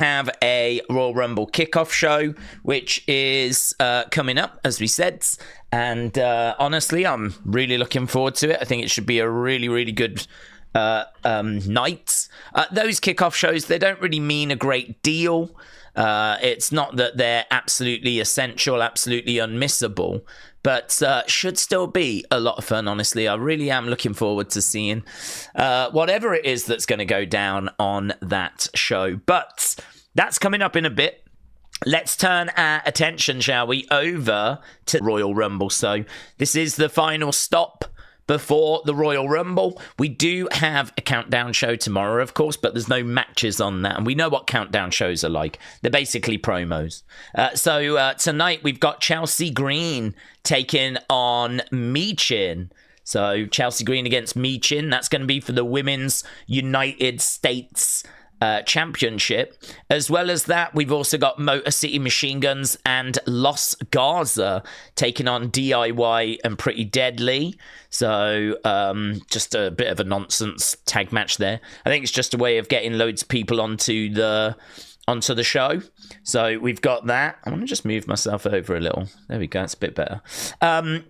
have a Royal Rumble kickoff show, which is coming up, as we said. And honestly, I'm really looking forward to it. I think it should be a really, really good night. Those kickoff shows, they don't really mean a great deal. It's not that they're absolutely essential, absolutely unmissable, but should still be a lot of fun, honestly. I really am looking forward to seeing whatever it is that's going to go down on that show. But that's coming up in a bit. Let's turn our attention, shall we, over to Royal Rumble. So this is the final stop before the Royal Rumble. We do have a countdown show tomorrow, of course, but there's no matches on that. And we know what countdown shows are like. They're basically promos. So tonight we've got Chelsea Green taking on Michin. So Chelsea Green against Michin. That's going to be for the Women's United States Championship. As well as that, we've also got Motor City Machine Guns and Los Garza taking on DIY and Pretty Deadly. So just a bit of a nonsense tag match there. I think it's just a way of getting loads of people onto the show. So we've got that. I want to just move myself over a little. There we go. It's a bit better.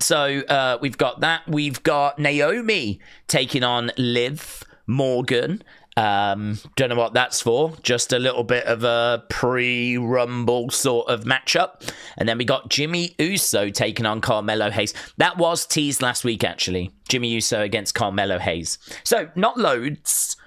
So we've got that. We've got Naomi taking on Liv Morgan. Don't know what that's for. Just a little bit of a pre-Rumble sort of matchup. And then we got Jimmy Uso taking on Carmelo Hayes. That was teased last week, actually. Jimmy Uso against Carmelo Hayes. So, not loads.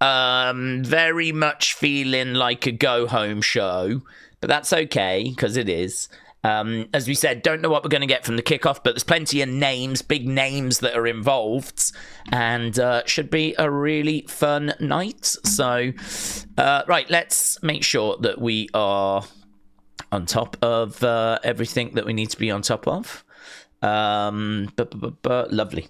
Very much feeling like a go-home show. But that's okay, because it is. As we said, don't know what we're going to get from the kickoff, but there's plenty of names, big names that are involved, and should be a really fun night. So, right, let's make sure that we are on top of everything that we need to be on top of. Lovely.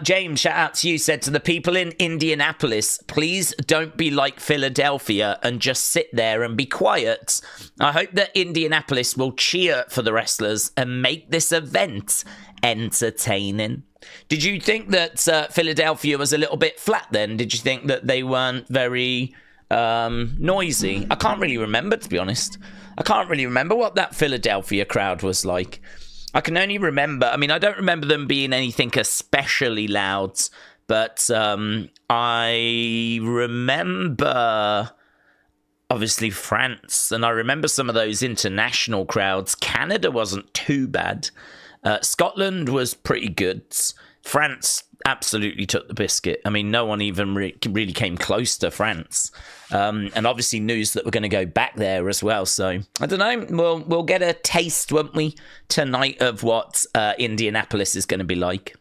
James, shout out to you, said to the people in Indianapolis, please don't be like Philadelphia and just sit there and be quiet. I hope that Indianapolis will cheer for the wrestlers and make this event entertaining. Did you think that Philadelphia was a little bit flat then? Did you think that they weren't very noisy? I can't really remember, to be honest. I can't really remember what that Philadelphia crowd was like. I can only remember, I mean, I don't remember them being anything especially loud, but I remember, obviously, France, and I remember some of those international crowds. Canada wasn't too bad. Scotland was pretty good. France absolutely took the biscuit. I mean, no one even really came close to France. And obviously news that we're going to go back there as well. So, I don't know. We'll get a taste, won't we, tonight of what Indianapolis is going to be like.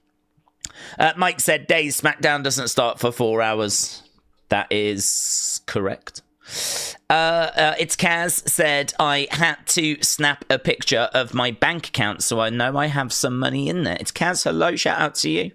Mike said, Days Smackdown doesn't start for 4 hours. That is correct. It's Kaz said, I had to snap a picture of my bank account so I know I have some money in there. It's Kaz, hello, shout out to you.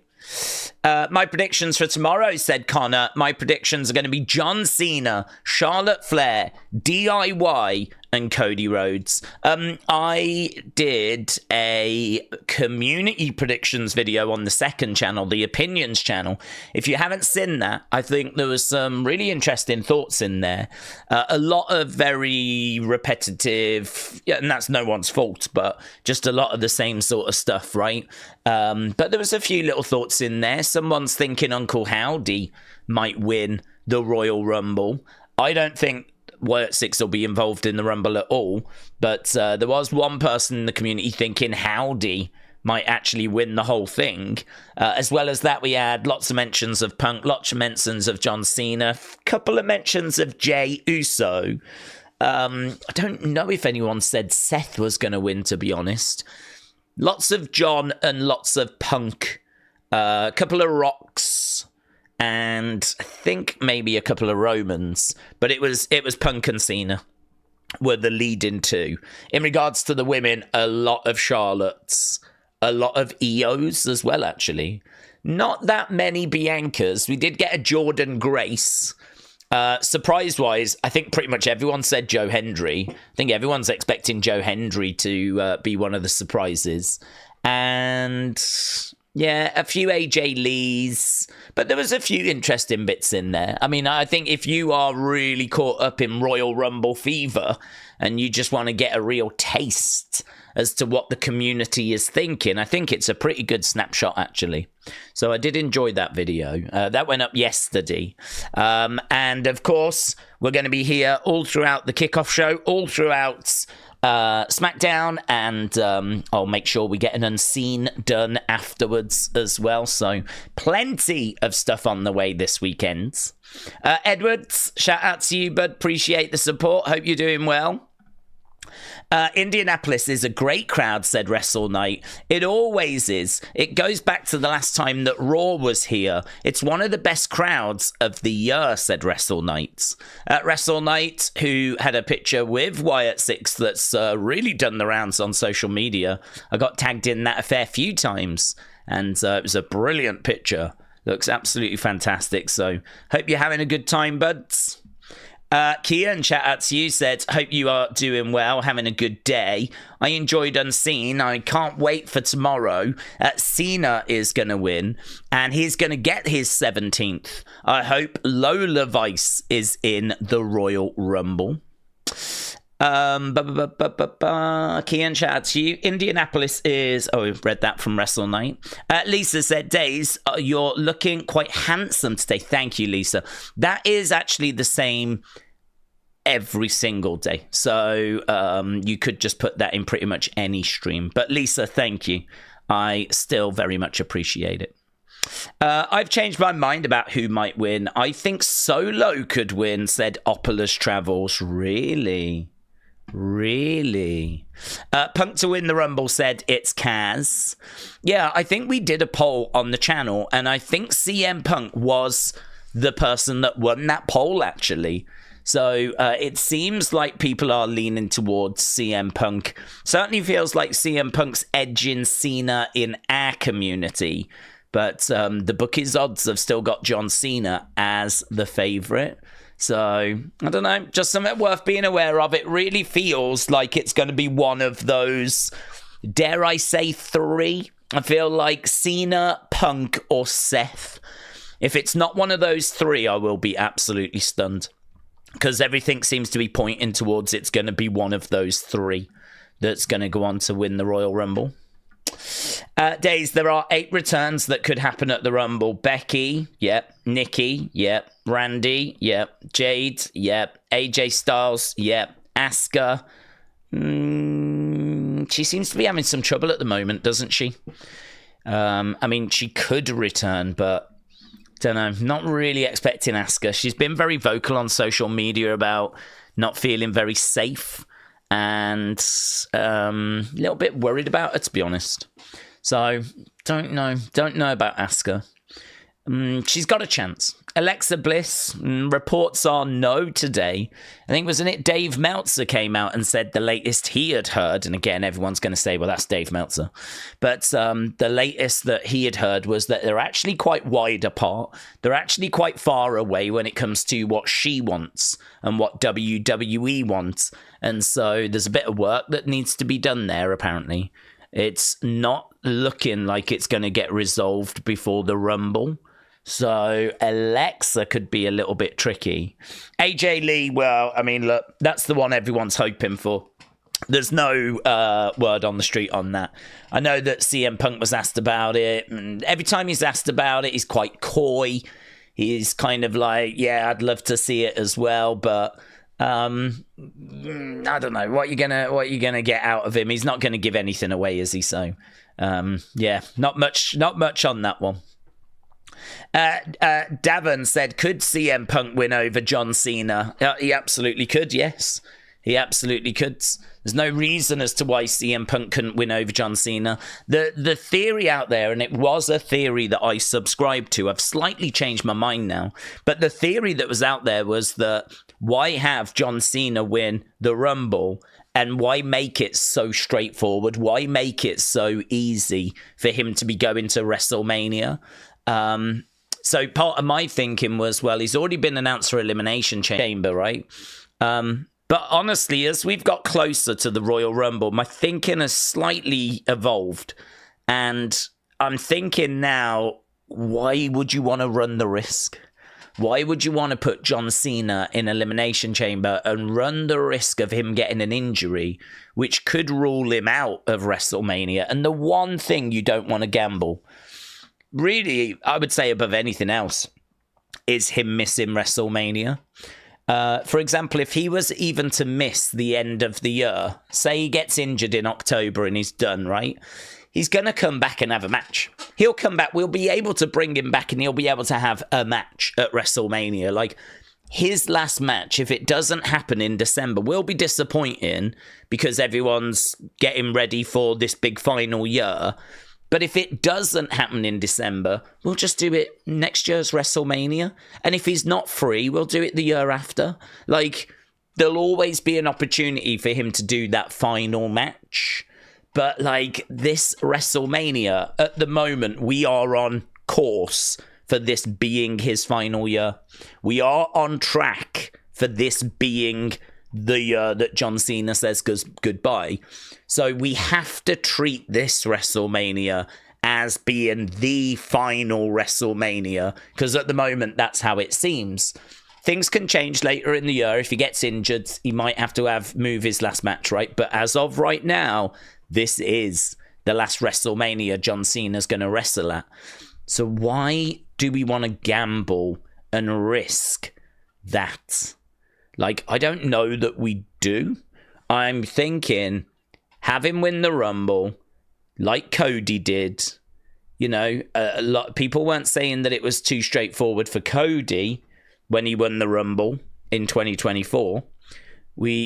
My predictions for tomorrow, said Connor. My predictions are going to be John Cena, Charlotte Flair, DIY, and Cody Rhodes. I did a community predictions video on the second channel, the Opinions channel. If you haven't seen that, I think there was some really interesting thoughts in there. A lot of very repetitive, yeah, and that's no one's fault, but just a lot of the same sort of stuff, right? But there was a few little thoughts in there. Someone's thinking Uncle Howdy might win the Royal Rumble. I don't think Wyatt Six will be involved in the Rumble at all, but there was one person in the community thinking Howdy might actually win the whole thing. As well as that, we had lots of mentions of Punk, lots of mentions of John Cena, a couple of mentions of Jey Uso. I don't know if anyone said Seth was going to win, to be honest. Lots of John and lots of Punk. A couple of Rocks. And I think maybe a couple of Romans, but it was Punk and Cena were the leading two. In regards to the women, a lot of Charlottes, a lot of Ios as well, actually. Not that many Biancas. We did get a Jordan Grace. Surprise-wise, I think pretty much everyone said Joe Hendry. I think everyone's expecting Joe Hendry to be one of the surprises. And Yeah, a few AJ Lees, but there was a few interesting bits in there. I mean, I think if you are really caught up in Royal Rumble fever and you just want to get a real taste as to what the community is thinking, I think it's a pretty good snapshot, actually. So I did enjoy that video. That went up yesterday. And, of course, we're going to be here all throughout the kickoff show, all throughout Smackdown, and I'll make sure we get an unseen done afterwards as well. So plenty of stuff on the way this weekend. Edwards, shout out to you, bud. Appreciate the support. Hope you're doing well. Indianapolis is a great crowd, said Wrestle Night. It always is. It goes back to the last time that Raw was here. It's one of the best crowds of the year, said Wrestle Night. Wrestle Night, who had a picture with Wyatt Six that's really done the rounds on social media. I got tagged in that a fair few times, and it was a brilliant picture. Looks absolutely fantastic. So, hope you're having a good time, buds. Kian, shout out to you, said, hope you are doing well, having a good day. I enjoyed Unseen. I can't wait for tomorrow. Cena is going to win, and he's going to get his 17th. I hope Lola Vice is in the Royal Rumble. Kian, shout out to you. Indianapolis is... Oh, we've read that from Wrestle Night. Lisa said, Days, you're looking quite handsome today. Thank you, Lisa. That is actually the same every single day. So you could just put that in pretty much any stream. But Lisa, thank you. I still very much appreciate it. I've changed my mind about who might win. I think Solo could win, said Opolis Travels. Really? Really? Punk to win the Rumble, said it's Kaz. Yeah, I think we did a poll on the channel, and I think CM Punk was the person that won that poll, actually. So it seems like people are leaning towards CM Punk. Certainly feels like CM Punk's edging Cena in our community. But the bookies' odds have still got John Cena as the favourite. So, I don't know, just something worth being aware of. It really feels like it's going to be one of those, dare I say, three. I feel like Cena, Punk, or Seth. If it's not one of those three, I will be absolutely stunned. Because everything seems to be pointing towards it's going to be one of those three that's going to go on to win the Royal Rumble. Days, there are 8 returns that could happen at the Rumble. Becky, yep. Nikki, yep. Randy, yep. Jade, yep. AJ Styles, yep. Asuka. She seems to be having some trouble at the moment, doesn't she? I mean, she could return, but don't know. Not really expecting Asuka. She's been very vocal on social media about not feeling very safe. And a little bit worried about her, to be honest. So, don't know about Asuka. She's got a chance. Alexa Bliss, reports are no today. I think, wasn't it Dave Meltzer came out and said the latest he had heard, and again, everyone's going to say, well, that's Dave Meltzer. But the latest that he had heard was that they're actually quite wide apart. They're actually quite far away when it comes to what she wants and what WWE wants. And so there's a bit of work that needs to be done there, apparently. It's not looking like it's going to get resolved before the Rumble. So Alexa could be a little bit tricky. AJ Lee, well, I mean, look, that's the one everyone's hoping for. There's no word on the street on that. I know that CM Punk was asked about it, and every time he's asked about it, he's quite coy. He's kind of like, yeah, I'd love to see it as well, but I don't know what you're gonna get out of him. He's not gonna give anything away, is he? So yeah, not much on that one. Davin said, could CM Punk win over John Cena? He absolutely could, yes. He absolutely could. There's no reason as to why CM Punk couldn't win over John Cena. The theory out there, and it was a theory that I subscribed to, I've slightly changed my mind now, but the theory that was out there was that why have John Cena win the Rumble, and why make it so straightforward? Why make it so easy for him to be going to WrestleMania? So part of my thinking was, well, he's already been announced for Elimination Chamber, right? But honestly, as we've got closer to the Royal Rumble, my thinking has slightly evolved. And I'm thinking now, why would you want to run the risk? Why would you want to put John Cena in Elimination Chamber and run the risk of him getting an injury, which could rule him out of WrestleMania? And the one thing you don't want to gamble, really, I would say above anything else, is him missing WrestleMania. For example, if he was even to miss the end of the year, say he gets injured in October and he's done, right? He's going to come back and have a match. He'll come back. We'll be able to bring him back and he'll be able to have a match at WrestleMania. Like, his last match, if it doesn't happen in December, will be disappointing because everyone's getting ready for this big final year. But if it doesn't happen in December, we'll just do it next year's WrestleMania. And if he's not free, we'll do it the year after. Like, there'll always be an opportunity for him to do that final match. But, like, this WrestleMania, at the moment, we are on course for this being his final year. We are on track for this being the year that John Cena says goodbye. So we have to treat this WrestleMania as being the final WrestleMania, because at the moment, that's how it seems. Things can change later in the year. If he gets injured, he might have to move his last match, right? But as of right now, this is the last WrestleMania John Cena's going to wrestle at. So why do we want to gamble and risk that? Like, I don't know that we do. I'm thinking, have him win the Rumble like Cody did. You know, a lot of people weren't saying that it was too straightforward for Cody when he won the Rumble in 2024.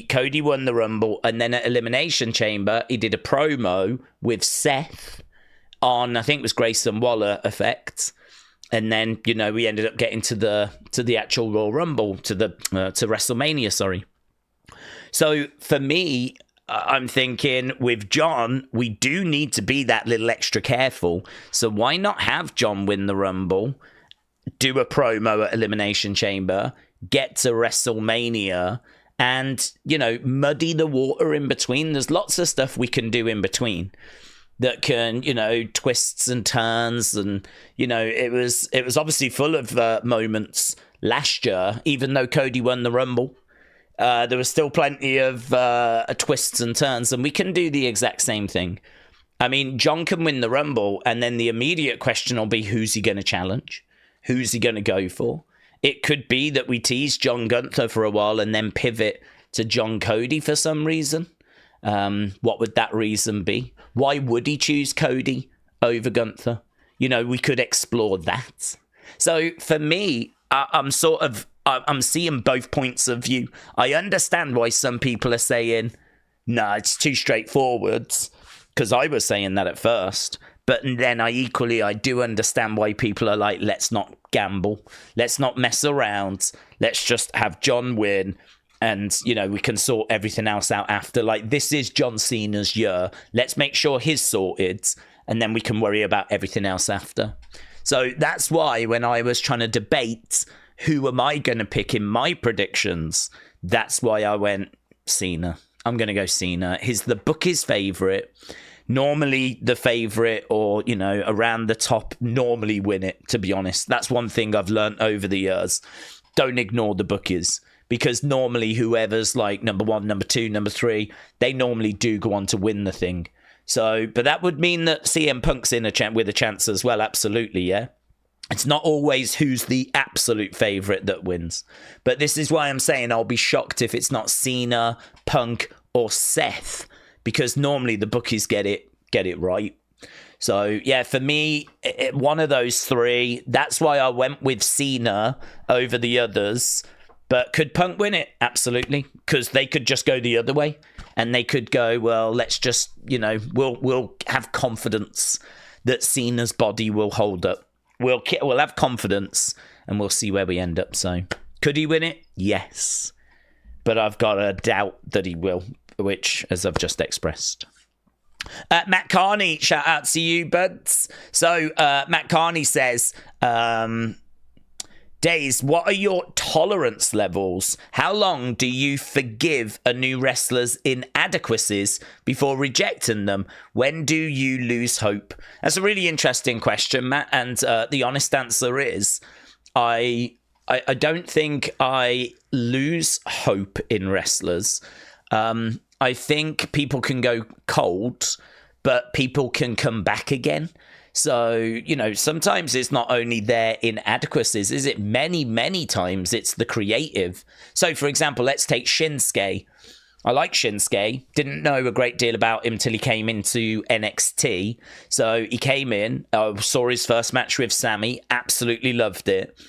Cody won the Rumble, and then at Elimination Chamber, he did a promo with Seth on, I think it was Grayson Waller effect. And then, you know, we ended up getting to the actual Royal Rumble, to WrestleMania, sorry. So for me, I'm thinking with John, we do need to be that little extra careful. So why not have John win the Rumble, do a promo at Elimination Chamber, get to WrestleMania, and, you know, muddy the water in between? There's lots of stuff we can do in between that can, you know, twists and turns. And, you know, it was obviously full of moments last year, even though Cody won the Rumble. There was still plenty of twists and turns, and we can do the exact same thing. I mean, John can win the Rumble, and then the immediate question will be, who's he going to challenge? Who's he going to go for? It could be that we tease John Gunther for a while and then pivot to John Cody for some reason. What would that reason be? Why would he choose Cody over Gunther? You know, we could explore that. So for me, I'm seeing both points of view. I understand why some people are saying, nah, it's too straightforward, because I was saying that at first. But then I do understand why people are like, let's not gamble. Let's not mess around. Let's just have John win. And, you know, we can sort everything else out after. Like, this is John Cena's year. Let's make sure he's sorted. And then we can worry about everything else after. So that's why when I was trying to debate who am I going to pick in my predictions, that's why I went Cena. I'm going to go Cena. He's the bookie's favourite. Normally the favourite, or, you know, around the top, normally win it, to be honest. That's one thing I've learned over the years. Don't ignore the bookies, because normally whoever's like number 1, number 2, number 3, they normally do go on to win the thing. So, but that would mean that CM Punk's in with a chance as well, absolutely, yeah? It's not always who's the absolute favourite that wins. But this is why I'm saying I'll be shocked if it's not Cena, Punk, or Seth, because normally the bookies get it right. So, yeah, for me, one of those three, that's why I went with Cena over the others. But could Punk win it? Absolutely, because they could just go the other way, and they could go, well, let's just, you know, we'll have confidence that Cena's body will hold up. We'll have confidence, and we'll see where we end up. So, could he win it? Yes, but I've got a doubt that he will, which, as I've just expressed. Matt Carney, shout out to you, buds. So, Matt Carney says, Days, what are your tolerance levels? How long do you forgive a new wrestler's inadequacies before rejecting them? When do you lose hope? That's a really interesting question, Matt. And the honest answer is, I don't think I lose hope in wrestlers. I think people can go cold, but people can come back again. So, you know, sometimes it's not only their inadequacies, is it many times it's the creative. So, for example, let's take Shinsuke. I like Shinsuke. Didn't know a great deal about him till he came into NXT. So he came in, saw his first match with Sammy, absolutely loved it.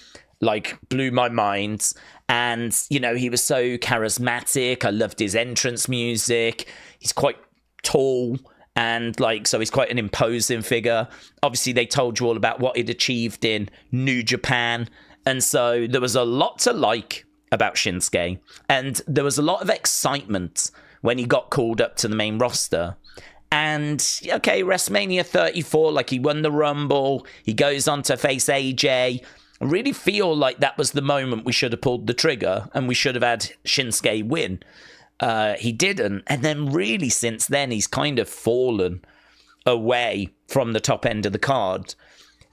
Like, blew my mind. And, you know, he was so charismatic. I loved his entrance music. He's quite tall. And, like, so he's quite an imposing figure. Obviously, they told you all about what he'd achieved in New Japan. And so there was a lot to like about Shinsuke. And there was a lot of excitement when he got called up to the main roster. And, okay, WrestleMania 34, like, he won the Rumble. He goes on to face AJ. I really feel like that was the moment we should have pulled the trigger and we should have had Shinsuke win. He didn't. And then really since then, he's kind of fallen away from the top end of the card.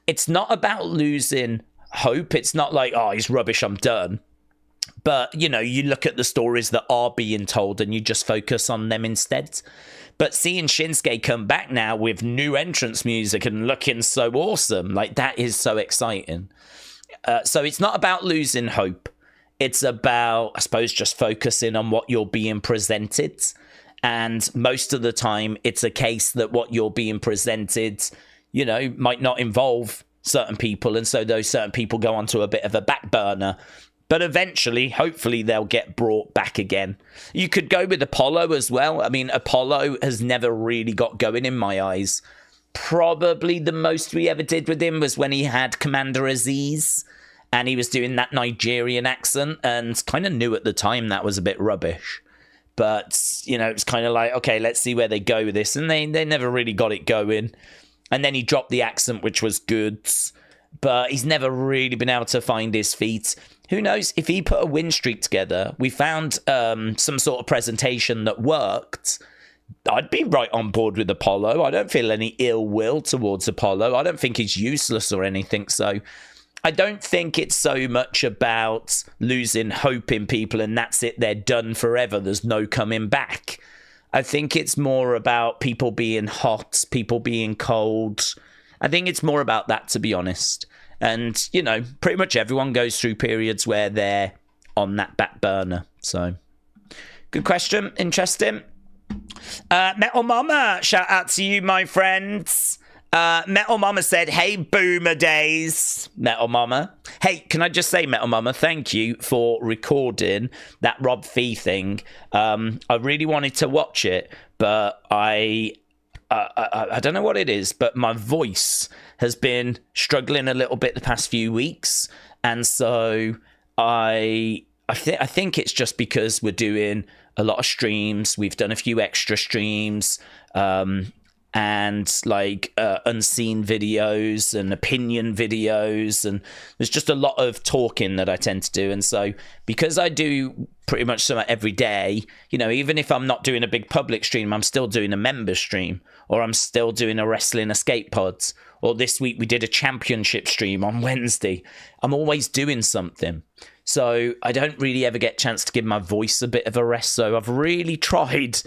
It's not about losing hope. It's not like, oh, he's rubbish, I'm done. But, you know, you look at the stories that are being told and you just focus on them instead. But seeing Shinsuke come back now with new entrance music and looking so awesome, like, that is so exciting. So it's not about losing hope. It's about, I suppose, just focusing on what you're being presented. And most of the time, it's a case that what you're being presented, you know, might not involve certain people. And so those certain people go onto a bit of a back burner. But eventually, hopefully, they'll get brought back again. You could go with Apollo as well. I mean, Apollo has never really got going in my eyes. Probably the most we ever did with him was when he had Commander Aziz. And he was doing that Nigerian accent, and kind of knew at the time that was a bit rubbish. But, you know, it's kind of like, okay, let's see where they go with this. And they never really got it going. And then he dropped the accent, which was good. But he's never really been able to find his feet. Who knows, if he put a win streak together, we found some sort of presentation that worked, I'd be right on board with Apollo. I don't feel any ill will towards Apollo. I don't think he's useless or anything, so I don't think it's so much about losing hope in people and that's it, they're done forever, there's no coming back. I think it's more about people being hot, people being cold. I think it's more about that, to be honest. And, you know, pretty much everyone goes through periods where they're on that back burner. So, good question. Interesting. Metal Mama, shout out to you, my friends. Metal Mama said, hey, Boomer Days. Metal Mama. Hey, can I just say, Metal Mama, thank you for recording that Rob Fee thing. I really wanted to watch it, but I don't know what it is, but my voice has been struggling a little bit the past few weeks. And so I think it's just because we're doing a lot of streams. We've done a few extra streams. And like unseen videos and opinion videos, and there's just a lot of talking that I tend to do. And so because I do pretty much something every day, you know, even if I'm not doing a big public stream, I'm still doing a member stream, or I'm still doing a wrestling escape pods, or this week we did a championship stream on Wednesday. I'm always doing something. So I don't really ever get a chance to give my voice a bit of a rest. So I've really tried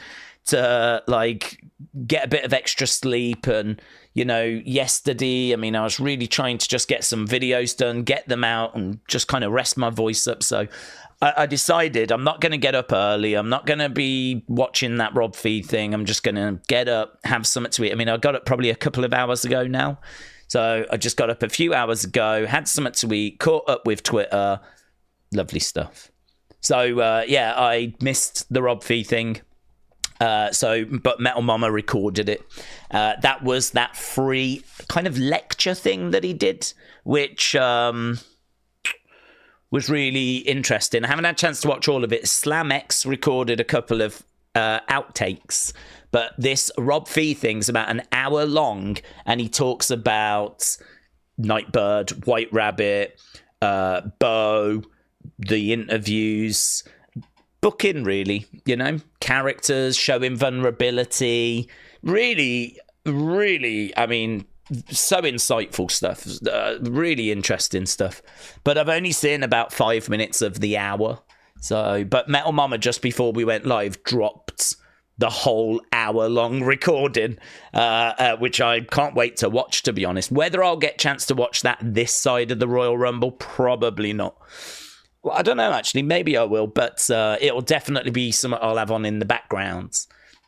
to like get a bit of extra sleep. And, you know, yesterday, I mean, I was really trying to just get some videos done, get them out, and just kind of rest my voice up. So I decided I'm not going to get up early. I'm not going to be watching that Rob Fee thing. I'm just going to get up, have something to eat. I mean, I got up probably a couple of hours ago now. So I just got up a few hours ago, had something to eat, caught up with Twitter. Lovely stuff. So, yeah, I missed the Rob Fee thing. But Metal Mama recorded it. That was that free kind of lecture thing that he did, which was really interesting. I haven't had a chance to watch all of it. Slam X recorded a couple of outtakes, but this Rob Fee thing's about an hour long, and he talks about Nightbird, White Rabbit, Bo, the interviews, booking, really, characters, showing vulnerability. Really, really, I mean, so insightful stuff, really interesting stuff. But I've only seen about 5 minutes of the hour. So, but Metal Mama, just before we went live, dropped the whole hour-long recording, which I can't wait to watch, to be honest. Whether I'll get a chance to watch that this side of the Royal Rumble, probably not. Well, I don't know, actually. Maybe I will, but it'll definitely be something I'll have on in the background.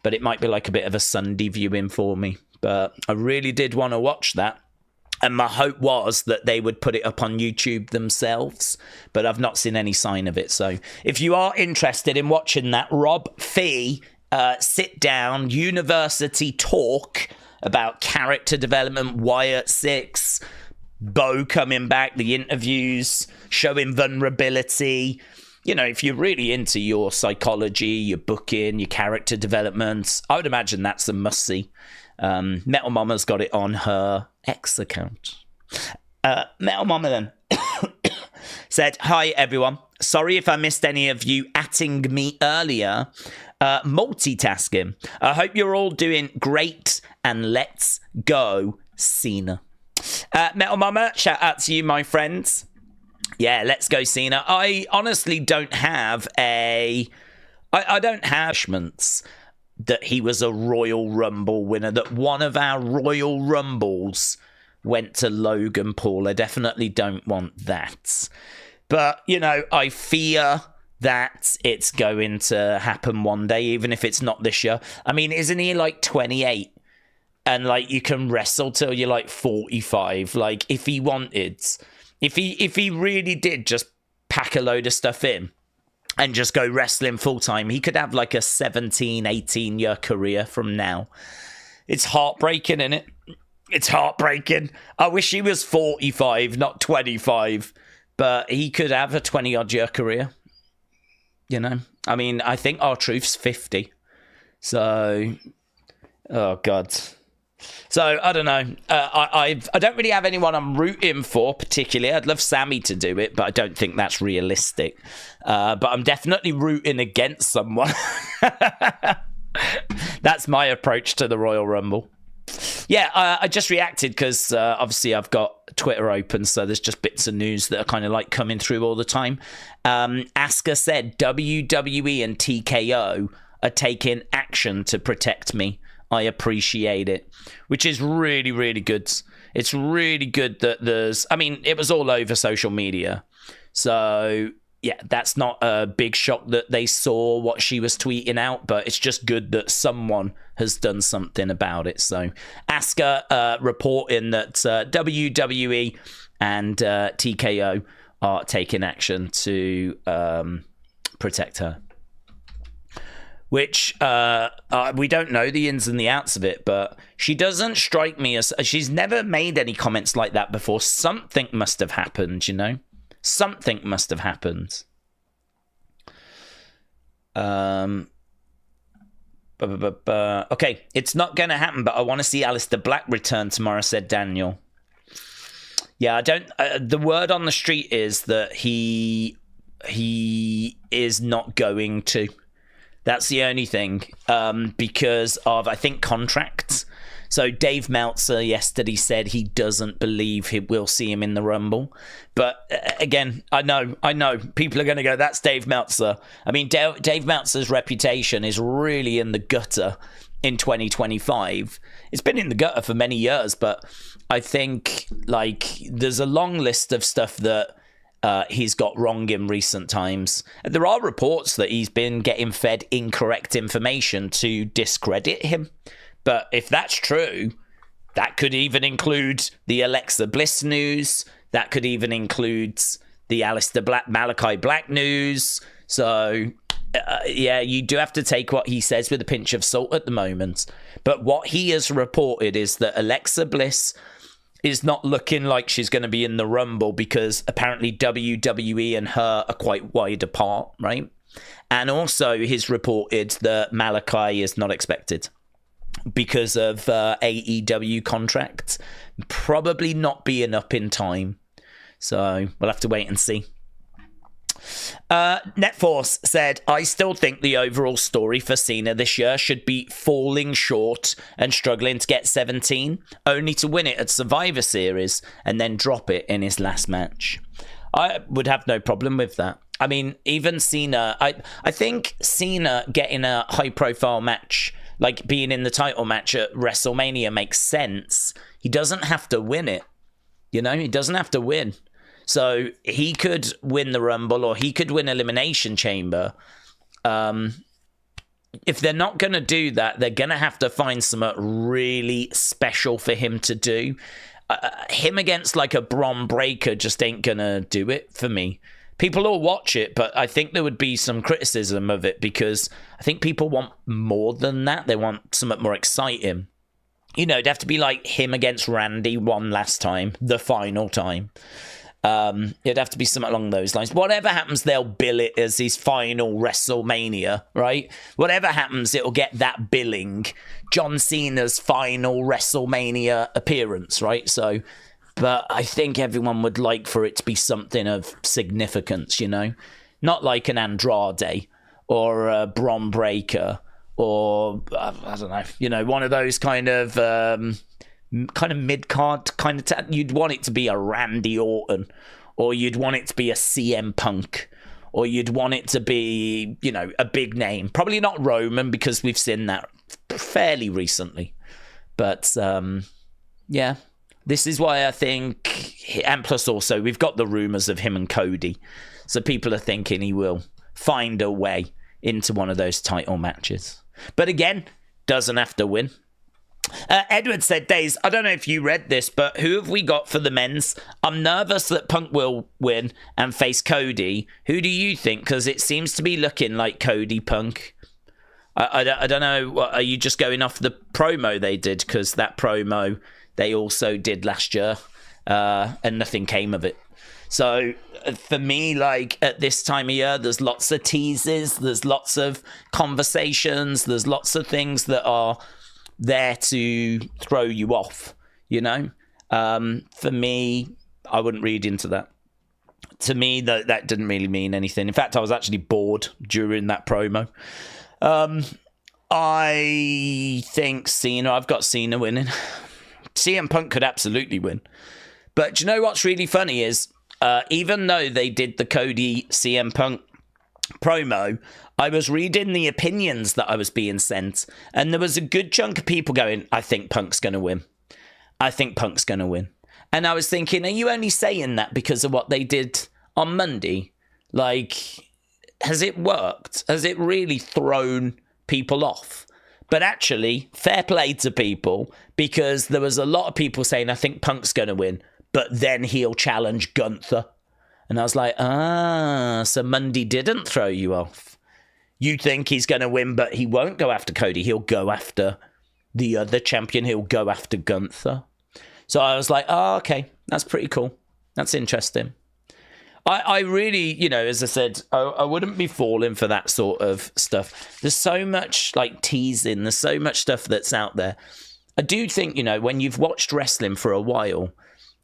But it might be like a bit of a Sunday viewing for me. But I really did want to watch that. And my hope was that they would put it up on YouTube themselves. But I've not seen any sign of it. So if you are interested in watching that, Rob Fee, sit down, university talk about character development, Wyatt 6, Bo coming back, the interviews, showing vulnerability. If you're really into your psychology, your booking, your character development, I would imagine that's a must-see. Metal Mama's got it on her X account. Metal Mama then said, "Hi, everyone. Sorry if I missed any of you atting me earlier. Multitasking. I hope you're all doing great, and let's go, Cena." Metal Mama, shout out to you, my friends. Yeah, let's go, Cena. I honestly don't have I don't have judgments that he was a Royal Rumble winner, that one of our Royal Rumbles went to Logan Paul. I definitely don't want that. But, I fear that it's going to happen one day, even if it's not this year. I mean, isn't he like 28? And you can wrestle till you're like 45. If he wanted, if he really did just pack a load of stuff in and just go wrestling full time, he could have like a 17, 18 year career from now. It's heartbreaking, isn't it? It's heartbreaking. I wish he was 45, not 25, but he could have a 20 odd year career. I mean, I think R-Truth's 50. So, oh God. So, I don't know. I don't really have anyone I'm rooting for particularly. I'd love Sammy to do it, but I don't think that's realistic. But I'm definitely rooting against someone. That's my approach to the Royal Rumble. Yeah, I just reacted because obviously I've got Twitter open, so there's just bits of news that are kind of coming through all the time. Asuka said WWE and TKO are taking action to protect me. I appreciate it, which is really, really good. It's really good that it was all over social media. So, yeah, that's not a big shock that they saw what she was tweeting out, but it's just good that someone has done something about it. So, Asuka reporting that WWE and TKO are taking action to protect her. Which we don't know the ins and the outs of it, but she doesn't strike me as... She's never made any comments like that before. Something must have happened, Something must have happened. Okay, it's not going to happen, but I want to see Aleister Black return tomorrow, said Daniel. Yeah, I don't... the word on the street is that he is not going to... That's the only thing, because of, I think, contracts. So Dave Meltzer yesterday said he doesn't believe we'll see him in the Rumble. But again, I know, people are going to go, that's Dave Meltzer. I mean, Dave Meltzer's reputation is really in the gutter in 2025. It's been in the gutter for many years, but I think, there's a long list of stuff that he's got wrong in recent times. There are reports that he's been getting fed incorrect information to discredit him. But if that's true, that could even include the Alexa Bliss news. That could even include the Malachi Black news. So, yeah, you do have to take what he says with a pinch of salt at the moment. But what he has reported is that Alexa Bliss is not looking like she's going to be in the Rumble because apparently WWE and her are quite wide apart, right? And also he's reported that Malachi is not expected because of AEW contracts probably not being up in time. So we'll have to wait and see. Netforce said, I still think the overall story for Cena this year should be falling short and struggling to get 17, only to win it at Survivor Series and then drop it in his last match. I would have no problem with that. I mean, even Cena, I think Cena getting a high-profile match, like being in the title match at WrestleMania, makes sense. He doesn't have to win it. You know, he doesn't have to win. So he could win the Rumble or he could win Elimination Chamber. If they're not going to do that, they're going to have to find something really special for him to do. Him against like a Bron Breakker just ain't going to do it for me. People will watch it, but I think there would be some criticism of it because I think people want more than that. They want something more exciting. You know, it'd have to be like him against Randy one last time, the final time. It'd have to be something along those lines. Whatever happens, they'll bill it as his final WrestleMania, right? Whatever happens, it'll get that billing. John Cena's final WrestleMania appearance, right? So, but I think everyone would like for it to be something of significance, you know? Not like an Andrade or a Bron Breakker or, I don't know, you know, one of those kind of mid-card kind of you'd want it to be a Randy Orton, or you'd want it to be a CM Punk, or you'd want it to be, you know, a big name. Probably not Roman because we've seen that fairly recently. But yeah, this is why I think, and plus also we've got the rumors of him and Cody, so people are thinking he will find a way into one of those title matches. But again, doesn't have to win. Edward said, Days, I don't know if you read this, but who have we got for the men's? I'm nervous that Punk will win and face Cody. Who do you think? Because it seems to be looking like Cody Punk. I don't know. Are you just going off the promo they did? Because that promo they also did last year and nothing came of it. So for me, like at this time of year, there's lots of teases, there's lots of conversations, there's lots of things that are there to throw you off, you know? For me, I wouldn't read into that. To me, that didn't really mean anything. In fact, I was actually bored during that promo. I think Cena, I've got Cena winning. CM Punk could absolutely win. But do you know what's really funny is, even though they did the Cody CM Punk promo, I was reading the opinions that I was being sent, and there was a good chunk of people going, I think Punk's going to win. I think Punk's going to win. And I was thinking, are you only saying that because of what they did on Monday? Like, has it worked? Has it really thrown people off? But actually, fair play to people, because there was a lot of people saying, I think Punk's going to win, but then he'll challenge Gunther. And I was like, so Monday didn't throw you off. You think he's going to win, but he won't go after Cody. He'll go after the other champion. He'll go after Gunther. So I was like, okay, that's pretty cool. That's interesting. I really, you know, as I said, I wouldn't be falling for that sort of stuff. There's so much like teasing. There's so much stuff that's out there. I do think, you know, when you've watched wrestling for a while,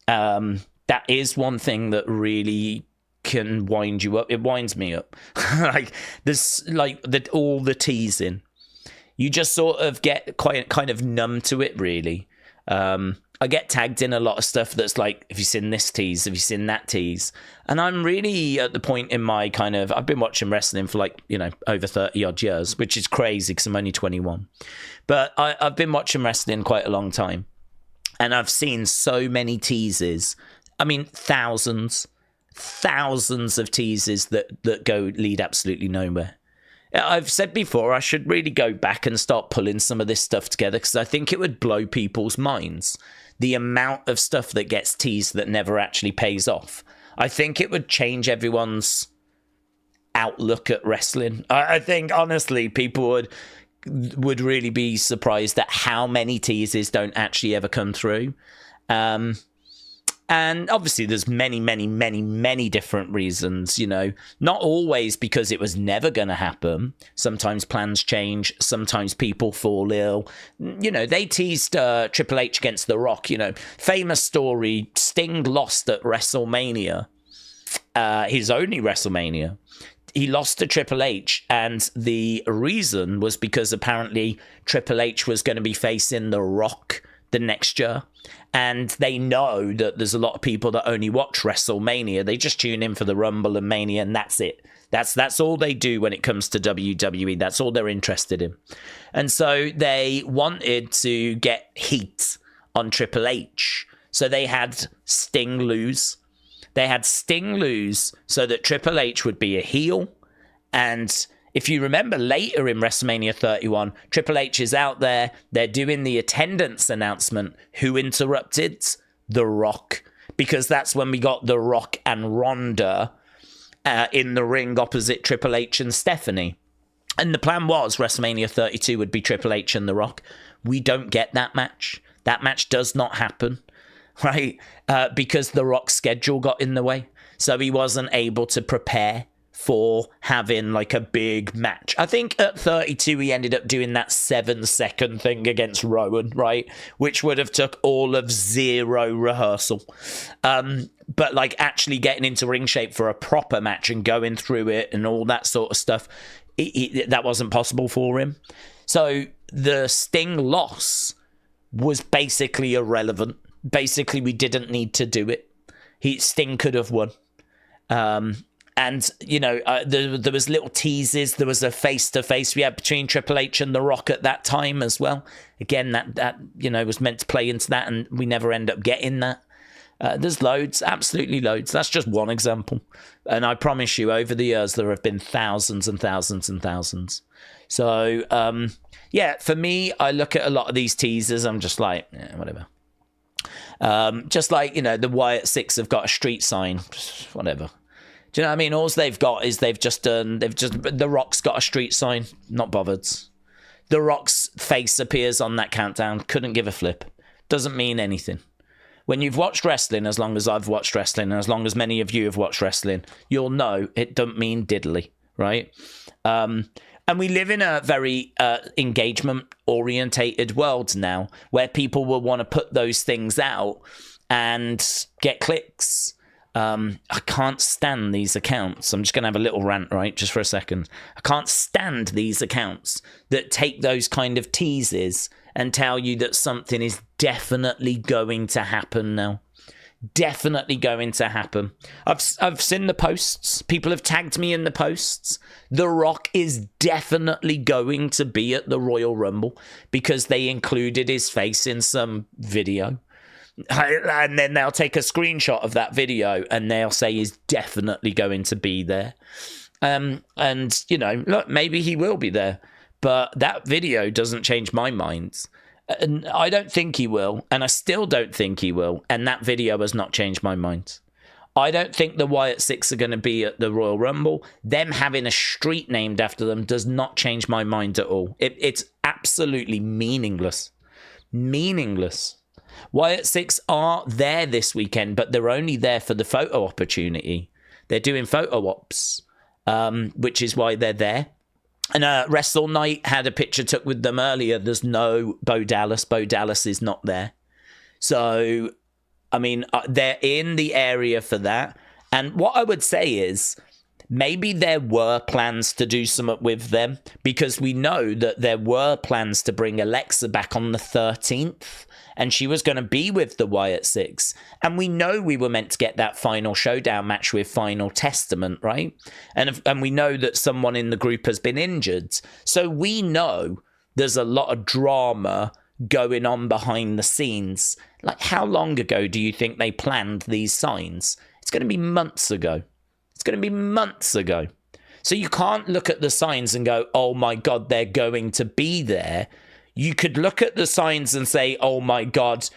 that is one thing that really can wind you up. It winds me up. Like this, like all the teasing. You just sort of get quite kind of numb to it, really. I get tagged in a lot of stuff that's like, have you seen this tease? Have you seen that tease? And I'm really at the point in my kind of, I've been watching wrestling for like, you know, over 30 odd years, which is crazy because I'm only 21. But I've been watching wrestling quite a long time. And I've seen so many teases. I mean, thousands of teases that go lead absolutely nowhere. I've said before, I should really go back and start pulling some of this stuff together because I think it would blow people's minds. The amount of stuff that gets teased that never actually pays off. I think it would change everyone's outlook at wrestling. I think, honestly, people would really be surprised at how many teases don't actually ever come through. And obviously there's many different reasons, not always because it was never going to happen. Sometimes plans change, sometimes people fall ill. They teased Triple H against The Rock, famous story, Sting lost at WrestleMania, his only WrestleMania. He lost to Triple H, and the reason was because apparently Triple H was going to be facing The Rock the next year. And they know that there's a lot of people that only watch WrestleMania. They just tune in for the Rumble and Mania, and that's it. That's all they do when it comes to WWE. That's all they're interested in. And so they wanted to get heat on Triple H. So they had Sting lose. They had Sting lose so that Triple H would be a heel. And if you remember later in WrestleMania 31, Triple H is out there. They're doing the attendance announcement. Who interrupted? The Rock. Because that's when we got The Rock and Ronda in the ring opposite Triple H and Stephanie. And the plan was WrestleMania 32 would be Triple H and The Rock. We don't get that match. That match does not happen. Right? Because The Rock's schedule got in the way. So he wasn't able to prepare for having like a big match. I think at 32 he ended up doing that 7-second thing against Rowan, right? Which would have took all of 0 rehearsal. But like actually getting into ring shape for a proper match and going through it and all that sort of stuff, that wasn't possible for him. So the Sting loss was basically irrelevant. Basically, we didn't need to do it. Sting could have won. And, there was little teases. There was a face-to-face we had between Triple H and The Rock at that time as well. Again, that was meant to play into that, and we never end up getting that. There's loads, absolutely loads. That's just one example. And I promise you, over the years, there have been thousands and thousands and thousands. So, for me, I look at a lot of these teasers. I'm just like, whatever. Just like, the Wyatt Six have got a street sign. Whatever. Do you know what I mean? All they've got is The Rock's got a street sign. Not bothered. The Rock's face appears on that countdown. Couldn't give a flip. Doesn't mean anything. When you've watched wrestling, as long as I've watched wrestling, and as long as many of you have watched wrestling, you'll know it don't mean diddly, right? And we live in a very engagement-orientated world now, where people will want to put those things out and get clicks. I can't stand these accounts. I'm just going to have a little rant, right? Just for a second. I can't stand these accounts that take those kind of teases and tell you that something is definitely going to happen now. Definitely going to happen. I've seen the posts. People have tagged me in the posts. The Rock is definitely going to be at the Royal Rumble because they included his face in some video. And then they'll take a screenshot of that video and they'll say he's definitely going to be there. And, look, maybe he will be there. But that video doesn't change my mind. And I don't think he will. And I still don't think he will. And that video has not changed my mind. I don't think the Wyatt Six are going to be at the Royal Rumble. Them having a street named after them does not change my mind at all. It's absolutely meaningless. Meaningless. Wyatt Six are there this weekend, but they're only there for the photo opportunity. They're doing photo ops, which is why they're there. And Wrestle Night had a picture took with them earlier. There's no Bo Dallas. Bo Dallas is not there. So, I mean, they're in the area for that. And what I would say is maybe there were plans to do something with them, because we know that there were plans to bring Alexa back on the 13th. And she was going to be with the Wyatt Six. And we know we were meant to get that final showdown match with Final Testament, right? And we know that someone in the group has been injured. So we know there's a lot of drama going on behind the scenes. Like, how long ago do you think they planned these signs? It's going to be months ago. It's going to be months ago. So you can't look at the signs and go, oh my God, they're going to be there. You could look at the signs and say, oh my God,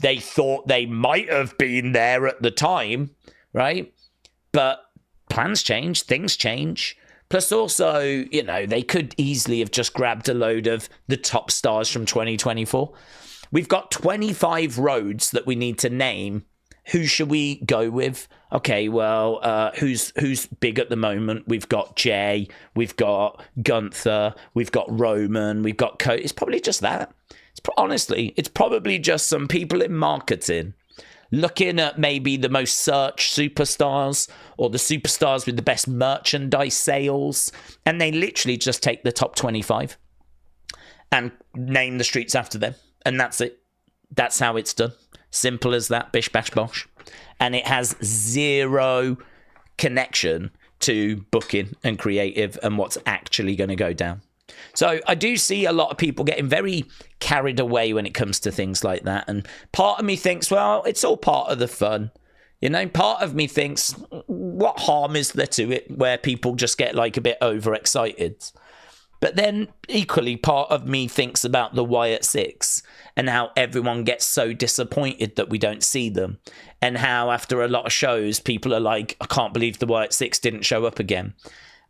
they thought they might have been there at the time, right? But plans change, things change. Plus also, they could easily have just grabbed a load of the top stars from 2024. We've got 25 roads that we need to name who should we go with? Okay, well, who's big at the moment? We've got Jay, we've got Gunther, we've got Roman, we've got Cody. It's probably just that. Honestly, it's probably just some people in marketing looking at maybe the most searched superstars or the superstars with the best merchandise sales, and they literally just take the top 25 and name the streets after them, and that's it. That's how it's done. Simple as that. Bish bash bosh. And it has zero connection to booking and creative and what's actually going to go down. So I do see a lot of people getting very carried away when it comes to things like that. And part of me thinks, well, it's all part of the fun. You know, part of me thinks, what harm is there to it where people just get like a bit overexcited? But then equally, part of me thinks about the Wyatt Six and how everyone gets so disappointed that we don't see them. And how after a lot of shows, people are like, I can't believe the Wyatt Six didn't show up again.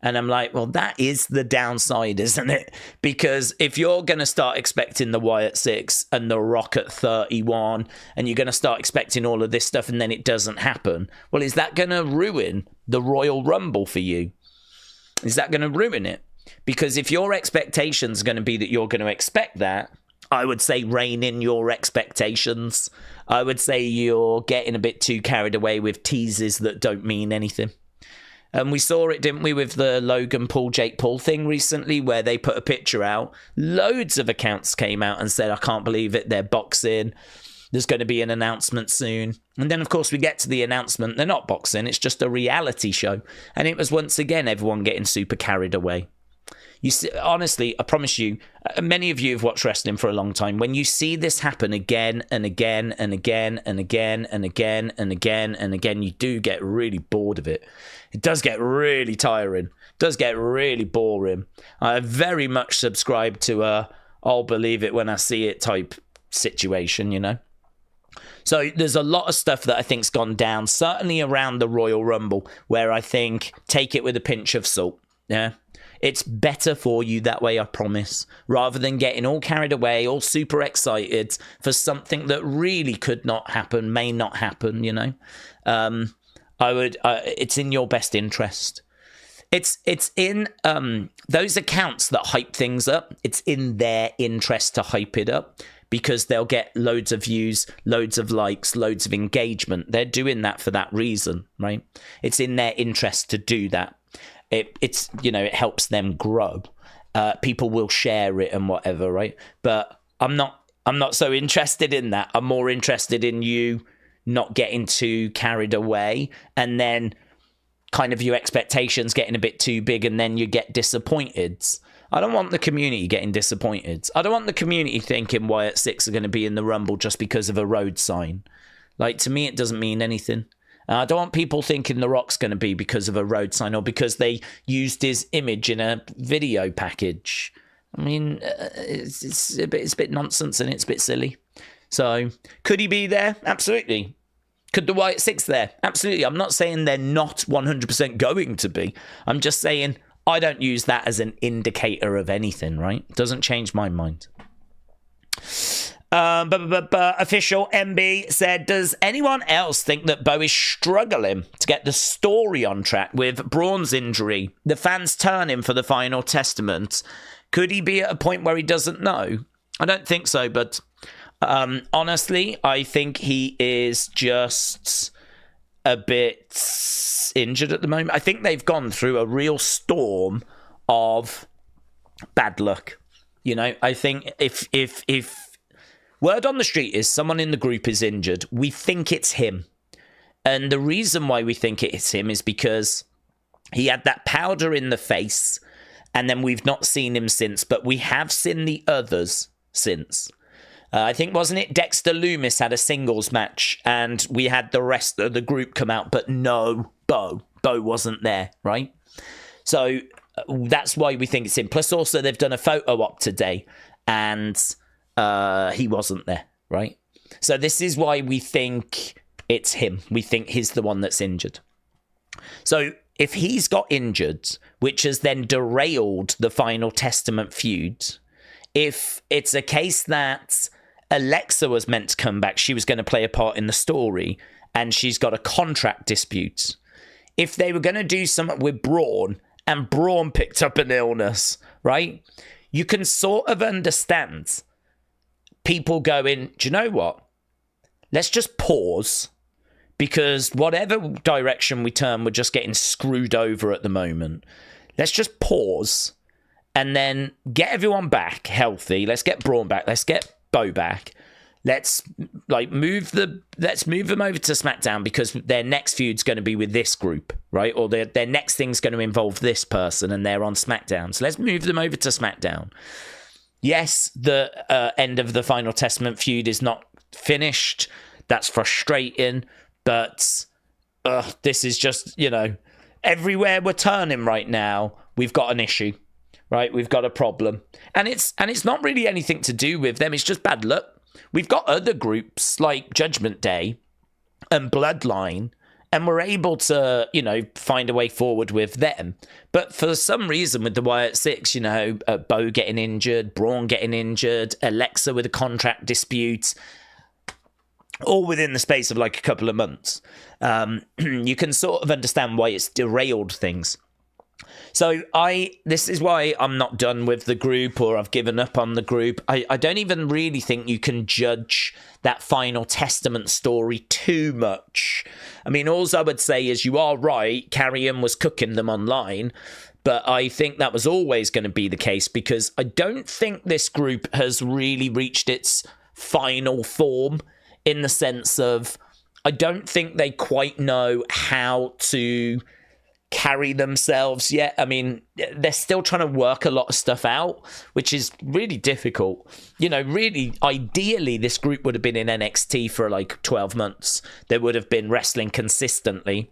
And I'm like, well, that is the downside, isn't it? Because if you're going to start expecting the Wyatt Six and The Rock at 31, and you're going to start expecting all of this stuff and then it doesn't happen, well, is that going to ruin the Royal Rumble for you? Is that going to ruin it? Because if your expectations are going to be that you're going to expect that, I would say rein in your expectations. I would say you're getting a bit too carried away with teases that don't mean anything. And we saw it, didn't we, with the Logan Paul, Jake Paul thing recently, where they put a picture out. Loads of accounts came out and said, I can't believe it, they're boxing. There's going to be an announcement soon. And then, of course, we get to the announcement. They're not boxing. It's just a reality show. And it was once again everyone getting super carried away. You see, honestly, I promise you, many of you have watched wrestling for a long time. When you see this happen again and again and again and again and again and again and again, you do get really bored of it. It does get really tiring. It does get really boring. I very much subscribe to a I'll believe it when I see it type situation, you know. So there's a lot of stuff that I think's gone down, certainly around the Royal Rumble, where I think take it with a pinch of salt. Yeah. It's better for you that way, I promise, rather than getting all carried away, all super excited for something that really could not happen, may not happen, you know. It's in your best interest. It's in those accounts that hype things up. It's in their interest to hype it up because they'll get loads of views, loads of likes, loads of engagement. They're doing that for that reason, right? It's in their interest to do that. It's you know, it helps them grow. People will share it and whatever, right? But I'm not so interested in that. I'm more interested in you not getting too carried away and then kind of your expectations getting a bit too big and then you get disappointed. I don't want the community getting disappointed. I don't want the community thinking Wyatt Six are going to be in the Rumble just because of a Rhodes sign. Like, to me, it doesn't mean anything. I don't want people thinking The Rock's going to be because of a Rhodes sign or because they used his image in a video package. I mean, it's a bit nonsense and it's a bit silly. So, could he be there? Absolutely. Could the Wyatt Six there? Absolutely. I'm not saying they're not 100% going to be. I'm just saying I don't use that as an indicator of anything, right? It doesn't change my mind. Official MB said, does anyone else think that Bo is struggling to get the story on track with Braun's injury? The fans turn him for the final testament. Could he be at a point where he doesn't know? I don't think so, but honestly, I think he is just a bit injured at the moment. I think they've gone through a real storm of bad luck. You know, I think if word on the street is someone in the group is injured, we think it's him. And the reason why we think it's him is because he had that powder in the face and then we've not seen him since, but we have seen the others since. I think, wasn't it, Dexter Loomis had a singles match and we had the rest of the group come out, but no, Bo wasn't there, right? So that's why we think it's him. Plus also they've done a photo op today and he wasn't there, right? So this is why we think it's him. We think he's the one that's injured. So if he's got injured, which has then derailed the Final Testament feud, if it's a case that Alexa was meant to come back, she was going to play a part in the story, and she's got a contract dispute. If they were going to do something with Braun, and Braun picked up an illness, right? You can sort of understand people going, do you know what? Let's just pause, because whatever direction we turn, we're just getting screwed over at the moment. Let's just pause and then get everyone back healthy. Let's get Braun back. Let's get Bo back. Let's move them over to SmackDown, because their next feud's going to be with this group, right? Or their next thing's going to involve this person, and they're on SmackDown. So let's move them over to SmackDown. Yes, the end of the Final Testament feud is not finished. That's frustrating, but this is just, everywhere we're turning right now, we've got an issue, right? We've got a problem, and it's not really anything to do with them. It's just bad luck. We've got other groups like Judgment Day and Bloodline, and we're able to, find a way forward with them. But for some reason, with the Wyatt Six, Bo getting injured, Braun getting injured, Alexa with a contract dispute, all within the space of like a couple of months, you can sort of understand why it's derailed things. So this is why I'm not done with the group, or I've given up on the group. I don't even really think you can judge that Final Testament story too much. I mean, all I would say is you are right, Karrion was cooking them online, but I think that was always going to be the case, because I don't think this group has really reached its final form, in the sense of, I don't think they quite know how to carry themselves yet. I mean, they're still trying to work a lot of stuff out, which is really difficult. Really, ideally, this group would have been in NXT for like 12 months. They would have been wrestling consistently.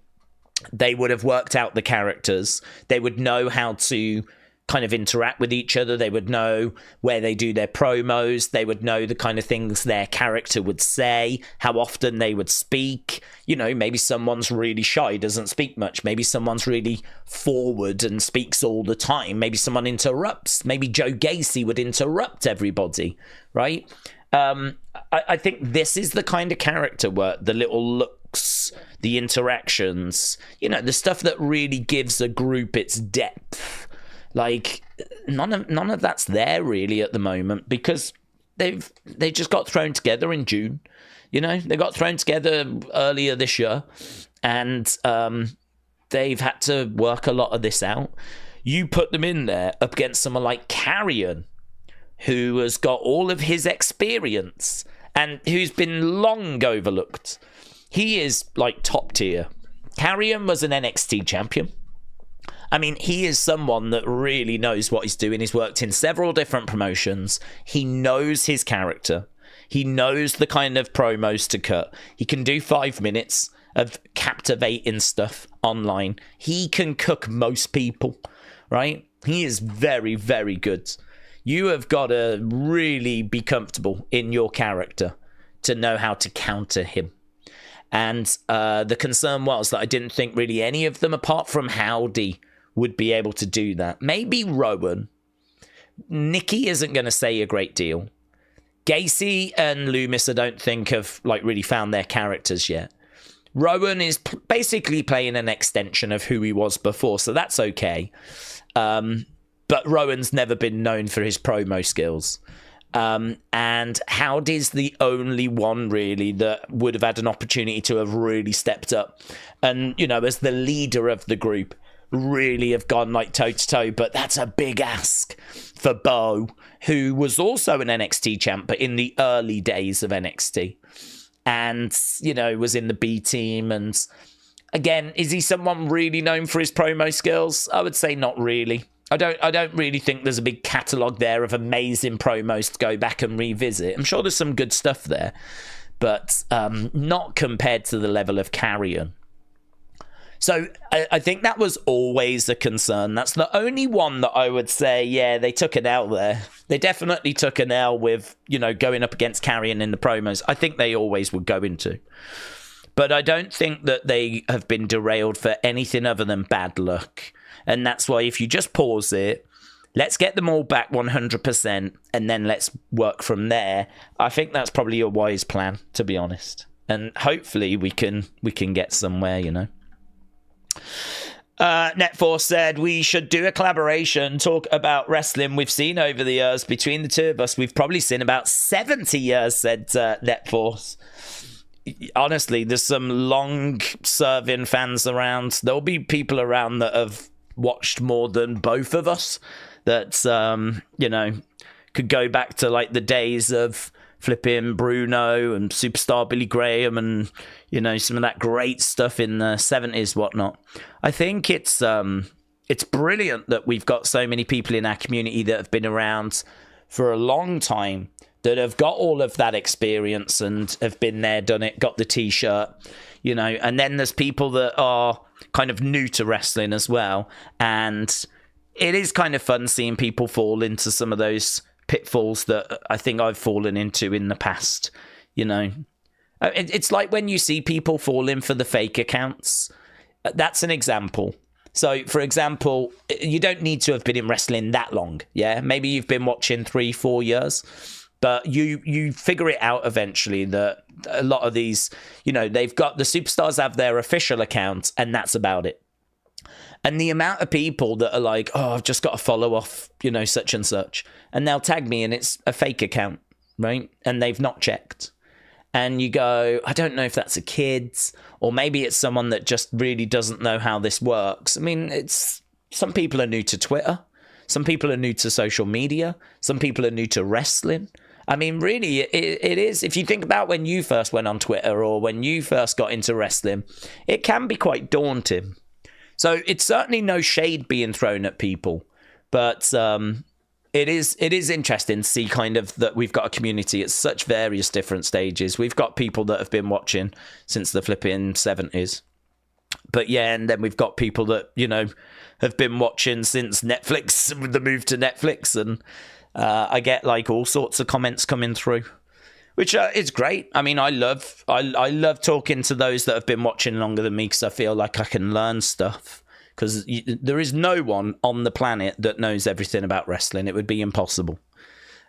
They would have worked out the characters. They would know how to kind of interact with each other. They would know where they do their promos. They would know the kind of things their character would say, how often they would speak. Maybe someone's really shy, doesn't speak much. Maybe someone's really forward and speaks all the time. Maybe someone interrupts. Maybe Joe Gacy would interrupt everybody, right? I think this is the kind of character work, the little looks, the interactions, the stuff that really gives a group its depth. Like, none of that's there really at the moment, because they just got thrown together in June. They got thrown together earlier this year, and they've had to work a lot of this out. You put them in there up against someone like Karrion, who has got all of his experience and who's been long overlooked. He is like top tier. Karrion was an NXT champion. I mean, he is someone that really knows what he's doing. He's worked in several different promotions. He knows his character. He knows the kind of promos to cut. He can do 5 minutes of captivating stuff online. He can cook most people, right? He is very, very good. You have got to really be comfortable in your character to know how to counter him. And the concern was that I didn't think really any of them, apart from Howdy, would be able to do that. Maybe Rowan. Nikki isn't going to say a great deal. Gacy and Loomis, I don't think, have really found their characters yet. Rowan is basically playing an extension of who he was before, so that's okay. But Rowan's never been known for his promo skills. And Howdy's the only one really that would have had an opportunity to have really stepped up. And, as the leader of the group, really have gone toe to toe, but that's a big ask for Bo, who was also an NXT champ, but in the early days of NXT, and was in the B team. And again, is he someone really known for his promo skills? I would say not really. I don't really think there's a big catalogue there of amazing promos to go back and revisit. I'm sure there's some good stuff there, but not compared to the level of Karrion. So I think that was always a concern. That's the only one that I would say, yeah, they took an L there. They definitely took an L with, going up against Karrion in the promos. I think they always would go into. But I don't think that they have been derailed for anything other than bad luck. And that's why if you just pause it, let's get them all back 100%, and then let's work from there. I think that's probably a wise plan, to be honest. and hopefully we can get somewhere, you know. Netforce said we should do a collaboration, talk about wrestling we've seen over the years. Between the two of us, we've probably seen about 70 years, said Netforce. Honestly, there's some long-serving fans around. There'll be people around that have watched more than both of us, that, you know, could go back to, like, the days of flipping Bruno and Superstar Billy Graham and, you know, some of that great stuff in the 70s, whatnot. I think it's brilliant that we've got so many people in our community that have been around for a long time, that have got all of that experience and have been there, done it, got the T-shirt, you know. And then there's people that are kind of new to wrestling as well. And it is kind of fun seeing people fall into some of those pitfalls that I think I've fallen into in the past, you know. It's like when you see people falling for the fake accounts. That's an example. So, for example, you don't need to have been in wrestling that long, yeah? Maybe you've been watching 3-4 years. But you figure it out eventually that a lot of these, you know, they've got, the superstars have their official accounts and that's about it. And the amount of people that are like, oh, I've just got to follow off, you know, such and such. And they'll tag me and it's a fake account, right? And they've not checked. And you go, I don't know if that's a kid's, or maybe it's someone that just really doesn't know how this works. I mean, some people are new to Twitter. Some people are new to social media. Some people are new to wrestling. I mean, really, it is. If you think about when you first went on Twitter or when you first got into wrestling, it can be quite daunting. So it's certainly no shade being thrown at people, but it is interesting to see kind of that we've got a community at such various different stages. We've got people that have been watching since the flipping 70s. But yeah, and then we've got people that, you know, have been watching since Netflix, the move to Netflix, and I get like all sorts of comments coming through, which is great. I mean, I love talking to those that have been watching longer than me, because I feel like I can learn stuff, because there is no one on the planet that knows everything about wrestling. It would be impossible.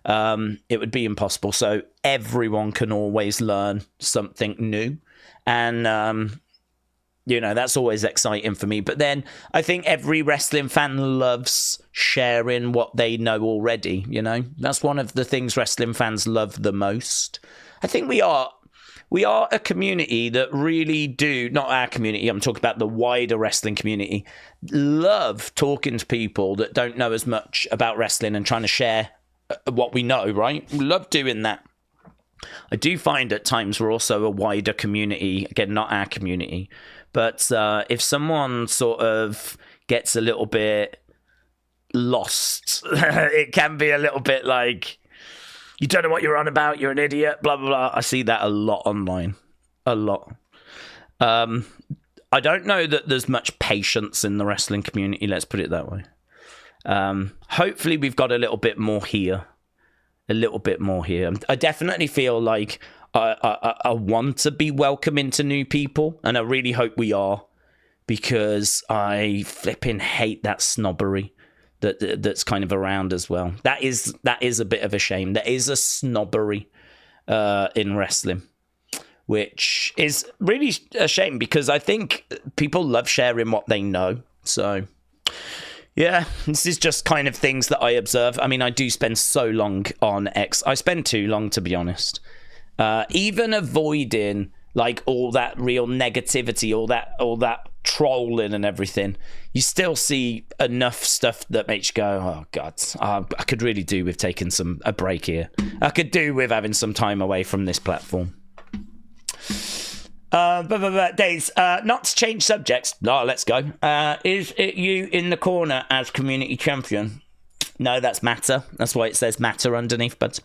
It would be impossible. So everyone can always learn something new, and you know, that's always exciting for me. But then I think every wrestling fan loves sharing what they know already, you know? That's one of the things wrestling fans love the most. I think we are a community that really do, not our community, I'm talking about the wider wrestling community, love talking to people that don't know as much about wrestling and trying to share what we know, right? We love doing that. I do find at times we're also a wider community, again, not our community, but if someone sort of gets a little bit lost, it can be a little bit like, you don't know what you're on about, you're an idiot, blah, blah, blah. I see that a lot online. A lot. I don't know that there's much patience in the wrestling community, let's put it that way. Hopefully we've got a little bit more here. A little bit more here. I definitely feel like I want to be welcoming to new people, and I really hope we are, because I flipping hate that snobbery that's kind of around as well. That is a bit of a shame. There is a snobbery in wrestling, which is really a shame, because I think people love sharing what they know. So yeah, this is just kind of things that I observe. I mean, I do spend so long on X. I spend too long, to be honest. Even avoiding like all that real negativity, all that trolling and everything, you still see enough stuff that makes you go, oh God, I could really do with taking a break here. I could do with having some time away from this platform. Days, not to change subjects. No, let's go. Is it you in the corner as community champion? No, that's Matter. That's why it says Matter underneath, but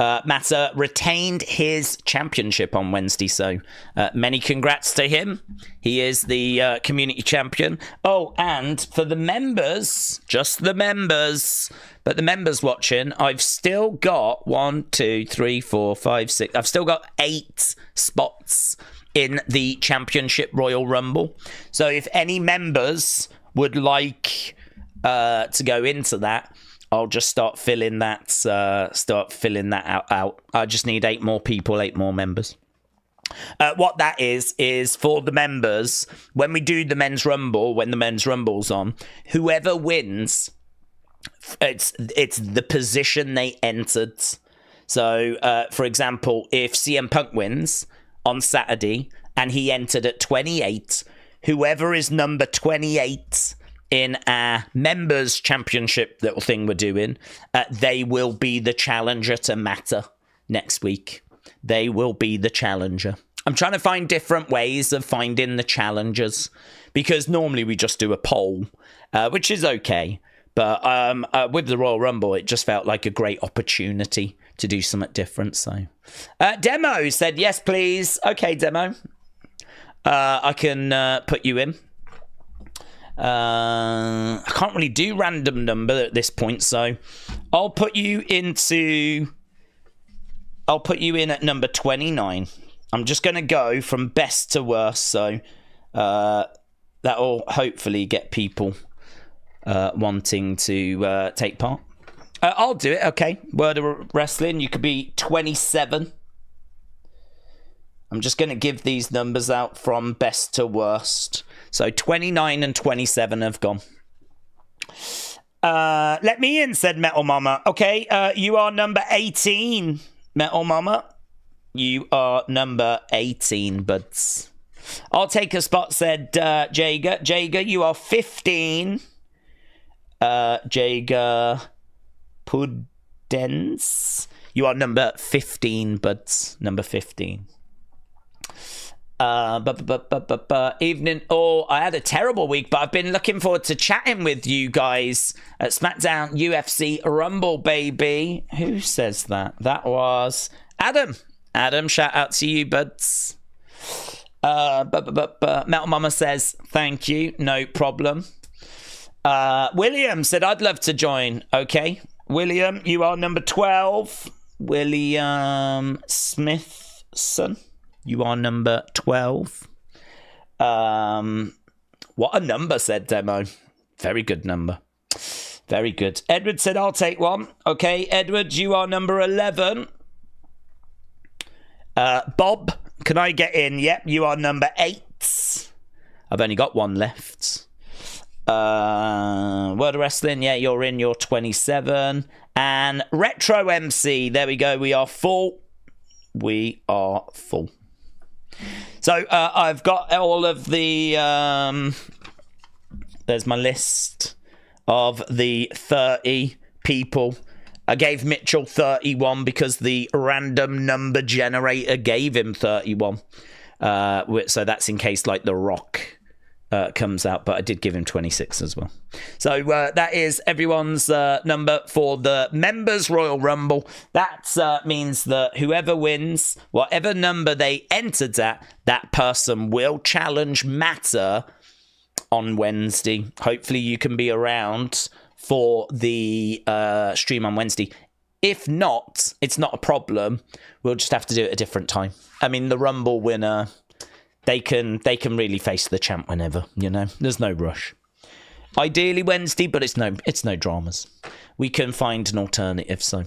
Matter retained his championship on Wednesday, so many congrats to him. He is the community champion. Oh, and for the members, just the members, but the members watching, I've still got 1, 2, 3, 4, 5, 6. I've still got 8 spots in the Championship Royal Rumble. So if any members would like to go into that, I'll just start filling that out. I just need 8 more people, 8 more members. What that is for the members, when we do the men's rumble, when the men's rumble's on, whoever wins, it's the position they entered. So, for example, if CM Punk wins on Saturday and he entered at 28, whoever is number 28 in our members championship little thing we're doing, they will be the challenger to Matter next week. They will be the challenger. I'm trying to find different ways of finding the challengers, because normally we just do a poll, which is okay. But with the Royal Rumble, it just felt like a great opportunity to do something different. So, Demo said, yes, please. Okay, Demo. I can put you in. I can't really do random number at this point, so I'll put you in at number 29. I'm just going to go from best to worst, so that'll hopefully get people wanting to take part. I'll do it, okay. Word of Wrestling, you could be 27. I'm just going to give these numbers out from best to worst. So 29 and 27 have gone. Let me in, said Metal Mama. Okay, you are number 18, Metal Mama. You are number 18, buds. I'll take a spot, said Jager. Jager, you are 15. Jager Pudens. You are number 15, buds. Number 15. Evening. Oh, I had a terrible week, but I've been looking forward to chatting with you guys at Smackdown UFC Rumble, baby. Who says that? That was Adam. Adam, shout out to you, buds. Metal Mama says, thank you, no problem. William said, I'd love to join. Okay, William, you are number 12. William Smithson, you are number 12. What a number, said Demo. Very good number. Very good. Edward said, I'll take one. Okay, Edward, you are number 11. Bob, can I get in? Yep, you are number 8. I've only got one left. World of Wrestling, yeah, you're in, you're 27. And Retro MC, there we go, we are full. We are full. So I've got all of the, there's my list of the 30 people. I gave Mitchell 31 because the random number generator gave him 31. So that's in case like The Rock comes out, but I did give him 26 as well. So that is everyone's number for the Members Royal Rumble. That means that whoever wins, whatever number they entered at, that person will challenge Matter on Wednesday. Hopefully you can be around for the stream on Wednesday. If not, it's not a problem. We'll just have to do it a different time. I mean, the Rumble winner, they can really face the champ whenever, you know. There's no rush. Ideally Wednesday, but it's no dramas. We can find an alternative, so.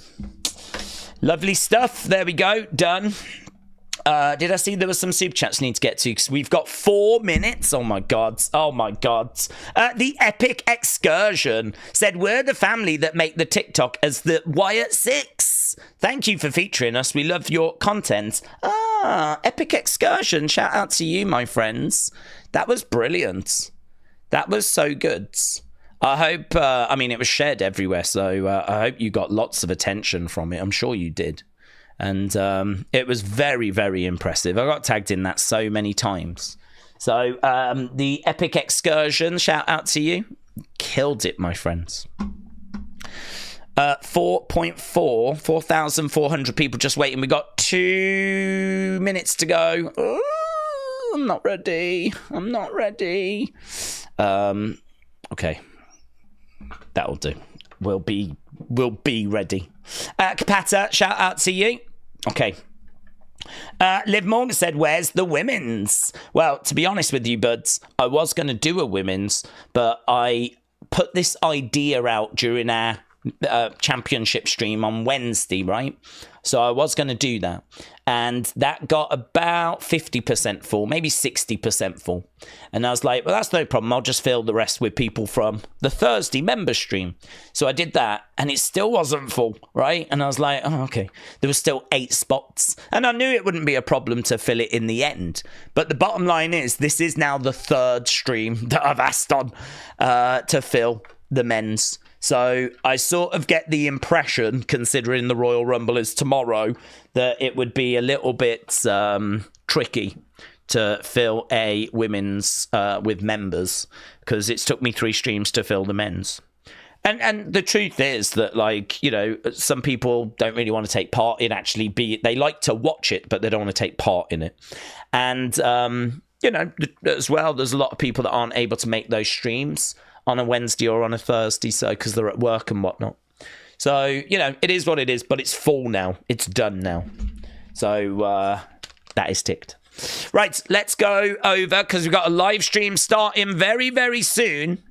Lovely stuff. There we go. Done. Did I see there was some super chats I need to get to? Because we've got 4 minutes. Oh my god. Oh my god. The Epic Excursion said, we're the family that make the TikTok as the Wyatt 6. Thank you for featuring us. We love your content. Epic Excursion. Shout out to you, my friends. That was brilliant. That was so good. I hope, I mean, it was shared everywhere. So I hope you got lots of attention from it. I'm sure you did. And it was very, very impressive. I got tagged in that so many times. So the Epic Excursion, shout out to you. Killed it, my friends. 4,400 people just waiting. We got 2 minutes to go. Ooh, I'm not ready. I'm not ready. Okay. That'll do. We'll be ready. Kapata, shout out to you. Okay. Liv Morgan said, where's the women's? Well, to be honest with you, buds, I was going to do a women's, but I put this idea out during our championship stream on Wednesday, right? So I was going to do that. And that got about 50% full, maybe 60% full. And I was like, well, that's no problem. I'll just fill the rest with people from the Thursday member stream. So I did that, and it still wasn't full, right? And I was like, oh, okay. There was still 8 spots. And I knew it wouldn't be a problem to fill it in the end. But the bottom line is, this is now the 3rd stream that I've asked on to fill the men's. So I sort of get the impression, considering the Royal Rumble is tomorrow, that it would be a little bit tricky to fill a women's with members, because it's took me 3 streams to fill the men's. And the truth is that, like, you know, some people don't really want to take part in they like to watch it, but they don't want to take part in it. And, you know, as well, there's a lot of people that aren't able to make those streams on a Wednesday or on a Thursday, so because they're at work and whatnot. So, you know, it is what it is, but it's full now. It's done now. So that is ticked. Right, let's go over, because we've got a live stream starting very, very soon.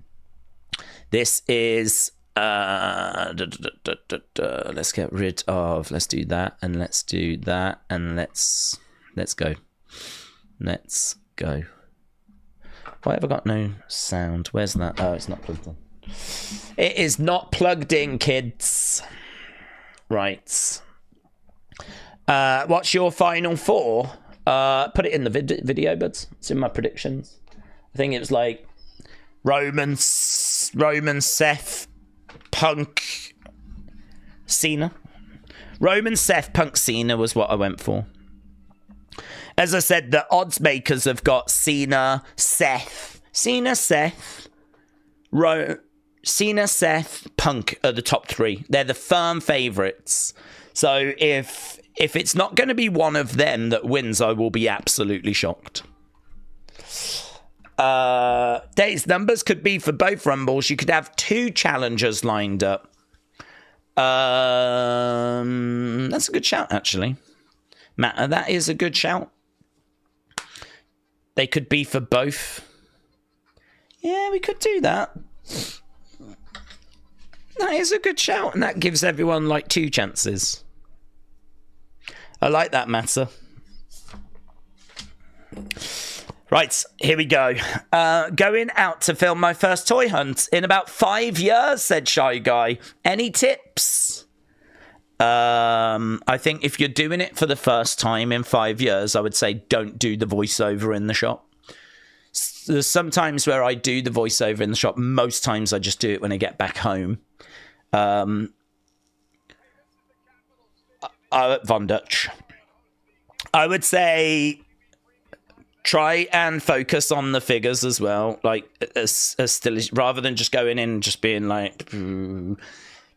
This is... let's get rid of... Let's do that, and let's do that, and let's go. Let's go. Why have I got no sound? Where's that? Oh, it's not plugged in. It is not plugged in, kids. Right. What's your final 4? Put it in the video, buds. It's in my predictions. I think it was like Roman, Seth, Punk, Cena. Roman, Seth, Punk, Cena was what I went for. As I said, the odds makers have got Cena, Seth, Punk are the top 3. They're the firm favourites. So if it's not going to be one of them that wins, I will be absolutely shocked. Days numbers could be for both Rumbles. You could have 2 challengers lined up. That's a good shout, actually. Matt, that is a good shout. They could be for both. Yeah, we could do that. That is a good shout, and that gives everyone like 2 chances. I like that, Matter. Right, here we go. Going out to film my first toy hunt in about 5 years, said Shy Guy. Any tips? I think if you're doing it for the first time in 5 years, I would say don't do the voiceover in the shop. There's some times where I do the voiceover in the shop. Most times I just do it when I get back home. Von Dutch. I would say try and focus on the figures as well, like as still as, rather than just going in and just being like,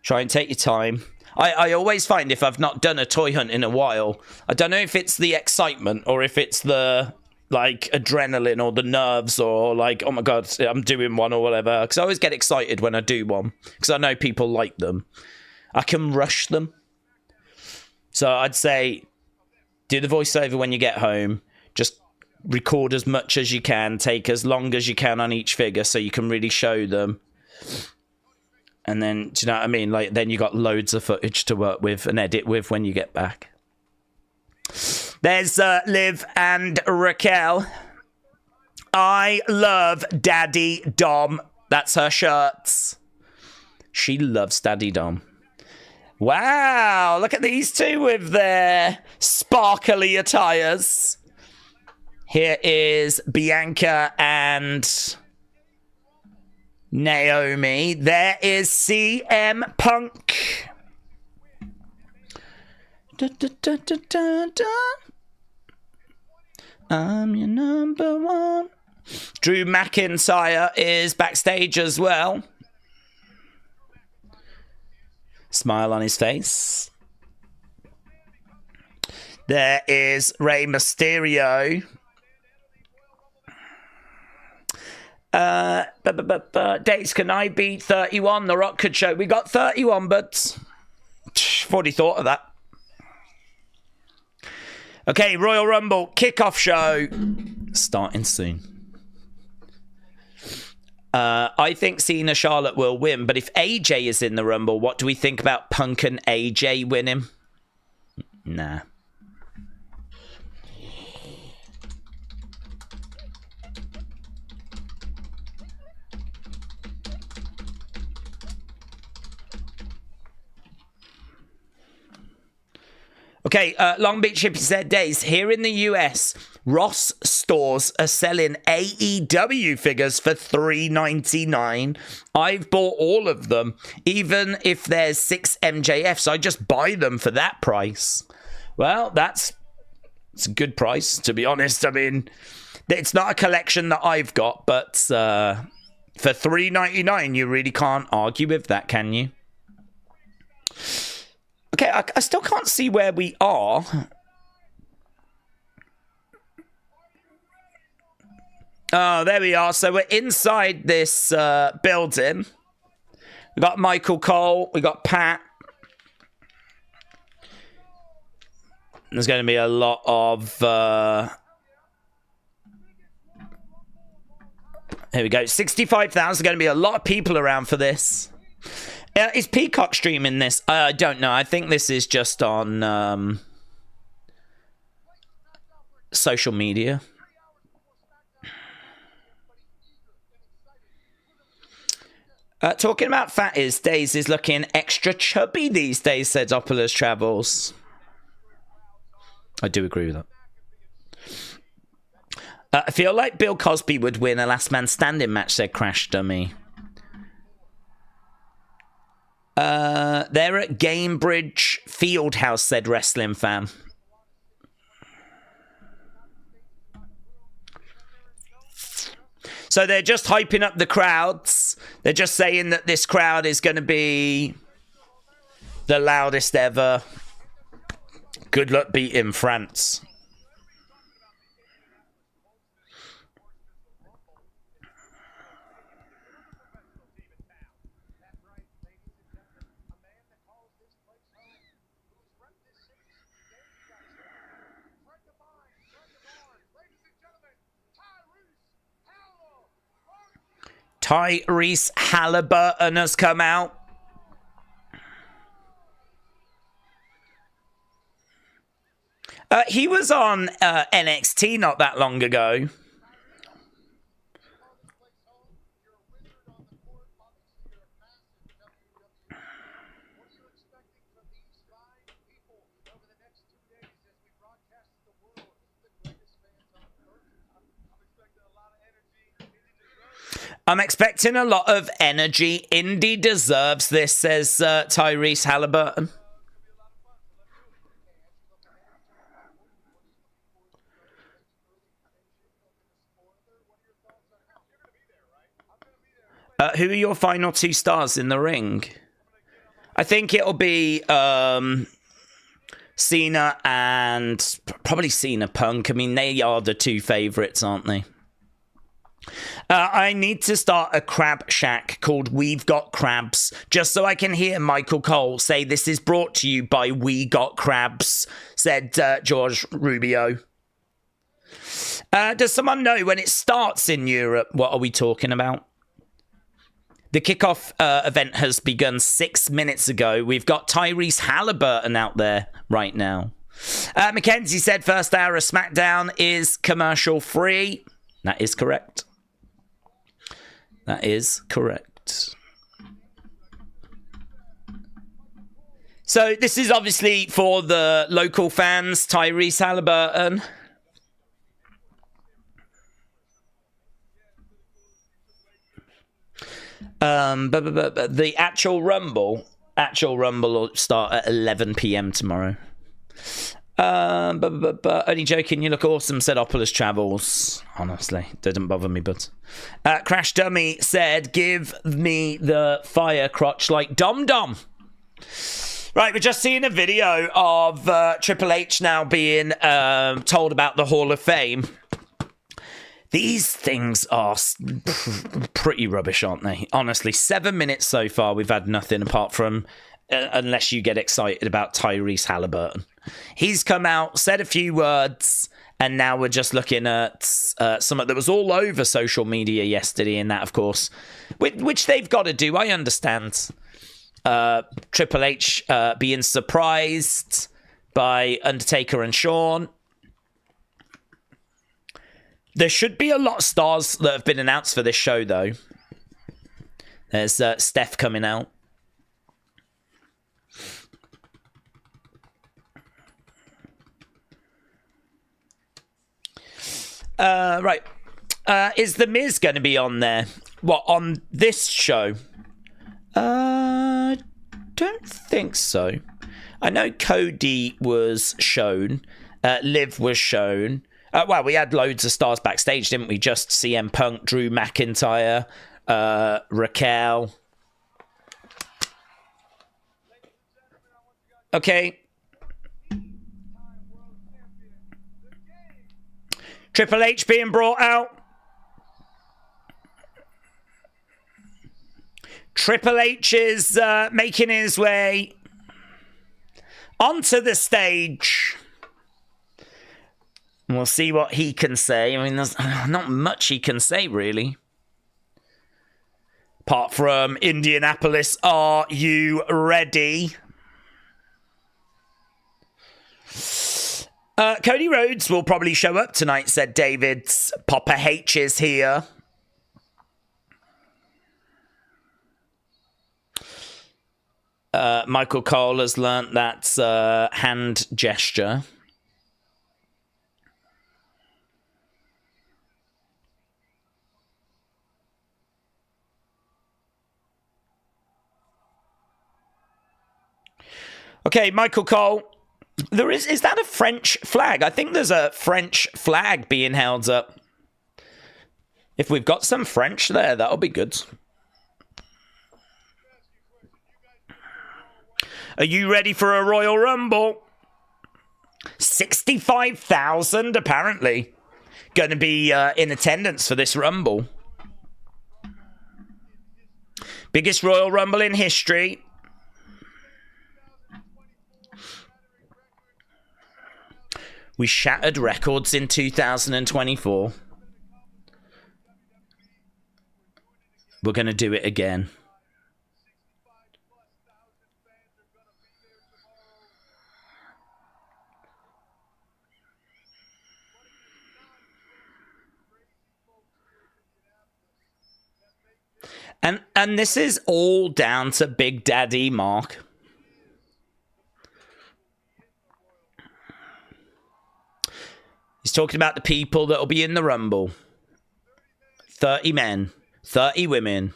try and take your time. I always find if I've not done a toy hunt in a while, I don't know if it's the excitement or if it's the like adrenaline or the nerves or like, oh my God, I'm doing one or whatever. Because I always get excited when I do one because I know people like them. I can rush them. So I'd say do the voiceover when you get home. Just record as much as you can. Take as long as you can on each figure so you can really show them. And then, do you know what I mean? Like, then you got loads of footage to work with and edit with when you get back. There's Liv and Raquel. I love Daddy Dom. That's her shirts. She loves Daddy Dom. Wow, look at these two with their sparkly attires. Here is Bianca and Naomi. There is CM Punk. Da, da, da, da, da, da. I'm your number one. Drew McIntyre is backstage as well. Smile on his face. There is Rey Mysterio. Dates, can I beat 31? The Rock could show. We got 31, but I've already thought of that. Okay, Royal Rumble kickoff show starting soon. I think Cena Charlotte will win, but if AJ is in the Rumble, what do we think about Punk and AJ winning? Nah. Okay, Long Beach Hippie said, Days, here in the US, Ross stores are selling AEW figures for $3.99. I've bought all of them, even if there's 6 MJFs. I just buy them for that price. Well, it's a good price, to be honest. I mean, it's not a collection that I've got, but for $3.99, you really can't argue with that, can you? Okay, I still can't see where we are. Oh, there we are. So we're inside this building. We got Michael Cole. We got Pat. There's going to be a lot of... Here we go. 65,000. Going to be a lot of people around for this. Is Peacock streaming this? I don't know. I think this is just on social media. Talking about fat Days is looking extra chubby these days, said Opulus Travels. I do agree with that. I feel like Bill Cosby would win a last man standing match, said Crash Dummy. They're at Gamebridge Fieldhouse, said Wrestling Fan. So they're just hyping up the crowds. They're just saying that this crowd is going to be the loudest ever. Good luck beating France. Tyrese Halliburton has come out. He was on NXT not that long ago. I'm expecting a lot of energy. Indy deserves this, says Tyrese Halliburton. Who are your final 2 stars in the ring? I think it'll be Cena and probably Cena Punk. I mean, they are the 2 favorites, aren't they? I need to start a crab shack called We've Got Crabs, just so I can hear Michael Cole say this is brought to you by We Got Crabs, said George Rubio. Does someone know when it starts in Europe? What are we talking about? The kickoff event has begun 6 minutes ago. We've got Tyrese Halliburton out there right now. Mackenzie said first hour of Smackdown is commercial free. That is correct. That is correct. So this is obviously for the local fans, Tyrese Halliburton. The actual Rumble will start at 11 p.m. tomorrow. Only joking, you look awesome, said Opulus Travels. Honestly, didn't bother me, but Crash Dummy said, give me the fire crotch like Dom Dom. Right, we're just seeing a video of Triple H now being told about the Hall of Fame. These things are pretty rubbish, aren't they? Honestly, 7 minutes so far, we've had nothing apart from, unless you get excited about Tyrese Halliburton. He's come out, said a few words, And now we're just looking at something that was all over social media yesterday, and that, of course, which they've got to do. I understand. Triple H being surprised by Undertaker and Shawn. There should be a lot of stars that have been announced for this show, though. There's Steph coming out. Right. Is The Miz going to be on there? What, on this show? Don't think so. I know Cody was shown. Liv was shown. Well, we had loads of stars backstage, didn't we? Just CM Punk, Drew McIntyre, Raquel. Okay. Triple H being brought out. Triple H is making his way onto the stage. We'll see what he can say. I mean, there's not much he can say, really. Apart from Indianapolis, are you ready? Cody Rhodes will probably show up tonight, said David's. Papa H is here. Michael Cole has learnt that hand gesture. Okay, Michael Cole. Is that a French flag? I think there's a French flag being held up. If we've got some French there, that'll be good. Are you ready for a Royal Rumble? 65,000 apparently going to be in attendance for this Rumble. Biggest Royal Rumble in history. We shattered records in 2024. We're going to do it again. And this is all down to Big Daddy Mark. He's talking about the people that will be in the Rumble. 30 men, 30 women.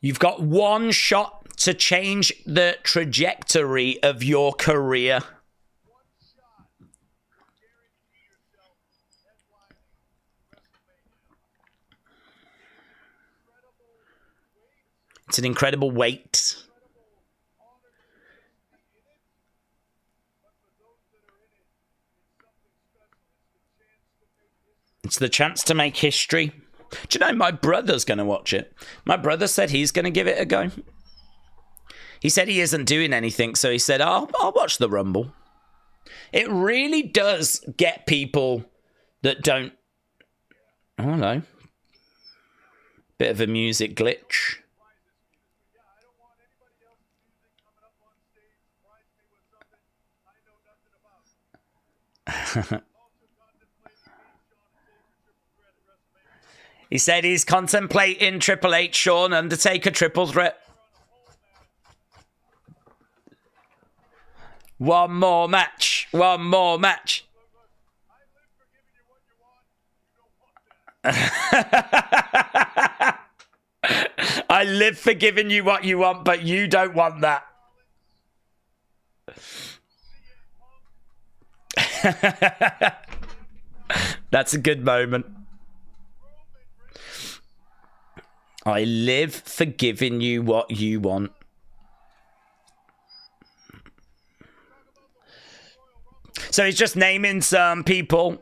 You've got one shot to change the trajectory of your career. It's an incredible weight. It's the chance to make history. Do you know, my brother's going to watch it. My brother said he's going to give it a go. He said he isn't doing anything, so he said, I'll watch the Rumble. It really does get people that don't... I don't know. Bit of a music glitch. He said he's contemplating Triple H, Shawn, Undertaker, triple threat. One more match. One more match. I live for giving you what you want, but you don't want that. That's a good moment. I live for giving you what you want. So he's just naming some people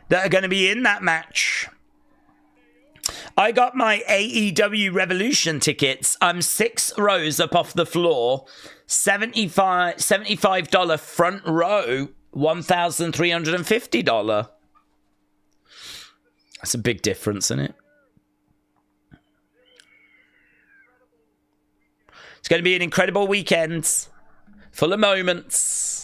that are going to be in that match. I got my AEW Revolution tickets. I'm 6 rows up off the floor. $75 front row. $1,350. That's a big difference, isn't it? It's going to be an incredible weekend. Full of moments.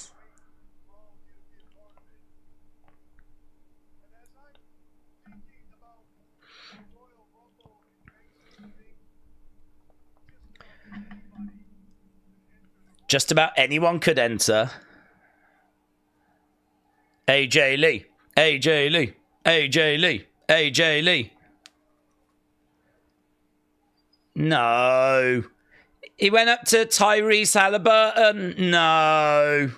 Just about anyone could enter. AJ Lee. AJ Lee. AJ Lee. AJ Lee. No. He went up to Tyrese Halliburton. No.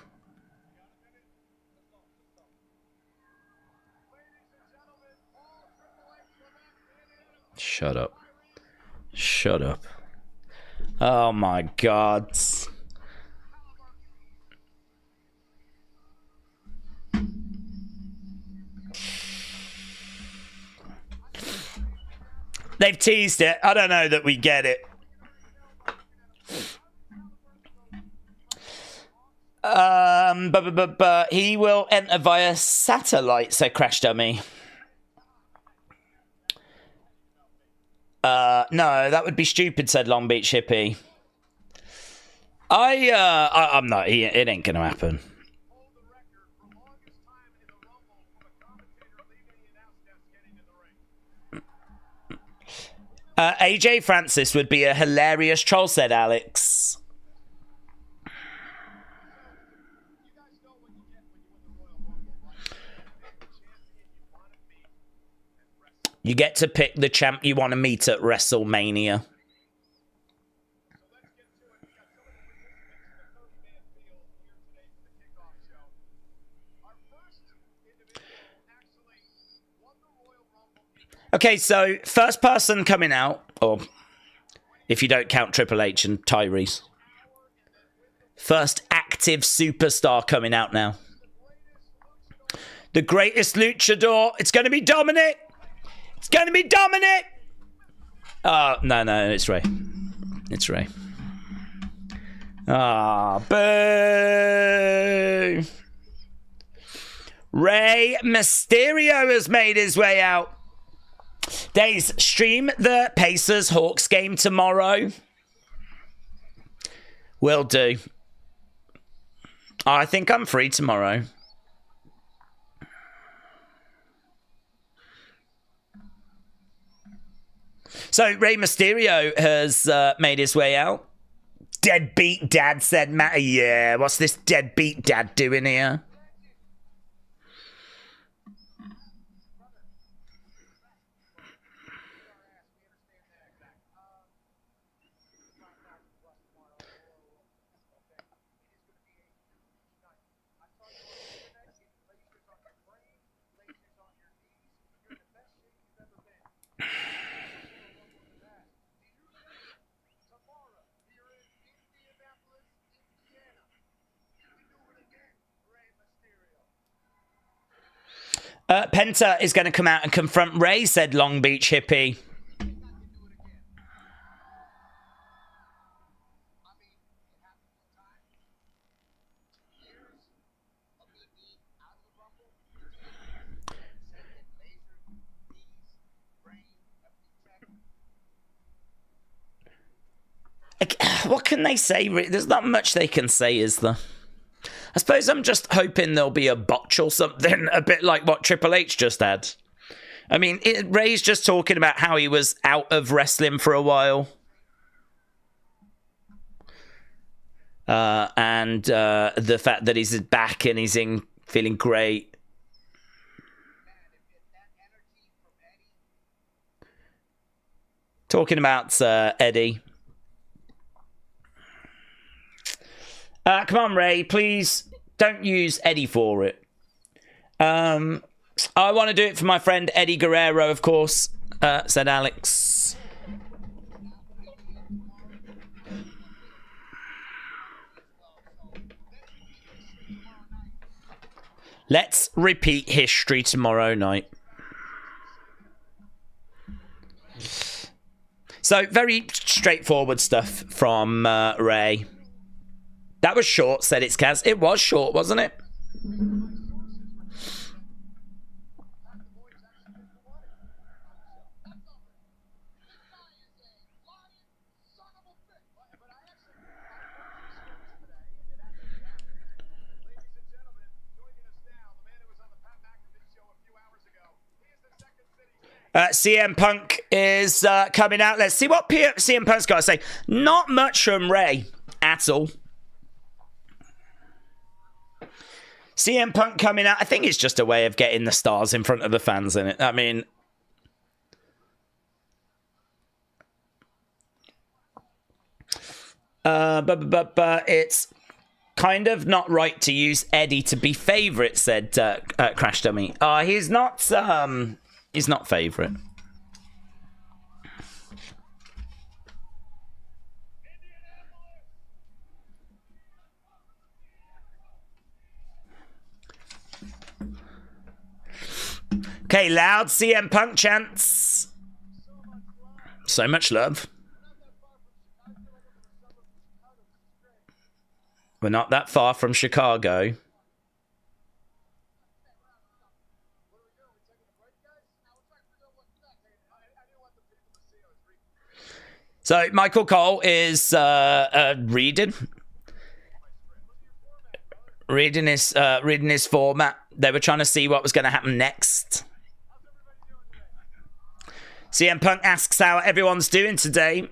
Shut up. Shut up. Oh my God. They've teased it. I don't know that we get it. But he will enter via satellite, said Crash Dummy. No, that would be stupid, said Long Beach Hippie. I'm not. It ain't gonna happen. AJ Francis would be a hilarious troll, said Alex. You get to pick the champ you want to meet at WrestleMania. Okay, so first person coming out, or if you don't count Triple H and Tyrese. First active superstar coming out now. The greatest luchador. It's going to be Dominic. It's going to be Dominic. Oh, no, it's Ray. It's Ray. Ah, boo. Rey Mysterio has made his way out. Days, stream the Pacers Hawks game tomorrow. Will do. I think I'm free tomorrow. So Rey Mysterio has made his way out. Deadbeat dad, said Matt. Yeah, what's this deadbeat dad doing here? Penta is going to come out and confront Ray, said Long Beach Hippie. What can they say? There's not much they can say, is there? I suppose I'm just hoping there'll be a botch or something, a bit like what Triple H just had. I mean, Ray's just talking about how he was out of wrestling for a while. And the fact that he's back and he's feeling great. Talking about Eddie. Come on, Ray, please don't use Eddie for it. I want to do it for my friend Eddie Guerrero, of course, said Alex. Let's repeat history tomorrow night. So, very straightforward stuff from Ray. That was short, said it's Kaz. It was short, wasn't it? CM Punk is coming out. Let's see what CM Punk's got to say. Not much from Ray at all. CM Punk coming out. I think it's just a way of getting the stars in front of the fans, in it. I mean, but it's kind of not right to use Eddie to be favourite, said Crash Dummy. He's not favourite. Okay, loud CM Punk chants. So much love. We're not that far from Chicago. So Michael Cole is reading his format. They were trying to see what was going to happen next. CM Punk asks how everyone's doing today.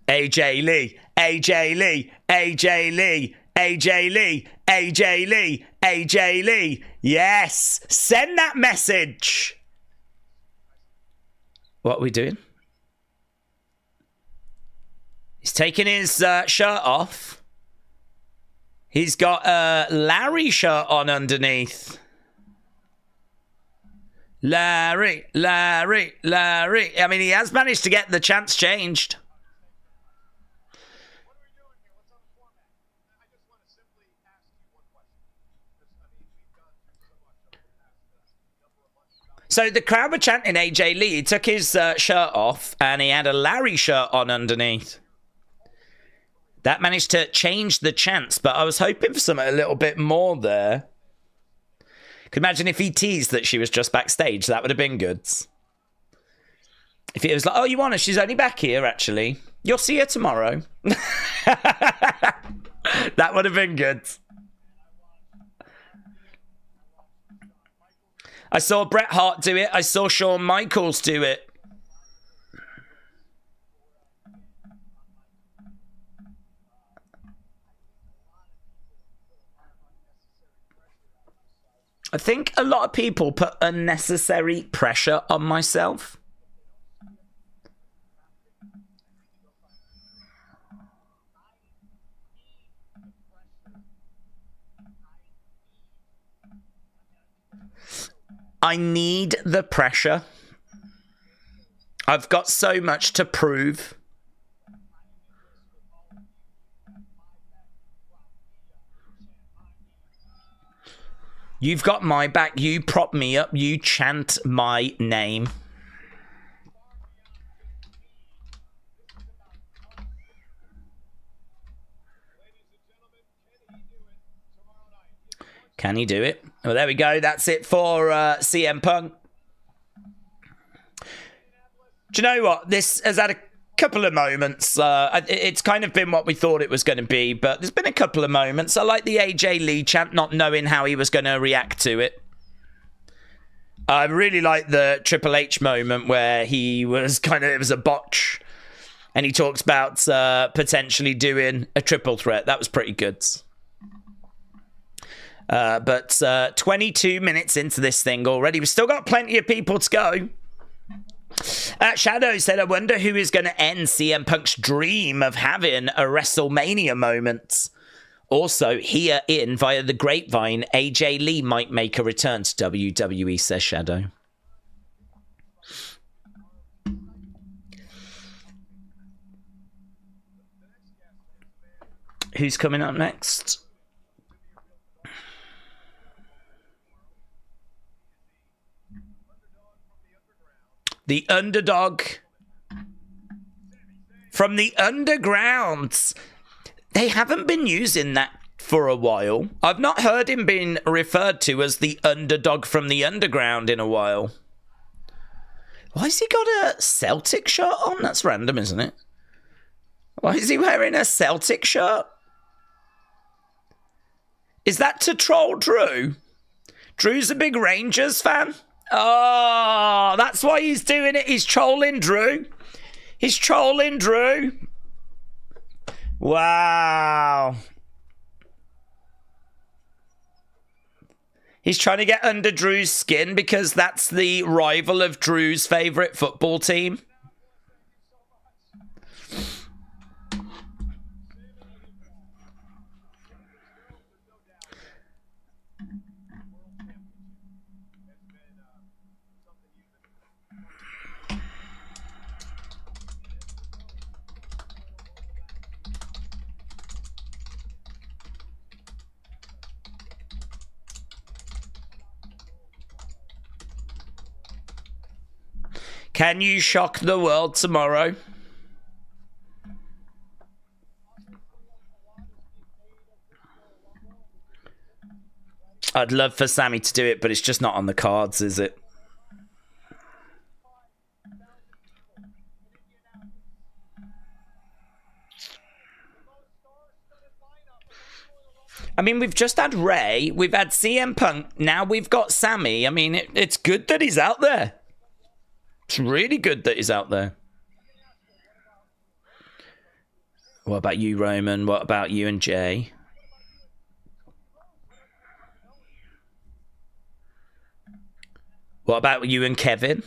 AJ Lee, AJ Lee, AJ Lee, AJ Lee, AJ Lee, AJ Lee. Yes, send that message. What are we doing? He's taking his shirt off. He's got a Larry shirt on underneath. Larry, Larry, Larry. I mean, he has managed to get the chants changed. So the crowd were chanting AJ Lee. He took his shirt off and he had a Larry shirt on underneath. That managed to change the chants, but I was hoping for something a little bit more there. Could imagine if he teased that she was just backstage. That would have been good. If it was like, oh, you want her? She's only back here, actually. You'll see her tomorrow. That would have been good. I saw Bret Hart do it. I saw Shawn Michaels do it. I think a lot of people put unnecessary pressure on myself. I need the pressure. I've got so much to prove. You've got my back. You prop me up. You chant my name. Can he do it? Well, there we go. That's it for CM Punk. Do you know what? This has had a couple of moments. It's kind of been what we thought it was going to be, but there's been a couple of moments. I like the AJ Lee chant, not knowing how he was going to react to it. I really like the Triple H moment where he was it was a botch, and he talks about potentially doing a triple threat. That was pretty good. But 22 minutes into this thing already. We've still got plenty of people to go. Shadow said, I wonder who is going to end CM Punk's dream of having a WrestleMania moment. Also, here in via the grapevine, AJ Lee might make a return to WWE, says Shadow. Who's coming up next? The underdog from the underground. They haven't been using that for a while. I've not heard him being referred to as the underdog from the underground in a while. Why has he got a Celtic shirt on? That's random, isn't it? Why is he wearing a Celtic shirt? Is that to troll Drew? Drew's a big Rangers fan. Oh, that's why he's doing it. He's trolling Drew. He's trolling Drew. Wow. He's trying to get under Drew's skin because that's the rival of Drew's favourite football team. Can you shock the world tomorrow? I'd love for Sammy to do it, but it's just not on the cards, is it? I mean, we've just had Ray, we've had CM Punk, now we've got Sammy. I mean, it's good that he's out there. It's really good that he's out there. What about you, Roman? What about you and Jay? What about you and Kevin?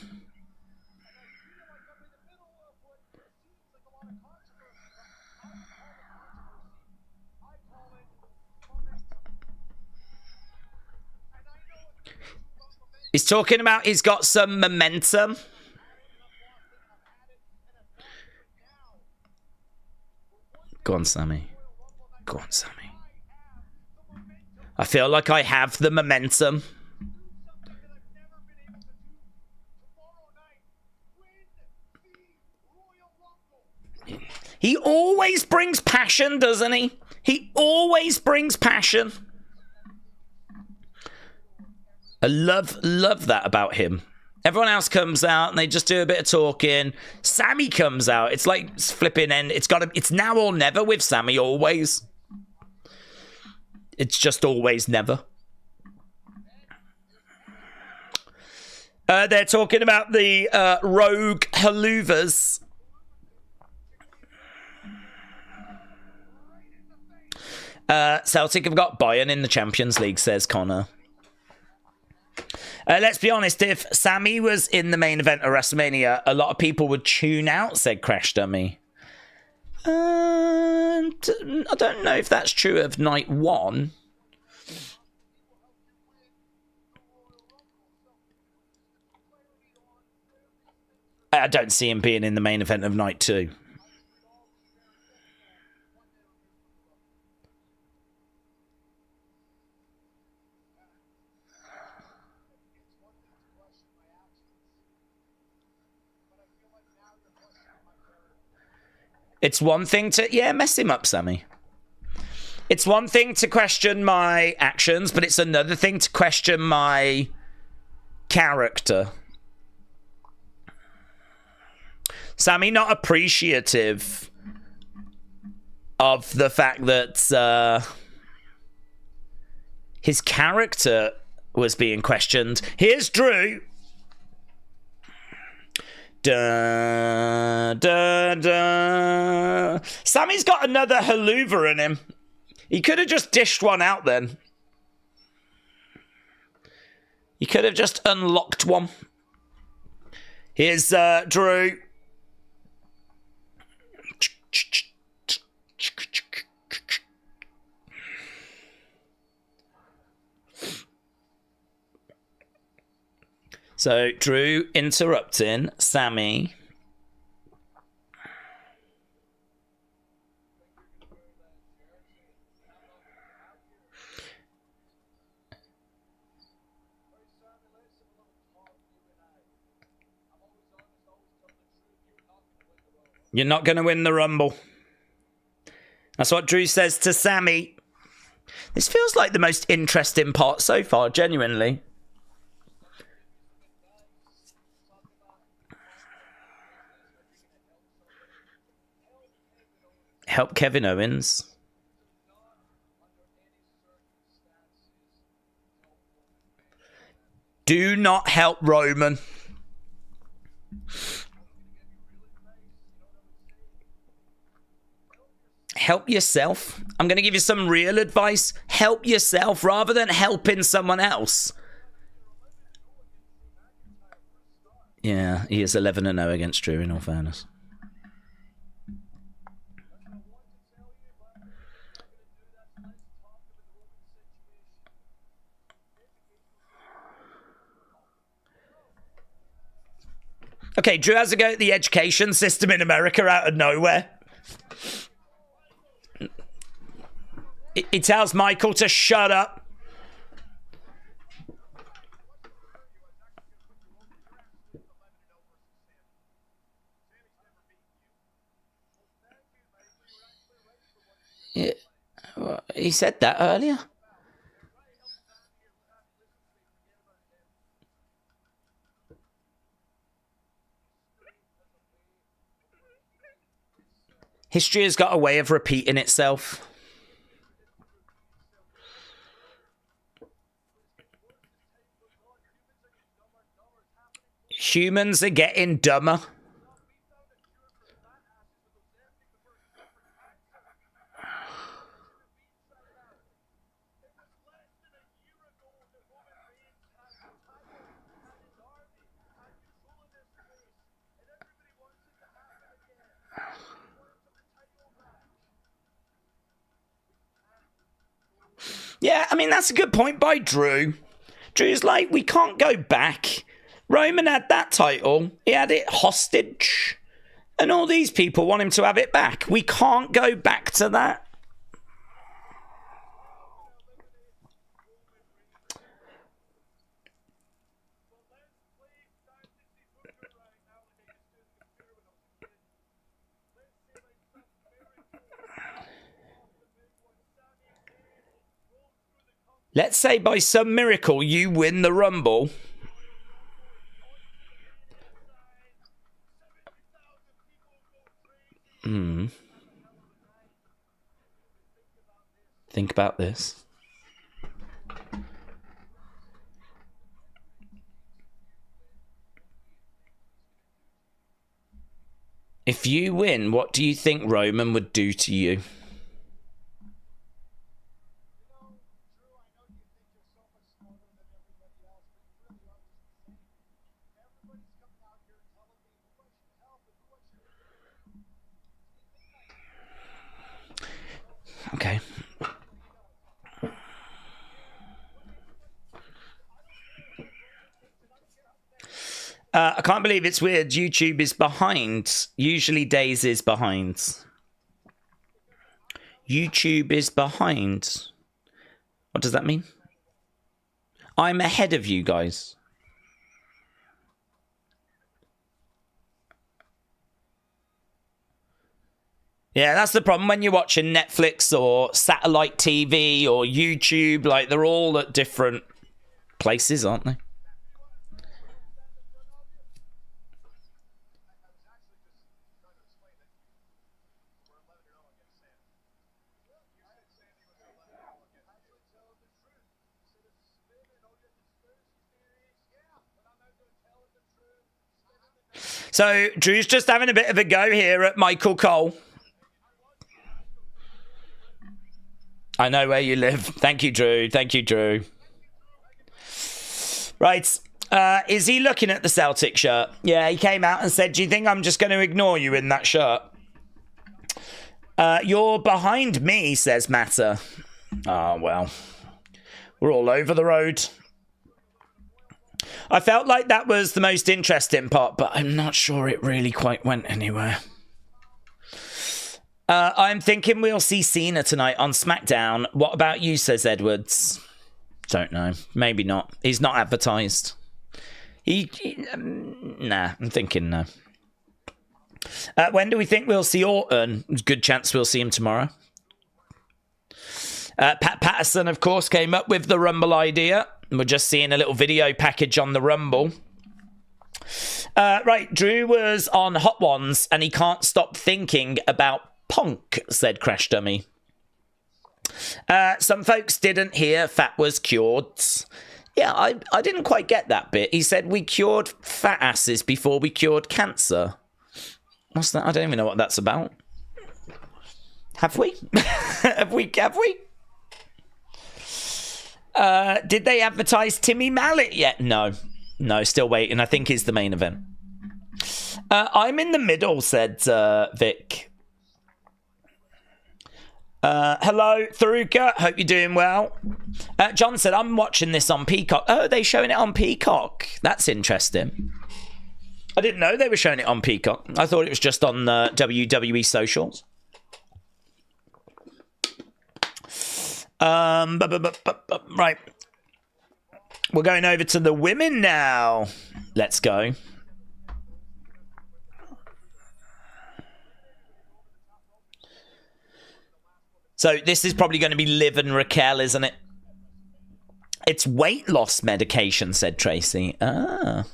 He's talking about he's got some momentum. Go on, Sammy. Go on, Sammy. I feel like I have the momentum. He always brings passion, doesn't he? He always brings passion. I love that about him. Everyone else comes out and they just do a bit of talking. Sammy comes out. It's like flipping and it's now or never with Sammy, always. It's just always never. They're talking about the rogue Haluvas. Celtic have got Bayern in the Champions League, says Connor. Let's be honest, if Sammy was in the main event of WrestleMania, a lot of people would tune out, said Crash Dummy. I don't know if that's true of night one. I don't see him being in the main event of night two. It's one thing to, mess him up, Sammy. It's one thing to question my actions, but it's another thing to question my character. Sammy not appreciative of the fact that his character was being questioned. Here's Drew. Da, da, da. Sammy's got another haluva in him. He could have just dished one out then. He could have just unlocked one. Here's Drew. So, Drew interrupting Sammy. You're not going to win the Rumble. That's what Drew says to Sammy. This feels like the most interesting part so far, genuinely. Help Kevin Owens. Do not help Roman. Help yourself. I'm going to give you some real advice. Help yourself rather than helping someone else. Yeah, he is 11-0 against Drew, in all fairness. Okay, Drew has a go at the education system in America out of nowhere. He tells Michael to shut up. Yeah, well, he said that earlier. History has got a way of repeating itself. Humans are getting dumber. Yeah, I mean, that's a good point by Drew. Drew's like, we can't go back. Roman had that title. He had it hostage. And all these people want him to have it back. We can't go back to that. Let's say by some miracle you win the Rumble. Think about this. If you win, what do you think Roman would do to you? Okay. I can't believe it's weird. YouTube is behind. Usually Days is behind. YouTube is behind. What does that mean? I'm ahead of you guys. Yeah, that's the problem when you're watching Netflix or satellite TV or YouTube. Like, they're all at different places, aren't they? So, Drew's just having a bit of a go here at Michael Cole. I know where you live. Thank you, Drew. Thank you, Drew. Right. Is he looking at the Celtic shirt? Yeah, he came out and said, do you think I'm just going to ignore you in that shirt? You're behind me, says Matter. Oh, well. We're all over the road. I felt like that was the most interesting part, but I'm not sure it really quite went anywhere. I'm thinking we'll see Cena tonight on SmackDown. What about you, says Edwards? Don't know. Maybe not. He's not advertised. Nah, I'm thinking no. When do we think we'll see Orton? Good chance we'll see him tomorrow. Pat Patterson, of course, came up with the Rumble idea. We're just seeing a little video package on the Rumble. Right, Drew was on Hot Ones and he can't stop thinking about Punk, said Crash Dummy. Some folks didn't hear fat was cured. Yeah, I didn't quite get that bit. He said we cured fat asses before we cured cancer. What's that? I don't even know what that's about. Have we? Have we? Did they advertise Timmy Mallet yet? No, still waiting. I think it's the main event. I'm in the middle, said Vic. Hello, Tharuka. Hope you're doing well. John said, I'm watching this on Peacock. Oh, they showing it on Peacock. That's interesting. I didn't know they were showing it on Peacock. I thought it was just on WWE socials. Right. We're going over to the women now. Let's go. So this is probably going to be Liv and Raquel, isn't it? It's weight loss medication, said Tracy. Ah.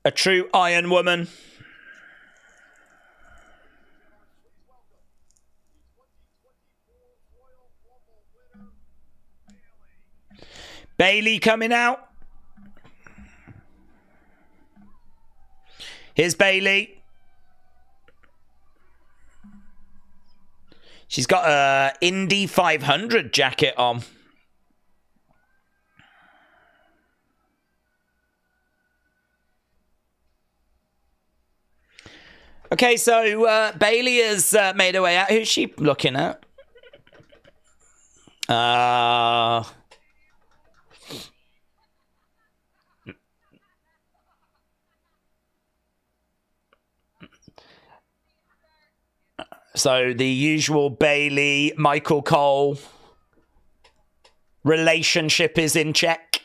A true Iron Woman. Bailey coming out. Here's Bailey. She's got a Indy 500 jacket on. Okay, so Bailey has made her way out. Who's she looking at? So the usual Bailey, Michael Cole relationship is in check.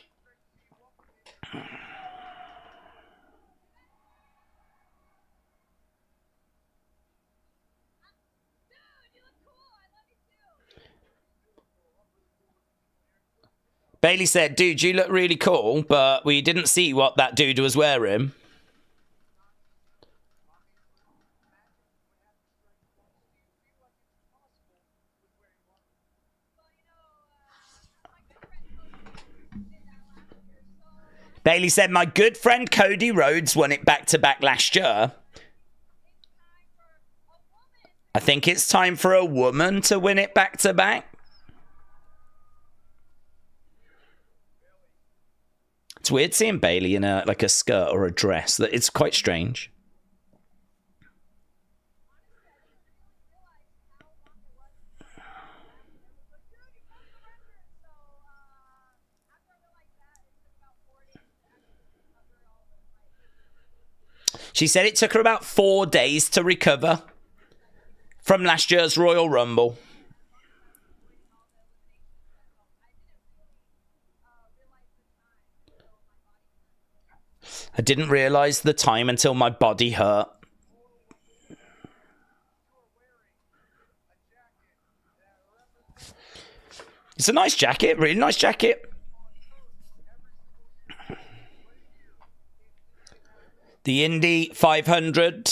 Bailey said, dude, you look really cool, but we didn't see what that dude was wearing. Bailey said, my good friend Cody Rhodes won it back-to-back last year. I think it's time for a woman to win it back-to-back. It's weird seeing Bailey in a skirt or a dress. It's quite strange. She said it took her about 4 days to recover from last year's Royal Rumble. I didn't realize the time until my body hurt. It's a nice jacket, really nice jacket. The Indy 500.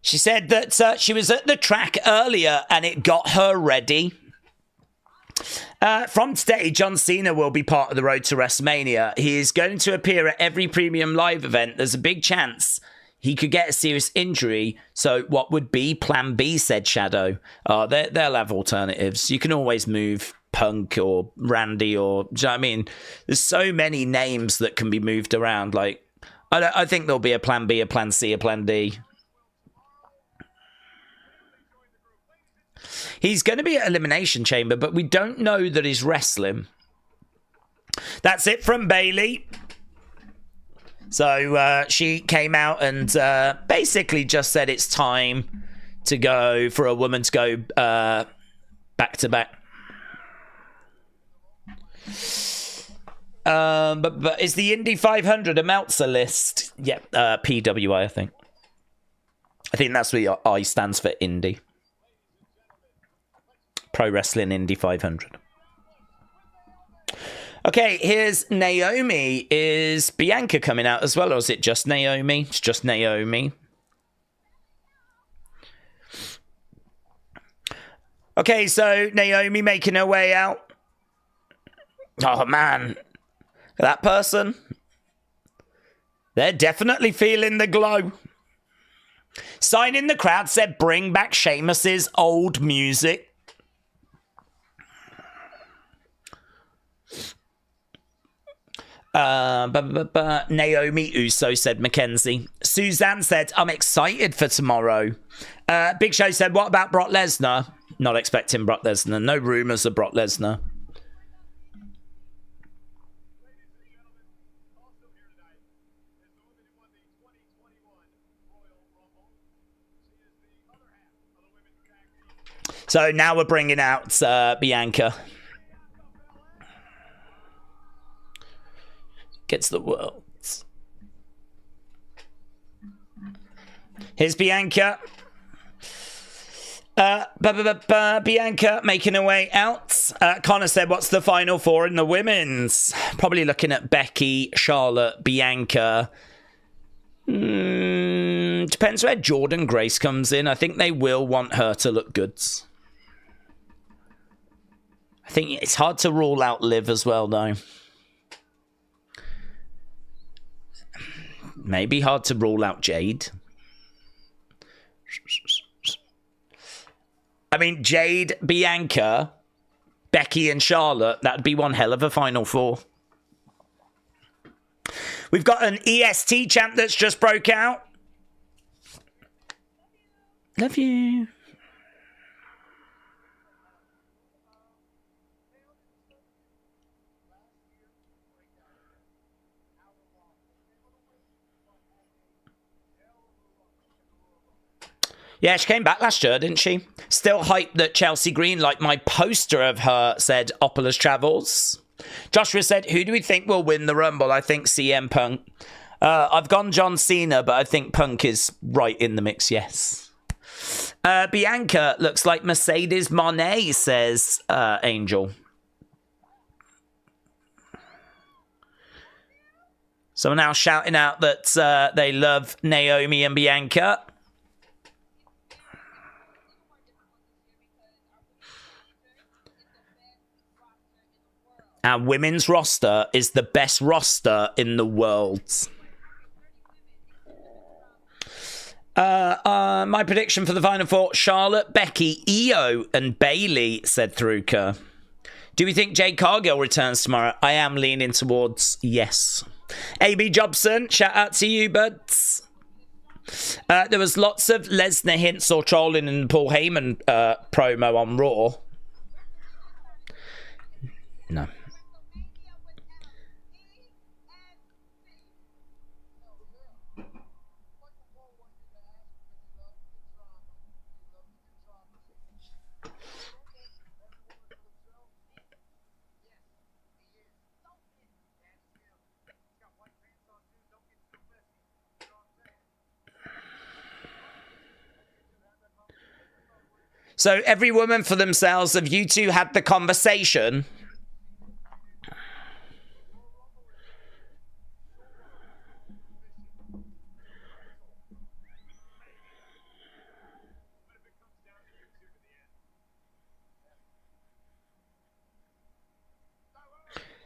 She said that she was at the track earlier and it got her ready. From today, John Cena will be part of the road to WrestleMania. He is going to appear at every premium live event. There's a big chance he could get a serious injury. So what would be plan B, said Shadow. They'll have alternatives. You can always move Punk or Randy or... Do you know what I mean? There's so many names that can be moved around. Like, I think there'll be a plan B, a plan C, a plan D. He's going to be at Elimination Chamber, but we don't know that he's wrestling. That's it from Bayley. So she came out and basically just said it's time to go for a woman to go back to back. But is the Indy 500 a Meltzer list? Yeah, PWI, I think. I think that's what the I stands for, Indy. Pro Wrestling Indy 500. Okay, here's Naomi. Is Bianca coming out as well, or is it just Naomi? It's just Naomi. Okay, so Naomi making her way out. Oh, man. That person. They're definitely feeling the glow. Sign in the crowd said, bring back Sheamus's old music. Naomi Uso said Mackenzie. Suzanne said, I'm excited for tomorrow. Big Show said, what about Brock Lesnar? Not expecting Brock Lesnar. No rumors of Brock Lesnar. So now we're bringing out Bianca. Gets the worlds. Here's Bianca. Bianca making her way out. Connor said, what's the final four in the women's? Probably looking at Becky, Charlotte, Bianca. Depends where Jordan Grace comes in. I think they will want her to look good. I think it's hard to rule out Liv as well, though. Maybe hard to rule out Jade. I mean, Jade, Bianca, Becky and Charlotte, that'd be one hell of a final four. We've got an EST champ that's just broke out. Love you. Yeah, she came back last year, didn't she? Still hyped that Chelsea Green, like my poster of her, said Opala's Travels. Joshua said, who do we think will win the Rumble? I think CM Punk. I've gone John Cena, but I think Punk is right in the mix, yes. Bianca looks like Mercedes Moné, says Angel. So we're now shouting out that they love Naomi and Bianca. Our women's roster is the best roster in the world. My prediction for the Final Four, Charlotte, Becky, Io, and Bayley, said Thruka. Do we think Jade Cargill returns tomorrow? I am leaning towards yes. AB Jobson, shout out to you, buds. There was lots of Lesnar hints or trolling in the Paul Heyman promo on Raw. No. So every woman for themselves, have you two had the conversation?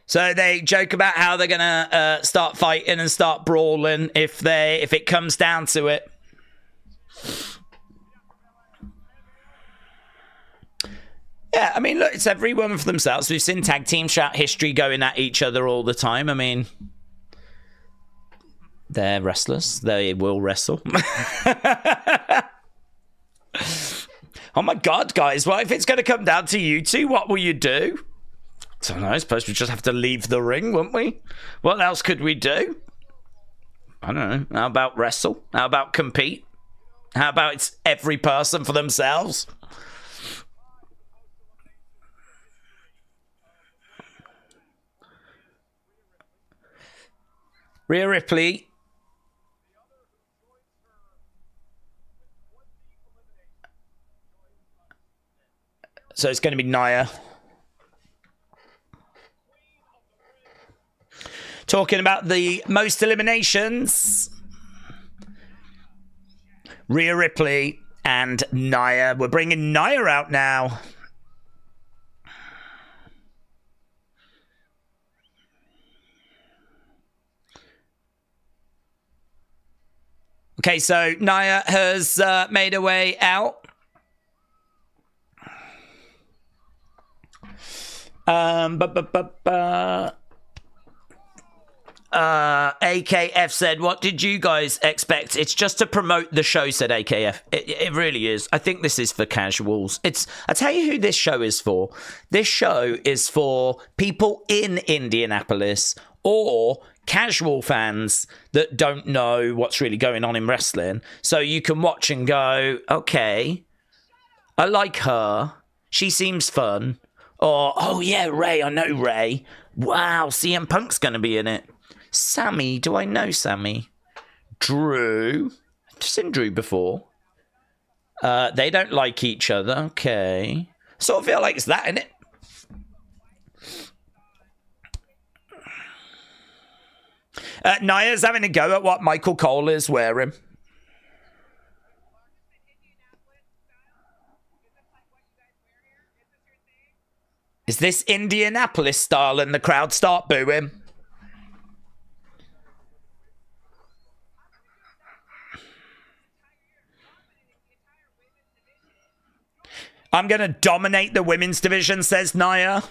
So they joke about how they're gonna start fighting and start brawling if it comes down to it. Yeah, I mean, look, it's every woman for themselves. We've seen tag teams throughout history going at each other all the time. I mean, They're wrestlers. They will wrestle. Oh my God, guys. Well, if it's going to come down to you two, what will you do? I don't know. I suppose we just have to leave the ring, wouldn't we? What else could we do? I don't know. How about wrestle? How about compete? How about it's every person for themselves? Rhea Ripley. So it's going to be Nia. Talking about the most eliminations. Rhea Ripley and Nia. We're bringing Nia out now. Okay, so Nia has made her way out. AKF said, what did you guys expect? It's just to promote the show, said AKF. It really is. I think this is for casuals. I tell you who this show is for. This show is for people in Indianapolis or casual fans that don't know what's really going on in wrestling. So you can watch and go, okay, I like her. She seems fun. Or, oh yeah, Ray, I know Ray. Wow, CM Punk's going to be in it. Sammy, do I know Sammy? Drew. I've seen Drew before. They don't like each other. Okay. Sort of feel like it's that, innit? Nia's having a go at what Michael Cole is wearing. Is this Indianapolis style and the crowd start booing? I'm going to dominate the women's division, says Nia.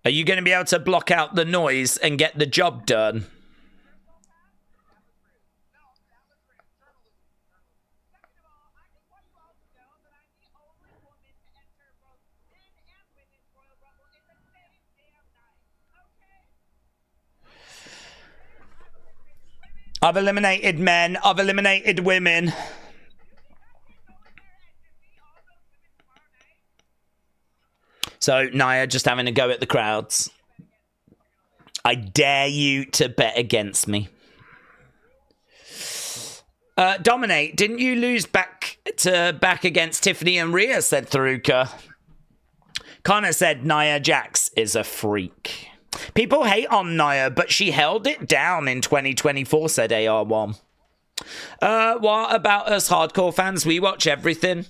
Are you going to be able to block out the noise and get the job done? I've eliminated men. I've eliminated women. So, Nia just having a go at the crowds. I dare you to bet against me. Dominate, didn't you lose back against Tiffany and Rhea, said Tharuka. Connor said Nia Jax is a freak. People hate on Nia, but she held it down in 2024, said AR1. What about us hardcore fans? We watch everything.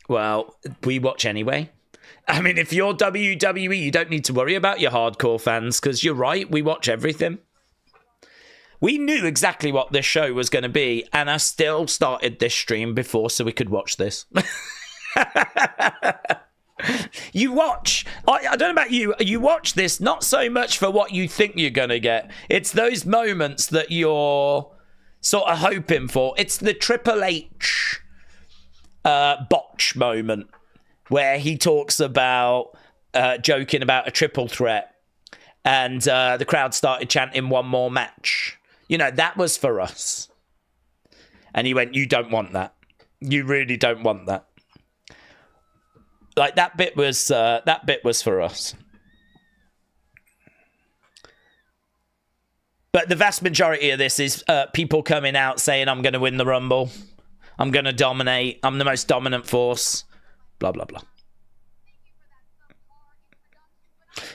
Well, we watch anyway. I mean, if you're WWE, you don't need to worry about your hardcore fans, because you're right, we watch everything. We knew exactly what this show was going to be, and I still started this stream before so we could watch this. You watch, I don't know about you, you watch this not so much for what you think you're going to get. It's those moments that you're sort of hoping for. It's the Triple H botch moment where he talks about joking about a triple threat and the crowd started chanting one more match. You know, that was for us. And he went, you don't want that. You really don't want that. Like, that bit was for us. But the vast majority of this is people coming out saying, I'm going to win the Rumble. I'm going to dominate. I'm the most dominant force. Blah, blah, blah.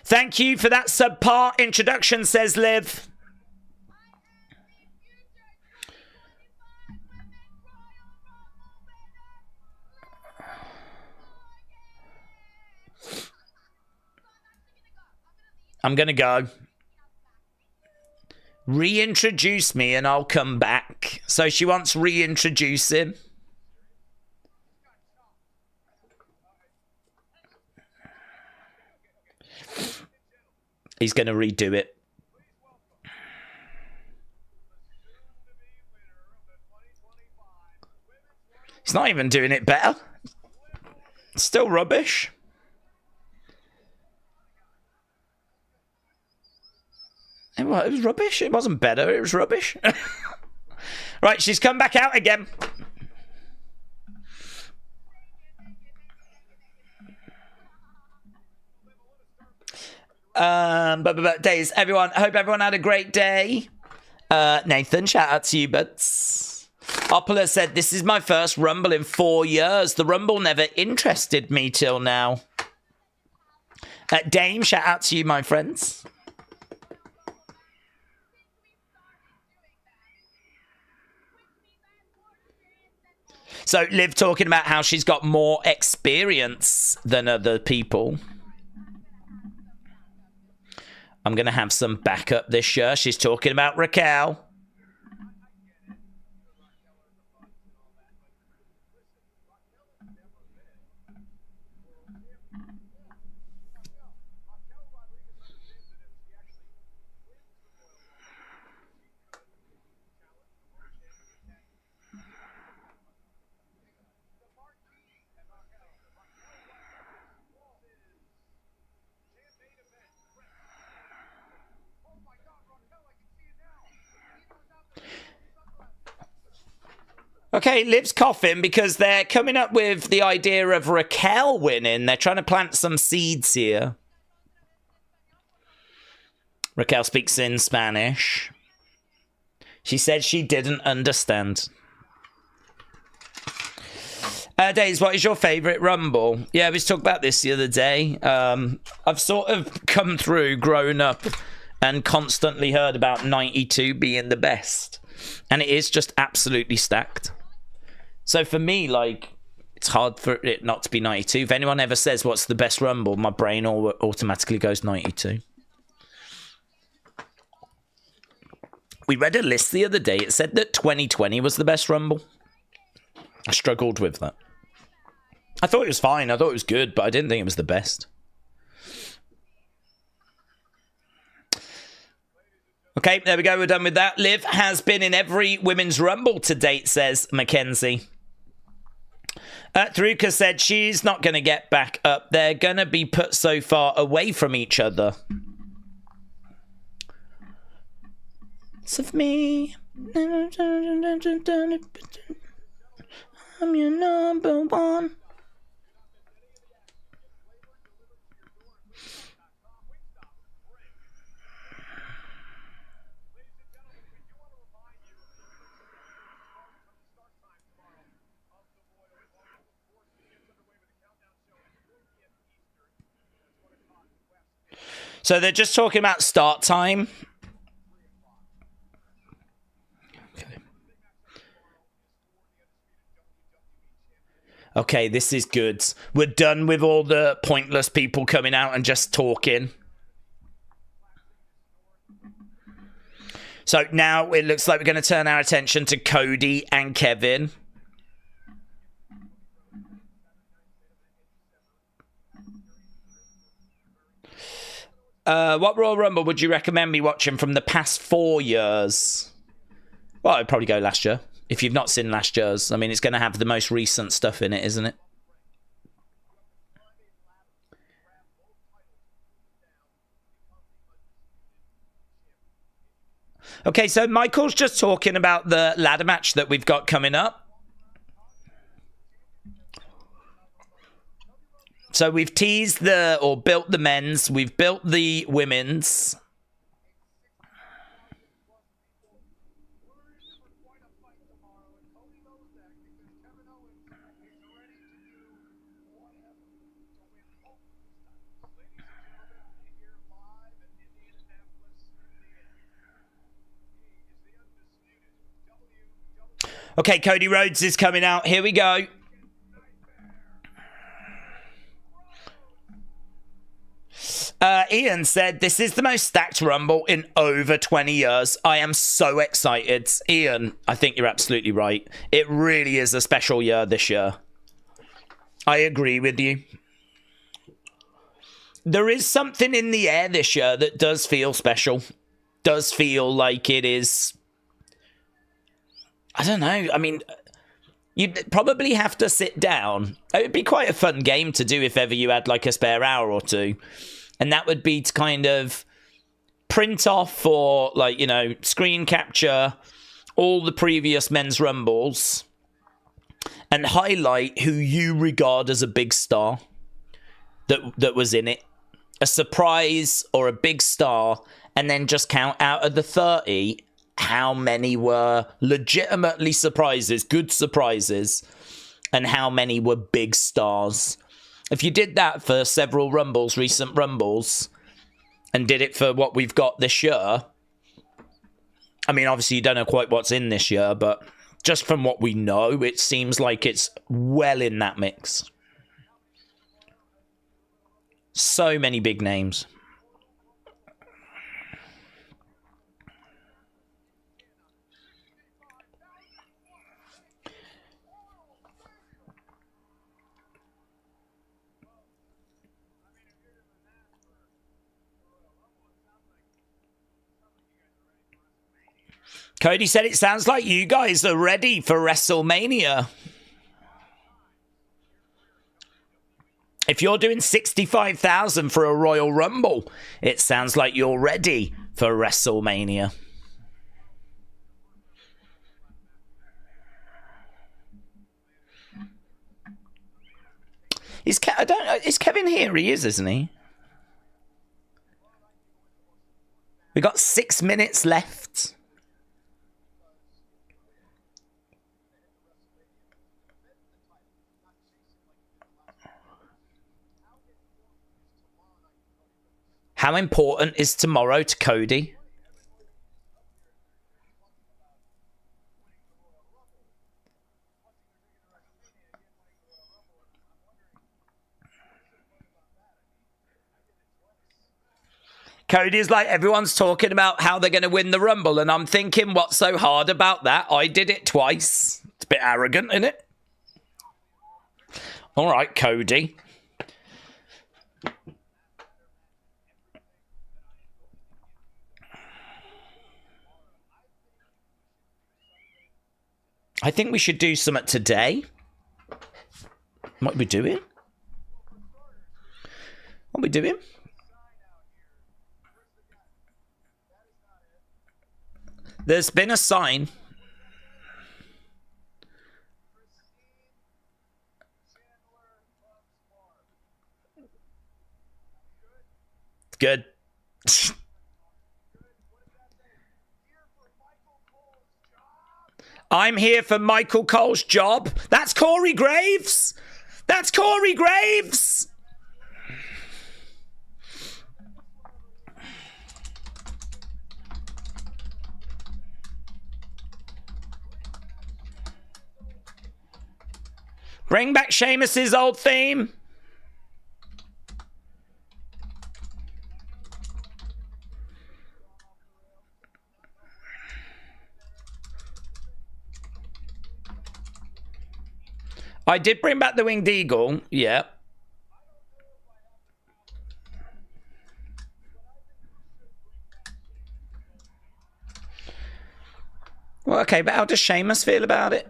Thank you for that subpar introduction, says Liv. I'm going to go. Reintroduce me and I'll come back. So she wants reintroducing. He's going to redo it. He's not even doing it better. It's still rubbish. It was rubbish. It wasn't better. It was rubbish. Right, she's come back out again. But days, everyone. I hope everyone had a great day. Nathan, shout out to you, buds. Opala said, this is my first Rumble in 4 years. The Rumble never interested me till now. Dame, shout out to you, my friends. So Liv talking about how she's got more experience than other people. I'm going to have some backup this year. She's talking about Raquel. Okay, Liv's coughing because they're coming up with the idea of Raquel winning. They're trying to plant some seeds here. Raquel speaks in Spanish. She said she didn't understand. Days, what is your favourite Rumble? Yeah, we was talking about this the other day. I've sort of come through, grown up, and constantly heard about 92 being the best. And it is just absolutely stacked. So for me, like, it's hard for it not to be 92. If anyone ever says what's the best Rumble, my brain automatically goes 92. We read a list the other day. It said that 2020 was the best Rumble. I struggled with that. I thought it was fine. I thought it was good, but I didn't think it was the best. Okay, there we go. We're done with that. Liv has been in every women's Rumble to date, says Mackenzie. Taruka said she's not going to get back up. They're going to be put so far away from each other. It's of me. I'm your number one. So they're just talking about start time. Okay, this is good. We're done with all the pointless people coming out and just talking. So now it looks like we're going to turn our attention to Cody and Kevin. What Royal Rumble would you recommend me watching from the past 4 years? Well, I'd probably go last year. If you've not seen last year's, I mean, it's going to have the most recent stuff in it, isn't it? Okay, so Michael's just talking about the ladder match that we've got coming up. So we've teased or built the men's, we've built the women's. Okay, Cody Rhodes is coming out. Here we go. Ian said, this is the most stacked Rumble in over 20 years. I am so excited. Ian, I think you're absolutely right. It really is a special year this year. I agree with you. There is something in the air this year that does feel special. Does feel like it is... I don't know. I mean, you'd probably have to sit down. It would be quite a fun game to do if ever you had like a spare hour or two. And that would be to kind of print off or like, you know, screen capture all the previous men's rumbles and highlight who you regard as a big star that was in it. A surprise or a big star, and then just count out of the 30 how many were legitimately surprises, good surprises, and how many were big stars. If you did that for several Rumbles, recent Rumbles, and did it for what we've got this year, I mean, obviously you don't know quite what's in this year, but just from what we know, it seems like it's well in that mix. So many big names. Cody said it sounds like you guys are ready for WrestleMania. If you're doing 65,000 for a Royal Rumble, it sounds like you're ready for WrestleMania. Is Kevin here? He is, isn't he? We got 6 minutes left. How important is tomorrow to Cody? Cody's like, everyone's talking about how they're going to win the Rumble, and I'm thinking, what's so hard about that? I did it twice. It's a bit arrogant, isn't it? All right, Cody. I think we should do something today. What are we doing? What are we doing? There's been a sign. Good. I'm here for Michael Cole's job. That's Corey Graves. That's Corey Graves. Bring back Sheamus's old theme. I did bring back the Winged Eagle, yeah. Well, okay, but how does Sheamus feel about it?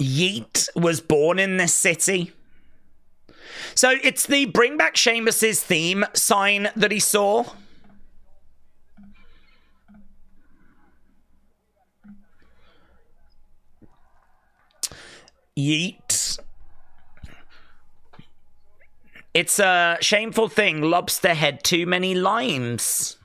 Yeet was born in this city. So it's the Bring Back Sheamus's theme sign that he saw. Yeet. It's a shameful thing. Lobster head, too many limes.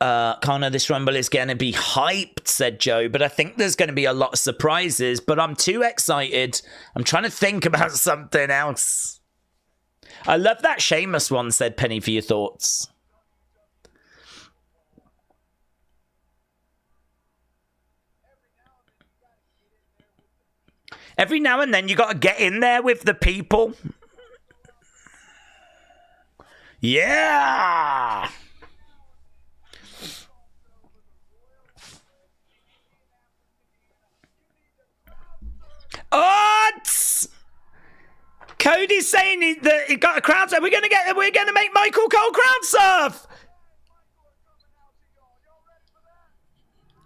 Connor, this Rumble is going to be hyped, said Joe, but I think there's going to be a lot of surprises, but I'm too excited. I'm trying to think about something else. I love that Sheamus one, said Penny, for your thoughts. Every now and then you got to get in there with the people. Yeah. What? Cody's saying that he got a crowd surf. We're gonna make Michael Cole crowd surf.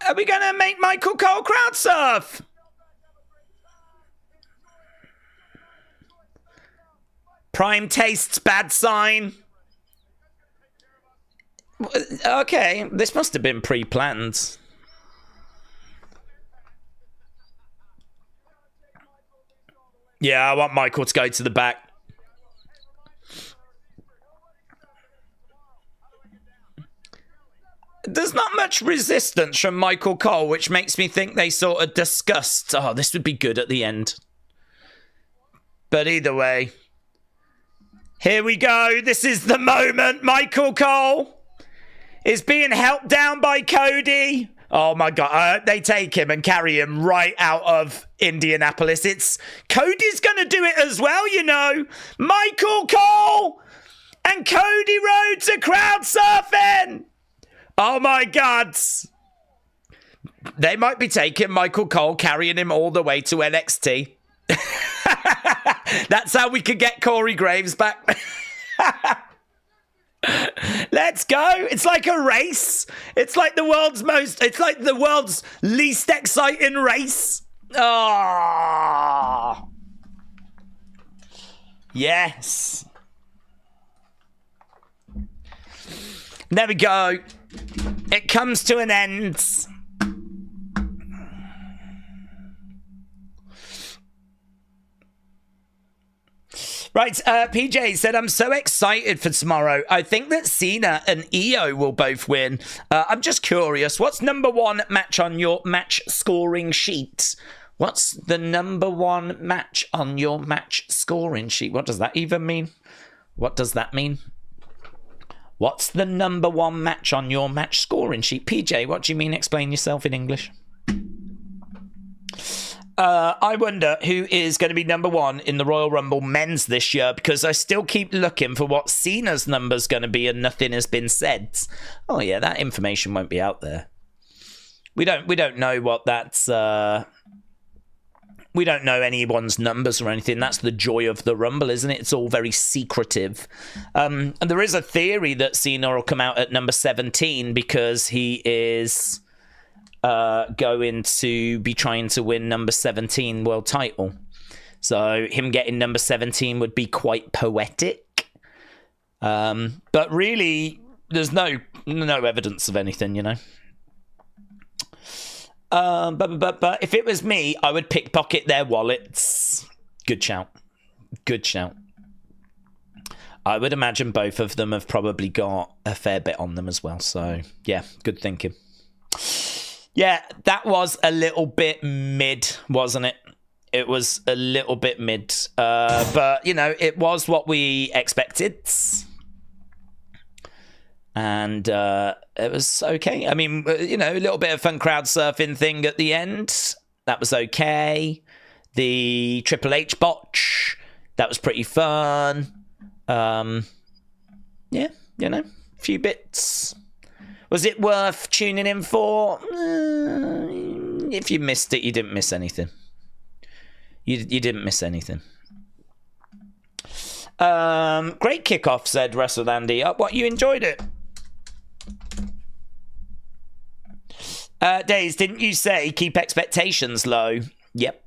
Are we gonna make Michael Cole crowd surf? Prime tastes, bad sign. Okay, this must have been pre-planned. Yeah, I want Michael to go to the back. There's not much resistance from Michael Cole, which makes me think they sort of discussed, oh, this would be good at the end. But either way, here we go. This is the moment. Michael Cole is being helped down by Cody. Oh my God, I hope they take him and carry him right out of Indianapolis. Cody's going to do it as well, you know. Michael Cole and Cody Rhodes are crowd surfing. Oh my God. They might be taking Michael Cole, carrying him all the way to NXT. That's how we could get Corey Graves back. Let's go. It's like a race. It's like the world's least exciting race. Oh. Yes. There we go. It comes to an end. Right, PJ said, I'm so excited for tomorrow. I think that Cena and Io will both win. I'm just curious, what's number one match on your match scoring sheet? What's the number one match on your match scoring sheet? What does that even mean? What does that mean? What's the number one match on your match scoring sheet? PJ, what do you mean? Explain yourself in English. I wonder who is going to be number one in the Royal Rumble men's this year, because I still keep looking for what Cena's number's going to be and nothing has been said. Oh yeah, that information won't be out there. We don't know what that's... We don't know anyone's numbers or anything. That's the joy of the Rumble, isn't it? It's all very secretive. And there is a theory that Cena will come out at number 17 because he is going to be trying to win number 17 world title. So him getting number 17 would be quite poetic. But really, there's no evidence of anything, you know. But if it was me, I would pickpocket their wallets. Good shout. Good shout. I would imagine both of them have probably got a fair bit on them as well. So, yeah, good thinking. Yeah, that was a little bit mid, wasn't it? It was a little bit mid. But, you know, it was what we expected. And it was okay. I mean, you know, a little bit of fun crowd surfing thing at the end. That was okay. The Triple H botch, that was pretty fun. Yeah, you know, a few bits. Was it worth tuning in for? If you missed it, you didn't miss anything. You didn't miss anything. Great kickoff, said Wrestle Andy. What, you enjoyed it? Days, didn't you say keep expectations low? Yep.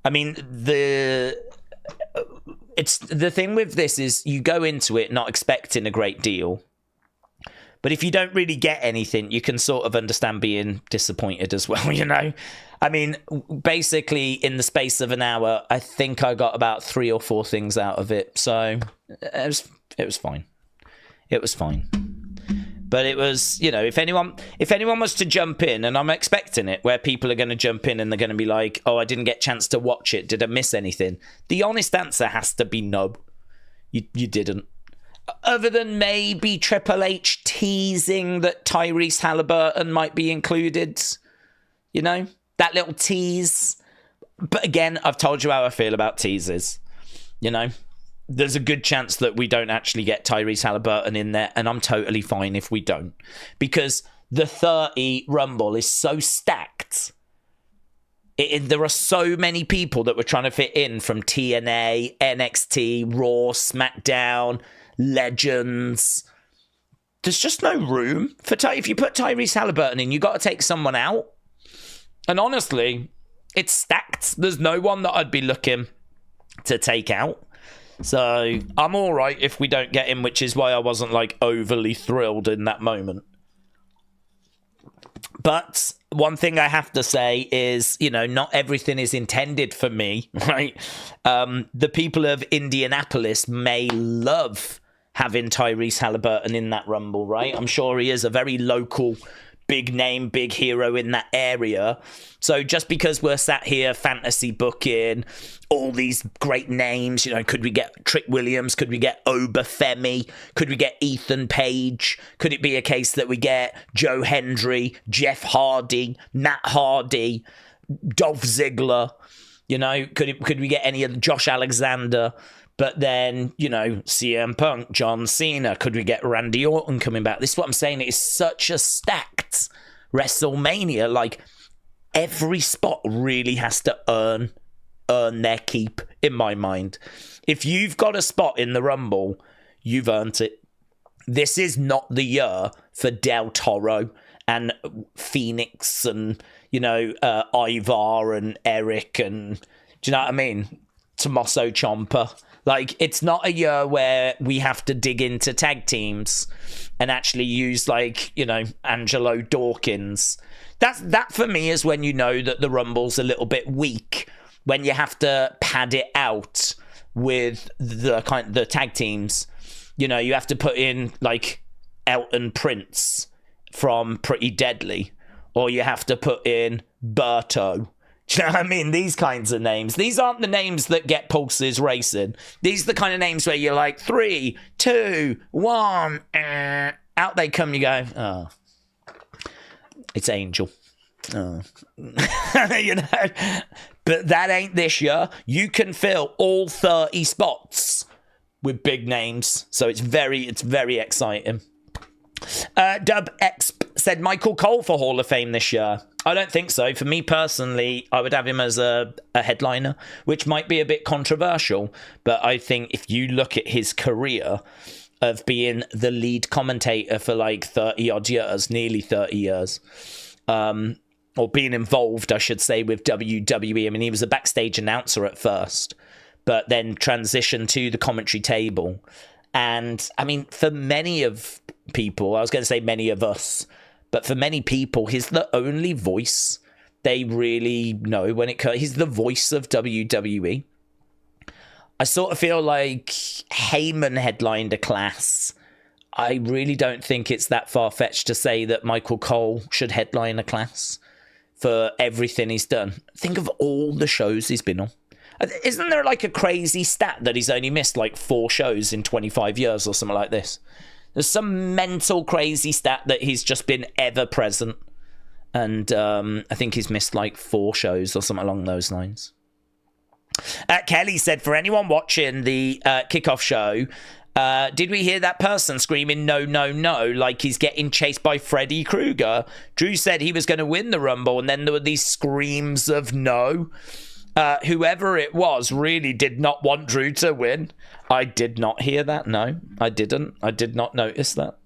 I mean, the thing with this is you go into it not expecting a great deal. But if you don't really get anything, you can sort of understand being disappointed as well, you know? I mean, basically, in the space of an hour, I think I got about 3 or 4 things out of it. So it was fine. It was fine. But it was, you know, if anyone was to jump in, and I'm expecting it, where people are going to jump in and they're going to be like, oh, I didn't get a chance to watch it. Did I miss anything? The honest answer has to be no. You didn't. Other than maybe Triple H teasing that Tyrese Halliburton might be included. You know, that little tease. But again, I've told you how I feel about teases. You know, there's a good chance that we don't actually get Tyrese Halliburton in there, and I'm totally fine if we don't. Because the 30 Rumble is so stacked. There are so many people that were trying to fit in from TNA, NXT, Raw, SmackDown, Legends. There's just no room for if you put Tyrese Halliburton in, you got to take someone out. And honestly, it's stacked. There's no one that I'd be looking to take out. So I'm all right if we don't get him, which is why I wasn't like overly thrilled in that moment. But one thing I have to say is, you know, not everything is intended for me, right? The people of Indianapolis may love having Tyrese Halliburton in that Rumble, right? I'm sure he is a very local, big name, big hero in that area. So just because we're sat here fantasy booking all these great names, you know, could we get Trick Williams? Could we get Obafemi? Could we get Ethan Page? Could it be a case that we get Joe Hendry, Jeff Hardy, Matt Hardy, Dolph Ziggler? You know, could we get any of Josh Alexander? But then, you know, CM Punk, John Cena. Could we get Randy Orton coming back? This is what I'm saying. It is such a stacked WrestleMania. Like, every spot really has to earn their keep, in my mind. If you've got a spot in the Rumble, you've earned it. This is not the year for Del Toro and Phoenix and, you know, Ivar and Eric and, do you know what I mean? Tommaso Ciampa. Like, it's not a year where we have to dig into tag teams and actually use, like, you know, Angelo Dawkins. That for me is when you know that the Rumble's a little bit weak, when you have to pad it out with the tag teams. You know, you have to put in, like, Elton Prince from Pretty Deadly, or you have to put in Berto. Do you know what I mean? These kinds of names. These aren't the names that get pulses racing. These are the kind of names where you're like, 3, 2, 1, out they come, you go, oh, it's Angel. Oh. You know? But that ain't this year. You can fill all 30 spots with big names. So it's very exciting. Dub X said Michael Cole for Hall of Fame this year. I don't think so. For me personally, I would have him as a headliner, which might be a bit controversial. But I think if you look at his career of being the lead commentator for like 30 odd years, nearly 30 years, or being involved, I should say, with WWE. I mean, he was a backstage announcer at first, but then transitioned to the commentary table. And I mean, for many of people, I was going to say many of us, but for many people, he's the only voice they really know when it comes. He's the voice of WWE. I sort of feel like Heyman headlined a class. I really don't think it's that far-fetched to say that Michael Cole should headline a class for everything he's done. Think of all the shows he's been on. Isn't there like a crazy stat that he's only missed like 4 shows in 25 years or something like this? There's some mental crazy stat that he's just been ever present. And I think he's missed like 4 shows or something along those lines. Kelly said, for anyone watching the Kickoff show, did we hear that person screaming no, no, no, like he's getting chased by Freddy Krueger? Drew said he was going to win the Rumble, and then there were these screams of no. Whoever it was really did not want Drew to win. I did not hear that. No, I didn't. I did not notice that.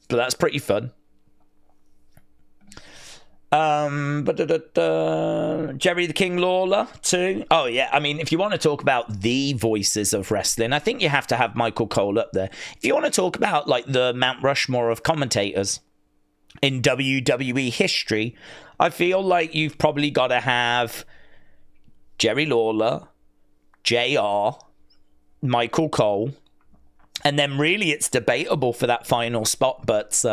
But that's pretty fun. Jerry the King Lawler too. Oh yeah, I mean, if you want to talk about the voices of wrestling, I think you have to have Michael Cole up there. If you want to talk about like the Mount Rushmore of commentators in WWE history, I feel like you've probably got to have Jerry Lawler, JR, Michael Cole, and then really it's debatable for that final spot, but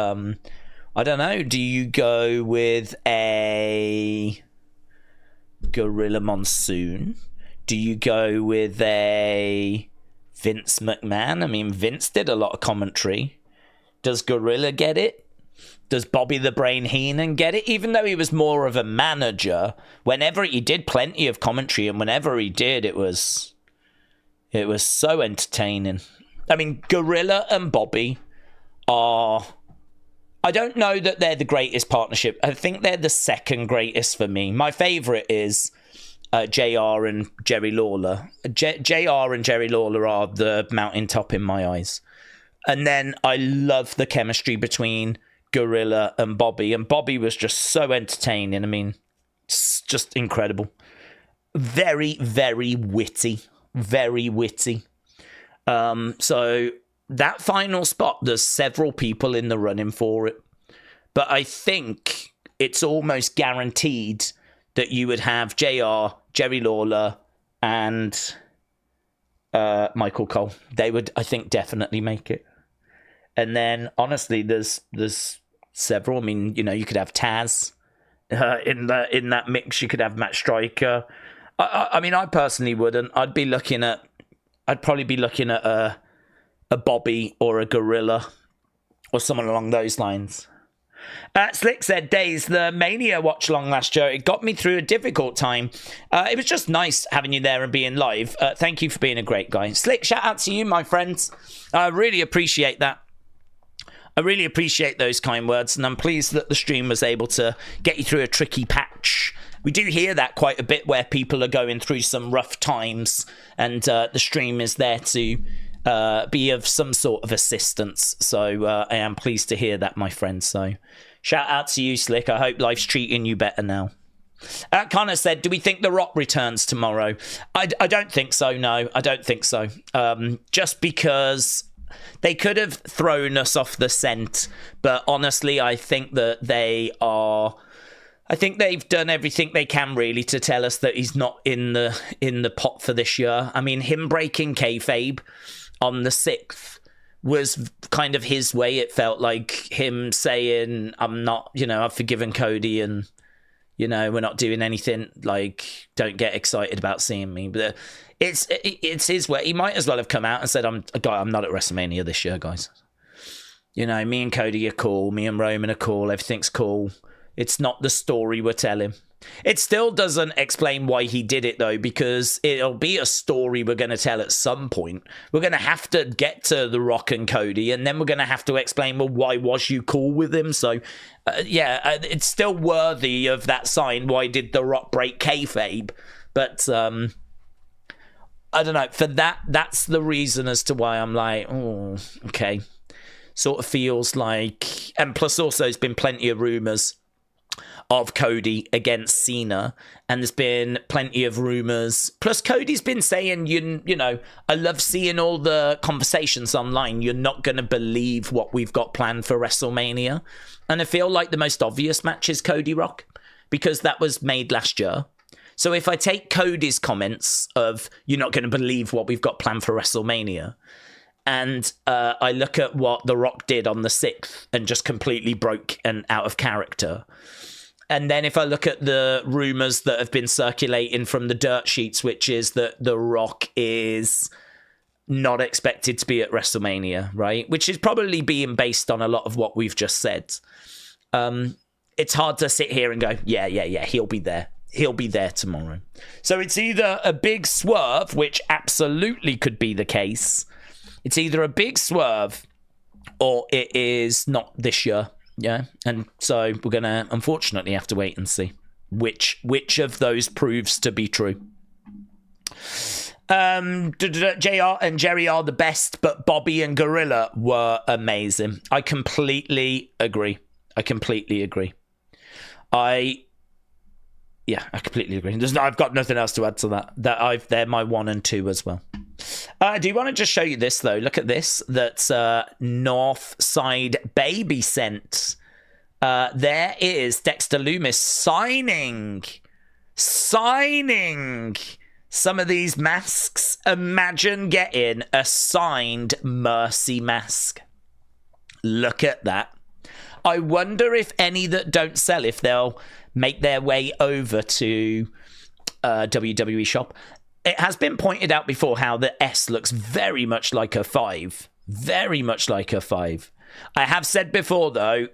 I don't know. Do you go with a Gorilla Monsoon? Do you go with a Vince McMahon? I mean, Vince did a lot of commentary. Does Gorilla get it? Does Bobby the Brain Heenan get it? Even though he was more of a manager, whenever he did plenty of commentary, and whenever he did, it was so entertaining. I mean, Gorilla and Bobby are... I don't know that they're the greatest partnership. I think they're the second greatest for me. My favourite is JR and Jerry Lawler. JR and Jerry Lawler are the mountaintop in my eyes. And then I love the chemistry between Gorilla and Bobby. And Bobby was just so entertaining. I mean, it's just incredible. Very, very witty. Very witty. So that final spot, there's several people in the running for it. But I think it's almost guaranteed that you would have JR, Jerry Lawler, and Michael Cole. They would, I think, definitely make it. And then, honestly, there's several. I mean, you could have Taz in that mix. You could have Matt Striker. I mean, I personally wouldn't. I'd probably be looking at a Bobby or a Gorilla or someone along those lines. Slick said, Days, the Mania watch long last year, it got me through a difficult time. It was just nice having you there and being live. Thank you for being a great guy. Slick, shout out to you, my friends. I really appreciate that. I really appreciate those kind words, and I'm pleased that the stream was able to get you through a tricky patch. We do hear that quite a bit where people are going through some rough times, and the stream is there to be of some sort of assistance. So I am pleased to hear that, my friend. So shout out to you, Slick. I hope life's treating you better now. Connor said, do we think The Rock returns tomorrow? I don't think so, no. I don't think so. Just because they could have thrown us off the scent. But honestly, I think that they've done everything they can really to tell us that he's not in the pot for this year. I mean, him breaking kayfabe on the 6th was kind of his way. It felt like him saying, I'm not, I've forgiven Cody and, we're not doing anything, like, don't get excited about seeing me. But it's his way. He might as well have come out and said, I'm not at WrestleMania this year, guys. Me and Cody are cool. Me and Roman are cool. Everything's cool. It's not the story we're telling. It still doesn't explain why he did it, though, because it'll be a story we're going to tell at some point. We're going to have to get to The Rock and Cody, and then we're going to have to explain, well, why was you cool with him? So, it's still worthy of that sign. Why did The Rock break kayfabe? But, I don't know. For that's the reason as to why I'm like, oh, okay. Sort of feels like... And plus also, there's been plenty of rumours of Cody against Cena, and there's been plenty of rumors. Plus, Cody's been saying, I love seeing all the conversations online. You're not going to believe what we've got planned for WrestleMania. And I feel like the most obvious match is Cody Rock, because that was made last year. So if I take Cody's comments of, you're not going to believe what we've got planned for WrestleMania, and I look at what The Rock did on the 6th and just completely broke and out of character. And then if I look at the rumours that have been circulating from the dirt sheets, which is that The Rock is not expected to be at WrestleMania, right? Which is probably being based on a lot of what we've just said. It's hard to sit here and go, yeah, he'll be there. He'll be there tomorrow. So it's either a big swerve, which absolutely could be the case. It's either a big swerve or it is not this year. Yeah, and so we're going to unfortunately have to wait and see which of those proves to be true. JR and Jerry are the best, but Bobby and Gorilla were amazing. I completely agree. I completely agree. I've got nothing else to add to that. They're my 1 and 2 as well. I do want to just show you this, though. Look at this. That's Northside Baby sent. There is Dexter Loomis signing some of these masks. Imagine getting a signed Mercy mask. Look at that. I wonder if any that don't sell, if they'll make their way over to WWE Shop. It has been pointed out before how the S looks very much like a 5. Very much like a 5. I have said before, though,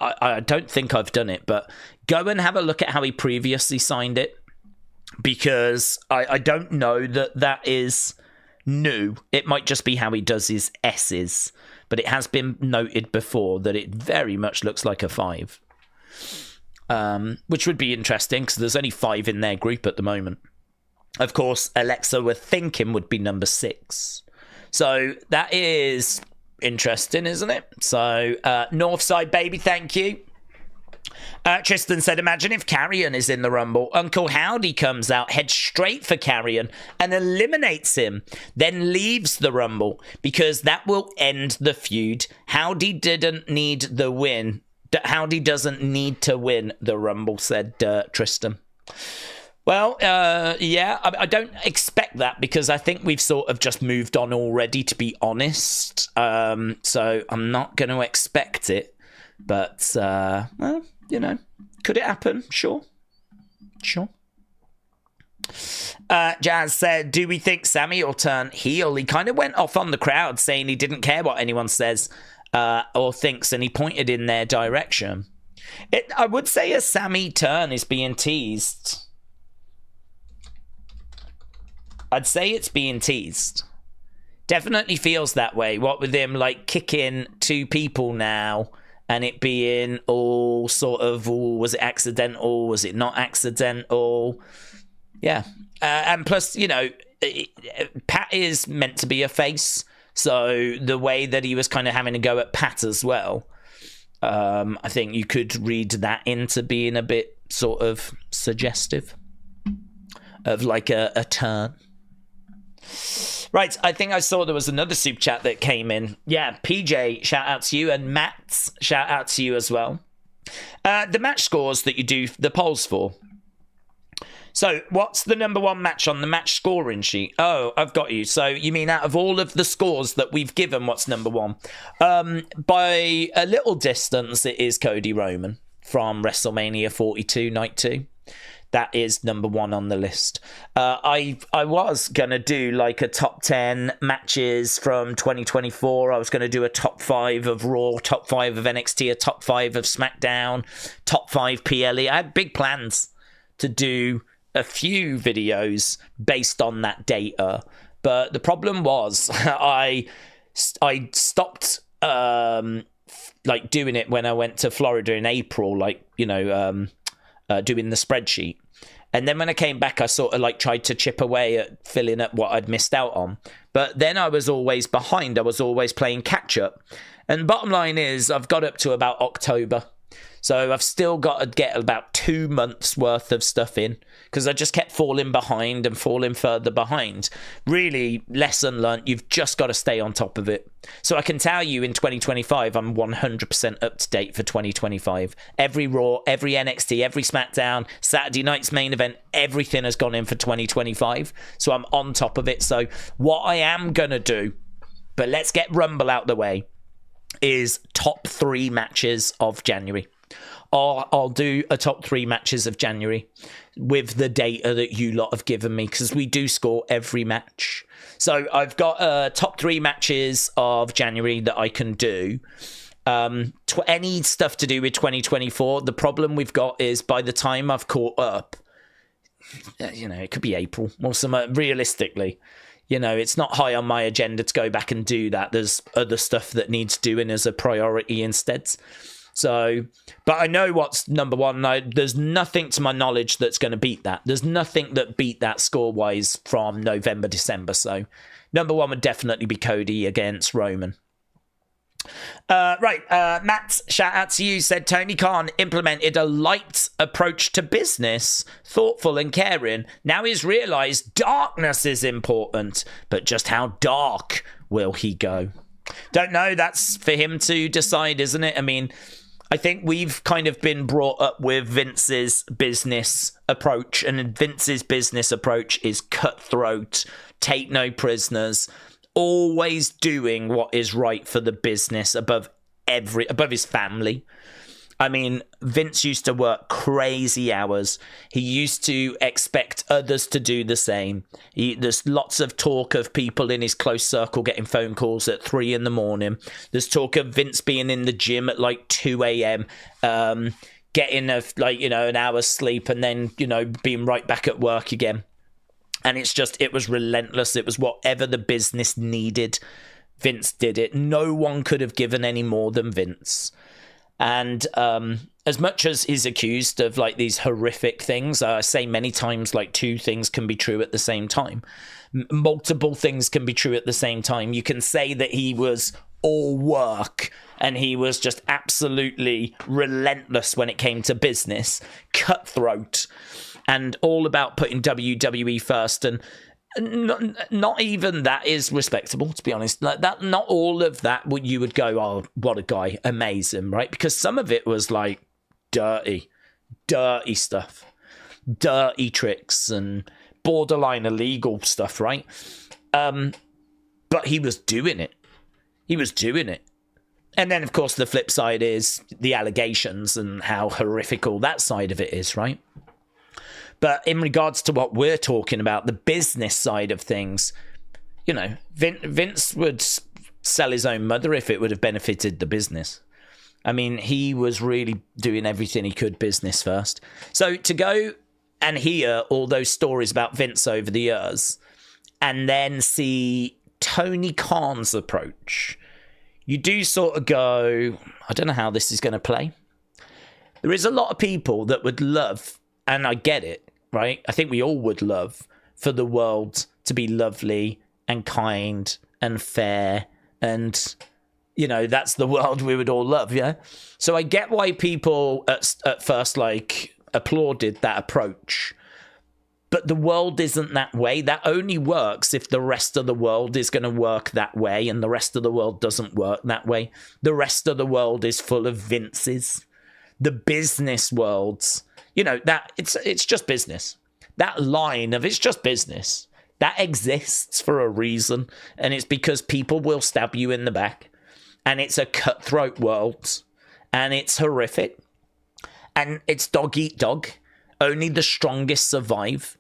I don't think I've done it, but go and have a look at how he previously signed it, because I don't know that is new. It might just be how he does his S's, but it has been noted before that it very much looks like a 5, which would be interesting because there's only 5 in their group at the moment. Of course, Alexa we're thinking would be number 6. So that is interesting, isn't it? So Northside baby, thank you. Tristan said, imagine if Carrion is in the Rumble. Uncle Howdy comes out, heads straight for Carrion and eliminates him, then leaves the Rumble because that will end the feud. Howdy didn't need the win. Howdy doesn't need to win the Rumble, said Tristan. Well, yeah, I don't expect that because I think we've sort of just moved on already, to be honest. So I'm not going to expect it. But, well, you know, could it happen? Sure. Jazz said, do we think Sammy will turn heel? He kind of went off on the crowd saying he didn't care what anyone says or thinks, and he pointed in their direction. I would say a Sammy turn is being teased. I'd say it's being teased. Definitely feels that way. What with him, like, kicking 2 people now and it being all sort of, was it accidental? Was it not accidental? Yeah. And plus, you know, Pat is meant to be a face. So the way that he was kind of having to go at Pat as well, I think you could read that into being a bit sort of suggestive of like a turn. Right, I think I saw there was another super chat that came in. Yeah, PJ, shout out to you, and Matt, shout out to you as well. The match scores that you do the polls for. So, what's the number 1 match on the match scoring sheet? Oh, I've got you. So, you mean out of all of the scores that we've given, what's number 1? By a little distance, it is Cody Roman from WrestleMania 42, Night 2. That is number 1 on the list. I was going to do like a top 10 matches from 2024. I was going to do a top 5 of Raw, top 5 of NXT, a top 5 of SmackDown, top 5 PLE. I had big plans to do a few videos based on that data. But the problem was I stopped like doing it when I went to Florida in April, like, you know, doing the spreadsheet. And then when I came back, I sort of like tried to chip away at filling up what I'd missed out on. But then I was always behind. I was always playing catch up. And bottom line is I've got up to about October. So I've still got to get about 2 months worth of stuff in because I just kept falling behind and falling further behind. Really, lesson learned, you've just got to stay on top of it. So I can tell you in 2025, I'm 100% up to date for 2025. Every Raw, every NXT, every SmackDown, Saturday night's main event, everything has gone in for 2025. So I'm on top of it. So what I am going to do, but let's get Rumble out the way, is top 3 matches of January. Or I'll do a top 3 matches of January with the data that you lot have given me, because we do score every match. So I've got top 3 matches of January that I can do. Any stuff to do with 2024, the problem we've got is by the time I've caught up, you know, it could be April or something. Realistically, you know, it's not high on my agenda to go back and do that. There's other stuff that needs doing as a priority instead. So, but I know what's number 1. There's nothing to my knowledge that's going to beat that. There's nothing that beat that score-wise from November, December. So, number 1 would definitely be Cody against Roman. Right, Matt, shout out to you, said Tony Khan implemented a light approach to business, thoughtful and caring. Now he's realised darkness is important, but just how dark will he go? Don't know, that's for him to decide, isn't it? I mean, I think we've kind of been brought up with Vince's business approach, and Vince's business approach is cutthroat, take no prisoners, always doing what is right for the business above his family. I mean, Vince used to work crazy hours. He used to expect others to do the same. There's lots of talk of people in his close circle getting phone calls at 3 a.m. There's talk of Vince being in the gym at like 2 a.m., getting an hour's sleep and then, being right back at work again. And it was relentless. It was whatever the business needed. Vince did it. No one could have given any more than Vince. And as much as he's accused of like these horrific things, I say many times like two things can be true at the same time. Multiple things can be true at the same time. You can say that he was all work and he was just absolutely relentless when it came to business, cutthroat, and all about putting WWE first. And not even that is respectable, to be honest. Like that, not all of that would you would go, oh, what a guy, amazing, right? Because some of it was like dirty stuff, dirty tricks and borderline illegal stuff, right? But he was doing it. And then, of course, the flip side is the allegations and how horrific all that side of it is, right? But in regards to what we're talking about, the business side of things, Vince would sell his own mother if it would have benefited the business. I mean, he was really doing everything he could business first. So to go and hear all those stories about Vince over the years and then see Tony Khan's approach, you do sort of go, I don't know how this is going to play. There is a lot of people that would love, and I get it, right? I think we all would love for the world to be lovely and kind and fair. And, that's the world we would all love, yeah? So I get why people at first, applauded that approach. But the world isn't that way. That only works if the rest of the world is going to work that way, and the rest of the world doesn't work that way. The rest of the world is full of Vinces. The business world's, that it's just business. That line of it's just business, that exists for a reason, and it's because people will stab you in the back, and it's a cutthroat world, and it's horrific, and it's dog eat dog. Only the strongest survive.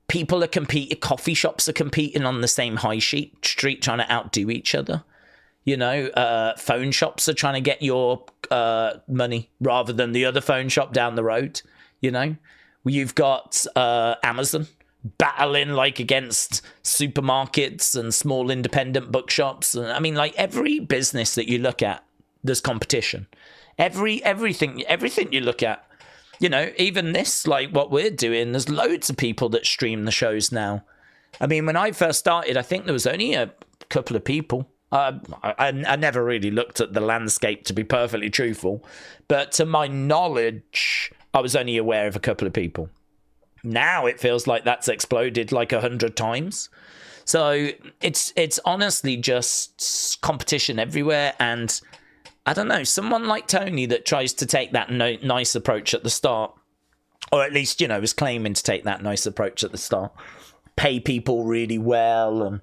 People are competing. Coffee shops are competing on the same high street, trying to outdo each other. Phone shops are trying to get your money rather than the other phone shop down the road. You've got Amazon battling against supermarkets and small independent bookshops. And I mean, every business that you look at, there's competition. Everything you look at, even this, what we're doing, there's loads of people that stream the shows now. I mean, when I first started, I think there was only a couple of people. I never really looked at the landscape, to be perfectly truthful. But to my knowledge, I was only aware of a couple of people. Now it feels like that's exploded 100 times. So it's honestly just competition everywhere. And I don't know, someone like Tony that tries to take that nice approach at the start, or at least, is claiming to take that nice approach at the start, pay people really well and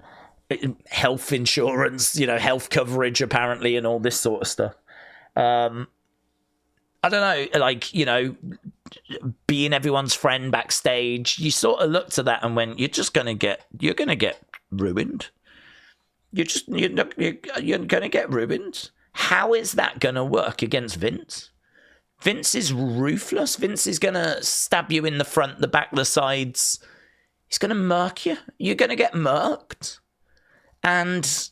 health insurance, health coverage apparently and all this sort of stuff. I don't know, being everyone's friend backstage, you sort of looked at that and went, you're going to get ruined. You're going to get ruined. How is that going to work against Vince? Vince is ruthless. Vince is going to stab you in the front, the back, the sides. He's going to murk you. You're going to get murked. And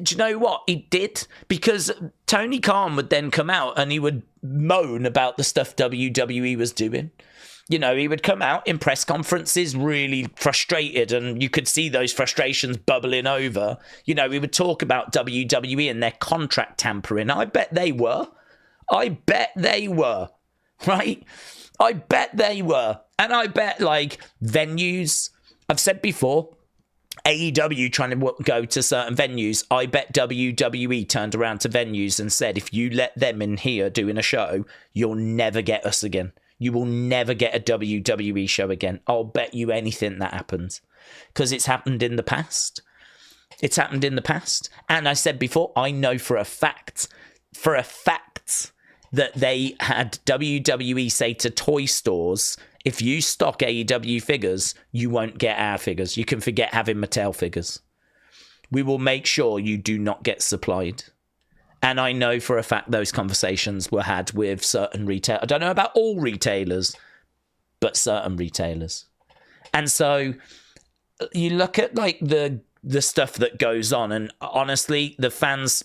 do you know what? He did. Because Tony Khan would then come out and he would moan about the stuff WWE was doing. He would come out in press conferences really frustrated, and you could see those frustrations bubbling over. He would talk about WWE and their contract tampering. I bet they were. Right? I bet they were. And I bet, venues, I've said before, AEW trying to go to certain venues, I bet WWE turned around to venues and said, if you let them in here doing a show, you'll never get us again. You will never get a WWE show again. I'll bet you anything that happens. Because it's happened in the past. And I said before, I know for a fact, that they had WWE say to toy stores, if you stock AEW figures, you won't get our figures. You can forget having Mattel figures. We will make sure you do not get supplied. And I know for a fact those conversations were had with certain retailers. I don't know about all retailers, but certain retailers. And so you look at like the stuff that goes on, and honestly, the fans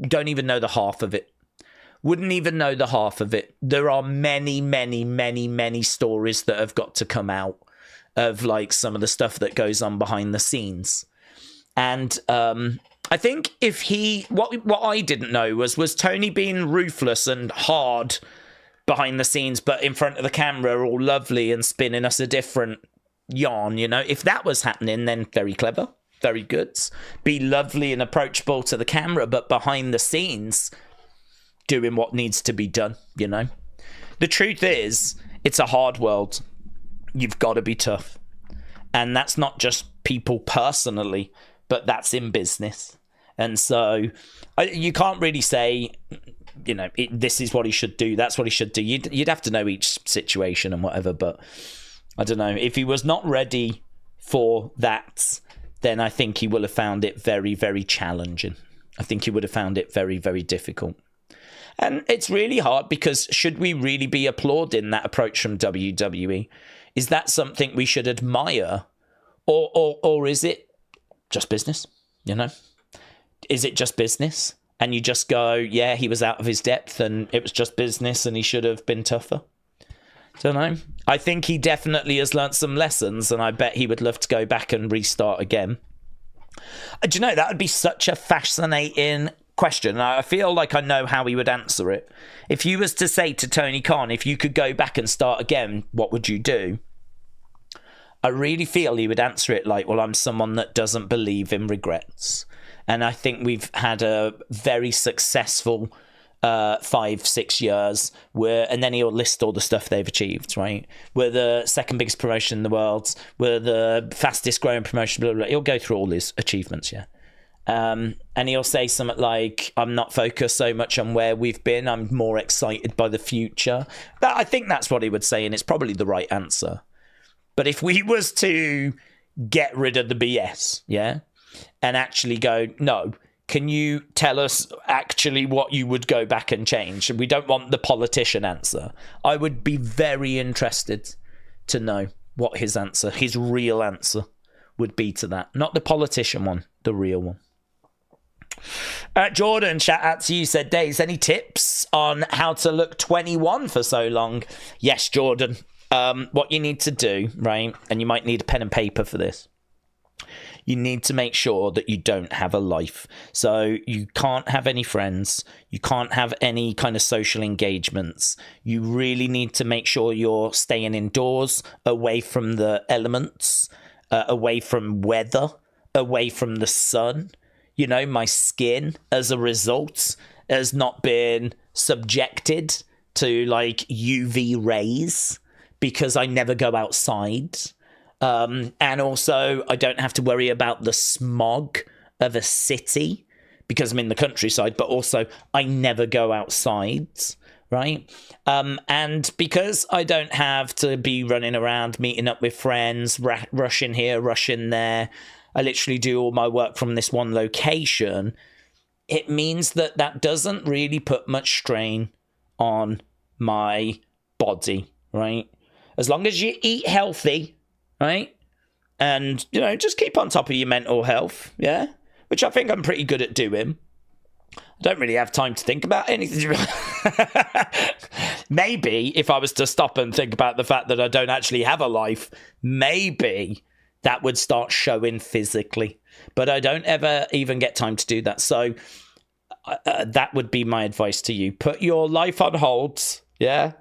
don't even know the half of it. Wouldn't even know the half of it. There are many, many, many, many stories that have got to come out of like some of the stuff that goes on behind the scenes. And I think if what I didn't know was Tony being ruthless and hard behind the scenes, but in front of the camera, all lovely and spinning us a different yarn, you know? If that was happening, then very clever, very good. Be lovely and approachable to the camera, but behind the scenes, doing what needs to be done, you know? The truth is, it's a hard world. You've got to be tough. And that's not just people personally, but that's in business. And so you can't really say, you know, this is what he should do, that's what he should do. You'd have to know each situation and whatever, but I don't know. If he was not ready for that, then I think he will have found it very, very challenging. I think he would have found it very, very difficult. And it's really hard because should we really be applauding that approach from WWE? Is that something we should admire? Or is it just business, you know? Is it just business? And you just go, yeah, he was out of his depth and it was just business and he should have been tougher? Don't know. I think he definitely has learnt some lessons and I bet he would love to go back and restart again. Do you know, that would be such a fascinating question. I feel like I know how he would answer it. If you was to say to Tony Khan, if you could go back and start again, what would you do? I really feel he would answer it like, well, I'm someone that doesn't believe in regrets. And I think we've had a very successful 5-6 years and then he'll list all the stuff they've achieved, right? We're the second biggest promotion in the world. We're the fastest growing promotion, blah, blah, blah. He'll go through all his achievements, yeah. And he'll say something like, I'm not focused so much on where we've been. I'm more excited by the future. I think that's what he would say, and it's probably the right answer. But if we was to get rid of the BS, yeah, and actually go, no, can you tell us actually what you would go back and change? We don't want the politician answer. I would be very interested to know what his answer, his real answer would be to that. Not the politician one, the real one. Jordan, shout out to you, said, Days, any tips on how to look 21 for so long? Yes, Jordan. What you need to do, right, and you might need a pen and paper for this, you need to make sure that you don't have a life. So you can't have any friends. You can't have any kind of social engagements. You really need to make sure you're staying indoors, away from the elements, away from weather, away from the sun. You know, my skin, as a result, has not been subjected to, like, UV rays because I never go outside. And also, I don't have to worry about the smog of a city because I'm in the countryside, but also I never go outside, right? And because I don't have to be running around, meeting up with friends, rushing here, rushing there, I literally do all my work from this one location, it means that doesn't really put much strain on my body, right? As long as you eat healthy, right? And, you know, just keep on top of your mental health, yeah? Which I think I'm pretty good at doing. I don't really have time to think about anything. Maybe if I was to stop and think about the fact that I don't actually have a life, maybe that would start showing physically. But I don't ever even get time to do that. So that would be my advice to you. Put your life on hold, yeah?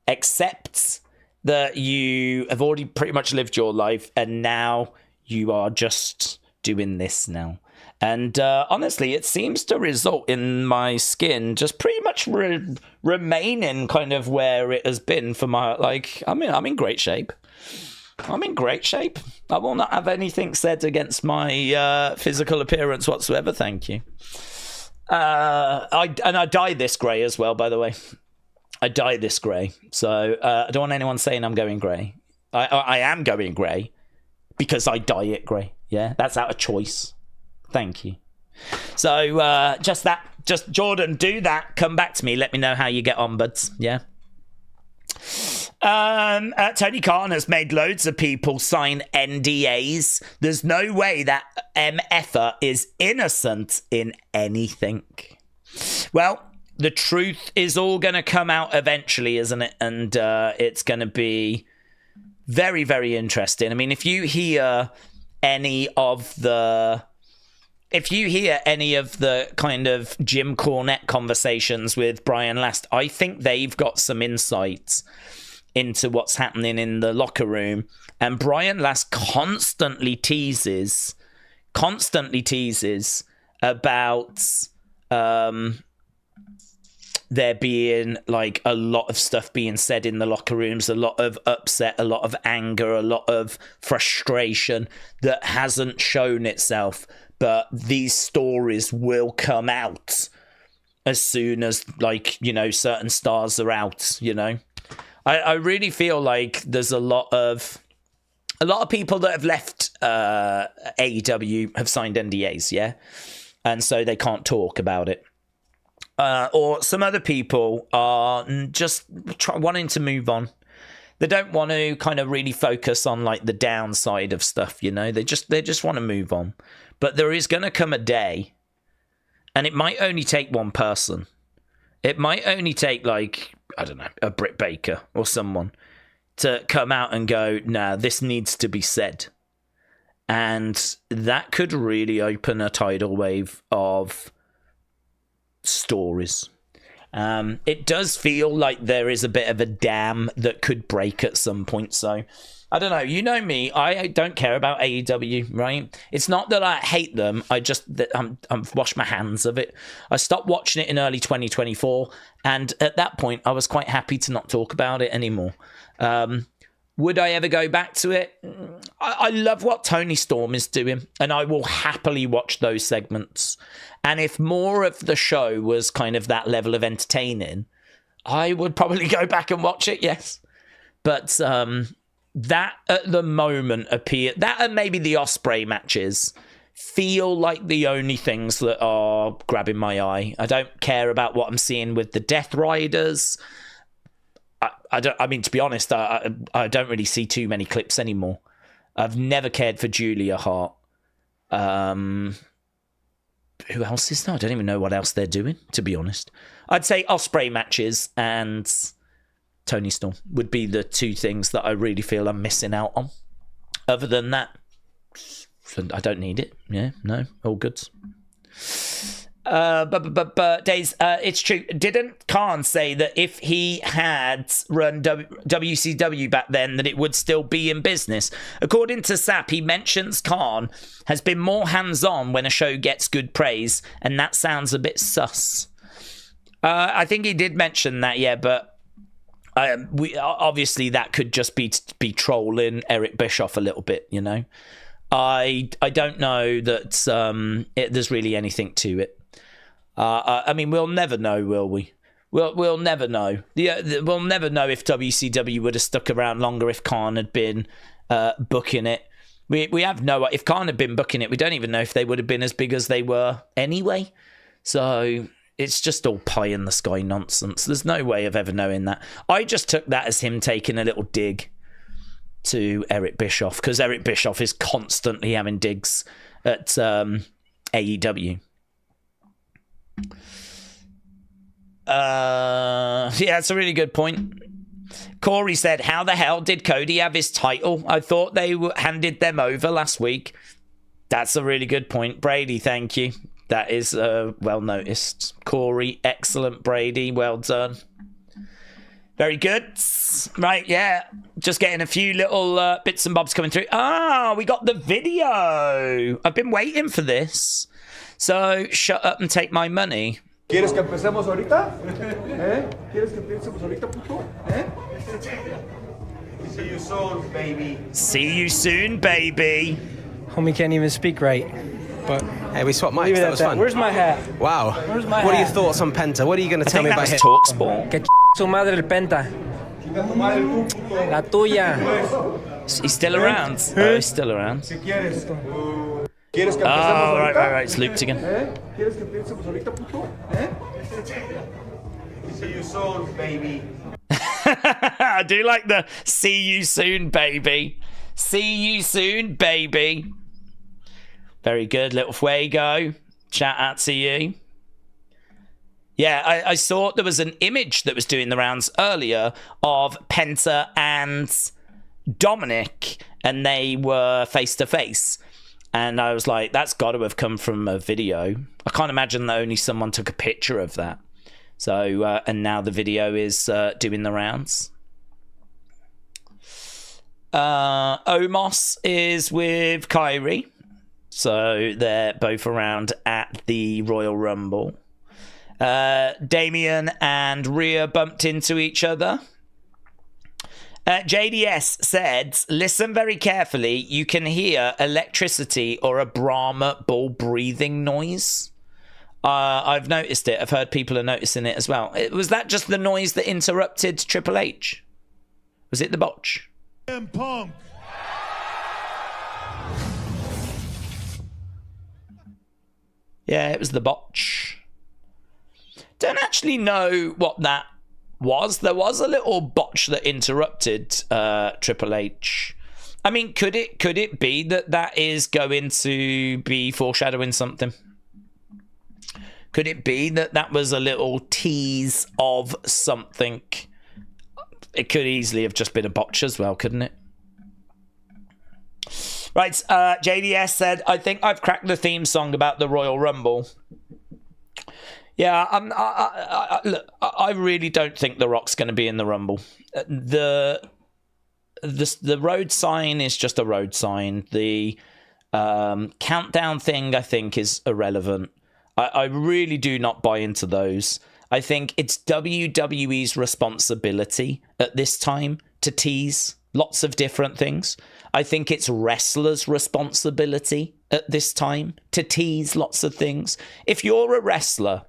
Accept that you have already pretty much lived your life and now you are just doing this now. And honestly, it seems to result in my skin just pretty much remaining kind of where it has been for my, like, I'm in great shape. I'm in great shape. I will not have anything said against my physical appearance whatsoever, thank you. I dye this grey as well, by the way. I dye this grey. So I don't want anyone saying I'm going grey. I am going grey because I dye it grey. Yeah, that's out of choice. Thank you. So just Jordan, do that. Come back to me. Let me know how you get on, buds. Yeah. Tony Khan has made loads of people sign NDAs. There's no way that MFer is innocent in anything. Well, the truth is all going to come out eventually, isn't it? And it's going to be very, very interesting. I mean, if you hear any of the kind of Jim Cornette conversations with Brian Last, I think they've got some insights into what's happening in the locker room. And Brian Last constantly teases about there being like a lot of stuff being said in the locker rooms, a lot of upset, a lot of anger, a lot of frustration that hasn't shown itself. But these stories will come out as soon as, like, you know, certain stars are out, you know. I really feel like there's a lot of people that have left AEW have signed NDAs, yeah? And so they can't talk about it. Or some other people are just wanting to move on. They don't want to kind of really focus on like the downside of stuff, you know. They just want to move on. But there is going to come a day, and it might only take one person. It might only take, like, I don't know, a Britt Baker or someone to come out and go, nah, this needs to be said. And that could really open a tidal wave of stories. It does feel like there is a bit of a dam that could break at some point. So I don't know. You know me. I don't care about AEW, right? It's not that I hate them. I've washed my hands of it. I stopped watching it in early 2024, and at that point, I was quite happy to not talk about it anymore. Would I ever go back to it? I love what Tony Storm is doing, and I will happily watch those segments. And if more of the show was kind of that level of entertaining, I would probably go back and watch it, yes. But that at the moment that and maybe the Ospreay matches feel like the only things that are grabbing my eye. I don't care about what I'm seeing with the Death Riders. I mean, to be honest, I don't really see too many clips anymore. I've never cared for Julia Hart. Who else is there? I don't even know what else they're doing, to be honest. I'd say Ospreay matches and Tony Storm would be the two things that I really feel I'm missing out on. Other than that, I don't need it. Yeah, no, all good. Days, it's true. Didn't Khan say that if he had run WCW back then, that it would still be in business? According to Sap, he mentions Khan has been more hands-on when a show gets good praise, and that sounds a bit sus. I think he did mention that, yeah, but we obviously that could just be trolling Eric Bischoff a little bit, you know. I don't know that there's really anything to it. I mean, we'll never know, will we? We'll never know. We'll never know if WCW would have stuck around longer if Khan had been booking it. We have no. If Khan had been booking it, we don't even know if they would have been as big as they were anyway. So it's just all pie in the sky nonsense. There's no way of ever knowing that. I just took that as him taking a little dig to Eric Bischoff, because Eric Bischoff is constantly having digs at AEW. Yeah, it's a really good point. Corey said, how the hell did Cody have his title? I thought they handed them over last week. That's a really good point. Brady, thank you. That is well noticed. Corey, excellent. Brady, well done. Very good. Right, yeah. Just getting a few little bits and bobs coming through. We got the video. I've been waiting for this. So, shut up and take my money. ¿Quieres que empecemos ahorita? ¿Quieres que empecemos ahorita, puto? See you soon, baby. See you soon, baby. Homie can't even speak right. But hey, we swapped mics. That was fun. Where's my hat? Wow. Where's my What hat? are your thoughts on Penta? What are you going to tell me about him? TalkSport. Get Su madre el penta. Chinga tu madre tú, puto. La tuya. He's still around. Oh, he's still around. ¿Qué quieres? ¿Quieres que empecemos Oh, ahorita? right. It's looped again. ¿Quieres que empecemos ahorita, puto? See you soon, baby. I do like the see you soon, baby. See you soon, baby. Very good, little Fuego. Shout out to you. Yeah, I saw there was an image that was doing the rounds earlier of Penta and Dominic, and they were face to face. And I was like, that's got to have come from a video. I can't imagine that only someone took a picture of that. So, and now the video is doing the rounds. Omos is with Kyrie. So they're both around at the Royal Rumble. Damien and Rhea bumped into each other. JDS said, listen very carefully. You can hear electricity or a Brahma bull breathing noise. I've noticed it. I've heard people are noticing it as well. Was that just the noise that interrupted Triple H? Was it the botch? Punk. Yeah, it was the botch. Don't actually know what that was. There was a little botch that interrupted Triple H. I mean, could it be that is going to be foreshadowing something? Could it be that was a little tease of something? It could easily have just been a botch as well, couldn't it? Right, JDS said, I think I've cracked the theme song about the Royal Rumble. Yeah, look, I really don't think The Rock's going to be in the Rumble. The road sign is just a road sign. The countdown thing, I think, is irrelevant. I really do not buy into those. I think it's WWE's responsibility at this time to tease lots of different things. I think it's wrestlers' responsibility at this time to tease lots of things. If you're a wrestler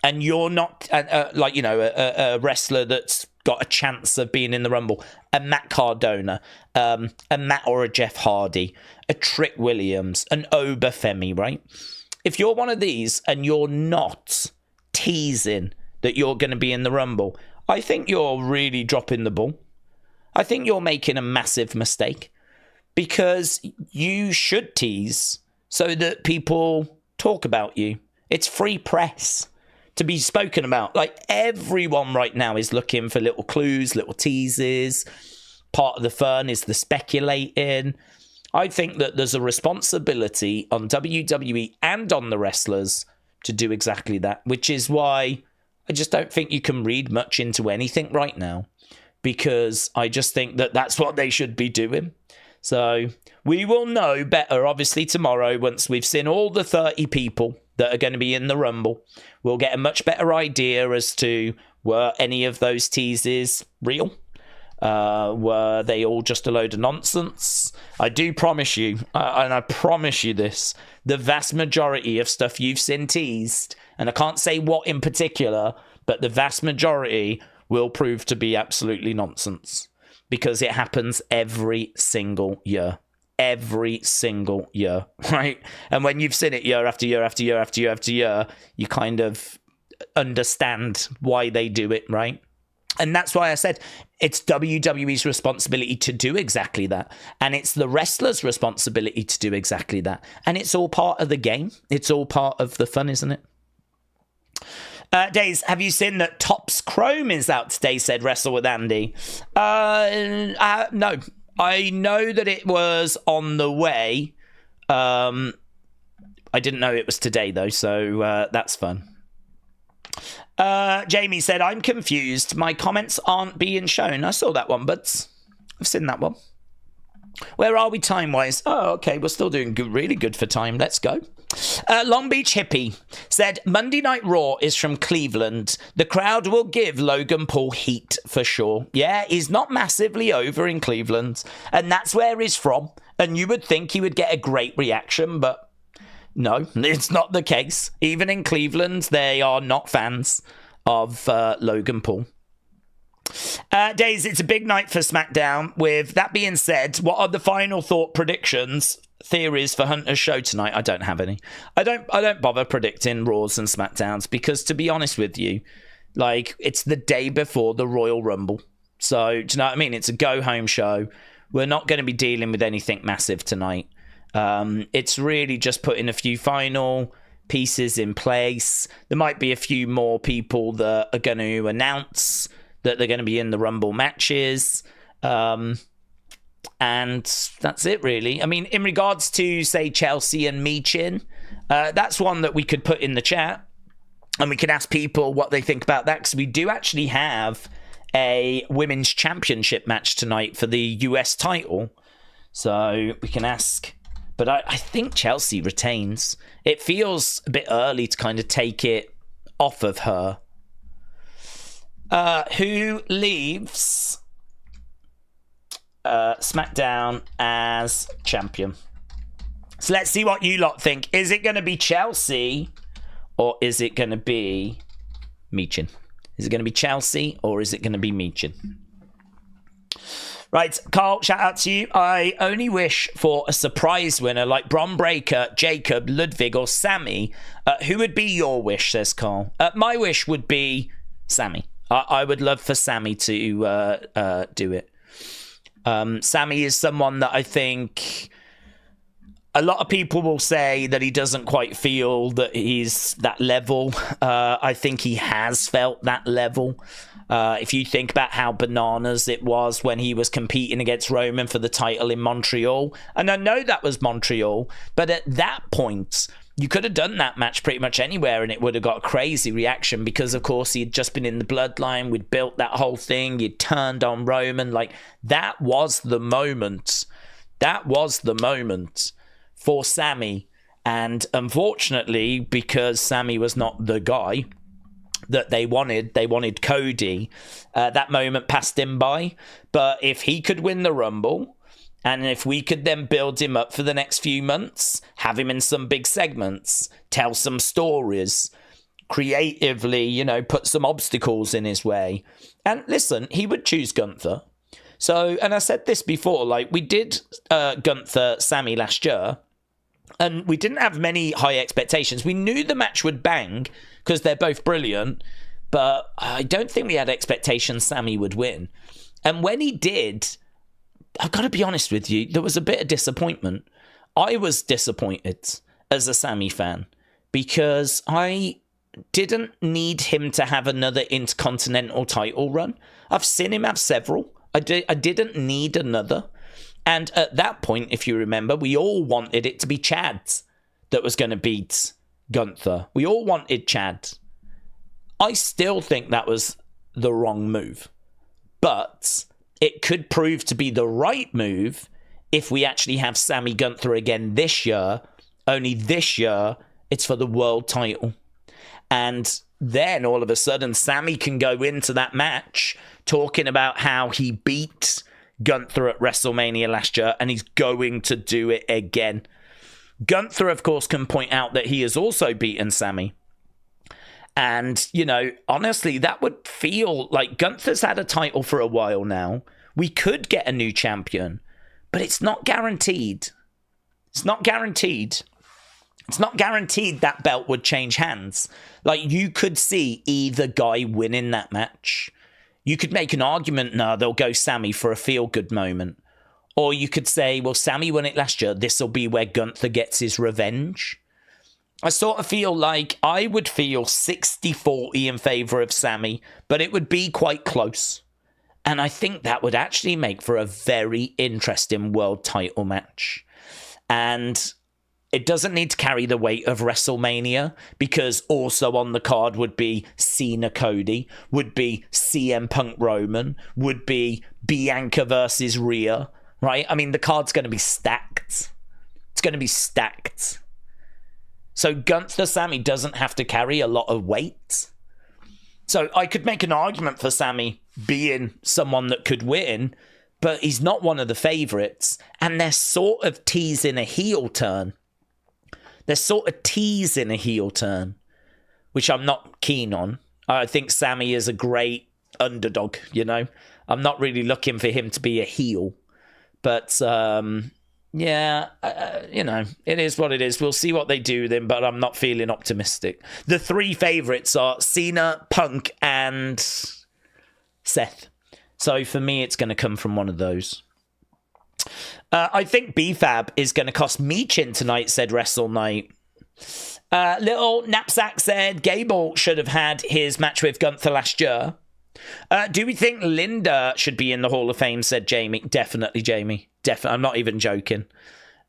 and you're not a wrestler that's got a chance of being in the Rumble, a Matt Cardona, a Matt or a Jeff Hardy, a Trick Williams, an Obafemi, right? If you're one of these and you're not teasing that you're going to be in the Rumble, I think you're really dropping the ball. I think you're making a massive mistake, because you should tease so that people talk about you. It's free press to be spoken about. Like, everyone right now is looking for little clues, little teases. Part of the fun is the speculating. I think that there's a responsibility on WWE and on the wrestlers to do exactly that, which is why I just don't think you can read much into anything right now, because I just think that that's what they should be doing. So we will know better, obviously, tomorrow, once we've seen all the 30 people that are going to be in the Rumble. We'll get a much better idea as to, were any of those teases real? Were they all just a load of nonsense? I do promise you, and I promise you this, the vast majority of stuff you've seen teased, and I can't say what in particular, but the vast majority will prove to be absolutely nonsense, because it happens every single year. Every single year, right? And when you've seen it year after year after year after year after year, you kind of understand why they do it, right? And that's why I said it's WWE's responsibility to do exactly that. And it's the wrestlers' responsibility to do exactly that. And it's all part of the game. It's all part of the fun, isn't it? Days, have you seen that Topps Chrome is out today, said Wrestle with Andy? No. I know that it was on the way. I didn't know it was today, though, so that's fun. Jamie said, I'm confused. My comments aren't being shown. I saw that one, but I've seen that one. Where are we time-wise? Oh, okay, we're still doing good, really good for time. Let's go. Long Beach Hippie said, Monday Night Raw is from Cleveland. The crowd will give Logan Paul heat for sure. Yeah, he's not massively over in Cleveland, and that's where he's from. And you would think he would get a great reaction, but no, it's not the case. Even in Cleveland, they are not fans of Logan Paul. Days, it's a big night for SmackDown. With that being said, what are the final thought predictions, theories for Hunter's show tonight? I don't have any. I don't bother predicting Raws and SmackDowns because, to be honest with you, like, it's the day before the Royal Rumble. So, do you know what I mean? It's a go-home show. We're not going to be dealing with anything massive tonight. It's really just putting a few final pieces in place. There might be a few more people that are going to announce that they're going to be in the Rumble matches. And that's it, really. I mean, in regards to, say, Chelsea and Michin, that's one that we could put in the chat. And we can ask people what they think about that. Because we do actually have a women's championship match tonight for the US title. So we can ask. But I think Chelsea retains. It feels a bit early to kind of take it off of her. Who leaves SmackDown as champion? So let's see what you lot think. Is it going to be Chelsea or is it going to be Michin? Is it going to be Chelsea or is it going to be Michin? Right, Carl, shout out to you. I only wish for a surprise winner like Bron Breakker, Jacob, Ludwig or Sammy. Who would be your wish, says Carl? My wish would be Sammy. I would love for Sammy to do it. Sammy is someone that I think a lot of people will say that he doesn't quite feel that he's that level. I think he has felt that level. If you think about how bananas it was when he was competing against Roman for the title in Montreal, and I know that was Montreal, but at that point, you could have done that match pretty much anywhere and it would have got a crazy reaction because, of course, he had just been in the bloodline. We'd built that whole thing. He'd turned on Roman. Like, that was the moment. That was the moment for Sammy. And unfortunately, because Sammy was not the guy that they wanted Cody, that moment passed him by. But if he could win the Rumble, and if we could then build him up for the next few months, have him in some big segments, tell some stories, creatively, you know, put some obstacles in his way. And listen, he would choose Gunther. So, and I said this before, like, we did Gunther Sammy last year, and we didn't have many high expectations. We knew the match would bang because they're both brilliant, but I don't think we had expectations Sammy would win. And when he did, I've got to be honest with you, there was a bit of disappointment. I was disappointed as a Sammy fan because I didn't need him to have another Intercontinental title run. I've seen him have several. I didn't need another. And at that point, if you remember, we all wanted it to be Chad that was going to beat Gunther. We all wanted Chad. I still think that was the wrong move. But it could prove to be the right move if we actually have Sammy Gunther again this year. Only this year, it's for the world title. And then all of a sudden, Sammy can go into that match talking about how he beat Gunther at WrestleMania last year, and he's going to do it again. Gunther, of course, can point out that he has also beaten Sammy. And, you know, honestly, that would feel like Gunther's had a title for a while now. We could get a new champion, but it's not guaranteed. It's not guaranteed. It's not guaranteed that belt would change hands. Like, you could see either guy winning that match. You could make an argument, no, they'll go Sammy for a feel-good moment. Or you could say, well, Sammy won it last year. This will be where Gunther gets his revenge. I sort of feel like I would feel 60-40 in favour of Sammy, but it would be quite close. And I think that would actually make for a very interesting world title match. And it doesn't need to carry the weight of WrestleMania, because also on the card would be Cena Cody, would be CM Punk Roman, would be Bianca versus Rhea, right? I mean, the card's going to be stacked. It's going to be stacked. So Gunther Sammy doesn't have to carry a lot of weight. So I could make an argument for Sammy being someone that could win, but he's not one of the favourites. And they're sort of teasing a heel turn. They're sort of teasing a heel turn, which I'm not keen on. I think Sammy is a great underdog, you know? I'm not really looking for him to be a heel. But, yeah, you know, it is what it is. We'll see what they do with him, but I'm not feeling optimistic. The 3 favourites are Cena, Punk, and Seth. So for me, it's going to come from one of those. I think BFAB is going to cost Michin tonight, said Wrestle Night. Little Knapsack said Gable should have had his match with Gunther last year. Do we think Linda should be in the Hall of Fame, said Jamie. Definitely, Jamie. Definitely. I'm not even joking.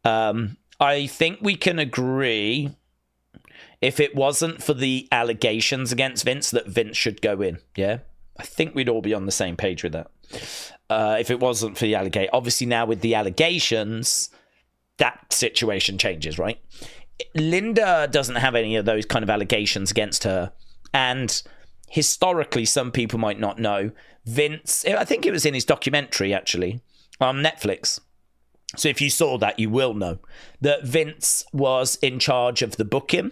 I think we can agree, if it wasn't for the allegations against Vince, that Vince should go in. Yeah? I think we'd all be on the same page with that. If it wasn't for the allegation. Obviously now with the allegations, that situation changes, right? Linda doesn't have any of those kind of allegations against her. And historically, some people might not know, Vince, I think it was in his documentary, actually, on Netflix. So if you saw that, you will know that Vince was in charge of the booking.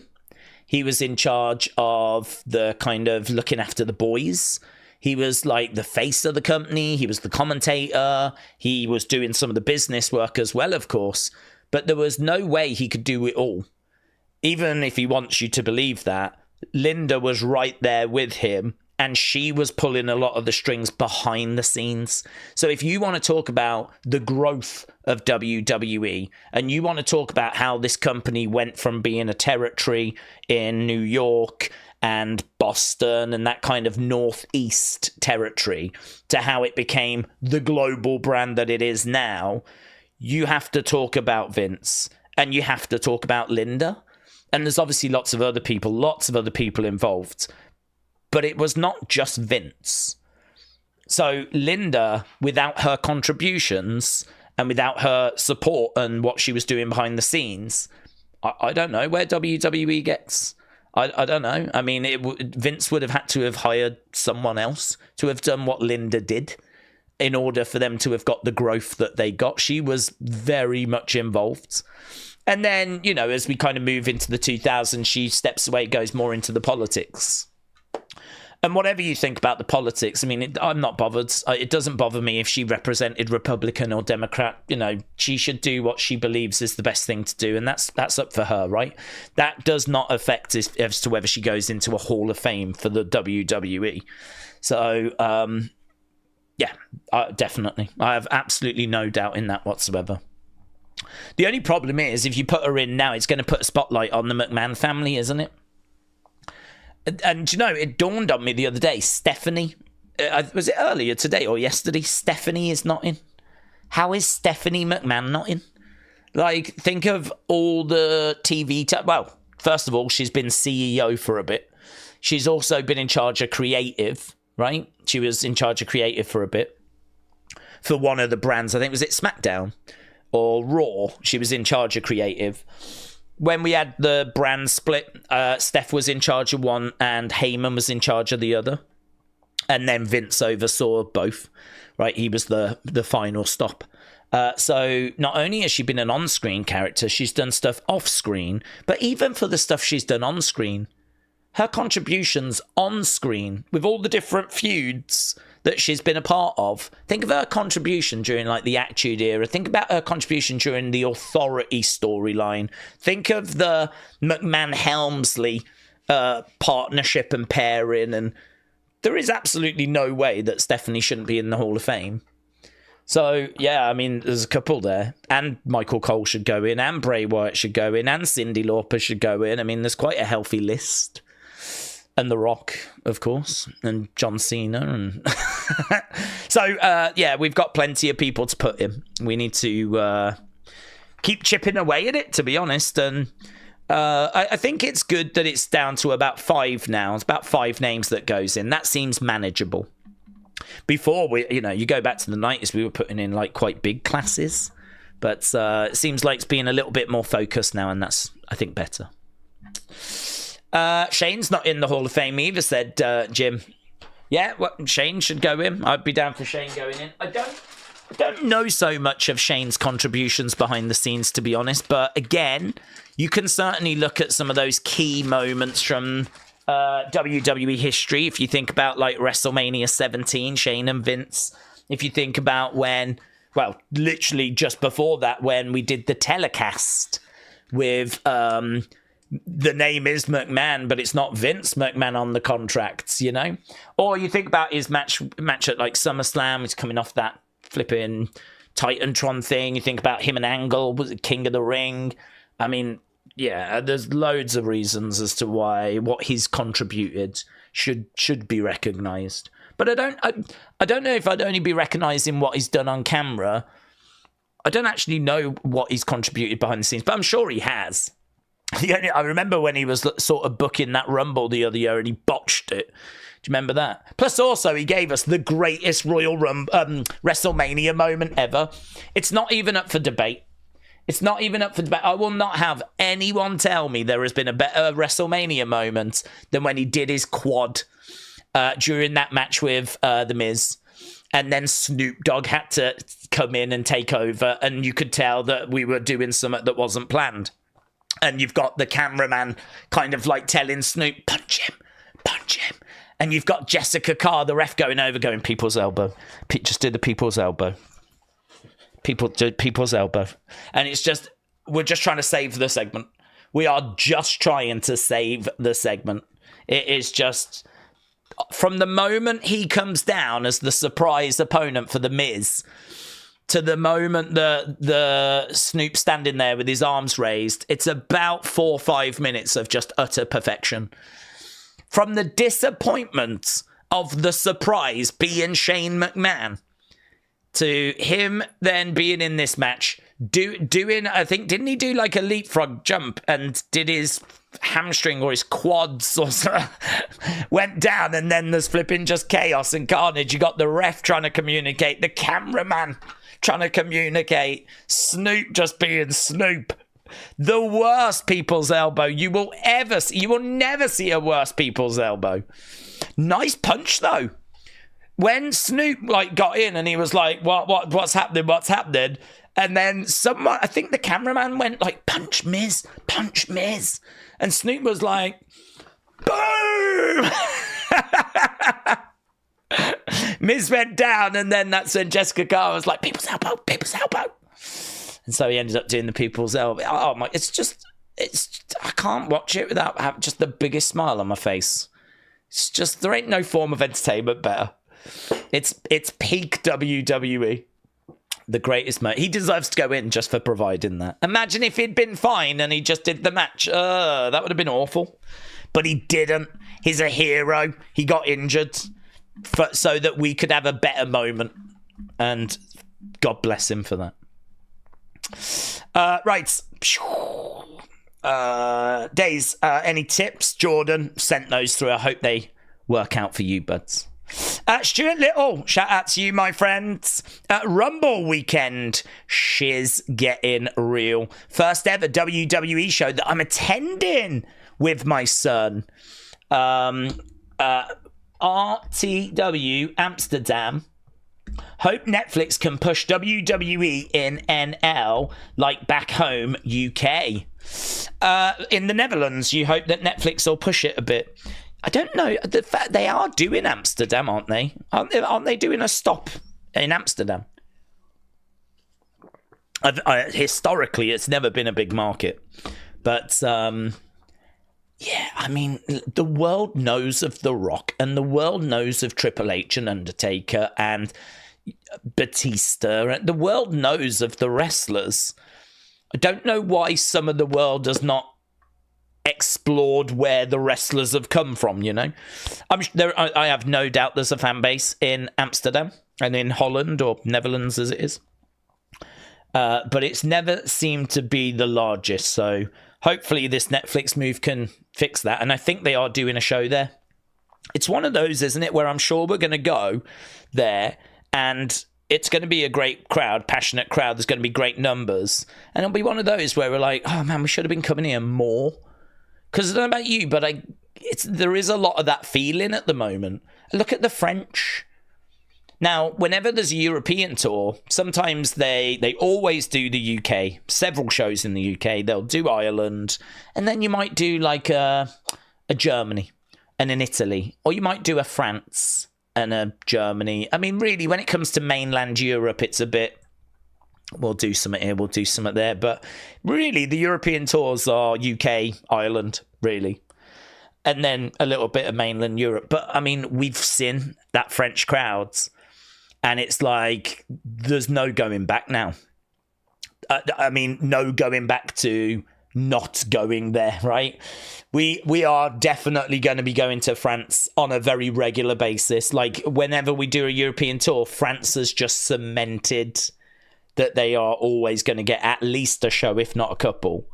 He was in charge of the kind of looking after the boys. He was like the face of the company. He was the commentator. He was doing some of the business work as well, of course. But there was no way he could do it all. Even if he wants you to believe that, Linda was right there with him, and she was pulling a lot of the strings behind the scenes. So if you want to talk about the growth of WWE, and you want to talk about how this company went from being a territory in New York and Boston and that kind of northeast territory to how it became the global brand that it is now, you have to talk about Vince, and you have to talk about Linda. And there's obviously lots of other people involved. But it was not just Vince. So Linda, without her contributions and without her support and what she was doing behind the scenes, I don't know where WWE gets. I don't know. I mean, Vince would have had to have hired someone else to have done what Linda did in order for them to have got the growth that they got. She was very much involved. And then, you know, as we kind of move into the 2000s, she steps away, goes more into the politics. And whatever you think about the politics, I mean, I'm not bothered. It doesn't bother me if she represented Republican or Democrat. You know, she should do what she believes is the best thing to do, and that's up for her, right? That does not affect as to whether she goes into a Hall of Fame for the WWE. So, yeah, definitely. I have absolutely no doubt in that whatsoever. The only problem is, if you put her in now, it's going to put a spotlight on the McMahon family, isn't it? And you know, it dawned on me the other day, Stephanie, was it earlier today or yesterday? Stephanie is not in. How is Stephanie McMahon not in? Like, think of all the TV... well, first of all, she's been CEO for a bit. She's also been in charge of creative, right? She was in charge of creative for a bit. For one of the brands, I think, was it Smackdown or Raw? She was in charge of creative. When we had the brand split, Steph was in charge of one and Heyman was in charge of the other. And then Vince oversaw both, right? He was the final stop. So not only has she been an on-screen character, she's done stuff off-screen. But even for the stuff she's done on-screen, her contributions on-screen, with all the different feuds that she's been a part of, think of her contribution during like the Attitude Era. Think about her contribution during the Authority storyline. Think of the McMahon-Helmsley partnership and pairing, and there is absolutely no way that Stephanie shouldn't be in the Hall of Fame. So, yeah, I mean, there's a couple there. And Michael Cole should go in, and Bray Wyatt should go in, and Cyndi Lauper should go in. I mean, there's quite a healthy list. And The Rock, of course, and John Cena. And so, yeah, we've got plenty of people to put in. We need to keep chipping away at it, to be honest. And I think it's good that it's down to about 5 now. It's about 5 names that goes in. That seems manageable. Before, you go back to the 90s, we were putting in like quite big classes. But it seems like it's being a little bit more focused now, and that's, I think, better. Shane's not in the Hall of Fame either, said Jim. Yeah, well, Shane should go in. I'd be down for Shane going in. I don't know so much of Shane's contributions behind the scenes, to be honest. But again, you can certainly look at some of those key moments from WWE history. If you think about like WrestleMania 17, Shane and Vince. If you think about when, well, literally just before that, when we did the telecast with the name is McMahon, but it's not Vince McMahon on the contracts, you know? Or you think about his match at like SummerSlam, he's coming off that flipping Titantron thing. You think about him and Angle, was it King of the Ring? I mean, yeah, there's loads of reasons as to why what he's contributed should be recognised. But I don't know if I'd only be recognising what he's done on camera. I don't actually know what he's contributed behind the scenes, but I'm sure he has. I remember when he was sort of booking that Rumble the other year and he botched it. Do you remember that? Plus, also, he gave us the greatest WrestleMania moment ever. It's not even up for debate. It's not even up for debate. I will not have anyone tell me there has been a better WrestleMania moment than when he did his quad during that match with The Miz. And then Snoop Dogg had to come in and take over, and you could tell that we were doing something that wasn't planned. And you've got the cameraman kind of like telling Snoop, punch him. And you've got Jessica Carr, the ref, going over, going, people's elbow. Just do the people's elbow. People's elbow. And it's just, we're just trying to save the segment. We are just trying to save the segment. It is just, from the moment he comes down as the surprise opponent for The Miz, to the moment the Snoop standing there with his arms raised, it's about 4 or 5 minutes of just utter perfection. From the disappointment of the surprise being Shane McMahon, to him then being in this match, doing, I think, didn't he do like a leapfrog jump and did his hamstring or his quads or something, went down, and then there's flipping just chaos and carnage. You got the ref trying to communicate, the cameraman trying to communicate, Snoop just being Snoop. The worst people's elbow you will ever see. You will never see a worse people's elbow. Nice punch though. When Snoop like got in and he was like, what's happening? And then someone, I think the cameraman went like, punch Miz. And Snoop was like, boom! Miz went down, and then that's when Jessica Carr was like, people's elbow. And so he ended up doing the people's elbow. Oh my, I can't watch it without having just the biggest smile on my face. It's just, there ain't no form of entertainment better. It's peak WWE. The greatest moment. He deserves to go in just for providing that. Imagine if he'd been fine and he just did the match. That would have been awful. But he didn't. He's a hero. He got injured so that we could have a better moment. And God bless him for that. Right. Days, any tips? Jordan sent those through. I hope they work out for you, buds. Stuart Little, shout out to you, my friends. Rumble weekend, shiz getting real. First ever WWE show that I'm attending with my son. RTW Amsterdam. Hope Netflix can push WWE in NL like back home UK. In the Netherlands, you hope that Netflix will push it a bit. I don't know. The fact they are doing Amsterdam, aren't they? Aren't they doing a stop in Amsterdam? Historically, it's never been a big market. But, yeah, I mean, the world knows of The Rock, and the world knows of Triple H and Undertaker and Batista. And the world knows of the wrestlers. I don't know why some of the world does not explored where the wrestlers have come from, you know. I have no doubt there's a fan base in Amsterdam and in Holland, or Netherlands as it is, but it's never seemed to be the largest. So hopefully this Netflix move can fix that, and I think they are doing a show there. It's one of those, isn't it, where I'm sure we're going to go there and it's going to be a great crowd, passionate crowd. There's going to be great numbers, and it'll be one of those where we're like, oh man, we should have been coming here more. Because I don't know about you, but there is a lot of that feeling at the moment. Look at the French. Now, whenever there's a European tour, sometimes they always do the UK. Several shows in the UK. They'll do Ireland. And then you might do like a Germany. and an Italy, or you might do a France and a Germany. I mean, really, when it comes to mainland Europe, it's a bit, we'll do something here, we'll do something there. But really, the European tours are UK, Ireland, really. And then a little bit of mainland Europe. But, I mean, we've seen that French crowds, and it's like, there's no going back now. I mean, no going back to not going there, right? We are definitely going to be going to France on a very regular basis. Like, whenever we do a European tour, France has just cemented that they are always going to get at least a show, if not a couple.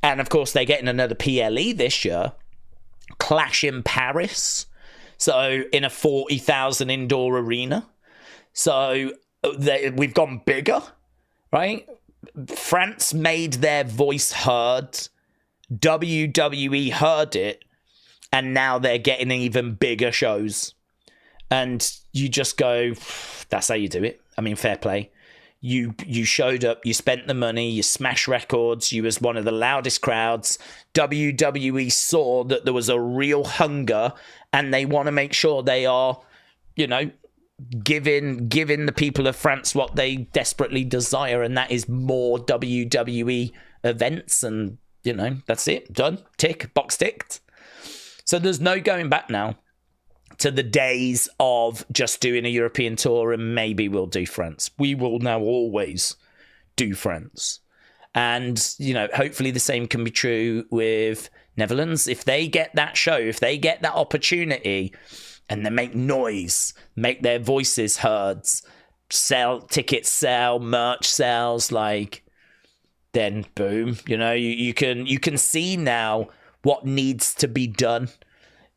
And, of course, they're getting another PLE this year. Clash in Paris. So, in a 40,000 indoor arena. So, we've gone bigger, right? France made their voice heard. WWE heard it, and now they're getting even bigger shows. And you just go, that's how you do it. I mean, fair play. You showed up, you spent the money, you smashed records, you was one of the loudest crowds. WWE saw that there was a real hunger, and they want to make sure they are, you know, giving the people of France what they desperately desire, and that is more WWE events. And, you know, that's it. Done. Tick. Box ticked. So there's no going back now to the days of just doing a European tour and maybe we'll do France. We will now always do France. And, you know, hopefully the same can be true with Netherlands. If they get that show, if they get that opportunity, and they make noise, make their voices heard, sell tickets, sell merch, sales, like, then boom, you know, you can see now what needs to be done.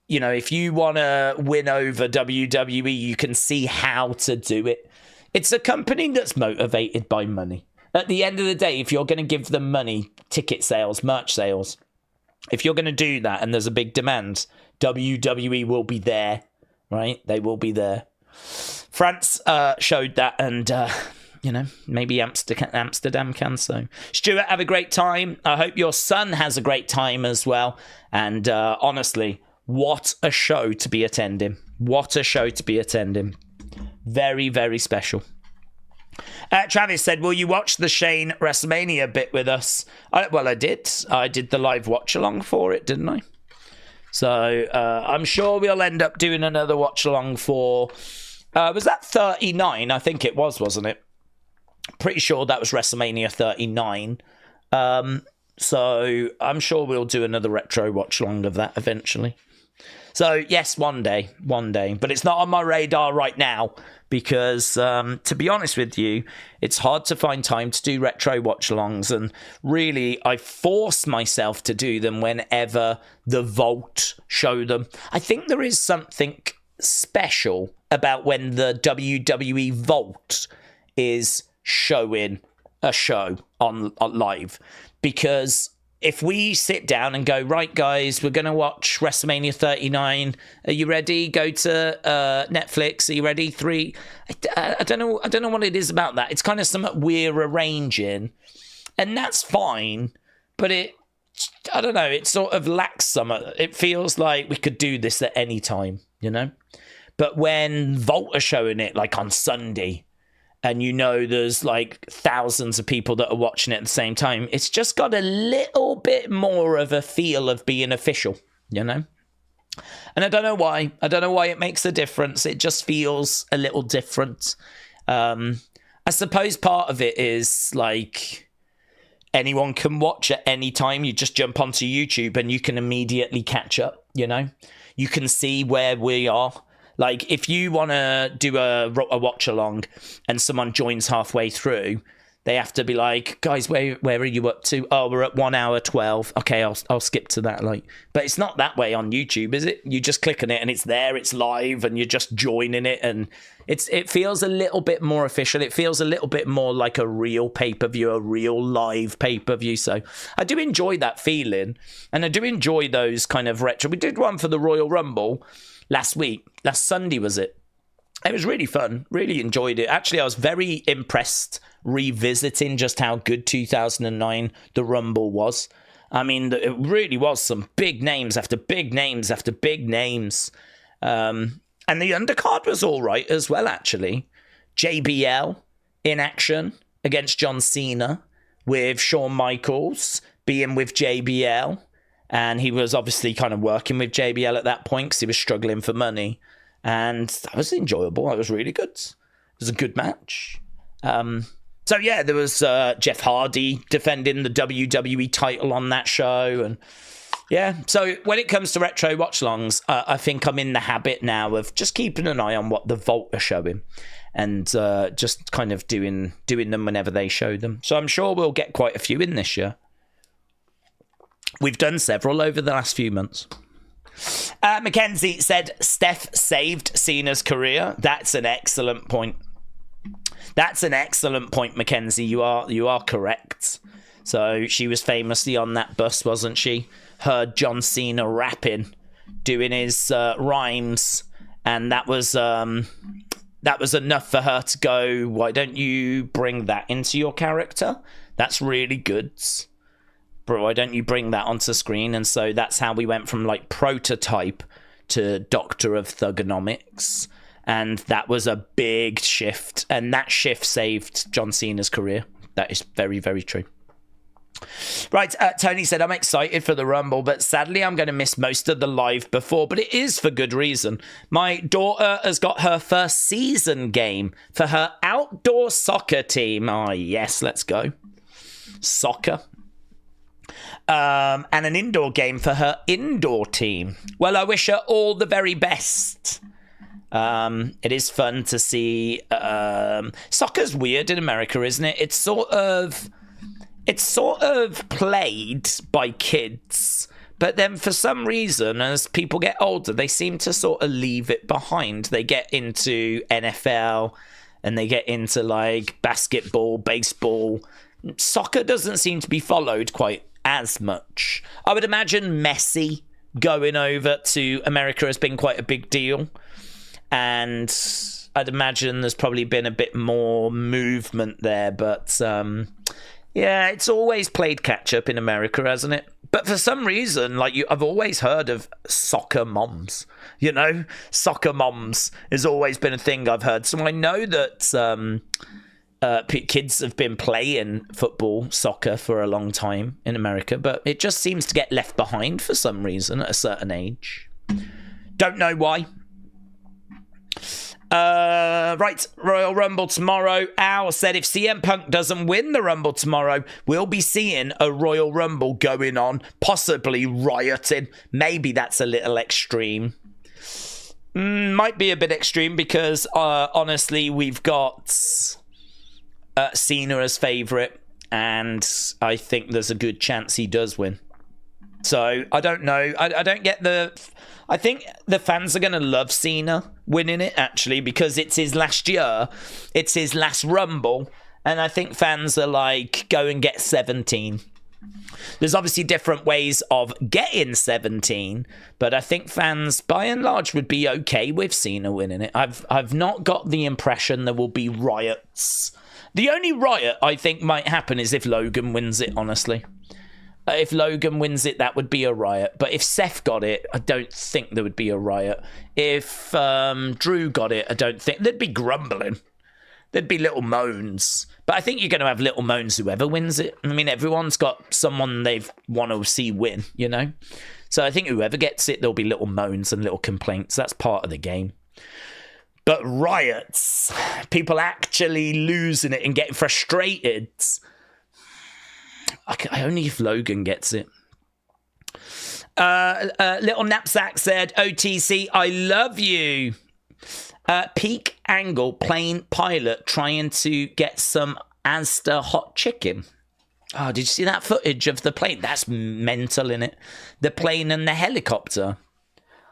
You know, if you want to win over WWE, you can see how to do it. It's a company that's motivated by money. At the end of the day, if you're going to give them money, ticket sales, merch sales, if you're going to do that and there's a big demand, WWE will be there. Right, they will be there. France showed that, and you know, maybe Amsterdam can. So, Stuart, have a great time. I hope your son has a great time as well. And honestly, what a show to be attending! What a show to be attending! Very, very special. Travis said, "Will you watch the Shane WrestleMania bit with us?" Well, I did. I did the live watch along for it, didn't I? So I'm sure we'll end up doing another watch along for, was that 39? I think it was, wasn't it? Pretty sure that was WrestleMania 39. So I'm sure we'll do another retro watch along of that eventually. So yes, one day, but it's not on my radar right now because, to be honest with you, it's hard to find time to do retro watch-alongs, and really, I force myself to do them whenever the Vault show them. I think there is something special about when the WWE Vault is showing a show on live, because if we sit down and go, right, guys, we're going to watch WrestleMania 39. Are you ready? Go to Netflix. Are you ready? 3. I don't know what it is about that. It's kind of something we're arranging, and that's fine. But I don't know. It sort of lacks something. It feels like we could do this at any time, you know. But when Vault are showing it, like on Sunday, and you know there's like thousands of people that are watching it at the same time, it's just got a little bit more of a feel of being official, you know? And I don't know why. I don't know why it makes a difference. It just feels a little different. I suppose part of it is like anyone can watch at any time. You just jump onto YouTube and you can immediately catch up, you know? You can see where we are. Like, if you want to do a watch-along and someone joins halfway through, they have to be like, guys, where are you up to? Oh, we're at 1 hour 12. Okay, I'll skip to that. Like, but it's not that way on YouTube, is it? You just click on it and it's there, it's live, and you're just joining it, and it feels a little bit more official. It feels a little bit more like a real pay-per-view, a real live pay-per-view. So I do enjoy that feeling, and I do enjoy those kind of retro. We did one for the Royal Rumble last Sunday, was it? It was really fun. Really enjoyed it. Actually, I was very impressed revisiting just how good 2009 the Rumble was. I mean, it really was some big names after big names after big names. And the undercard was all right as well, actually. JBL in action against John Cena, with Shawn Michaels being with JBL. And he was obviously kind of working with JBL at that point because he was struggling for money. And that was enjoyable. That was really good. It was a good match. So, yeah, there was Jeff Hardy defending the WWE title on that show. And, yeah, so when it comes to retro watch-alongs, I think I'm in the habit now of just keeping an eye on what the Vault are showing and just kind of doing them whenever they show them. So I'm sure we'll get quite a few in this year. We've done several over the last few months. Mackenzie said, Steph saved Cena's career. That's an excellent point. That's an excellent point, Mackenzie. You are correct. So she was famously on that bus, wasn't she? Heard John Cena rapping, doing his rhymes, and that was enough for her to go, why don't you bring that into your character? That's really good. Bro, why don't you bring that onto screen? And so that's how we went from like Prototype to Doctor of Thugonomics. And that was a big shift. And that shift saved John Cena's career. That is very, very true. Right, Tony said, I'm excited for the Rumble, but sadly I'm going to miss most of the live before. But it is for good reason. My daughter has got her first season game for her outdoor soccer team. Oh, yes, let's go. Soccer. And an indoor game for her indoor team. Well, I wish her all the very best. It is fun to see. Soccer's weird in America, isn't it? It's sort of played by kids, but then for some reason, as people get older, they seem to sort of leave it behind. They get into NFL and they get into like basketball, baseball. Soccer doesn't seem to be followed quite as much. I would imagine Messi going over to America has been quite a big deal. And I'd imagine there's probably been a bit more movement there. But, yeah, it's always played catch-up in America, hasn't it? But for some reason, I've always heard of soccer moms. You know, soccer moms has always been a thing I've heard. So I know that kids have been playing football, soccer for a long time in America. But it just seems to get left behind for some reason at a certain age. Don't know why. Right, Royal Rumble tomorrow. Al said if CM Punk doesn't win the Rumble tomorrow, we'll be seeing a Royal Rumble going on, possibly rioting. Maybe that's a little extreme. Might be a bit extreme because, honestly, we've got Cena as favourite, and I think there's a good chance he does win. So, I don't know. I don't get I think the fans are going to love Cena winning it, actually, because it's his last year. It's his last Rumble. And I think fans are like, go and get 17. There's obviously different ways of getting 17. But I think fans, by and large, would be okay with Cena winning it. I've not got the impression there will be riots. The only riot I think might happen is if Logan wins it, honestly. If Logan wins it, that would be a riot. But if Seth got it, I don't think there would be a riot. If Drew got it, I don't think... There'd be grumbling. There'd be little moans. But I think you're going to have little moans whoever wins it. I mean, everyone's got someone they want to see win, you know? So I think whoever gets it, there'll be little moans and little complaints. That's part of the game. But riots, people actually losing it and getting frustrated... only if Logan gets it. Little Knapsack said, OTC, I love you. Peak angle, plane pilot trying to get some Asda hot chicken. Oh, did you see that footage of the plane? That's mental, innit? The plane and the helicopter.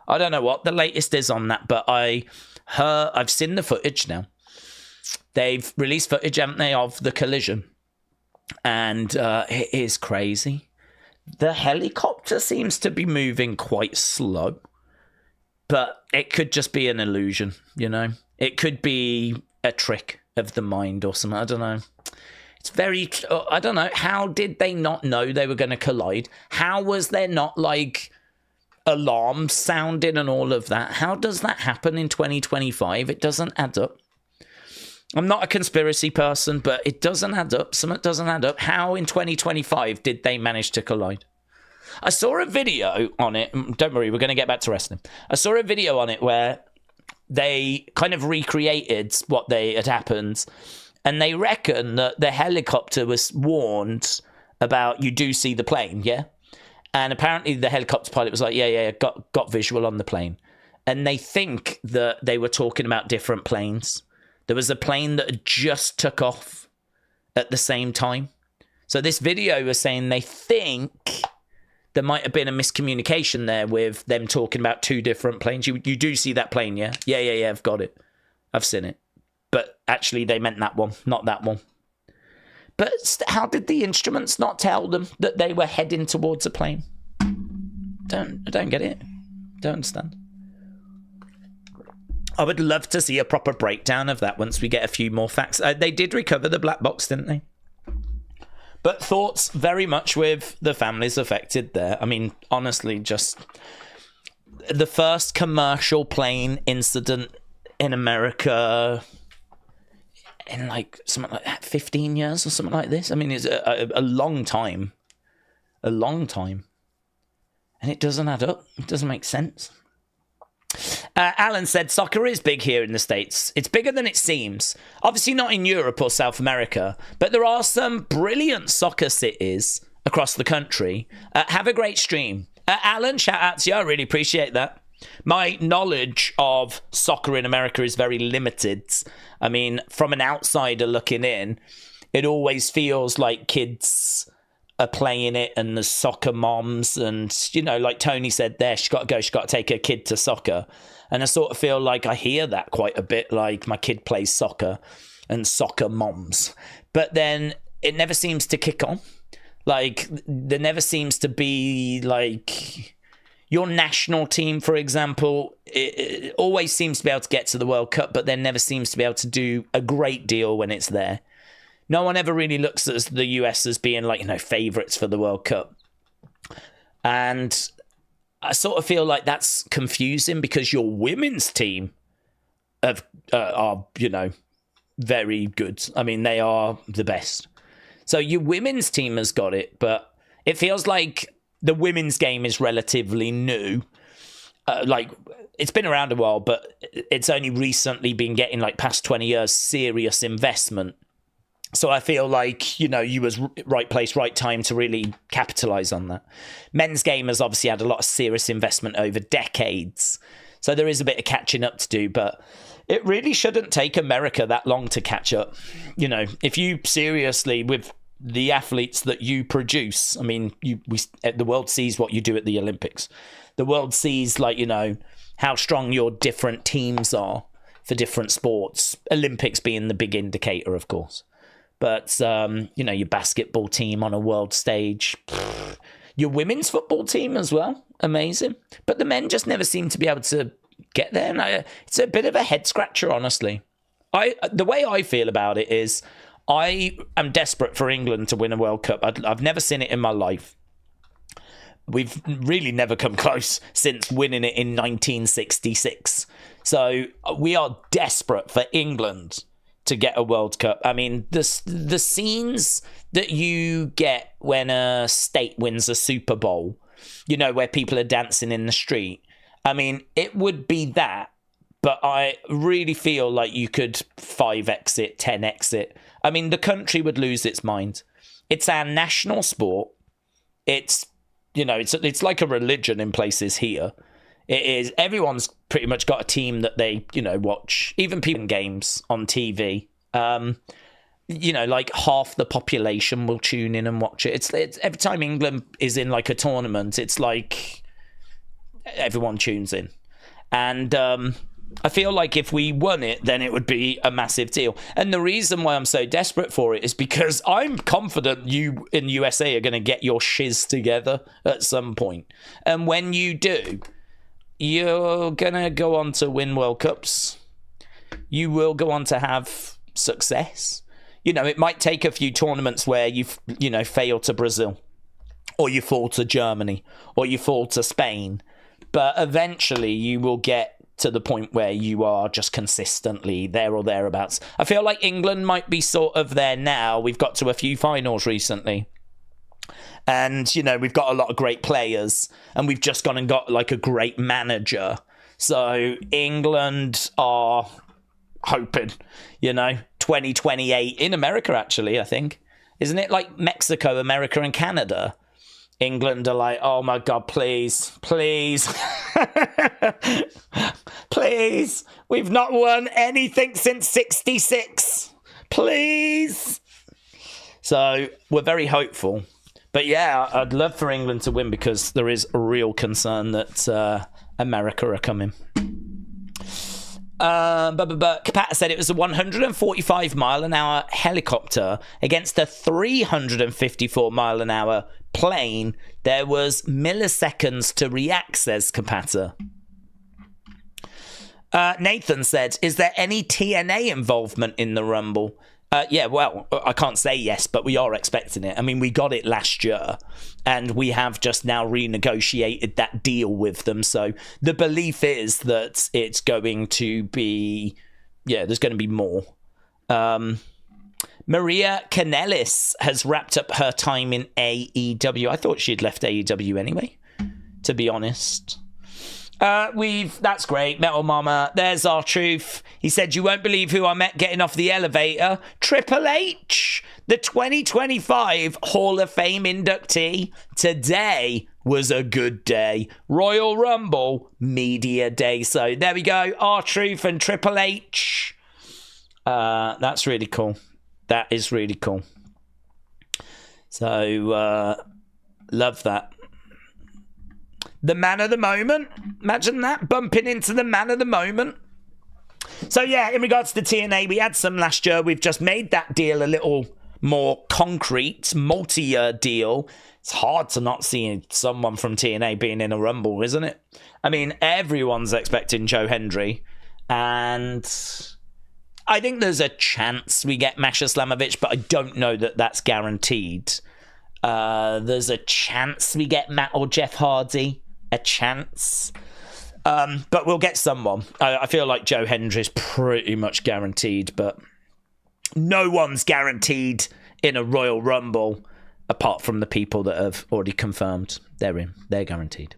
I don't know what the latest is on that, but I've seen the footage now. They've released footage, haven't they, of the collision. And it is crazy. The helicopter seems to be moving quite slow. But it could just be an illusion, you know? It could be a trick of the mind or something. I don't know. It's very, I don't know, how did they not know they were going to collide? How was there not like alarms sounding and all of that? How does that happen in 2025? It doesn't add up. I'm not a conspiracy person, but it doesn't add up. Something doesn't add up. How in 2025 did they manage to collide? I saw a video on it. Don't worry, we're going to get back to wrestling. I saw a video on it where they kind of recreated what they had happened, and they reckon that the helicopter was warned about, you do see the plane, yeah? And apparently the helicopter pilot was like, yeah, got visual on the plane. And they think that they were talking about different planes. There was a plane that had just took off at the same time. So this video was saying they think there might have been a miscommunication there with them talking about two different planes. You do see that plane, yeah? Yeah, I've got it. I've seen it. But actually they meant that one, not that one. But how did the instruments not tell them that they were heading towards a plane? I don't get it. Don't understand. I would love to see a proper breakdown of that once we get a few more facts. They did recover the black box, didn't they? But thoughts very much with the families affected there. I mean, honestly, just the first commercial plane incident in America in like something like that, 15 years or something like this. I mean, it's a long time. A long time. And it doesn't add up. It doesn't make sense. Alan said, soccer is big here in the States. It's bigger than it seems. Obviously not in Europe or South America, but there are some brilliant soccer cities across the country. Have a great stream. Alan, shout out to you. I really appreciate that. My knowledge of soccer in America is very limited. I mean, from an outsider looking in, it always feels like kids are playing it and there's soccer moms, and you know, like Tony said there, she's got to take her kid to soccer, and I sort of feel like I hear that quite a bit, like my kid plays soccer and soccer moms, but then it never seems to kick on. Like there never seems to be like your national team, for example, it always seems to be able to get to the World Cup, but then never seems to be able to do a great deal when it's there. No one ever really looks at the US as being like, you know, favourites for the World Cup. And I sort of feel like that's confusing because your women's team are, you know, very good. I mean, they are the best. So your women's team has got it, but it feels like the women's game is relatively new. Like, it's been around a while, but it's only recently been getting, like, past 20 years, serious investment. So I feel like, you know, you was right place, right time to really capitalise on that. Men's game has obviously had a lot of serious investment over decades. So there is a bit of catching up to do, but it really shouldn't take America that long to catch up. You know, if you seriously, with the athletes that you produce, I mean, the world sees what you do at the Olympics. The world sees, like, you know, how strong your different teams are for different sports. Olympics being the big indicator, of course. But, you know, your basketball team on a world stage, your women's football team as well, amazing. But the men just never seem to be able to get there. And it's a bit of a head scratcher, honestly. The way I feel about it is I am desperate for England to win a World Cup. I've never seen it in my life. We've really never come close since winning it in 1966. So we are desperate for England to get a World Cup. I mean, the scenes that you get when a state wins a Super Bowl, you know, where people are dancing in the street. I mean, it would be that, but I really feel like you could 5x it, 10x it. I mean, the country would lose its mind. It's our national sport. It's, you know, it's like a religion in places here. It is. Everyone's pretty much got a team that they, you know, watch. Even people in games on TV. You know, like half the population will tune in and watch it. It's every time England is in like a tournament, it's like everyone tunes in. And I feel like if we won it, then it would be a massive deal. And the reason why I'm so desperate for it is because I'm confident you in the USA are going to get your shiz together at some point. And when you do, you're going to go on to win World Cups. You will go on to have success. you know, it might take a few tournaments where you know, fail to Brazil, or you fall to Germany, or you fall to Spain. But eventually you will get to the point where you are just consistently there or thereabouts. I feel like England might be sort of there now. We've got to a few finals recently. And, you know, we've got a lot of great players. And we've just gone and got, like, a great manager. So England are hoping, you know, 2028 in America, actually, I think. Isn't it like Mexico, America, and Canada? England are like, oh my God, please, please, please. We've not won anything since 66. Please. So we're very hopeful. But yeah, I'd love for England to win because there is a real concern that America are coming. Kapata said it was a 145 mile an hour helicopter against a 354 mile an hour plane. There was milliseconds to react, says Kapata. Nathan said, is there any TNA involvement in the Rumble? Yeah, well, I can't say yes, but we are expecting it. I mean, we got it last year, and we have just now renegotiated that deal with them. So the belief is that it's going to be, yeah, there's going to be more. Maria Kanellis has wrapped up her time in AEW. I thought she'd left AEW anyway, to be honest. That's great. Metal Mama, there's our truth. He said, you won't believe who I met getting off the elevator. Triple H, the 2025 Hall of Fame inductee. Today was a good day. Royal Rumble, media day. So there we go. Our truth and Triple H. That's really cool. That is really cool. So, love that. The man of the moment. Imagine that, bumping into the man of the moment. So yeah, in regards to TNA, we had some last year. We've just made that deal a little more concrete, multi-year deal. It's hard to not see someone from TNA being in a Rumble, isn't it? I mean, everyone's expecting Joe Hendry, and I think there's a chance we get Masha Slamovich, but I don't know that that's guaranteed. There's a chance we get Matt or Jeff Hardy. A chance. But we'll get someone. I feel like Joe Hendry's pretty much guaranteed, but no one's guaranteed in a Royal Rumble apart from the people that have already confirmed they're in. They're guaranteed.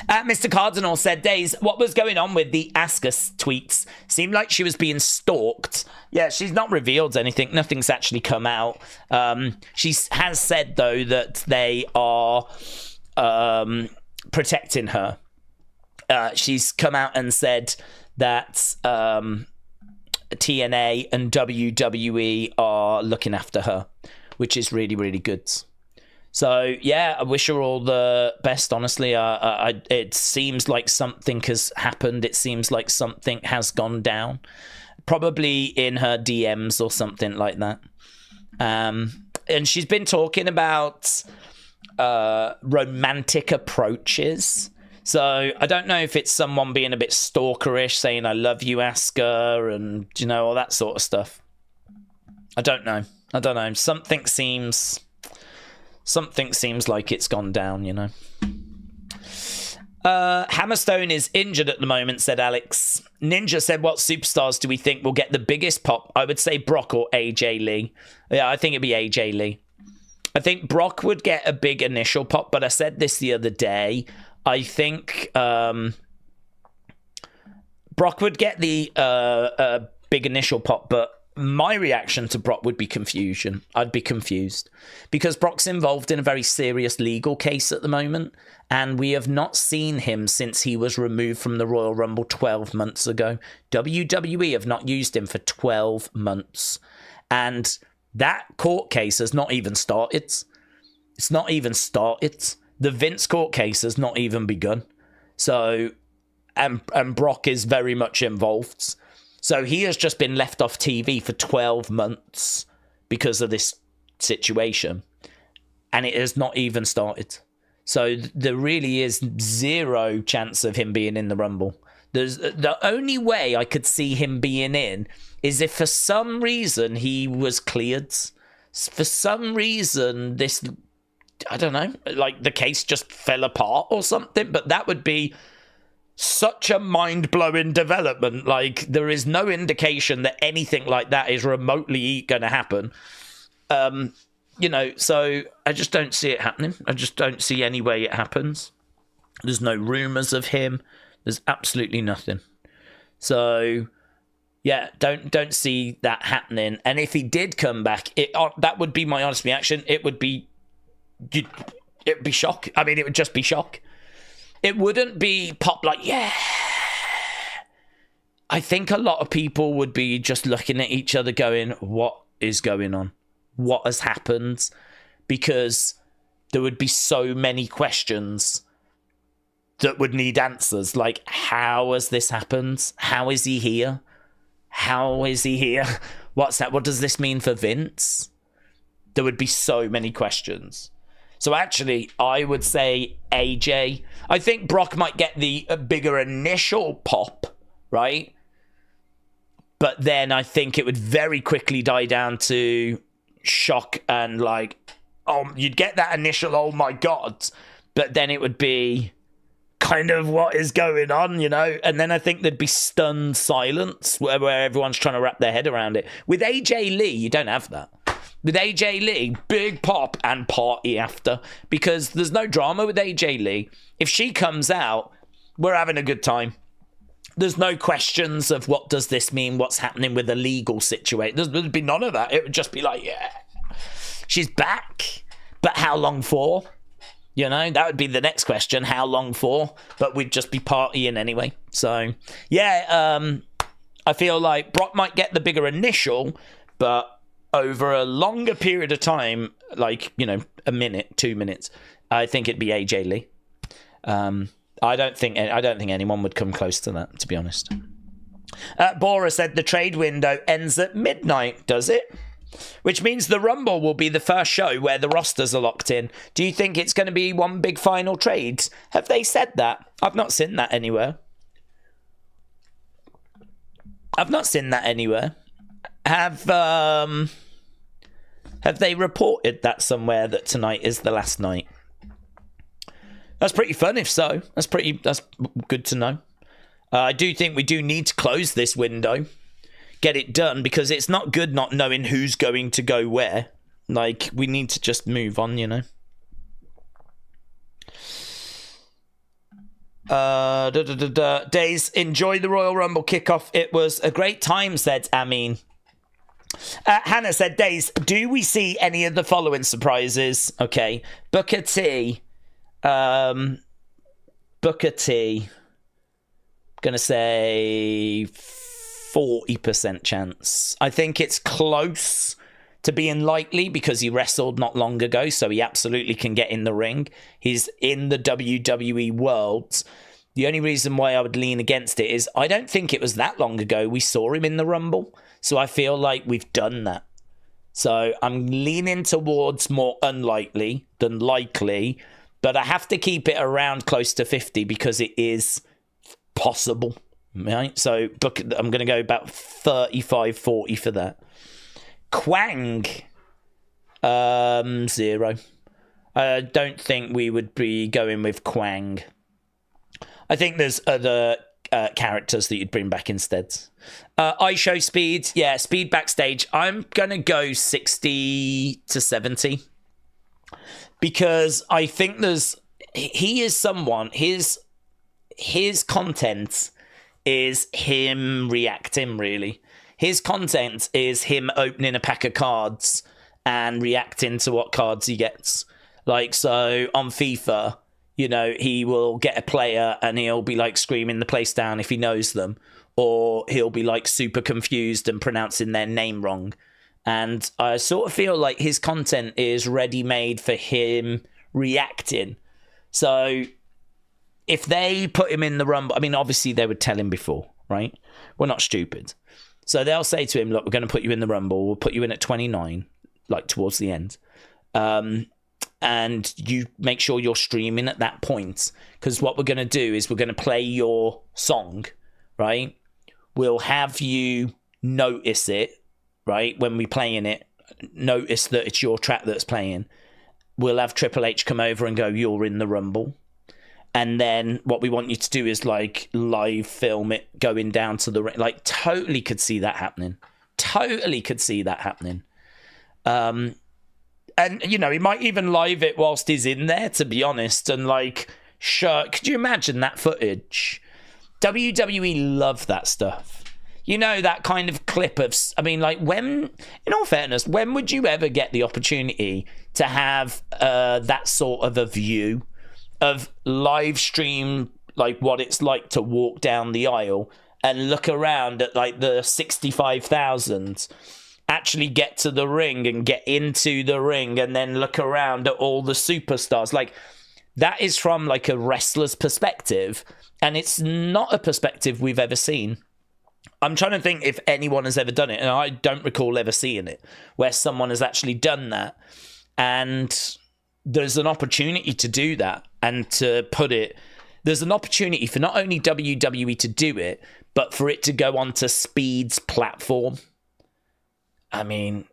Mr. Cardinal said, Days, what was going on with the Ask Us tweets? Seemed like she was being stalked. Yeah, she's not revealed anything. Nothing's actually come out. She has said, though, that they are protecting her. She's come out and said that TNA and WWE are looking after her, which is really, really good. So, yeah, I wish her all the best, honestly. It seems like something has happened. It seems like something has gone down. Probably in her DMs or something like that. And she's been talking about romantic approaches. So, I don't know if it's someone being a bit stalkerish, saying, I love you, Asuka, and, you know, all that sort of stuff. I don't know. Something seems like it's gone down, you know. Hammerstone is injured at the moment, said Alex. Ninja said, what superstars do we think will get the biggest pop? I would say Brock or AJ Lee. Yeah, I think it'd be AJ Lee. I think Brock would get a big initial pop, but I said this the other day. I think Brock would get the big initial pop, but my reaction to Brock would be confusion. I'd be confused because Brock's involved in a very serious legal case at the moment, and we have not seen him since he was removed from the Royal Rumble 12 months ago. WWE have not used him for 12 months, and that court case has not even started. It's not even started. The Vince court case has not even begun. So, and Brock is very much involved. So he has just been left off TV for 12 months because of this situation. And it has not even started. So there really is zero chance of him being in the Rumble. There's the only way I could see him being in is if for some reason he was cleared. For some reason, this, I don't know, like the case just fell apart or something, but that would be such a mind-blowing development. Like, there is no indication that anything like that is remotely going to happen. You know, so I just don't see it happening. I just don't see any way it happens. There's no rumours of him. There's absolutely nothing. So, yeah, don't see that happening. And if he did come back, that would be my honest reaction. It would be shock. I mean, it would just be shock. It wouldn't be pop like, yeah. I think a lot of people would be just looking at each other going, what is going on? What has happened? Because there would be so many questions that would need answers. Like, how has this happened? How is he here? How is he here? What's that? What does this mean for Vince? There would be so many questions. So actually, I would say AJ. I think Brock might get the bigger initial pop, right? But then I think it would very quickly die down to shock and like, oh, you'd get that initial, oh my God. But then it would be kind of what is going on, you know? And then I think there'd be stunned silence where everyone's trying to wrap their head around it. With AJ Lee, you don't have that. With AJ Lee, big pop and party after, because there's no drama with AJ Lee. If she comes out, we're having a good time. There's no questions of what does this mean, what's happening with the legal situation. There'd be none of that. It would just be like, yeah, she's back, but how long for? You know, that would be the next question. How long for? But we'd just be partying anyway. So, yeah, I feel like Brock might get the bigger initial, but over a longer period of time, like, you know, a minute, 2 minutes, I think it'd be AJ Lee. I don't think anyone would come close to that, to be honest. Bora said the trade window ends at midnight, does it? Which means the Rumble will be the first show where the rosters are locked in. Do you think it's going to be one big final trade? Have they said that? I've not seen that anywhere. Have they reported that somewhere that tonight is the last night? That's pretty fun if so. That's good to know. I do think we do need to close this window. Get it done, because it's not good not knowing who's going to go where. Like, we need to just move on, you know. Days, enjoy the Royal Rumble kickoff. It was a great time, said Amin. Hannah said, Days, do we see any of the following surprises? Okay. Booker T. Gonna say 40% chance. I think it's close to being likely because he wrestled not long ago, so he absolutely can get in the ring. He's in the WWE world. The only reason why I would lean against it is I don't think it was that long ago we saw him in the Rumble, so I feel like we've done that. So I'm leaning towards more unlikely than likely, but I have to keep it around close to 50 because it is possible. Right, so I'm going to go about 35, 40 for that. Quang, 0. I don't think we would be going with Quang. I think there's other characters that you'd bring back instead. I show speed, yeah, speed backstage. I'm going to go 60 to 70 because I think he is someone, his content is him reacting, really. His content is him opening a pack of cards and reacting to what cards he gets. Like, so on FIFA, you know, he will get a player and he'll be like screaming the place down if he knows them, or he'll be like super confused and pronouncing their name wrong. And I sort of feel like his content is ready-made for him reacting. So if they put him in the Rumble, I mean, obviously they would tell him before, right? We're not stupid. So they'll say to him, look, we're going to put you in the Rumble. We'll put you in at 29, like towards the end. And you make sure you're streaming at that point. Because what we're going to do is we're going to play your song right? We'll have you notice it, right? When we're playing it, notice that it's your track that's playing. We'll have Triple H come over and go, you're in the Rumble. And then what we want you to do is like live film it going down to the ring. Like totally could see that happening. Totally could see that happening. And, you know, he might even live it whilst he's in there, to be honest. And like, sure, could you imagine that footage? WWE love that stuff. You know, that kind of clip of, I mean, like when, in all fairness, when would you ever get the opportunity to have that sort of a view of live stream, like what it's like to walk down the aisle and look around at like the 65,000, actually get to the ring and get into the ring and then look around at all the superstars. Like that is from like a wrestler's perspective, and it's not a perspective we've ever seen. I'm trying to think if anyone has ever done it, and I don't recall ever seeing it, where someone has actually done that. And there's an opportunity to do that, and to put it, there's an opportunity for not only WWE to do it, but for it to go onto Speed's platform. I mean,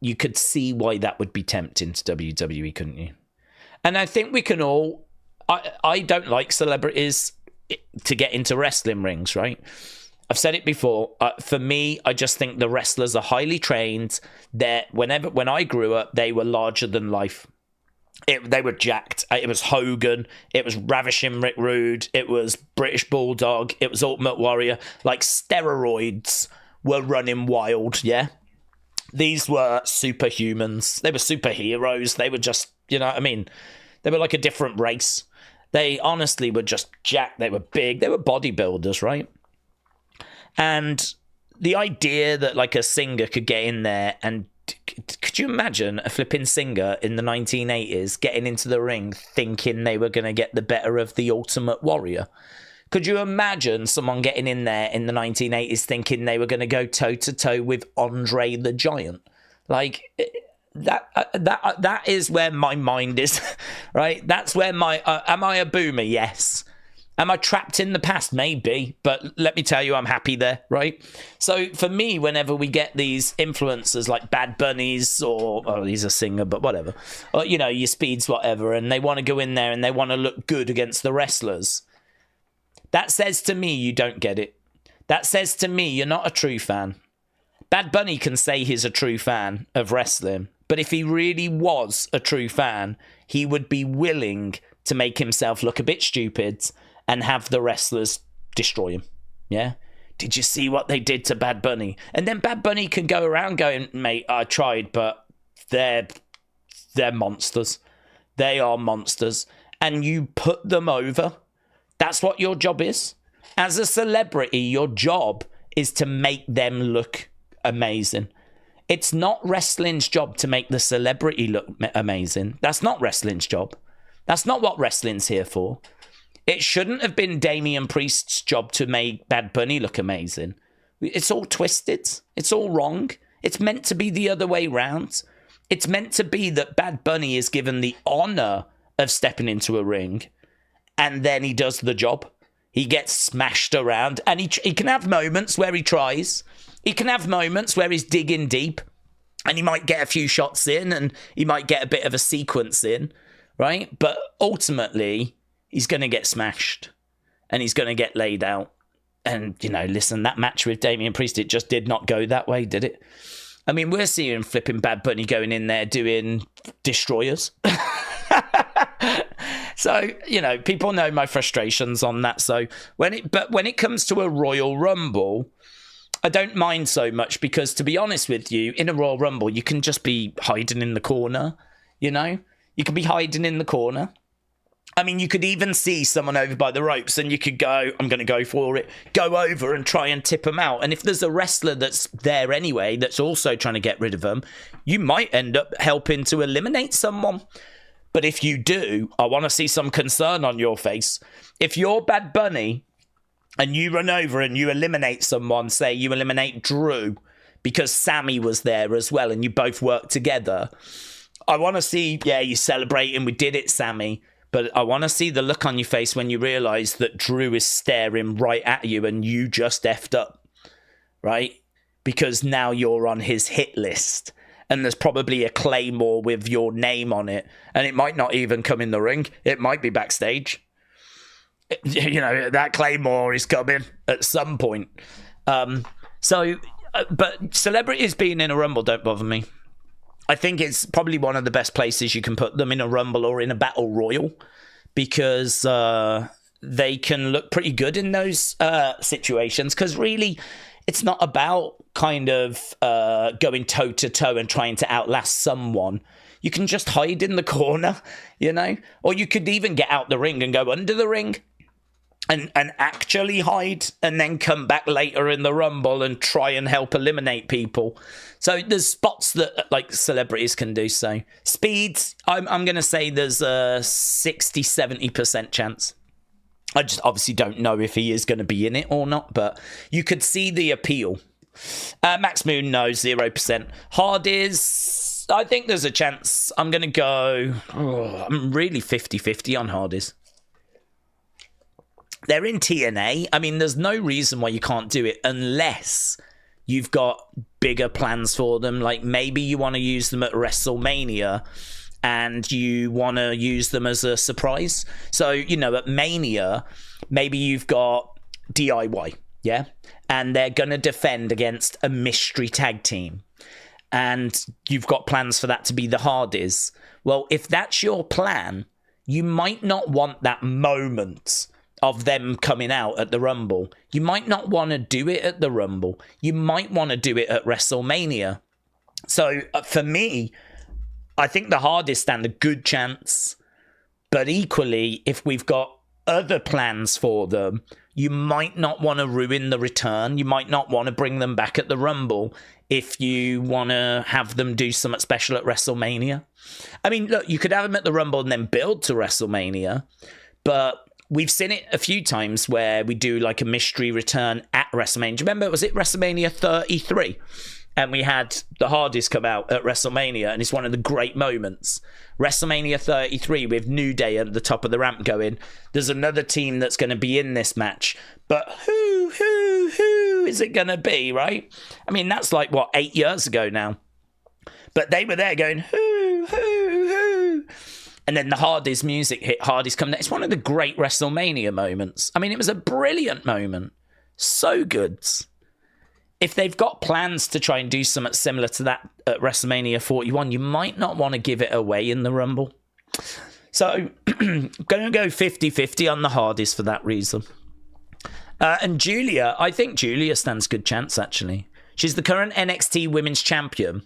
you could see why that would be tempting to WWE, couldn't you? And I think we can all, I don't like celebrities to get into wrestling rings, right? I've said it before. For me, I just think the wrestlers are highly trained. When I grew up, they were larger than life. They were jacked. It was Hogan. It was Ravishing Rick Rude. It was British Bulldog. It was Ultimate Warrior. Like steroids were running wild, yeah? These were superhumans. They were superheroes. They were just, you know what I mean? They were like a different race. They honestly were just jacked. They were big. They were bodybuilders, right? And the idea that like a singer could get in there, and could you imagine a flipping singer in the 1980s getting into the ring thinking they were going to get the better of the Ultimate Warrior? Could you imagine someone getting in there in the 1980s thinking they were going to go toe-to-toe with Andre the Giant? Like, that is where my mind is, right? That's where my... am I a boomer? Yes. Am I trapped in the past? Maybe. But let me tell you, I'm happy there, right? So for me, whenever we get these influencers like Bad Bunnies or... oh, he's a singer, but whatever. Or, you know, your Speeds, whatever, and they want to go in there and they want to look good against the wrestlers... that says to me you don't get it. That says to me you're not a true fan. Bad Bunny can say he's a true fan of wrestling, but if he really was a true fan, he would be willing to make himself look a bit stupid and have the wrestlers destroy him. Yeah? Did you see what they did to Bad Bunny? And then Bad Bunny can go around going, mate, I tried, but they're monsters. They are monsters. And you put them over. That's what your job is. As a celebrity, your job is to make them look amazing. It's not wrestling's job to make the celebrity look amazing. That's not wrestling's job. That's not what wrestling's here for. It shouldn't have been Damian Priest's job to make Bad Bunny look amazing. It's all twisted. It's all wrong. It's meant to be the other way round. It's meant to be that Bad Bunny is given the honor of stepping into a ring, and then he does the job. He gets smashed around, and he can have moments where he tries. He can have moments where he's digging deep, and he might get a few shots in, and he might get a bit of a sequence in, right? But ultimately, he's going to get smashed, and he's going to get laid out. And, you know, listen, that match with Damian Priest, it just did not go that way, did it? I mean, we're seeing flipping Bad Bunny going in there doing destroyers. So, you know, people know my frustrations on that. So when it comes to a Royal Rumble, I don't mind so much, because to be honest with you, in a Royal Rumble, you can just be hiding in the corner, you know? You can be hiding in the corner. I mean, you could even see someone over by the ropes and you could go, I'm going to go for it, go over and try and tip them out. And if there's a wrestler that's there anyway, that's also trying to get rid of them, you might end up helping to eliminate someone. But if you do, I want to see some concern on your face. If you're Bad Bunny and you run over and you eliminate someone, say you eliminate Drew because Sammy was there as well and you both work together, I want to see, yeah, you're celebrating, we did it, Sammy. But I want to see the look on your face when you realize that Drew is staring right at you and you just effed up, right? Because now you're on his hit list. And there's probably a Claymore with your name on it. And it might not even come in the ring. It might be backstage. You know, that Claymore is coming at some point. But celebrities being in a Rumble don't bother me. I think it's probably one of the best places you can put them, in a Rumble or in a Battle Royal, because they can look pretty good in those situations. Because really, it's not about kind of going toe-to-toe and trying to outlast someone. You can just hide in the corner, you know? Or you could even get out the ring and go under the ring and actually hide, and then come back later in the Rumble and try and help eliminate people. So there's spots that like celebrities can do so. Speeds, I'm going to say there's a 60-70% chance. I just obviously don't know if he is going to be in it or not, but you could see the appeal. Max Moon, no, 0%. Hardys, I think there's a chance. I'm going to go... I'm really 50-50 on Hardys. They're in TNA. I mean, there's no reason why you can't do it unless you've got bigger plans for them. Like maybe you want to use them at WrestleMania and you want to use them as a surprise. So, you know, at Mania, maybe you've got DIY, yeah? And they're going to defend against a mystery tag team. And you've got plans for that to be the Hardys. Well, if that's your plan, you might not want that moment of them coming out at the Rumble. You might not want to do it at the Rumble. You might want to do it at WrestleMania. So for me, I think the Hardys stand a good chance. But equally, if we've got other plans for them, you might not want to ruin the return. You might not want to bring them back at the Rumble if you want to have them do something special at WrestleMania. I mean, look, you could have them at the Rumble and then build to WrestleMania, but we've seen it a few times where we do like a mystery return at WrestleMania. Do you remember, was it WrestleMania 33? And we had the Hardys come out at WrestleMania, and it's one of the great moments. WrestleMania 33 with New Day at the top of the ramp going, there's another team that's going to be in this match, but who is it going to be, right? I mean, that's like, what, 8 years ago now? But they were there going, who? And then the Hardys music hit, Hardys come down. It's one of the great WrestleMania moments. I mean, it was a brilliant moment. So good. If they've got plans to try and do something similar to that at WrestleMania 41, you might not want to give it away in the Rumble. So I'm going to go 50-50 on the Hardys for that reason. And Julia, I think Julia stands good chance, actually. She's the current NXT Women's Champion.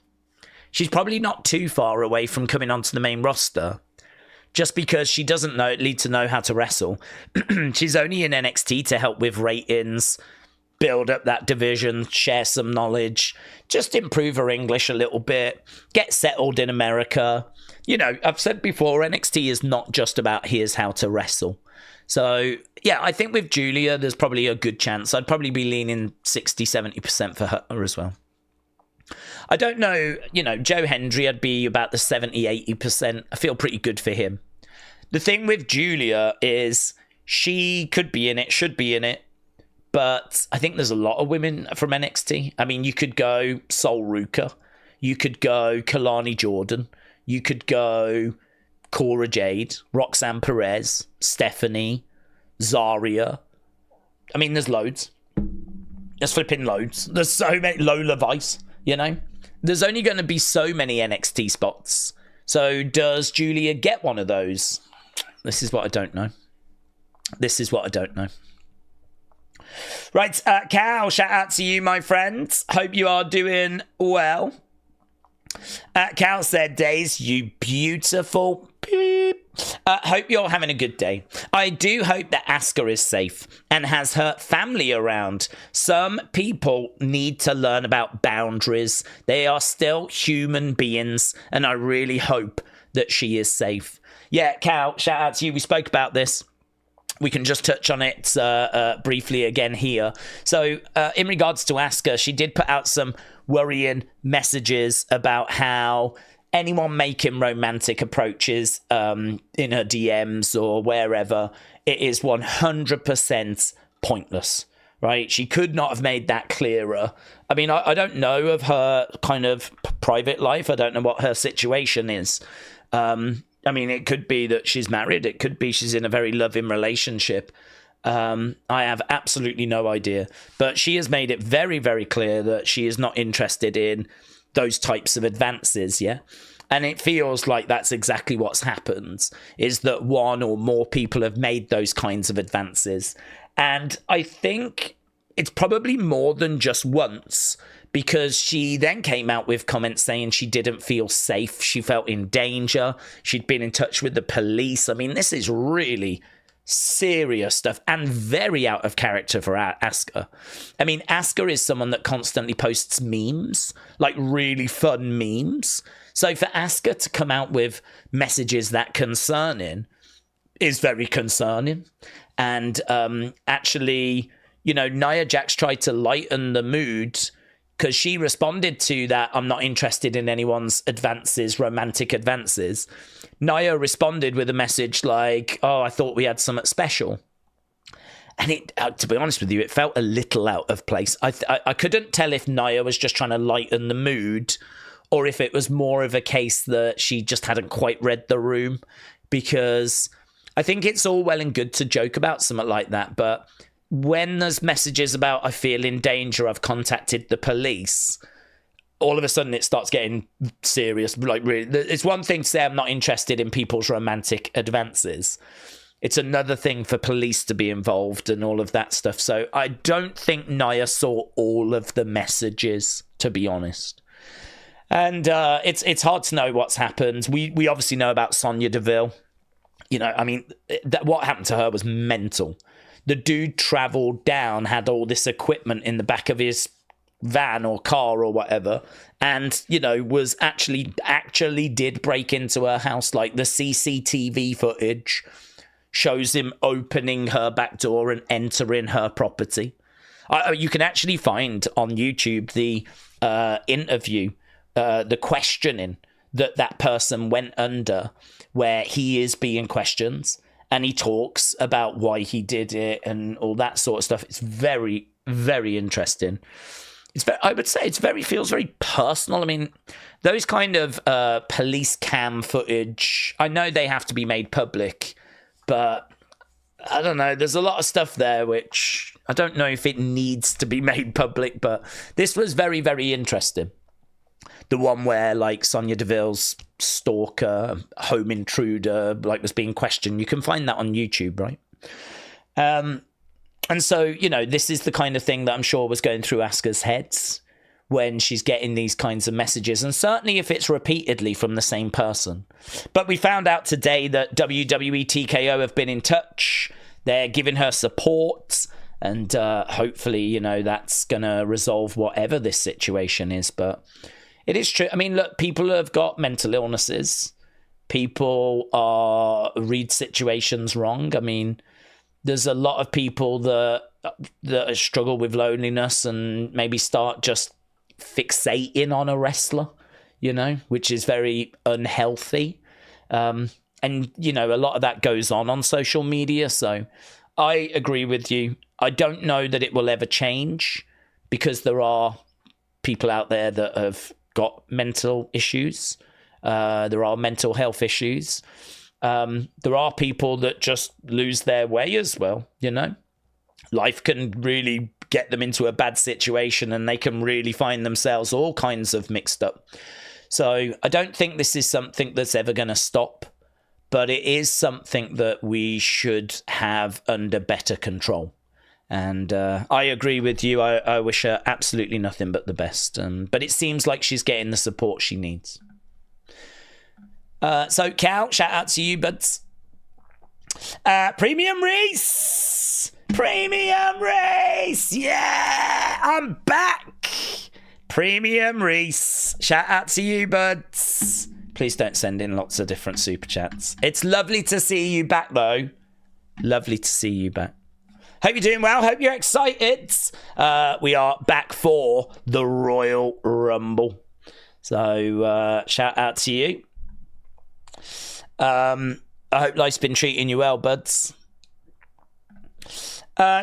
She's probably not too far away from coming onto the main roster, just because she doesn't need to know how to wrestle. She's only in NXT to help with ratings, build up that division, share some knowledge, just improve her English a little bit, get settled in America. You know, I've said before, NXT is not just about here's how to wrestle. So, yeah, I think with Julia, there's probably a good chance. I'd probably be leaning 60-70% for her as well. I don't know, you know, Joe Hendry, I'd be about the 70-80%. I feel pretty good for him. The thing with Julia is she could be in it, should be in it, but I think there's a lot of women from NXT. I mean, you could go Sol Ruka, you could go Kalani Jordan, you could go Cora Jade, Roxanne Perez, Stephanie, Zarya. I mean, there's loads. There's flipping loads. There's so many. Lola Vice, you know? There's only going to be so many NXT spots. So does Julia get one of those? This is what I don't know. Right, Cal, shout out to you, my friends. Hope you are doing well. Cal said, Days, you beautiful beep. Hope you're having a good day. I do hope that Asuka is safe and has her family around. Some people need to learn about boundaries. They are still human beings, and I really hope that she is safe. Yeah, Cal, shout out to you. We spoke about this. We can just touch on it briefly again here. So in regards to Asuka, she did put out some worrying messages about how anyone making romantic approaches in her DMs or wherever, it is 100% pointless, right? She could not have made that clearer. I mean, I don't know of her kind of private life. I don't know what her situation is. I mean, it could be that she's married. It could be she's in a very loving relationship. I have absolutely no idea. But she has made it very, very clear that she is not interested in those types of advances, yeah? And it feels like that's exactly what's happened, is that one or more people have made those kinds of advances. And I think it's probably more than just once, because she then came out with comments saying she didn't feel safe. She felt in danger. She'd been in touch with the police. I mean, this is really serious stuff and very out of character for Asuka. I mean, Asuka is someone that constantly posts memes, like really fun memes. So for Asuka to come out with messages that concerning is very concerning. And actually, you know, Nia Jax tried to lighten the mood because she responded to that, I'm not interested in anyone's advances, romantic advances. Nia responded with a message like, oh, I thought we had something special. And it, to be honest with you, it felt a little out of place. I couldn't tell if Nia was just trying to lighten the mood or if it was more of a case that she just hadn't quite read the room, because I think it's all well and good to joke about something like that, but when there's messages about I feel in danger, I've contacted the police, all of a sudden it starts getting serious. Like, really, it's one thing to say I'm not interested in people's romantic advances. It's another thing for police to be involved and all of that stuff. So I don't think Nia saw all of the messages, to be honest. And it's hard to know what's happened. We obviously know about Sonya Deville. You know, I mean, what happened to her was mental. The dude traveled down, had all this equipment in the back of his van or car or whatever, and, you know, was actually did break into her house. Like, the CCTV footage shows him opening her back door and entering her property. You can actually find on YouTube the interview, the questioning that person went under, where he is being questioned. And he talks about why he did it and all that sort of stuff. It's very, very interesting. I would say feels very personal. I mean, those kind of police cam footage, I know they have to be made public, but I don't know. There's a lot of stuff there which I don't know if it needs to be made public, but this was very, very interesting. The one where, like, Sonya Deville's stalker, home intruder, like, was being questioned. You can find that on YouTube, right? And so, you know, this is the kind of thing that I'm sure was going through Asuka's heads when she's getting these kinds of messages, and certainly if it's repeatedly from the same person. But we found out today that WWE TKO have been in touch. They're giving her support, and hopefully, you know, that's going to resolve whatever this situation is. But it is true. I mean, look, people have got mental illnesses. People read situations wrong. I mean, there's a lot of people that struggle with loneliness and maybe start just fixating on a wrestler, you know, which is very unhealthy. And, you know, a lot of that goes on social media. So I agree with you. I don't know that it will ever change, because there are people out there that have got mental issues. There are mental health issues. There are people that just lose their way as well, you know. Life can really get them into a bad situation and they can really find themselves all kinds of mixed up. So I don't think this is something that's ever going to stop, but it is something that we should have under better control. And I agree with you. I wish her absolutely nothing but the best. But it seems like she's getting the support she needs. So, Cal, shout out to you, buds. Premium Race! Premium Race! Yeah! I'm back! Premium Race. Shout out to you, buds. Please don't send in lots of different super chats. It's lovely to see you back, though. Lovely to see you back. Hope you're doing well. Hope you're excited. We are back for the Royal Rumble. So shout out to you. I hope life's been treating you well, buds.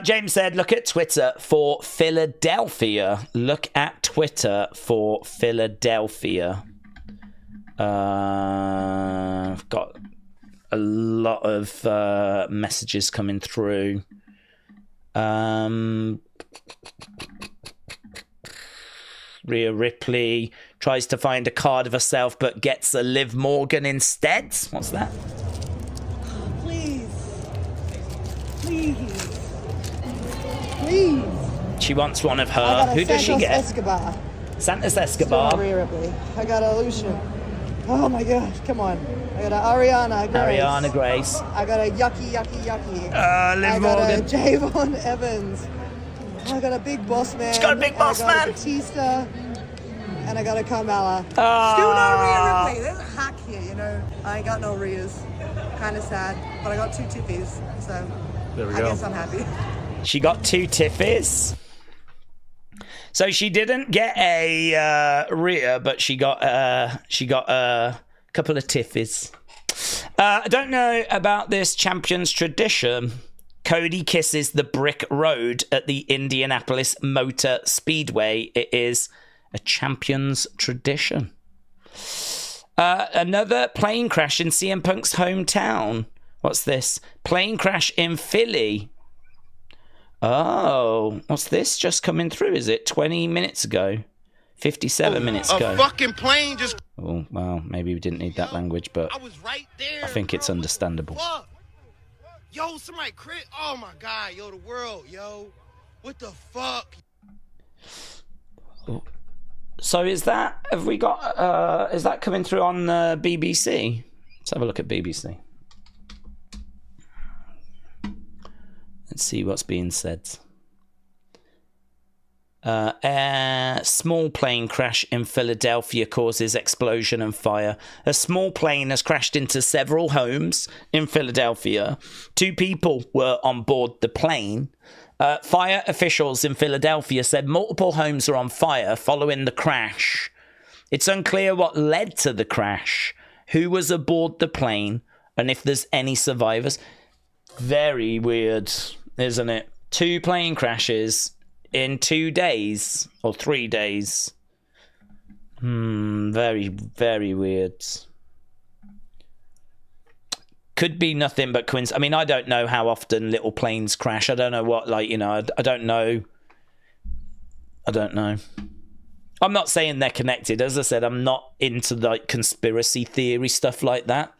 James said, look at Twitter for Philadelphia. Look at Twitter for Philadelphia. I've got a lot of messages coming through. Rhea Ripley tries to find a card of herself but gets a Liv Morgan instead. What's that? Please. Please. She wants one of her. Who does she get? Escobar. Santos Escobar. Rhea Ripley. I got a Lucian. Oh my gosh, come on. I got a Ariana Grace. Ariana Grace. I got a Yucky. Liv I got Morgan. a Javon Evans. I got a Big Boss Man. She got a Big Boss I got Man. A Batista. And I got a Carmella. Still Ah. no Rhea Ripley. There's a hack here, you know. I ain't got no Rheas. Kind of sad. But I got 2 Tiffies. So There we I go. guess I'm happy. She got 2 Tiffies. So she didn't get a Rhea, but she got a couple of Tiffies. I don't know about this champion's tradition. Cody kisses the brick road at the Indianapolis Motor Speedway. It is a champion's tradition. Another plane crash in CM Punk's hometown. What's this? Plane crash in Philly. Oh, what's this just coming through? Is it 20 minutes ago? 57 minutes ago. A fucking plane just... Oh, well, maybe we didn't need that language, but I was right there. I think it's bro. understandable. Fuck. Yo, somebody crit. Oh my God, yo, the world, yo. What the fuck? So is that, have we got, is that coming through on the BBC? Let's have a look at BBC. Let's see what's being said. Small plane crash in Philadelphia causes explosion and fire. A small plane has crashed into several homes in Philadelphia. 2 people were on board the plane. Fire officials in Philadelphia said multiple homes are on fire following the crash. It's unclear what led to the crash, who was aboard the plane, and if there's any survivors. Very weird, isn't it? 2 plane crashes in 2 days or 3 days. Very, very weird. Could be nothing but coincidence. I mean, I don't know how often little planes crash. I don't know what, like, you know, I don't know. I don't know. I'm not saying they're connected. As I said, I'm not into like conspiracy theory stuff like that.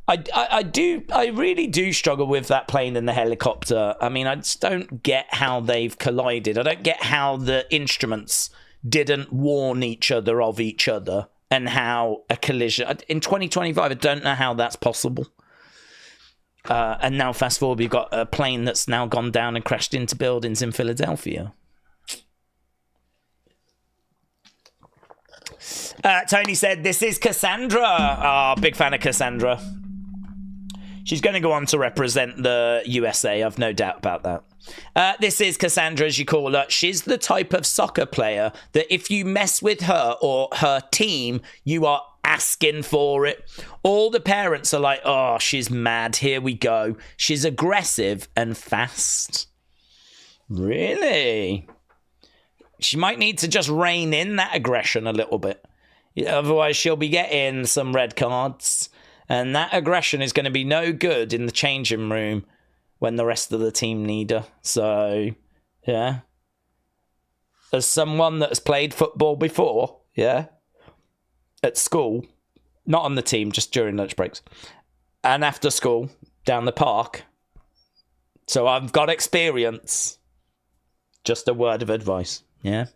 I really do struggle with that plane and the helicopter. I mean, I just don't get how they've collided. I don't get how the instruments didn't warn each other of each other and how a collision in 2025, I don't know how that's possible. And now fast forward, we've got a plane that's now gone down and crashed into buildings in Philadelphia. Tony said, this is Cassandra. Big fan of Cassandra. She's going to go on to represent the USA. I've no doubt about that. This is Cassandra, as you call her. She's the type of soccer player that if you mess with her or her team, you are asking for it. All the parents are like, oh, she's mad. Here we go. She's aggressive and fast. Really? She might need to just rein in that aggression a little bit. Otherwise, she'll be getting some red cards. And that aggression is going to be no good in the changing room when the rest of the team need her. So, yeah. As someone that has played football before, yeah, at school, not on the team, just during lunch breaks, and after school, down the park. So I've got experience. Just a word of advice, yeah?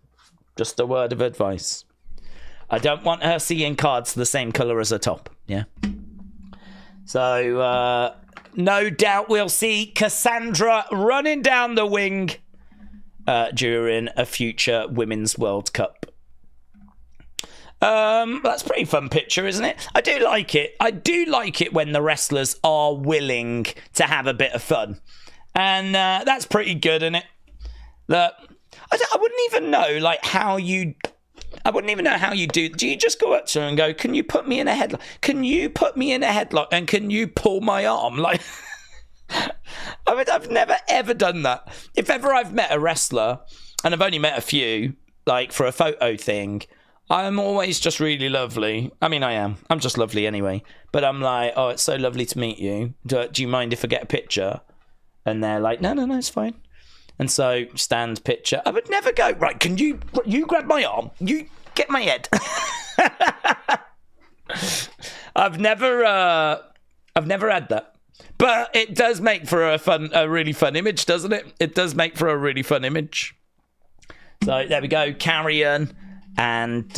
Just a word of advice. I don't want her seeing cards the same colour as her top, yeah? So, no doubt we'll see Cassandra running down the wing during a future Women's World Cup. That's a pretty fun picture, isn't it? I do like it. I do like it when the wrestlers are willing to have a bit of fun. And that's pretty good, isn't it? That I wouldn't even know, like, how you I wouldn't even know how you do. Do you just go up to her and go, can you put me in a headlock? Can you put me in a headlock? And can you pull my arm? Like, I've never, ever done that. If ever I've met a wrestler, and I've only met a few, like for a photo thing, I'm always just really lovely. I mean, I am. I'm just lovely anyway. But I'm like, oh, it's so lovely to meet you. Do you mind if I get a picture? And they're like, no, it's fine. And so, stand picture. I would never go, right, can you grab my arm? You get my head. I've never had that. But it does make for a really fun image, doesn't it? It does make for a really fun image. So, there we go. Carrion and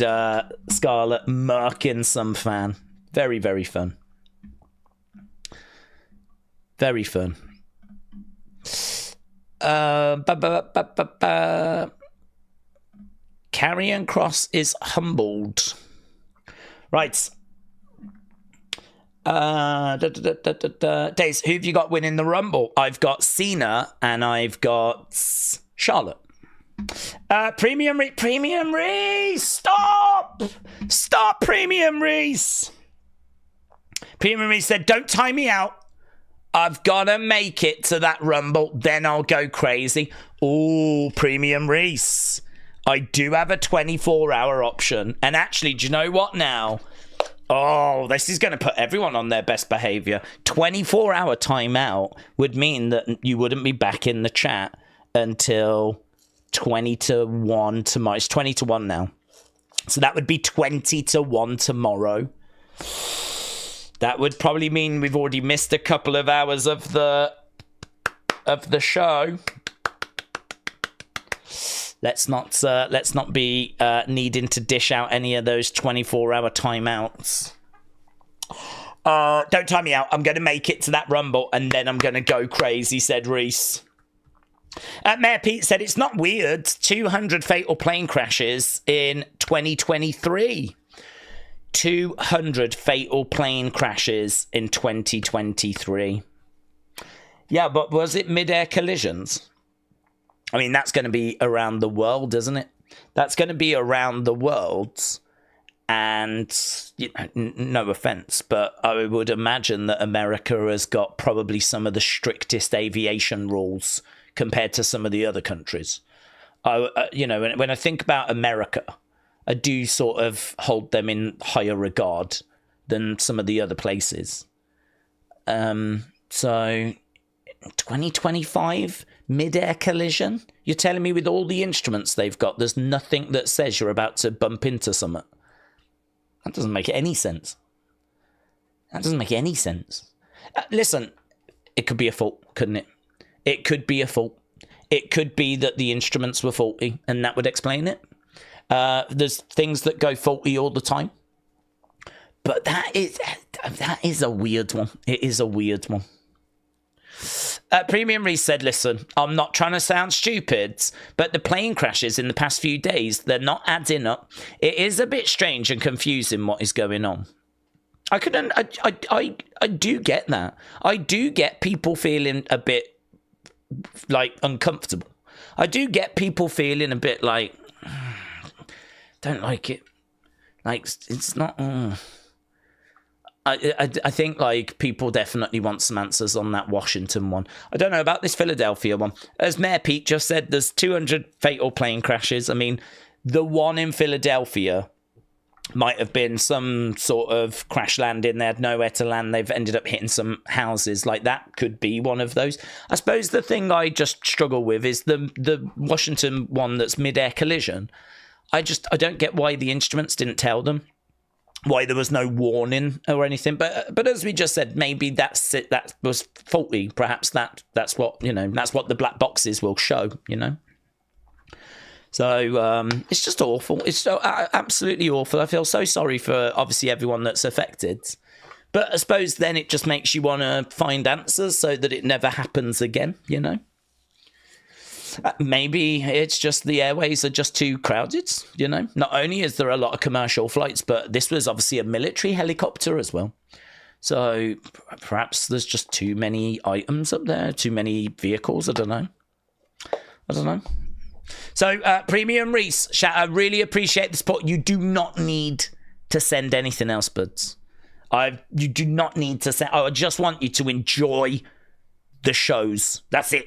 Scarlett murking some fan. Very, very fun. Very fun. Karrion Kross is humbled. Right. Days, who have you got winning the Rumble? I've got Cena and I've got Charlotte. Premium Reese! Stop, Premium Reese! Premium Reese said, don't tie me out. I've got to make it to that Rumble, then I'll go crazy. Oh, Premium Reese. I do have a 24-hour option. And actually, do you know what now? Oh, this is going to put everyone on their best behavior. 24-hour timeout would mean that you wouldn't be back in the chat until 20 to 1 tomorrow. It's 20 to 1 now. So that would be 20 to 1 tomorrow. That would probably mean we've already missed a couple of hours of the show. Let's not be needing to dish out any of those 24-hour timeouts. Don't time me out. I'm going to make it to that Rumble and then I'm going to go crazy, said Reese. Mayor Pete said it's not weird. 200 fatal plane crashes in 2023. 200 fatal plane crashes in 2023. Yeah, but was it mid-air collisions? I mean, that's going to be around the world, isn't it? That's going to be around the world. And, you know, no offense, but I would imagine that America has got probably some of the strictest aviation rules compared to some of the other countries. You know, when I think about America, I do sort of hold them in higher regard than some of the other places. So, 2025, mid-air collision? You're telling me with all the instruments they've got, there's nothing that says you're about to bump into something? That doesn't make any sense. That doesn't make any sense. Listen, it could be a fault, couldn't it? It could be a fault. It could be that the instruments were faulty, and that would explain it. There's things that go faulty all the time. But that is a weird one. It is a weird one. Premium Reese said, listen, I'm not trying to sound stupid, but the plane crashes in the past few days, they're not adding up. It is a bit strange and confusing what is going on. I do get that. I do get people feeling a bit, like, uncomfortable. I do get people feeling a bit like, don't like it. Like, it's not... I think, like, people definitely want some answers on that Washington one. I don't know about this Philadelphia one. As Mayor Pete just said, there's 200 fatal plane crashes. I mean, the one in Philadelphia might have been some sort of crash landing. They had nowhere to land. They've ended up hitting some houses. Like, that could be one of those. I suppose the thing I just struggle with is the Washington one that's mid-air collision. I don't get why the instruments didn't tell them. Why there was no warning or anything, but as we just said, maybe that's it. That was faulty. Perhaps that's what, you know. That's what the black boxes will show. You know. So it's just awful. It's so absolutely awful. I feel so sorry for obviously everyone that's affected, but I suppose then it just makes you want to find answers so that it never happens again. You know. Maybe it's just the airways are just too crowded, you know. Not only is there a lot of commercial flights, but this was obviously a military helicopter as well. So perhaps there's just too many items up there, too many vehicles. I don't know. So, Premium Reese, I really appreciate the support. You do not need to send anything else, buds. You do not need to send. I just want you to enjoy the shows. That's it.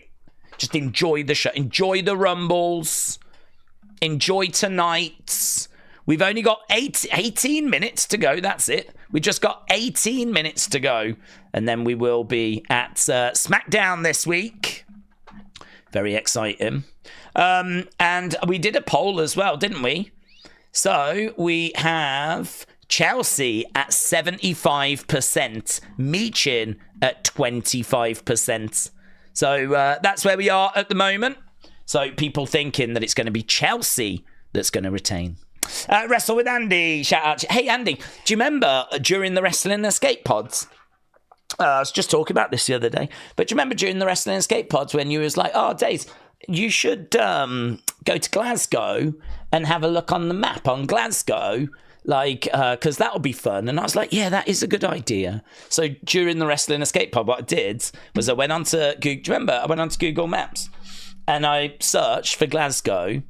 Just enjoy the show. Enjoy the Rumbles. Enjoy tonight's. We've only got 18 minutes to go. That's it. We just got 18 minutes to go. And then we will be at Smackdown this week. Very exciting. And we did a poll as well, didn't we? So we have Chelsea at 75%, Michin at 25%. So that's where we are at the moment. So people thinking that it's going to be Chelsea that's going to retain. Wrestle with Andy, shout out. Hey, Andy, do you remember during the Wrestling Escape Pods? I was just talking about this the other day. But do you remember during the Wrestling Escape Pods when you was like, oh, Days, you should go to Glasgow and have a look on the map on Glasgow, like, because that'll be fun. And I was like, yeah, that is a good idea. So during the Wrestling Escape Pod, what I did was I went onto Google. Do you remember? I went onto Google Maps and I searched for Glasgow.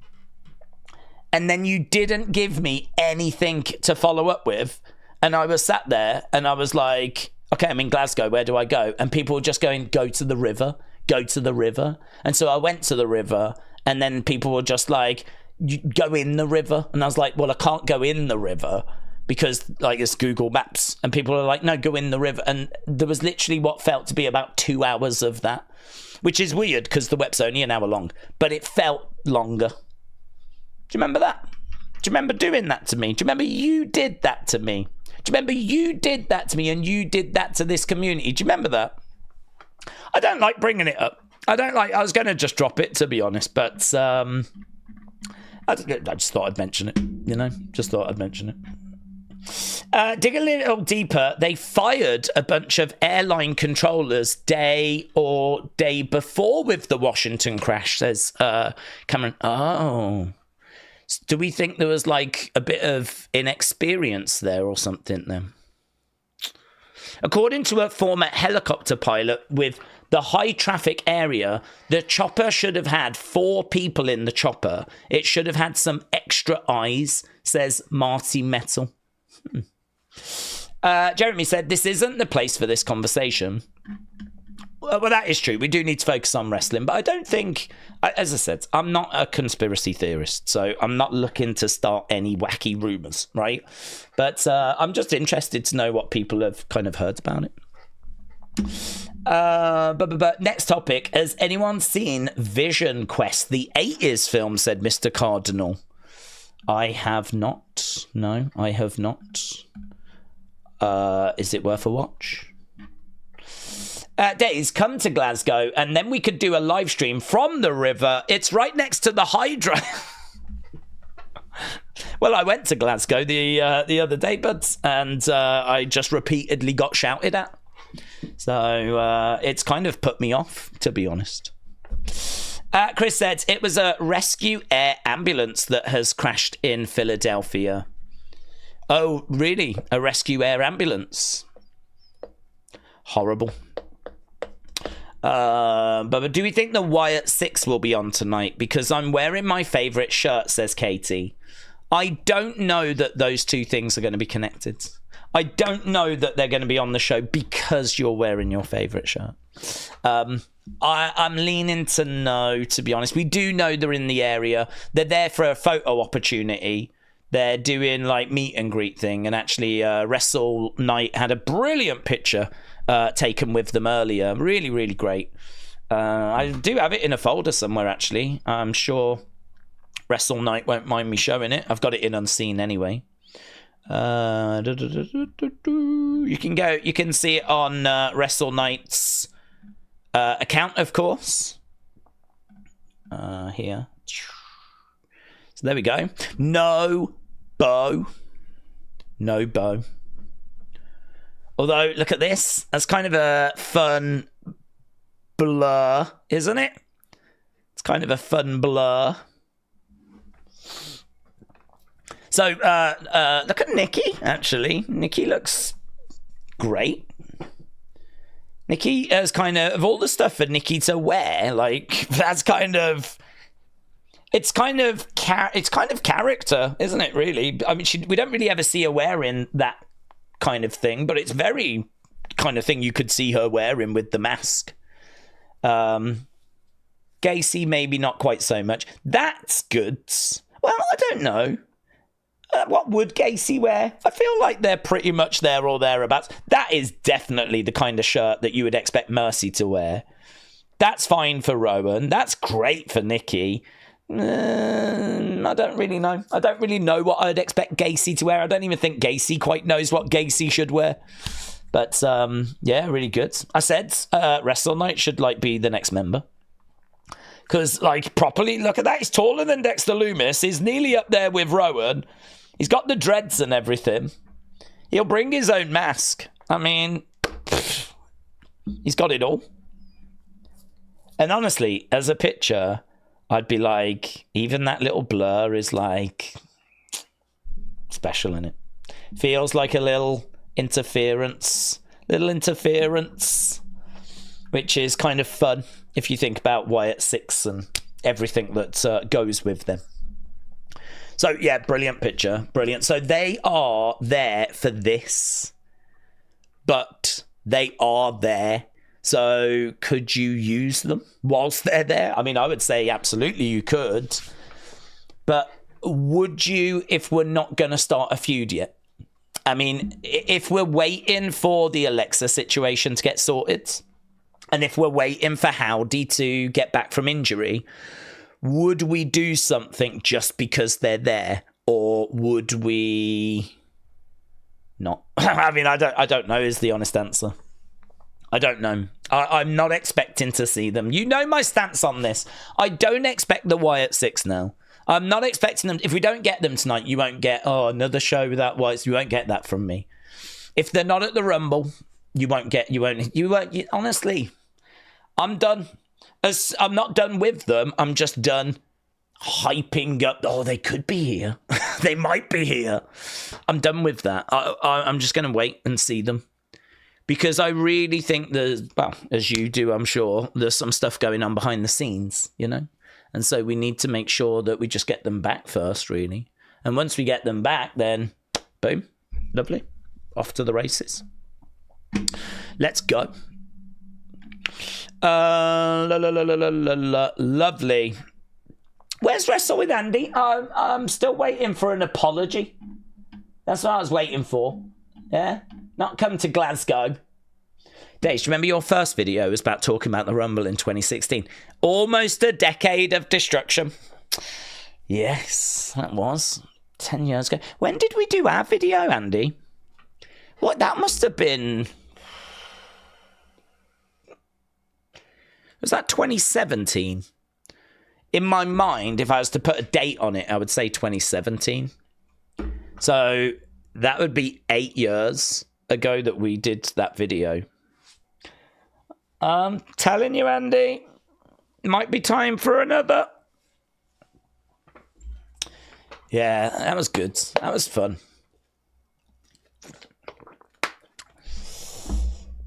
And then you didn't give me anything to follow up with. And I was sat there and I was like, okay, I'm in Glasgow. Where do I go? And people were just going, go to the river, go to the river. And so I went to the river and then people were just like, you go in the river. And I was like, well, I can't go in the river because like it's Google Maps. And people are like, no, go in the river. And there was literally what felt to be about 2 hours of that, which is weird because the web's only an hour long, but it felt longer. Do you remember that? Do you remember doing that to me? Do you remember you did that to me? Do you remember you did that to me and you did that to this community? Do you remember that? I don't like bringing it up. I was going to just drop it, to be honest, but I just thought I'd mention it, you know? Just thought I'd mention it. Dig a little deeper. They fired a bunch of airline controllers day before with the Washington crash, says Cameron. Oh. Do we think there was like a bit of inexperience there or something then? According to a former helicopter pilot with the high traffic area, the chopper should have had 4 people in the chopper. It should have had some extra eyes, says Marty Metal. Jeremy said, this isn't the place for this conversation. Well, that is true. We do need to focus on wrestling, but I don't think, as I said, I'm not a conspiracy theorist, so I'm not looking to start any wacky rumors, right? But I'm just interested to know what people have kind of heard about it. But next topic, has anyone seen Vision Quest, the 80s film, said Mr. Cardinal? I have not. No, I have not. Is it worth a watch? Days, come to Glasgow and then we could do a live stream from the river. It's right next to the Hydro. Well, I went to Glasgow the other day, but and I just repeatedly got shouted at. So it's kind of put me off, to be honest. Chris said it was a rescue air ambulance that has crashed in Philadelphia. Oh, really? A rescue air ambulance? Horrible. But do we think the Wyatt 6 will be on tonight? Because I'm wearing my favourite shirt, says Katie. I don't know that those two things are going to be connected. I don't know that they're going to be on the show because you're wearing your favourite shirt. I'm leaning to no, to be honest. We do know they're in the area. They're there for a photo opportunity. They're doing like meet and greet thing. And actually, Wrestle Night had a brilliant picture taken with them earlier. Really, really great. I do have it in a folder somewhere, actually. I'm sure Wrestle Night won't mind me showing it. I've got it in unseen anyway. You can see it on Wrestle Night's account, of course. Here. So there we go. No bow. Although, look at this. That's kind of a fun blur, isn't it? It's kind of a fun blur. So, look at Nikki, actually. Nikki looks great. Nikki has kind of all the stuff for Nikki to wear, like, that's kind of... It's kind of character, isn't it? Really, I mean, we don't really ever see her wearing that kind of thing, but it's very kind of thing you could see her wearing with the mask. Gacy maybe not quite so much. That's good. Well, I don't know. What would Gacy wear? I feel like they're pretty much there or thereabouts. That is definitely the kind of shirt that you would expect Mercy to wear. That's fine for Rowan. That's great for Nikki. I don't really know. I don't really know what I'd expect Gacy to wear. I don't even think Gacy quite knows what Gacy should wear. But yeah, really good. I said Wrestle Night should like be the next member. Because like properly, look at that. He's taller than Dexter Loomis. He's nearly up there with Rowan. He's got the dreads and everything. He'll bring his own mask. I mean, he's got it all. And honestly, as a picture, I'd be like, even that little blur is like special in it. Feels like a little interference, which is kind of fun if you think about Wyatt Six and everything that goes with them. So yeah, brilliant picture, brilliant. So they are there for this, but they are there. So could you use them whilst they're there? I mean, I would say absolutely you could. But would you if we're not going to start a feud yet? I mean, if we're waiting for the Alexa situation to get sorted, and if we're waiting for Howdy to get back from injury, would we do something just because they're there? Or would we not? I mean, I don't know is the honest answer. I don't know. I'm not expecting to see them. You know my stance on this. I don't expect the Wyatt Six now. I'm not expecting them. If we don't get them tonight, you won't get, another show without Wyatt. You won't get that from me. If they're not at the Rumble, you won't, honestly, I'm done. I'm not done with them. I'm just done hyping up. Oh, they could be here. They might be here. I'm done with that. I'm just going to wait and see them. Because I really think there's, well, as you do, I'm sure, there's some stuff going on behind the scenes, you know? And so we need to make sure that we just get them back first, really. And once we get them back, then, boom, lovely. Off to the races. Let's go. Lovely. Where's Wrestle with Andy? I'm still waiting for an apology. That's what I was waiting for. Yeah? Not come to Glasgow. Dave, do you remember your first video was about talking about the Rumble in 2016? Almost a decade of destruction. Yes, that was 10 years ago. When did we do our video, Andy? What, that must have been... Was that 2017? In my mind, if I was to put a date on it, I would say 2017. So that would be 8 years ago that we did that video. I'm telling you, Andy, might be time for another. Yeah, that was good. That was fun.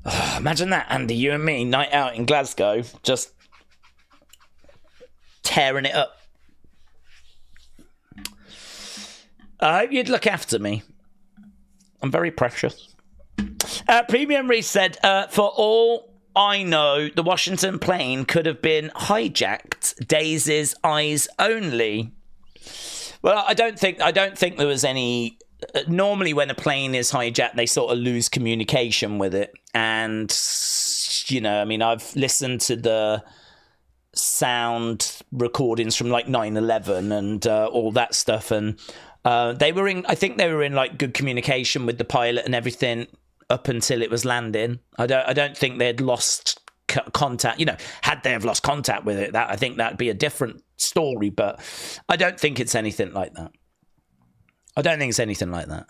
Oh, imagine that, Andy, you and me, night out in Glasgow, just tearing it up. I hope you'd look after me. I'm very precious. Premium Reese said, for all I know, the Washington plane could have been hijacked. Daisy's eyes only. Well, I don't think there was any. Normally, when a plane is hijacked, they sort of lose communication with it, and you know, I mean, I've listened to the sound recordings from like 9/11 and all that stuff, and they were in. I think they were in like good communication with the pilot and everything up until it was landing. I don't think they'd lost contact. You know, had they have lost contact with it, that I think that'd be a different story. But I don't think it's anything like that. I don't think it's anything like that.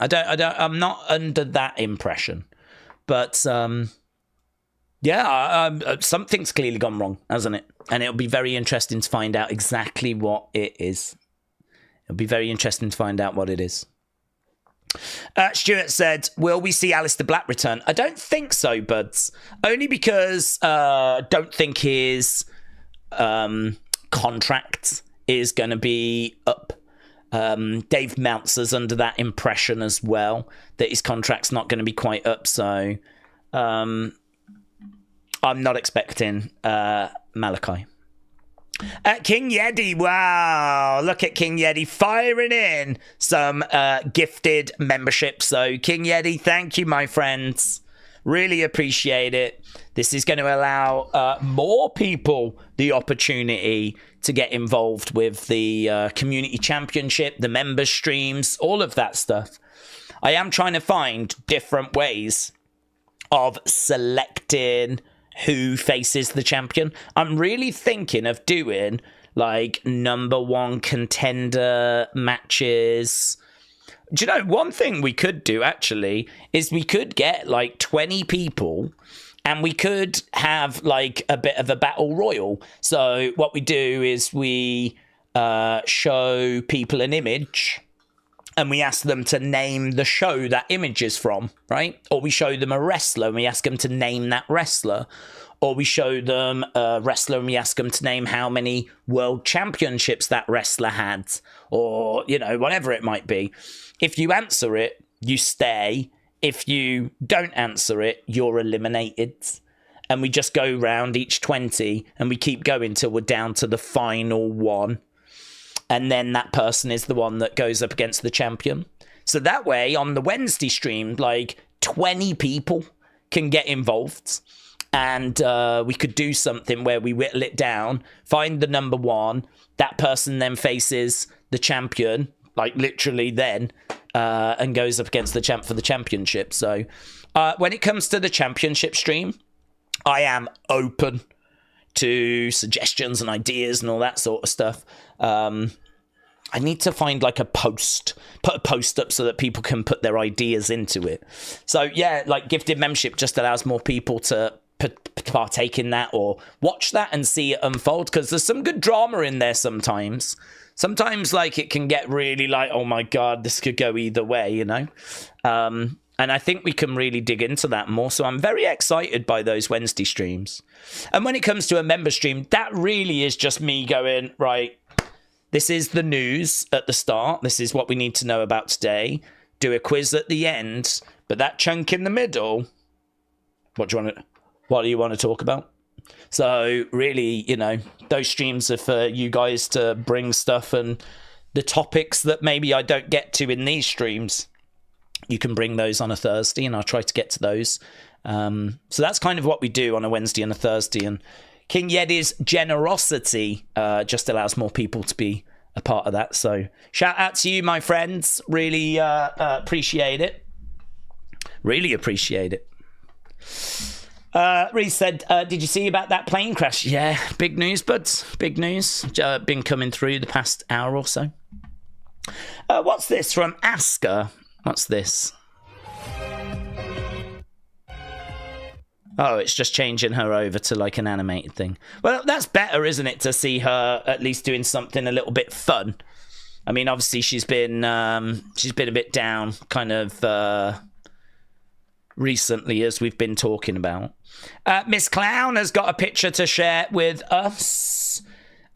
I'm not under that impression. But yeah, something's clearly gone wrong, hasn't it? And it'll be very interesting to find out exactly what it is. It'll be very interesting to find out what it is. Stuart said, will we see Aleister Black return? I don't think so, buds. Only because I don't think his contract is going to be up. Dave Meltzer's under that impression as well, that his contract's not going to be quite up. So I'm not expecting Malachi. King Yeti, wow, look at King Yeti firing in some gifted membership. So King Yeti, thank you, my friends. Really appreciate it. This is going to allow more people the opportunity to get involved with the community championship, the member streams, all of that stuff. I am trying to find different ways of selecting who faces the champion. I'm really thinking of doing like #1 contender matches. Do you know, one thing we could do actually is we could get like 20 people and we could have like a bit of a battle royal. So what we do is we show people an image and we ask them to name the show that image is from, right? Or we show them a wrestler and we ask them to name that wrestler. Or we show them a wrestler and we ask them to name how many world championships that wrestler had. Or, you know, whatever it might be. If you answer it, you stay. If you don't answer it, you're eliminated. And we just go round each 20 and we keep going till we're down to the final one. And then that person is the one that goes up against the champion. So that way, on the Wednesday stream, like 20 people can get involved. And we could do something where we whittle it down, find the #1. That person then faces the champion, like literally then, and goes up against the champ for the championship. So when it comes to the championship stream, I am open to suggestions and ideas and all that sort of stuff. I need to find like put a post up so that people can put their ideas into it. So yeah, like gifted membership just allows more people to partake in that or watch that and see it unfold, because there's some good drama in there sometimes. Sometimes like it can get really like, oh my God, this could go either way, you know? And I think we can really dig into that more. So I'm very excited by those Wednesday streams. And when it comes to a member stream, that really is just me going, right, this is the news at the start. This is what we need to know about today. Do a quiz at the end. But that chunk in the middle, what do you want to talk about? So really, you know, those streams are for you guys to bring stuff, and the topics that maybe I don't get to in these streams, you can bring those on a Thursday and I'll try to get to those. So that's kind of what we do on a Wednesday and a Thursday. And King Yedi's generosity just allows more people to be a part of that. So shout out to you, my friends. Really appreciate it. Really appreciate it. Reese said, did you see about that plane crash? Yeah, big news, buds. Big news. Been coming through the past hour or so. What's this from Asker? What's this? Oh, it's just changing her over to like an animated thing. Well, that's better, isn't it, to see her at least doing something a little bit fun. I mean, obviously she's been a bit down, kind of recently, as we've been talking about. Miss Clown has got a picture to share with us.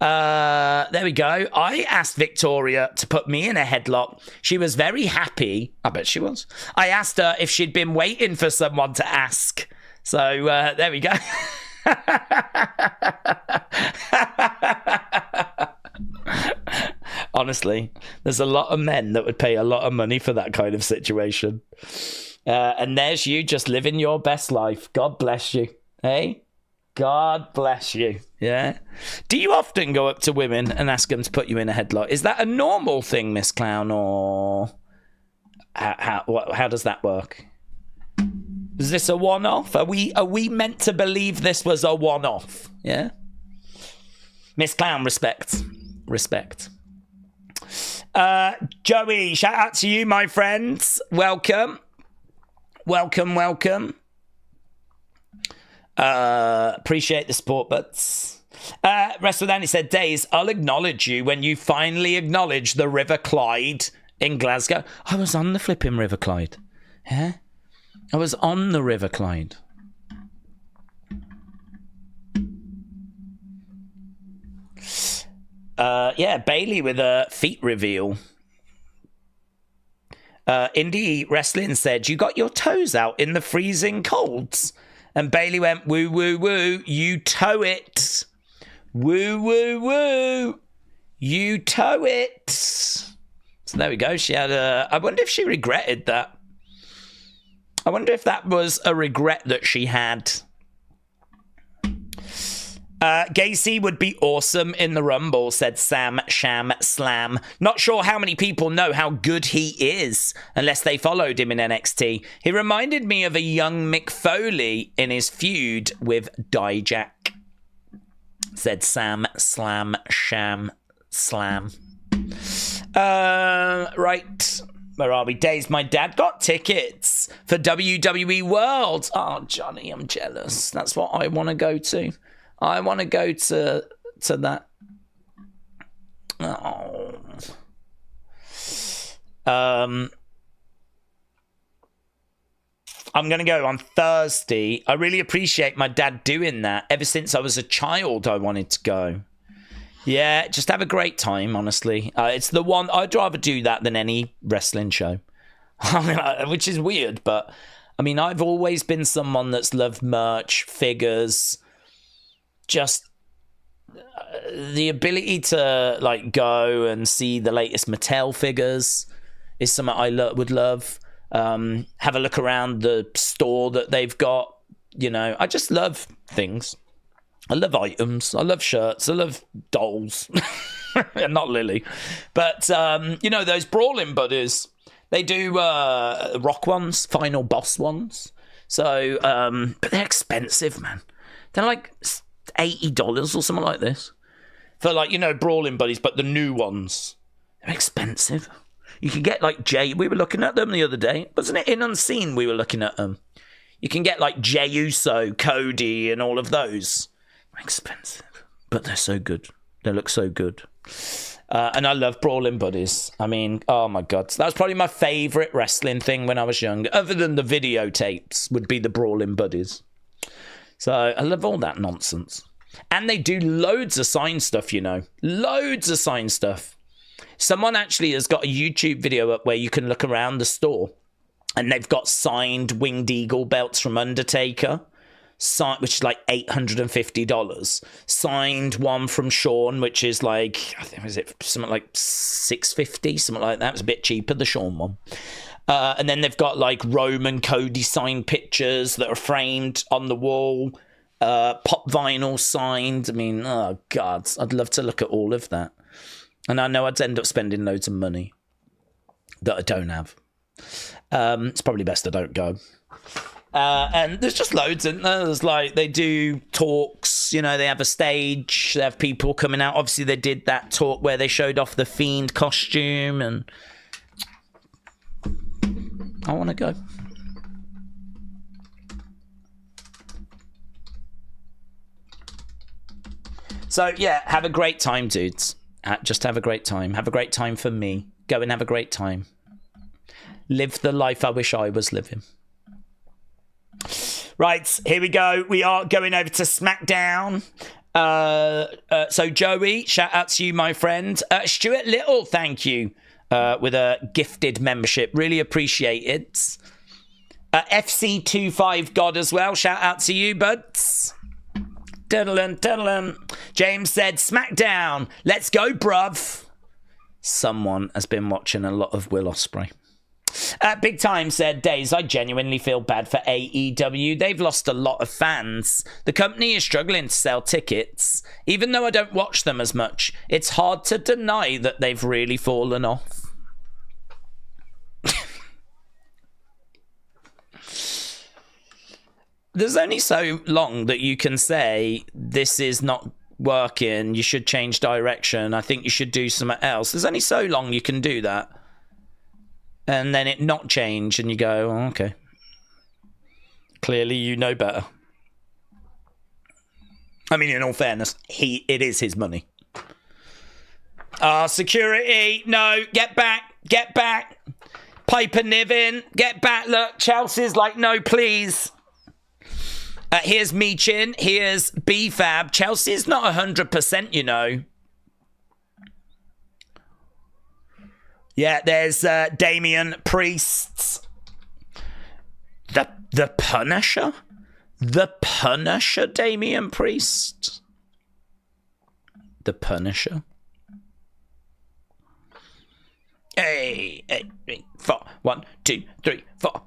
There we go. I asked Victoria to put me in a headlock. She was very happy. I bet she was. I asked her if she'd been waiting for someone to ask. So there we go. Honestly, there's a lot of men that would pay a lot of money for that kind of situation. And there's you just living your best life. God bless you. Hey? God bless you. Yeah. Do you often go up to women and ask them to put you in a headlock? Is that a normal thing, Miss Clown, or how does that work? Is this a one-off? Are we meant to believe this was a one-off? Yeah. Miss Clown, respect. Respect. Joey, shout out to you, my friends. Welcome. Welcome, welcome. Appreciate the support, butts. Wrestle Danny said, Days, I'll acknowledge you when you finally acknowledge the River Clyde in Glasgow. I was on the flipping River Clyde. Yeah? I was on the River Clyde. Yeah, Bailey with a feet reveal. Indie Wrestling said, you got your toes out in the freezing colds. And Bailey went, woo, woo, woo, you toe it. Woo, woo, woo, you toe it. So there we go. She had a... I wonder if she regretted that. I wonder if that was a regret that she had. Gacy would be awesome in the Rumble, said Sam Sham Slam. Not sure how many people know how good he is, unless they followed him in NXT. He reminded me of a young Mick Foley in his feud with Dijak, said Sam Slam Sham Slam. Right. Where are we? Days, my dad got tickets for WWE World. Oh, Johnny, I'm jealous. That's what I want to go to. I want to go to that. Oh. I'm going to go on Thursday. I really appreciate my dad doing that. Ever since I was a child, I wanted to go. Yeah, just have a great time, honestly. It's the one... I'd rather do that than any wrestling show. Which is weird, but... I mean, I've always been someone that's loved merch, figures... Just the ability to like go and see the latest Mattel figures is something I would love. Have a look around the store that they've got. You know, I just love things. I love items. I love shirts. I love dolls. Not Lily. But, you know, those Brawling Buddies, they do rock ones, Final Boss ones. So, but they're expensive, man. They're like... $80 or something like this for like, you know, Brawling Buddies, but the new ones, they're expensive. You can get like we were looking at them the other day, wasn't it? In Unseen we were looking at them. You can get like Jey Uso, Cody and all of those. They're expensive, but they're so good. They look so good. And I love Brawling Buddies. I mean, oh my god, that was probably my favorite wrestling thing when I was young, other than the videotapes, would be the Brawling Buddies. So I love all that nonsense. And they do loads of signed stuff, you know. Loads of signed stuff. Someone actually has got a YouTube video up where you can look around the store. And they've got signed Winged Eagle belts from Undertaker. Which is like $850. Signed one from Shawn, which is like, I think, was it something like $650? Something like that. It was a bit cheaper, the Shawn one. And then they've got like Roman Cody signed pictures that are framed on the wall. Pop vinyl signed. I mean, oh God, I'd love to look at all of that. And I know I'd end up spending loads of money that I don't have. It's probably best I don't go. And there's just loads in there. There's like, they do talks, you know, they have a stage, they have people coming out. Obviously they did that talk where they showed off the Fiend costume, and I want to go. So, yeah, have a great time, dudes. Just have a great time. Have a great time for me. Go and have a great time. Live the life I wish I was living. Right, here we go. We are going over to SmackDown. So, Joey, shout out to you, my friend. Stuart Little, thank you. With a gifted membership. Really appreciate it. FC25 God as well. Shout out to you, buds. James said, SmackDown. Let's go, bruv. Someone has been watching a lot of Will Ospreay. Big Time said, Days, I genuinely feel bad for AEW. They've lost a lot of fans. The company is struggling to sell tickets. Even though I don't watch them as much, it's hard to deny that they've really fallen off. There's only so long that you can say, this is not working, you should change direction, I think you should do something else. There's only so long you can do that. And then it not change, and you go, oh, okay. Clearly you know better. I mean, in all fairness, it is his money. Security, no, get back. Piper Niven, get back. Look, Chelsea's like, no, please. Here's Michin. Here's B-Fab. Chelsea's not 100%, you know. Yeah, there's Damian Priest. The Punisher? The Punisher, Damian Priest? The Punisher? Hey, 3, 4. 1, 2, 3, 4.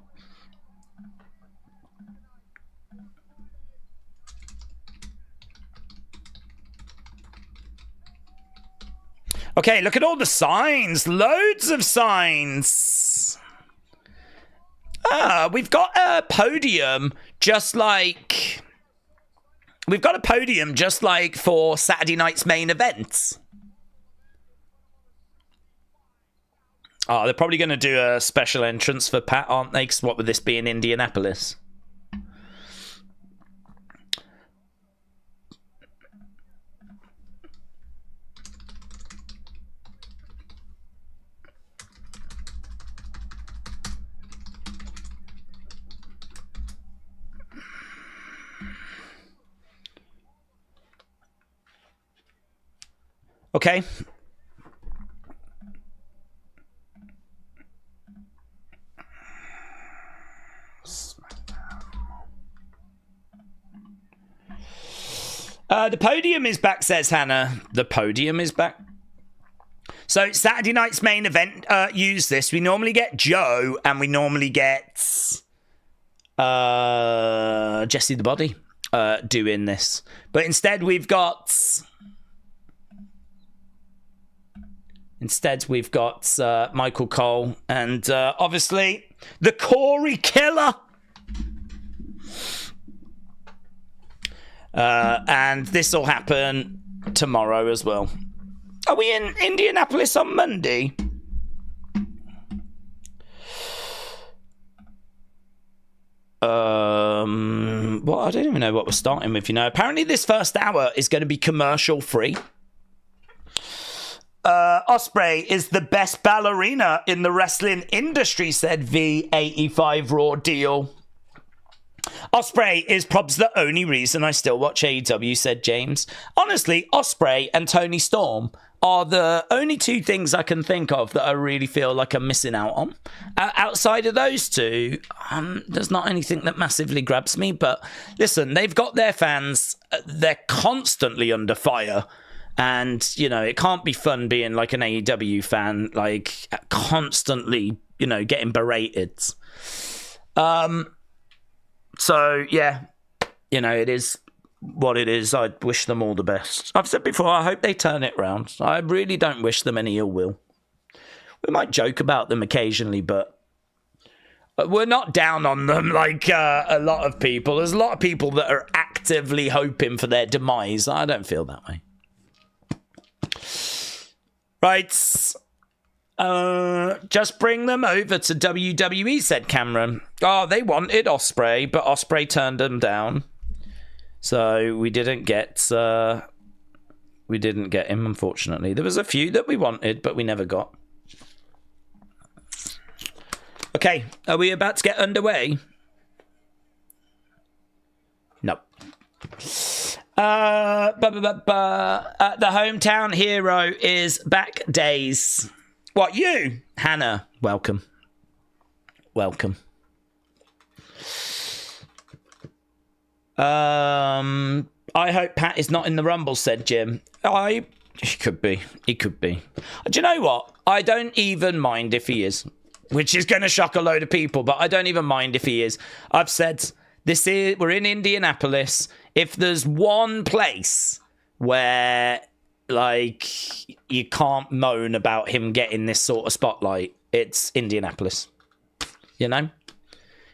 Okay, look at all the signs. Loads of signs. We've got a podium just like... We've got a podium just like for Saturday night's main event. Oh, they're probably going to do a special entrance for Pat, aren't they? 'Cause what would this be in Indianapolis? Okay. The podium is back, says Hannah. The podium is back. So Saturday night's main event, use this. We normally get Joe and we normally get Jesse the Body doing this. But instead we've got... Michael Cole and obviously the Corey Killer. And this will happen tomorrow as well. Are we in Indianapolis on Monday? Well, I don't even know what we're starting with, you know. Apparently this first hour is going to be commercial free. Ospreay is the best ballerina in the wrestling industry, said V85 Raw Deal. Ospreay is probs the only reason I still watch AEW, said James. Honestly, Ospreay and Tony Storm are the only two things I can think of that I really feel like I'm missing out on. Outside of those two, there's not anything that massively grabs me. But listen, they've got their fans. They're constantly under fire. And, you know, it can't be fun being like an AEW fan, like constantly, you know, getting berated. So, yeah, you know, it is what it is. I wish them all the best. I've said before, I hope they turn it round. I really don't wish them any ill will. We might joke about them occasionally, but we're not down on them like a lot of people. There's a lot of people that are actively hoping for their demise. I don't feel that way. Right. Just bring them over to WWE, said Cameron. Oh, they wanted Ospreay, but Ospreay turned them down. So we didn't get him, unfortunately. There was a few that we wanted, but we never got. Okay, are we about to get underway? No. The hometown hero is back days. What, you? Hannah, welcome. Welcome. I hope Pat is not in the Rumble, said Jim. He could be. He could be. Do you know what? I don't even mind if he is. Which is going to shock a load of people, but I don't even mind if he is. I've said, we're in Indianapolis. If there's one place where, like, you can't moan about him getting this sort of spotlight, it's Indianapolis. You know?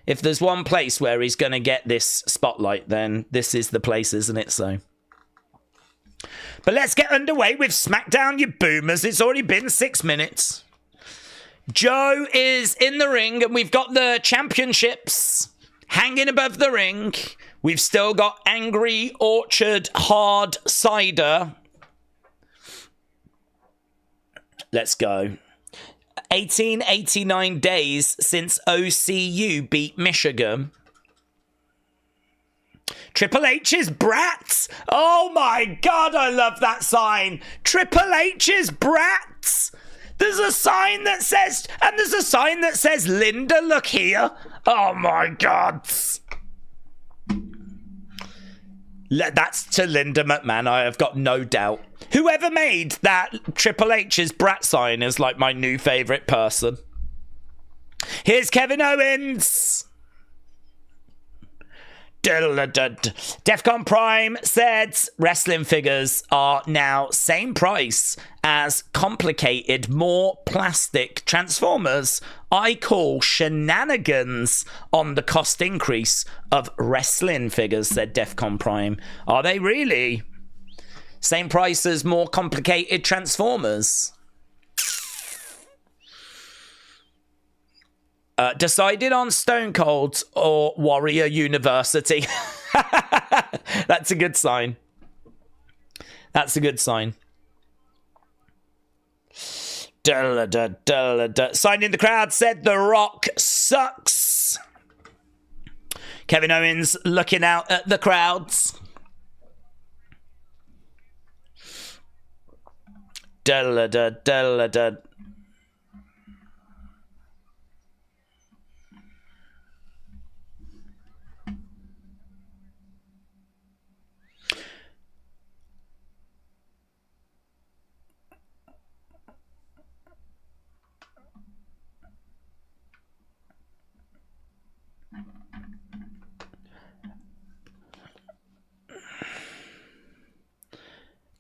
If there's one place where he's going to get this spotlight, then this is the place, isn't it? So. But let's get underway with Smackdown, you boomers. It's already been 6 minutes. Joe is in the ring, and we've got the championships hanging above the ring. We've still got Angry Orchard Hard Cider. Let's go. 1889 days since OCU beat Michigan. Triple H's Brats. Oh my God, I love that sign. Triple H's Brats. There's a sign that says, Linda, look here. Oh my God. That's to Linda McMahon, I have got no doubt. Whoever made that Triple H's brat sign is like my new favourite person. Here's Kevin Owens. Defcon Prime said wrestling figures are now same price as complicated, more plastic Transformers. I call shenanigans on the cost increase of wrestling figures, said Defcon Prime. Are they really? Same price as more complicated Transformers. Decided on Stone Cold or Warrior University. That's a good sign. That's a good sign. Sign in the crowd said The Rock sucks. Kevin Owens looking out at the crowds.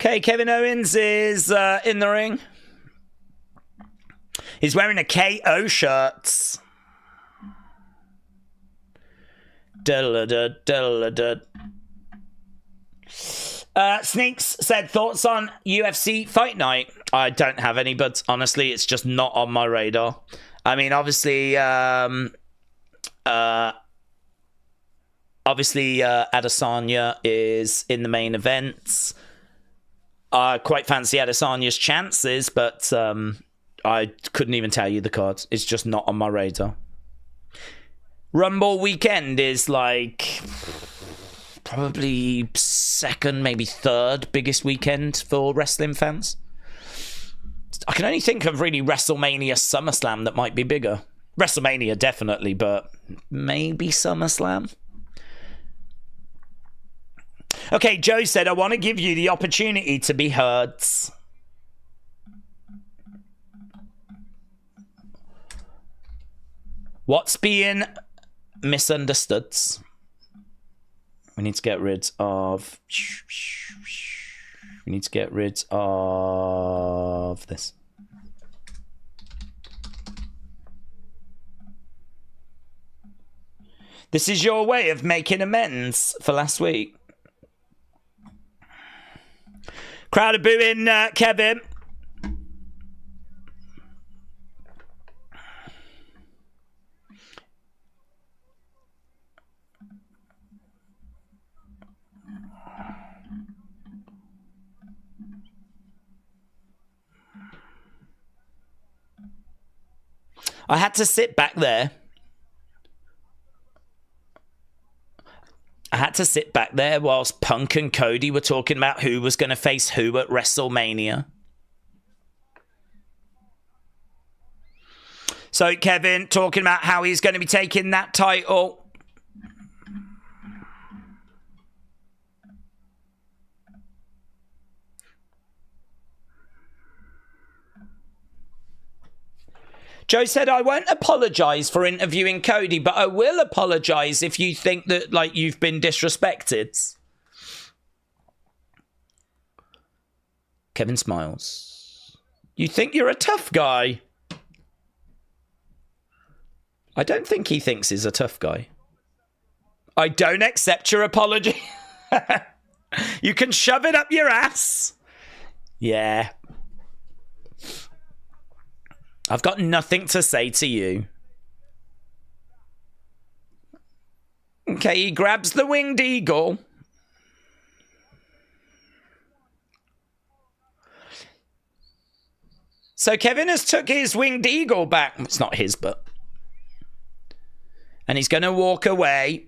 Okay, Kevin Owens is in the ring. He's wearing a KO shirt. Sneaks said thoughts on UFC Fight Night. I don't have any, but honestly, it's just not on my radar. I mean, obviously, Adesanya is in the main event. I quite fancy Adesanya's chances, but I couldn't even tell you the cards. It's just not on my radar. Rumble weekend is like probably second, maybe third biggest weekend for wrestling fans. I can only think of really WrestleMania, SummerSlam that might be bigger. WrestleMania definitely, but maybe SummerSlam. Okay, Joe said, I want to give you the opportunity to be heard. What's being misunderstood? We need to get rid of... We need to get rid of this. This is your way of making amends for last week. Crowd are booing Kevin. I had to sit back there. I had to sit back there whilst Punk and Cody were talking about who was going to face who at WrestleMania. So Kevin talking about how he's going to be taking that title. Joe said, I won't apologise for interviewing Cody, but I will apologise if you think that, like, you've been disrespected. Kevin smiles. You think you're a tough guy? I don't think he thinks he's a tough guy. I don't accept your apology. You can shove it up your ass. Yeah. I've got nothing to say to you. Okay, he grabs the winged eagle. So Kevin has took his winged eagle back. It's not his, but... And he's going to walk away.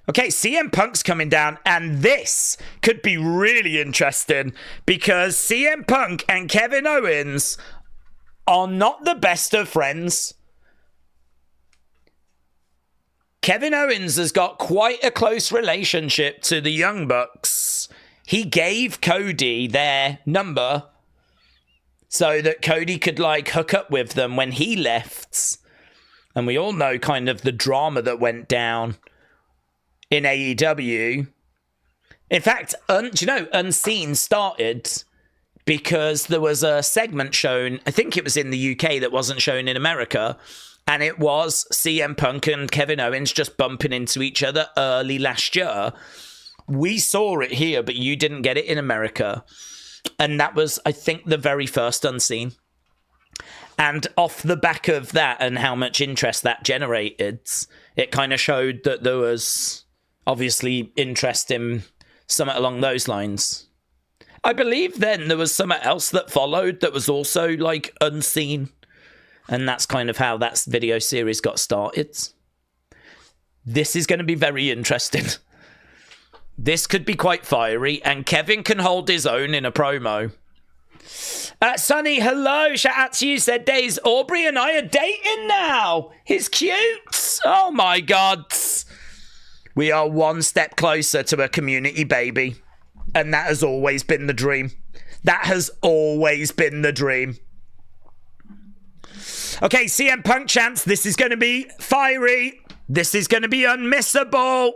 Okay, CM Punk's coming down, and this could be really interesting because CM Punk and Kevin Owens are not the best of friends. Kevin Owens has got quite a close relationship to the Young Bucks. He gave Cody their number so that Cody could, like, hook up with them when he left. And we all know kind of the drama that went down in AEW. In fact, do you know, Unseen started because there was a segment shown, I think it was in the UK, that wasn't shown in America, and it was CM Punk and Kevin Owens just bumping into each other early last year. We saw it here, but you didn't get it in America. And that was, I think, the very first Unseen. And off the back of that and how much interest that generated, it kind of showed that there was obviously interest in something along those lines. I believe then there was something else that followed that was also, like, Unseen. And that's kind of how that video series got started. This is going to be very interesting. This could be quite fiery, and Kevin can hold his own in a promo. Sonny, hello. Shout out to you. Said Days. Aubrey and I are dating now. He's cute. Oh my God. We are one step closer to a community baby. And that has always been the dream. That has always been the dream. Okay, CM Punk chants. This is going to be fiery. This is going to be unmissable.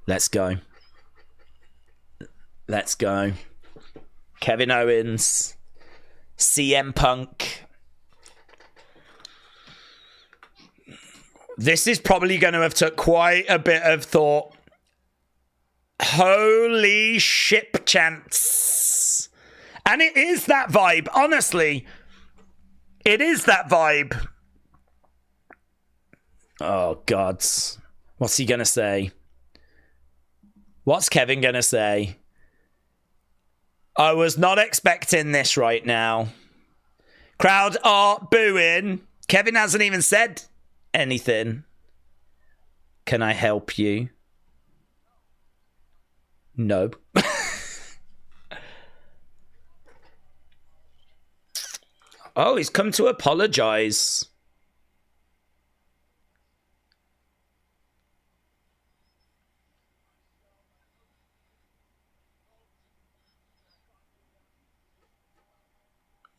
Let's go. Let's go. Kevin Owens, CM Punk. This is probably going to have took quite a bit of thought. Holy ship chants. And it is that vibe, honestly. It is that vibe. Oh, God. What's he going to say? What's Kevin going to say? I was not expecting this right now. Crowd are booing. Kevin hasn't even said anything. Can I help you? No. Oh, he's come to apologize.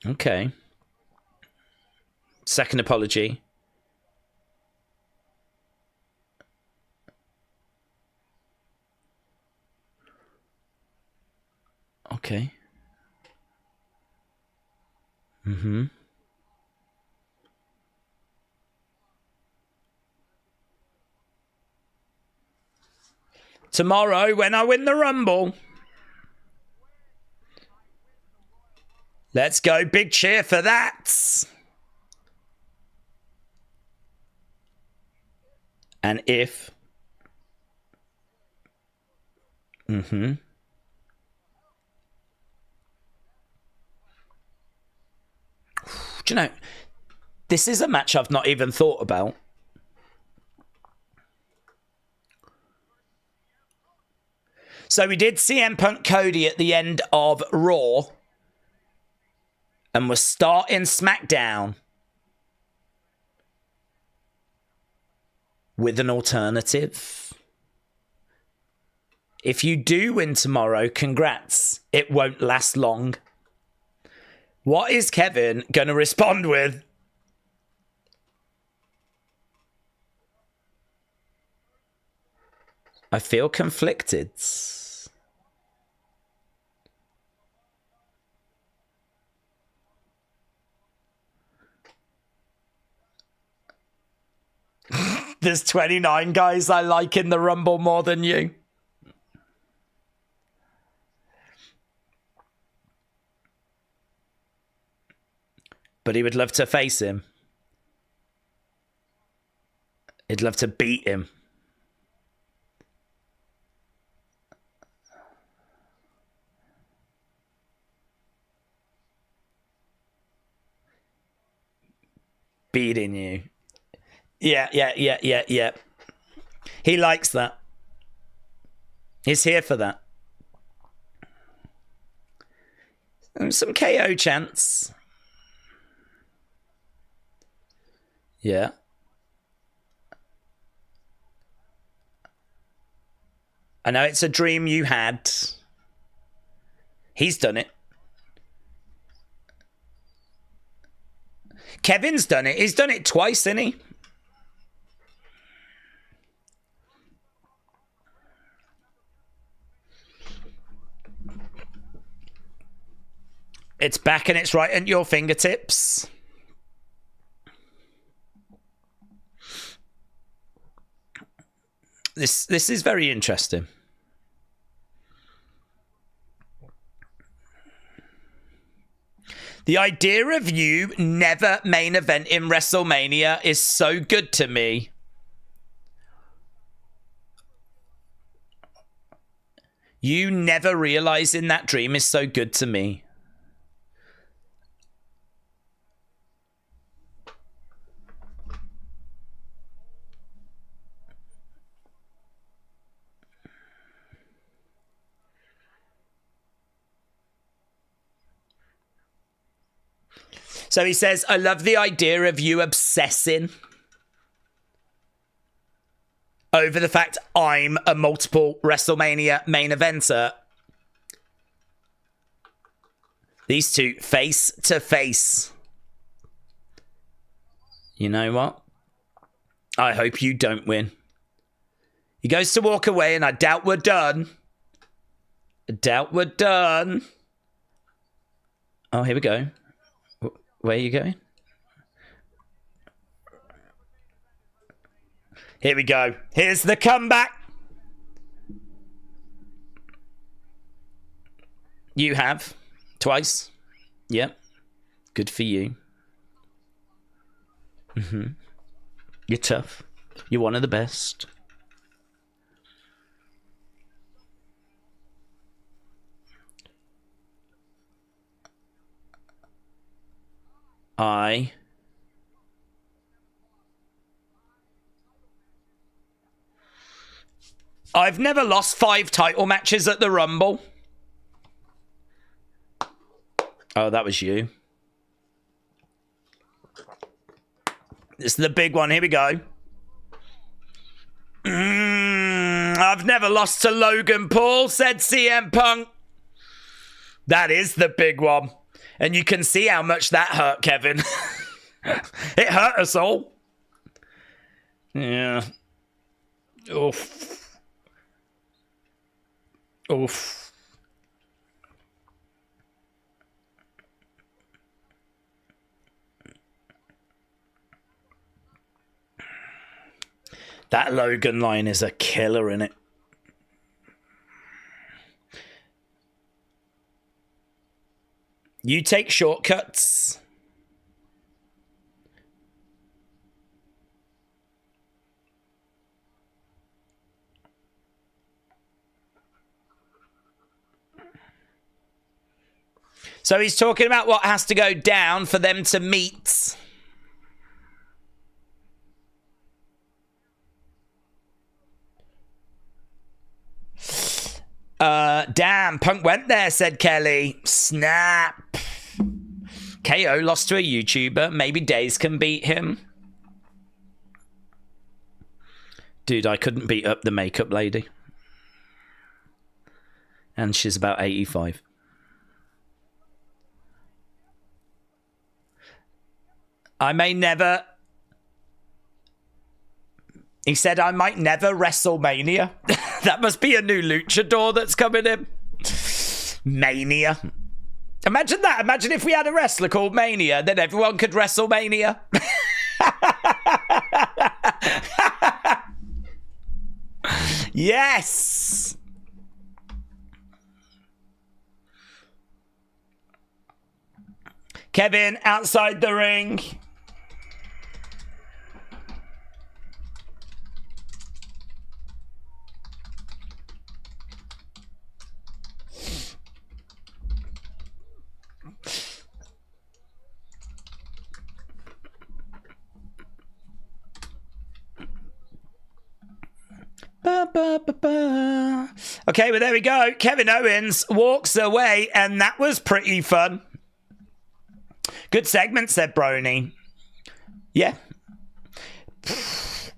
Okay. Second apology. Okay. Mm-hmm. Tomorrow, when I win the Rumble. Let's go. Big cheer for that. And if. Mm-hmm. Do you know, this is a match I've not even thought about. So we did CM Punk Cody at the end of Raw. And we're starting SmackDown with an alternative. If you do win tomorrow, congrats. It won't last long. What is Kevin going to respond with? I feel conflicted. There's 29 guys I like in the Rumble more than you. But he would love to face him. He'd love to beat him. Beating you. Yeah. He likes that. He's here for that. Some KO chants. Yeah. I know it's a dream you had. He's done it. Kevin's done it. He's done it twice, hasn't he? It's back and it's right at your fingertips. This is very interesting. The idea of you never main event in WrestleMania is so good to me. You never realizing that dream is so good to me. So he says, I love the idea of you obsessing over the fact I'm a multiple WrestleMania main eventer. These two face to face. You know what? I hope you don't win. He goes to walk away and I doubt we're done. I doubt we're done. Oh, here we go. Where are you going? Here we go. Here's the comeback. You have. Twice. Yep. Good for you. You're tough. You're one of the best. I've never lost 5 title matches at the Rumble. Oh, that was you. This is the big one. Here we go. I've never lost to Logan Paul, said CM Punk. That is the big one. And you can see how much that hurt, Kevin. It hurt us all. Yeah. Oof. Oof. That Logan line is a killer, innit? You take shortcuts. So he's talking about what has to go down for them to meet. Damn, Punk went there, said Kelly. Snap. KO lost to a YouTuber. Maybe Days can beat him. Dude, I couldn't beat up the makeup lady. And she's about 85. I may never... He said I might never WrestleMania. That must be a new luchador that's coming in. Mania. Imagine that. Imagine if we had a wrestler called Mania, then everyone could WrestleMania. Yes. Kevin outside the ring. Okay, well, there we go. Kevin Owens walks away, and that was pretty fun. Good segment, said Brony. Yeah.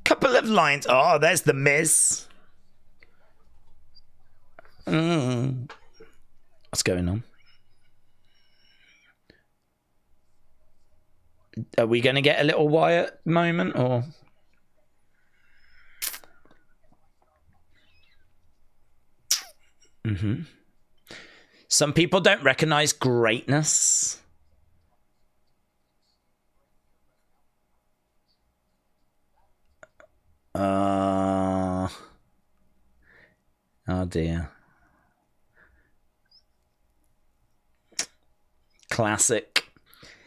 Couple of lines. Oh, there's the Miz. What's going on? Are we going to get a little Wyatt moment, or... Some people don't recognize greatness. Oh dear. Classic.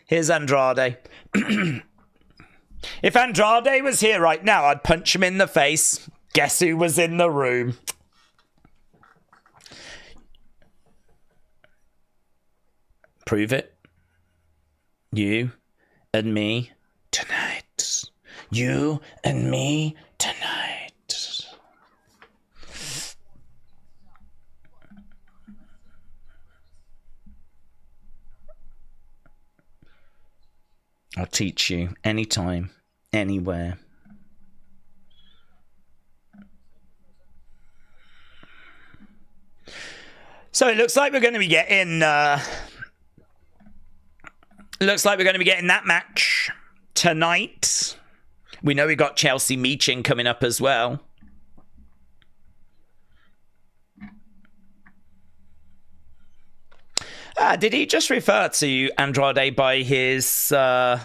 Here's Andrade. If Andrade was here right now, I'd punch him in the face. Guess who was in the room? Prove it. You and me tonight. You and me tonight. I'll teach you anytime, anywhere. So it looks like we're going to be getting... looks like we're going to be getting that match tonight. We know we got Chelsea Michin coming up as well. Did he just refer to Andrade by his non-WWE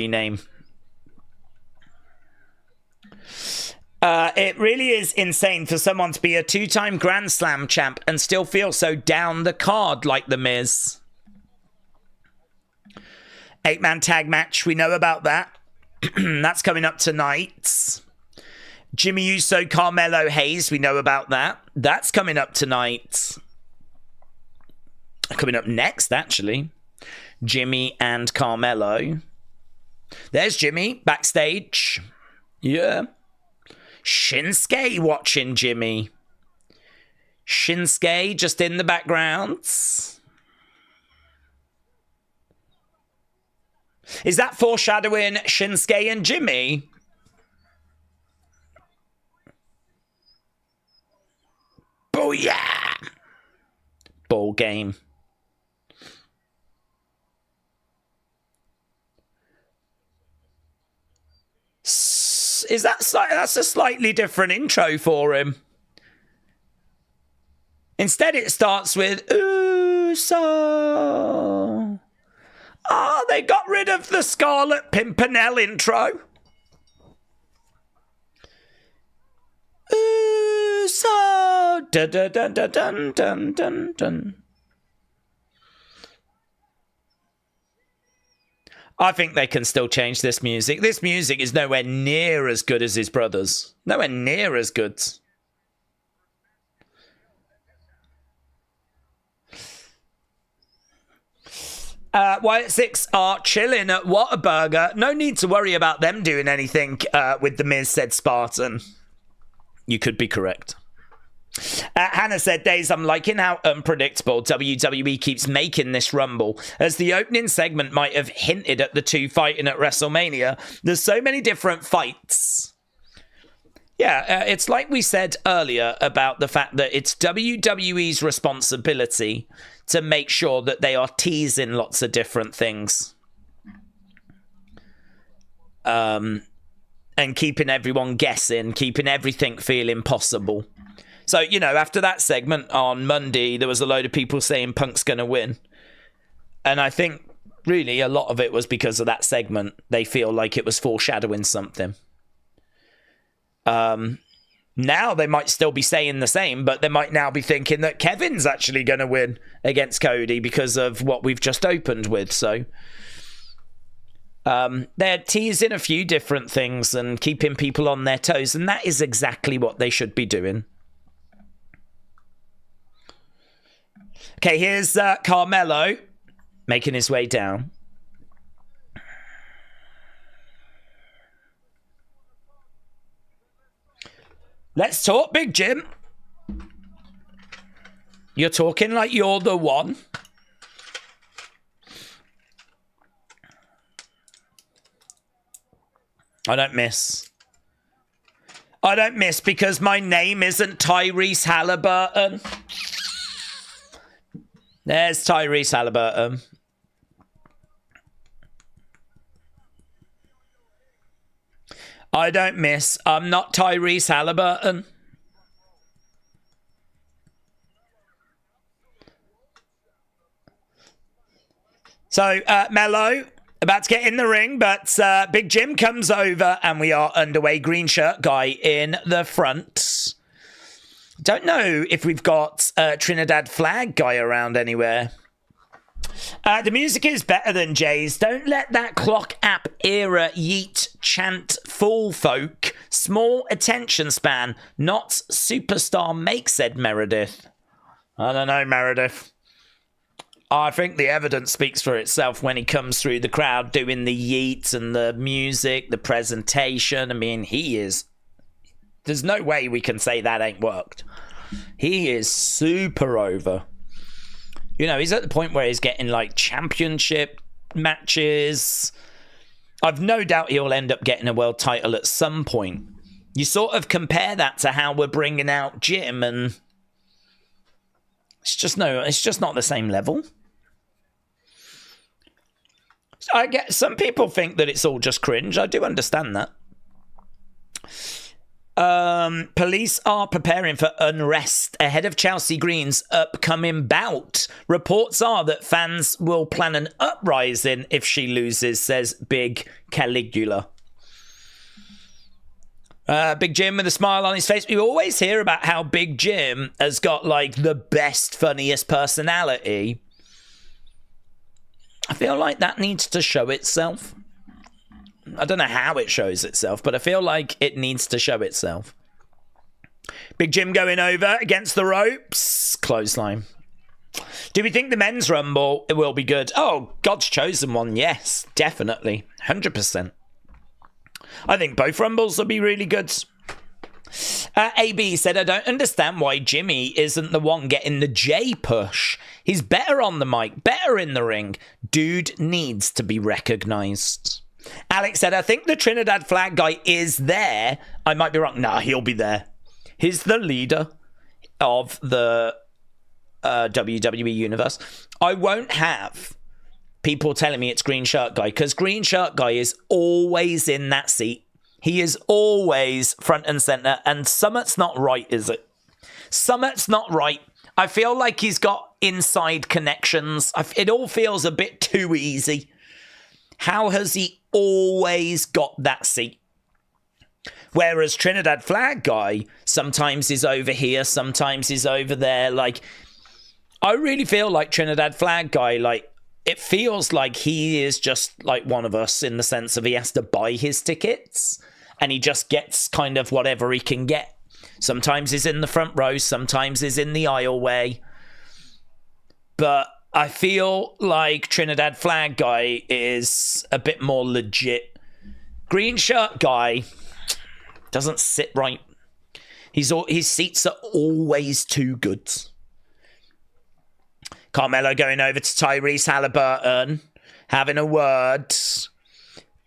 name? It really is insane for someone to be a two-time Grand Slam champ and still feel so down the card like The Miz. 8-man tag match, we know about that. That's coming up tonight. Jimmy Uso, Carmelo Hayes, we know about that. That's coming up tonight. Coming up next, actually. Jimmy and Carmelo. There's Jimmy, backstage. Yeah. Shinsuke watching Jimmy. Shinsuke just in the background. Is that foreshadowing Shinsuke and Jimmy? Booyah! Ball game. Is that that's a slightly different intro for him? Instead, it starts with Uso. Oh, they got rid of the Scarlet Pimpernel intro. Uso. Dun, dun, dun, dun, dun, dun, dun, dun. I think they can still change this music. This music is nowhere near as good as his brother's. Nowhere near as good. Wyatt Six are chilling at Whataburger. No need to worry about them doing anything with The Miz, said Spartan. You could be correct. Hannah said, Days, I'm liking how unpredictable WWE keeps making this Rumble. As the opening segment might have hinted at the two fighting at WrestleMania, there's so many different fights. Yeah, it's like we said earlier about the fact that it's WWE's responsibility to make sure that they are teasing lots of different things. And keeping everyone guessing, keeping everything feeling possible. So, you know, after that segment on Monday, there was a load of people saying Punk's going to win. And I think, really, a lot of it was because of that segment. They feel like it was foreshadowing something. Now they might still be saying the same, but they might now be thinking that Kevin's actually going to win against Cody because of what we've just opened with. So they're teasing a few different things and keeping people on their toes. And that is exactly what they should be doing. Okay, here's Carmelo making his way down. Let's talk, Big Jim. You're talking like you're the one. I don't miss. I don't miss because my name isn't Tyrese Halliburton. There's Tyrese Halliburton. I don't miss. I'm not Tyrese Halliburton. So, Mello, about to get in the ring, but Big Jim comes over and we are underway. Green shirt guy in the front. Don't know if we've got Trinidad flag guy around anywhere. The music is better than Jay's. Don't let that clock app era yeet chant fool folk. Small attention span, not superstar make, said Meredith. I don't know, Meredith. I think the evidence speaks for itself when he comes through the crowd doing the yeet and the music, the presentation. I mean, he is... There's no way we can say that ain't worked. He is super over. You know, he's at the point where he's getting, like, championship matches. I've no doubt he'll end up getting a world title at some point. You sort of compare that to how we're bringing out Jim, and it's just not the same level. I get some people think that it's all just cringe. I do understand that. Police are preparing for unrest ahead of Chelsea Green's upcoming bout. Reports are that fans will plan an uprising if she loses, says Big Caligula. Big Jim with a smile on his face. We always hear about how Big Jim has got, like, the best, funniest personality. I feel like that needs to show itself. I don't know how it shows itself, but I feel like it needs to show itself. Big Jim going over against the ropes. Clothesline. Do we think the men's rumble will be good? Oh, God's chosen one. Yes, definitely. 100%. I think both rumbles will be really good. AB said, I don't understand why Jimmy isn't the one getting the J push. He's better on the mic, better in the ring. Dude needs to be recognized. Alex said, I think the Trinidad flag guy is there. I might be wrong. Nah, he'll be there. He's the leader of the WWE universe. I won't have people telling me it's Green Shirt Guy, because Green Shirt Guy is always in that seat. He is always front and center, and something's not right, is it? Something's not right. I feel like he's got inside connections. It all feels a bit too easy. How has he always got that seat? Whereas Trinidad flag guy sometimes is over here, sometimes he's over there. Like, I really feel like Trinidad flag guy, like, it feels like he is just like one of us in the sense of he has to buy his tickets and he just gets kind of whatever he can get. Sometimes he's in the front row, sometimes he's in the aisleway. But I feel like Trinidad flag guy is a bit more legit. Green shirt guy doesn't sit right. His seats are always too good. Carmelo going over to Tyrese Halliburton, having a word.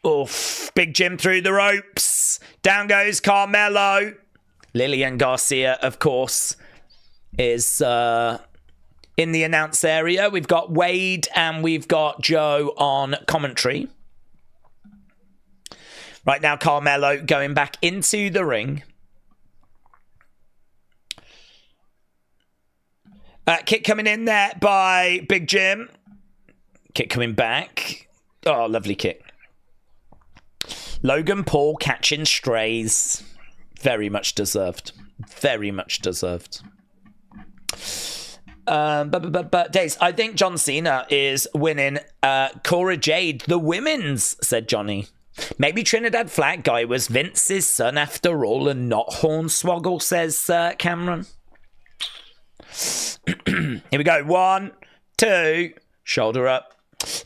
Oof, Big Jim through the ropes. Down goes Carmelo. Lillian Garcia, of course, is in the announce area. We've got Wade and we've got Joe on commentary. Right now, Carmelo going back into the ring. Kick coming in there by Big Jim. Kick coming back. Oh, lovely kick. Logan Paul catching strays. Very much deserved. Very much deserved. But Days, I think John Cena is winning Cora Jade, the women's, said Johnny. Maybe Trinidad flag guy was Vince's son after all and not Hornswoggle, says Cameron. Here we go. 1, 2, shoulder up.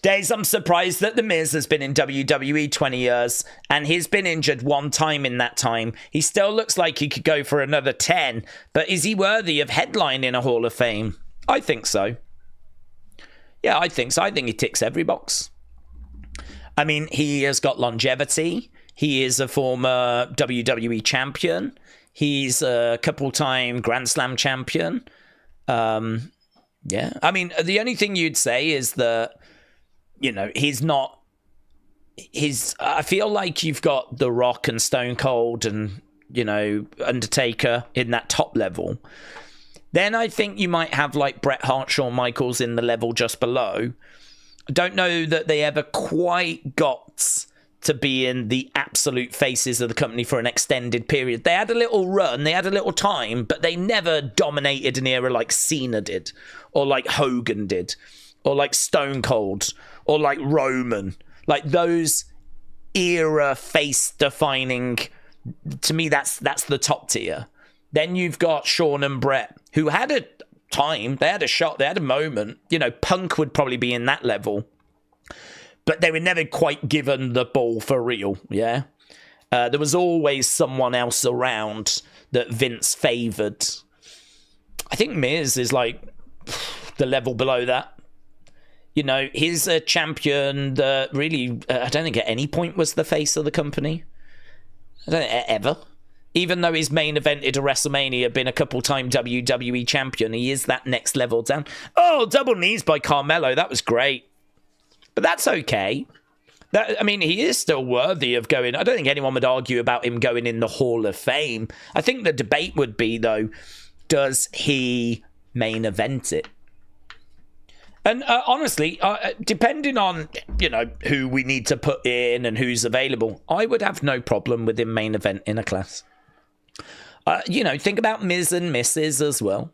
Days, I'm surprised that The Miz has been in WWE 20 years and he's been injured one time in that time. He still looks like he could go for another 10, but is he worthy of headlining a Hall of Fame? I think so. Yeah, I think so. I think he ticks every box. I mean, he has got longevity. He is a former WWE champion. He's a couple-time Grand Slam champion. Yeah. I mean, the only thing you'd say is that, you know, he's not... I feel like you've got The Rock and Stone Cold and, you know, Undertaker in that top level. Then I think you might have, like, Bret Hart, Shawn Michaels in the level just below. I don't know that they ever quite got to be in the absolute faces of the company for an extended period. They had a little run, they had a little time, but they never dominated an era like Cena did, or like Hogan did, or like Stone Cold, or like Roman. Like those era face-defining, to me, that's the top tier. Then you've got Shawn and Bret, who had a time, they had a shot, they had a moment. You know, Punk would probably be in that level. But they were never quite given the ball for real, yeah? There was always someone else around that Vince favoured. I think Miz is like the level below that. You know, he's a champion that really, I don't think at any point was the face of the company. I don't think ever. Even though he's main evented a WrestleMania, been a couple-time WWE champion, he is that next level down. Oh, double knees by Carmelo, that was great. But that's okay. I mean, he is still worthy of going. I don't think anyone would argue about him going in the Hall of Fame. I think the debate would be, though, does he main event it? And honestly, depending on, you know, who we need to put in and who's available, I would have no problem with him main event in a class. You know, think about Miz and Mrs. as well.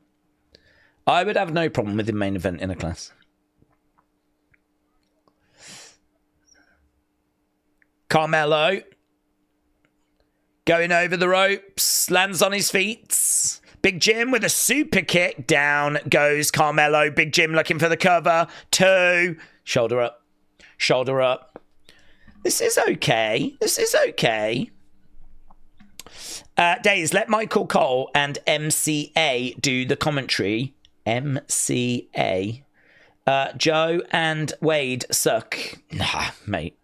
I would have no problem with him main event in a class. Carmelo going over the ropes, lands on his feet. Big Jim with a super kick. Down goes Carmelo. Big Jim looking for the cover. 2. Shoulder up. Shoulder up. This is okay. This is okay. Days, let Michael Cole and MCA do the commentary. MCA. Joe and Wade suck. Nah, mate.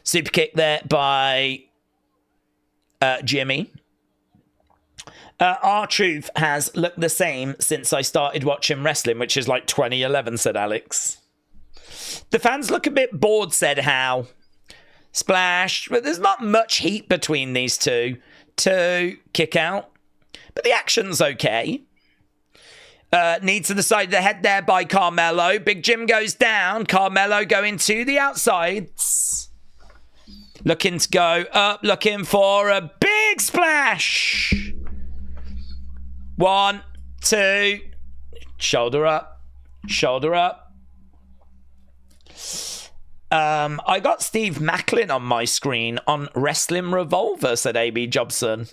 Super kick there by Jimmy. R-Truth has looked the same since I started watching wrestling, which is like 2011, said Alex. The fans look a bit bored, said Hal. Splash. But there's not much heat between these two. 2, kick out. But the action's okay. Knee to the side of the head there by Carmelo. Big Jim goes down. Carmelo going to the outsides. Looking to go up, looking for a big splash. 1, 2, shoulder up, shoulder up. I got Steve Macklin on my screen on Wrestling Revolver, said AB Jobson.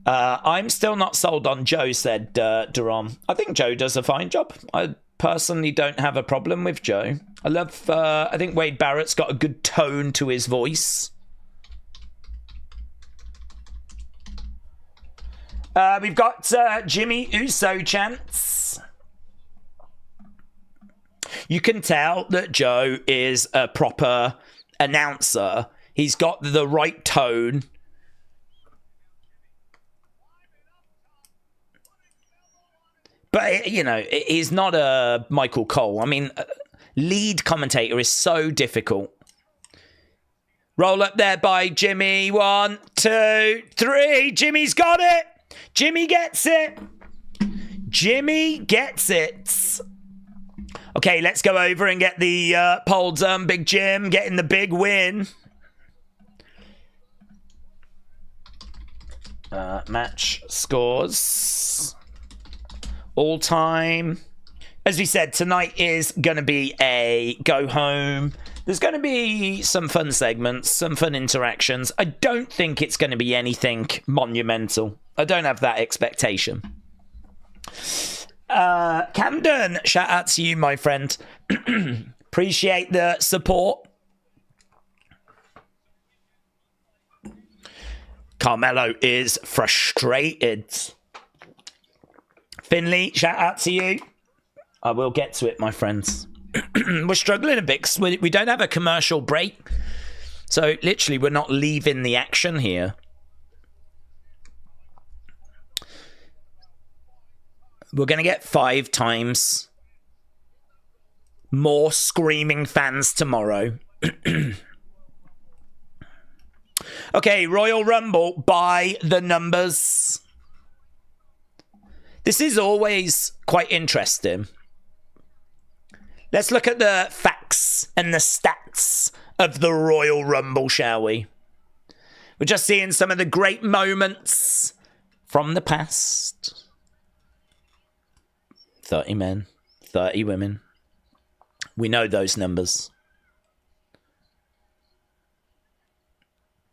I'm still not sold on Joe, said Duran. I think Joe does a fine job. I personally don't have a problem with Joe. I think Wade Barrett's got a good tone to his voice. We've got Jimmy Uso chants. You can tell that Joe is a proper announcer. He's got the right tone. But, you know, he's not a Michael Cole. I mean, lead commentator is so difficult. Roll up there by Jimmy. 1, 2, 3. Jimmy's got it. Jimmy gets it. Jimmy gets it. Okay, let's go over and get the pole done. Big Jim getting the big win. Match scores. All time. As we said, tonight is going to be a go home. There's going to be some fun segments, some fun interactions. I don't think it's going to be anything monumental. I don't have that expectation. Camden, shout out to you, my friend. Appreciate the support. Carmelo is frustrated. Finley, shout out to you. I will get to it, my friends. We're struggling a bit because we don't have a commercial break. So literally, we're not leaving the action here. We're going to get 5 times more screaming fans tomorrow. Okay, Royal Rumble by the numbers. This is always quite interesting. Let's look at the facts and the stats of the Royal Rumble, shall we? We're just seeing some of the great moments from the past. 30 men, 30 women. We know those numbers.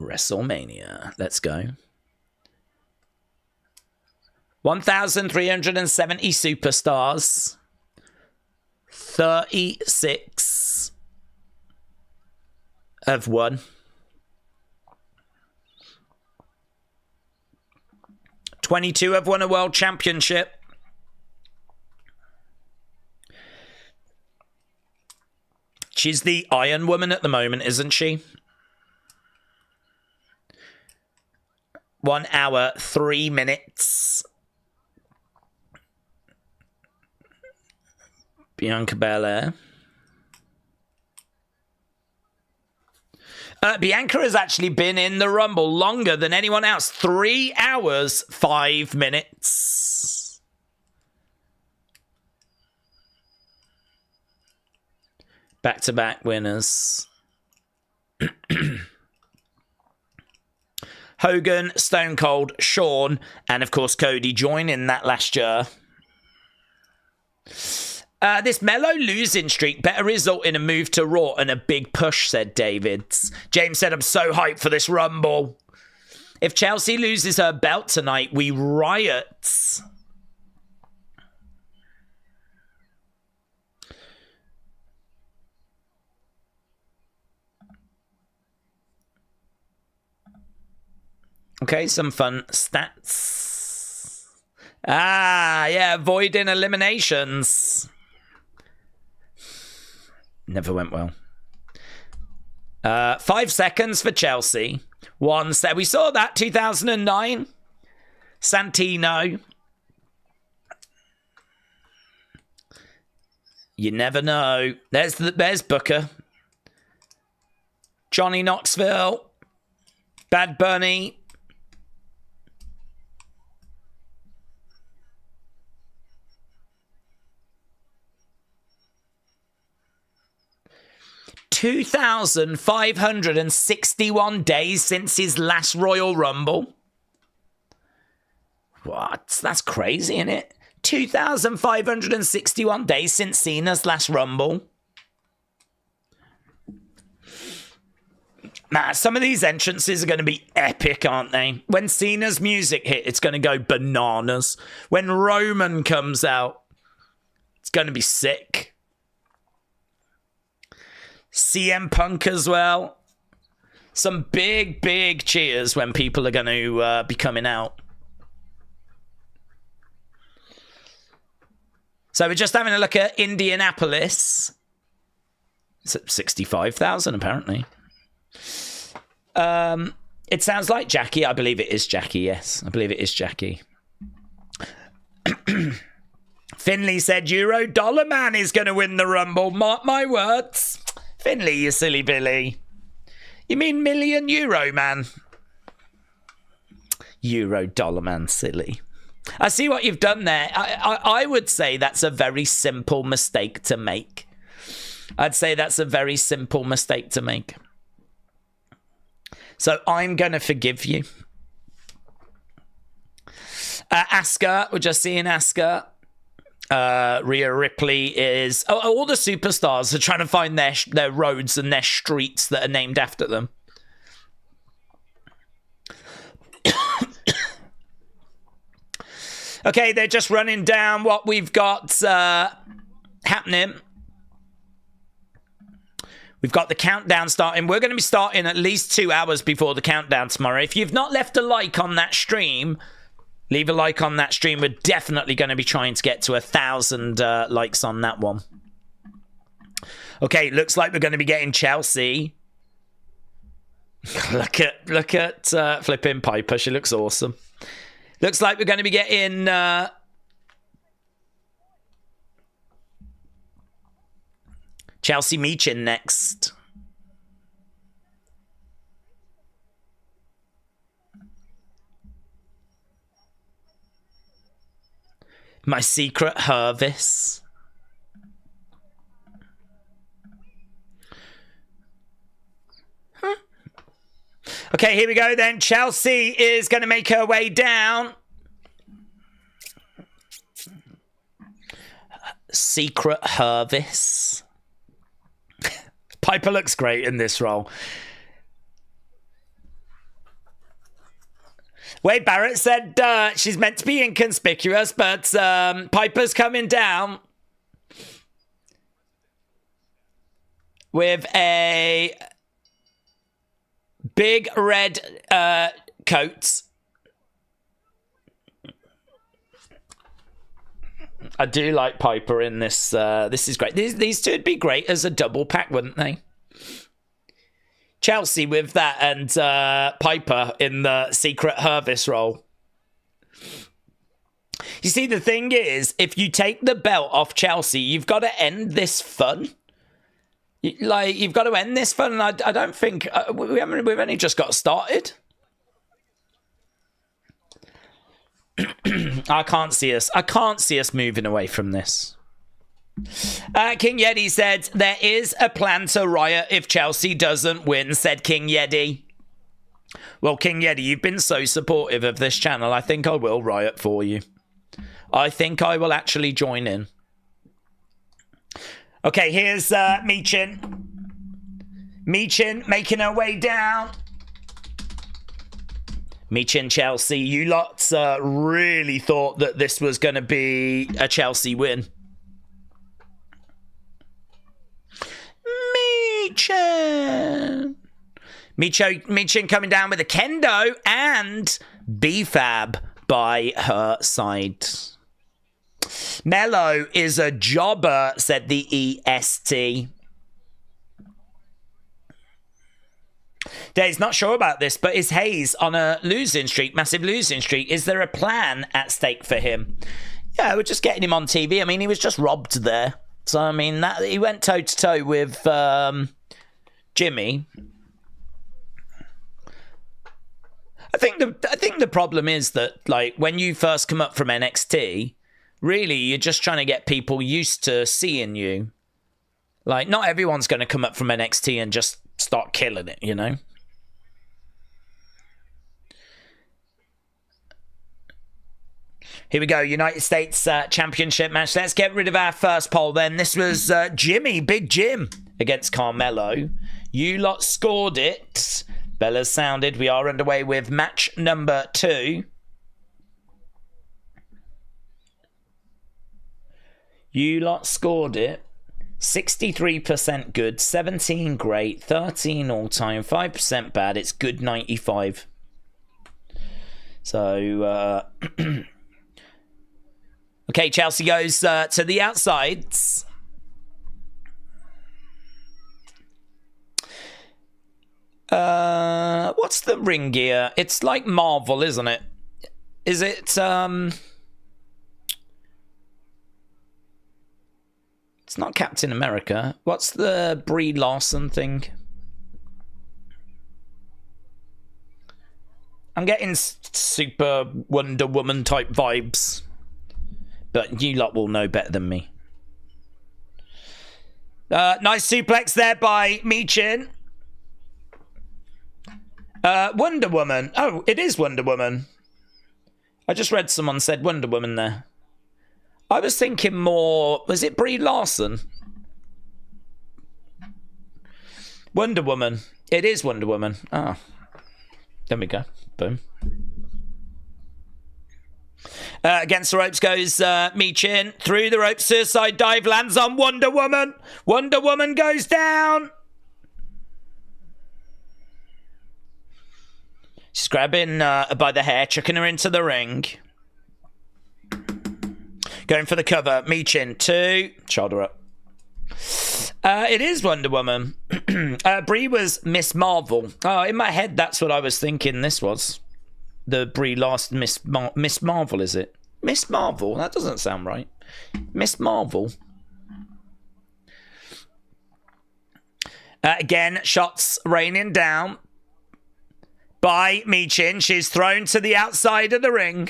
WrestleMania. Let's go. 1,370 superstars. 36 have won. 22 have won a world championship. She's the Iron Woman at the moment, isn't she? 1 hour, 3 minutes. Bianca Belair. Bianca has actually been in the Rumble longer than anyone else. 3 hours, 5 minutes. Back-to-back winners. Hogan, Stone Cold, Shawn, and of course Cody joining that last year. This mellow losing streak better result in a move to Raw and a big push, said David. James said, I'm so hyped for this Rumble. If Chelsea loses her belt tonight, we riot. Okay, some fun stats. Yeah, avoiding eliminations. Never went well. 5 seconds for Chelsea. 1 set. We saw that 2009. Santino. You never know. There's Booker. Johnny Knoxville. Bad Bunny. $2,561 days since his last Royal Rumble. What? That's crazy, isn't it? 2,561 days since Cena's last Rumble. Man, some of these entrances are going to be epic, aren't they? When Cena's music hit, it's going to go bananas. When Roman comes out, it's going to be sick. CM Punk as well. Some big, big cheers when people are going to be coming out. So we're just having a look at Indianapolis. It's at 65,000 apparently. It sounds like Jackie. I believe it is Jackie, yes. I believe it is Jackie. Finley said Euro Dollar Man is going to win the Rumble. Mark my words. Finley, you silly Billy. You mean €1,000,000 man? Euro Dollar Man, silly. I see what you've done there. I would say that's a very simple mistake to make. I'd say that's a very simple mistake to make. So I'm going to forgive you. Asuka, we're just seeing Asuka. Rhea Ripley is... all the superstars are trying to find their roads and their streets that are named after them. Okay, they're just running down what we've got happening. We've got the countdown starting. We're going to be starting at least 2 hours before the countdown tomorrow. If you've not left a like on that stream, leave a like on that stream. We're definitely going to be trying to get to 1,000 likes on that one. Okay, looks like we're going to be getting Chelsea. look at flipping Piper. She looks awesome. Looks like we're going to be getting Chelsea Michin next. My secret Hervis. Okay, here we go then. Chelsea is going to make her way down. Secret Hervis. Piper looks great in this role. Wade Barrett said she's meant to be inconspicuous, but Piper's coming down with a big red coat. I do like Piper in this. This is great. These two would be great as a double pack, wouldn't they? Chelsea with that and Piper in the secret Hervis role. You see, the thing is, if you take the belt off Chelsea, you've got to end this fun. You've got to end this fun, and I don't think we've only just got started. I can't see us moving away from this. King Yeti said, there is a plan to riot if Chelsea doesn't win, said King Yeti. Well, King Yeti, you've been so supportive of this channel. I think I will riot for you. I think I will actually join in. Okay, here's Michin. Michin making her way down. Michin Chelsea. You lots really thought that this was going to be a Chelsea win. Michin coming down with a kendo and B-Fab by her side. Mello is a jobber, said the EST. Dave's not sure about this, but is Hayes on a losing streak, massive losing streak? Is there a plan at stake for him? Yeah, we're just getting him on TV. I mean, he was just robbed there. So, I mean, that he went toe-to-toe with Jimmy. I think the problem is that, like, when you first come up from NXT, really, you're just trying to get people used to seeing you. Like, not everyone's going to come up from NXT and just start killing it, you know? Here we go, United States Championship match. Let's get rid of our first poll then. This was Jimmy, Big Jim, against Carmelo. You lot scored it. Bella's sounded. We are underway with match number 2. You lot scored it. 63% good, 17 great, 13 all-time, 5% bad. It's good 95. So, okay, Chelsea goes to the outsides. What's the ring gear? It's like Marvel, isn't it? Is it, it's not Captain America. What's the Brie Larson thing? I'm getting super Wonder Woman type vibes. But you lot will know better than me. Nice suplex there by Michin. Wonder Woman. Oh, it is Wonder Woman. I just read someone said Wonder Woman there. I was thinking more... Was it Brie Larson? Wonder Woman. It is Wonder Woman. Ah. There we go. Boom. Against the ropes goes Michin. Through the ropes, suicide dive, lands on Wonder Woman. Wonder Woman goes down. She's grabbing by the hair, chucking her into the ring. Going for the cover. Michin, 2. Shoulder up. It is Wonder Woman. Brie was Miss Marvel. Oh, in my head, that's what I was thinking this was. The Brie last Miss Marvel, is it? Miss Marvel? That doesn't sound right. Miss Marvel. Again, shots raining down by Michin. She's thrown to the outside of the ring.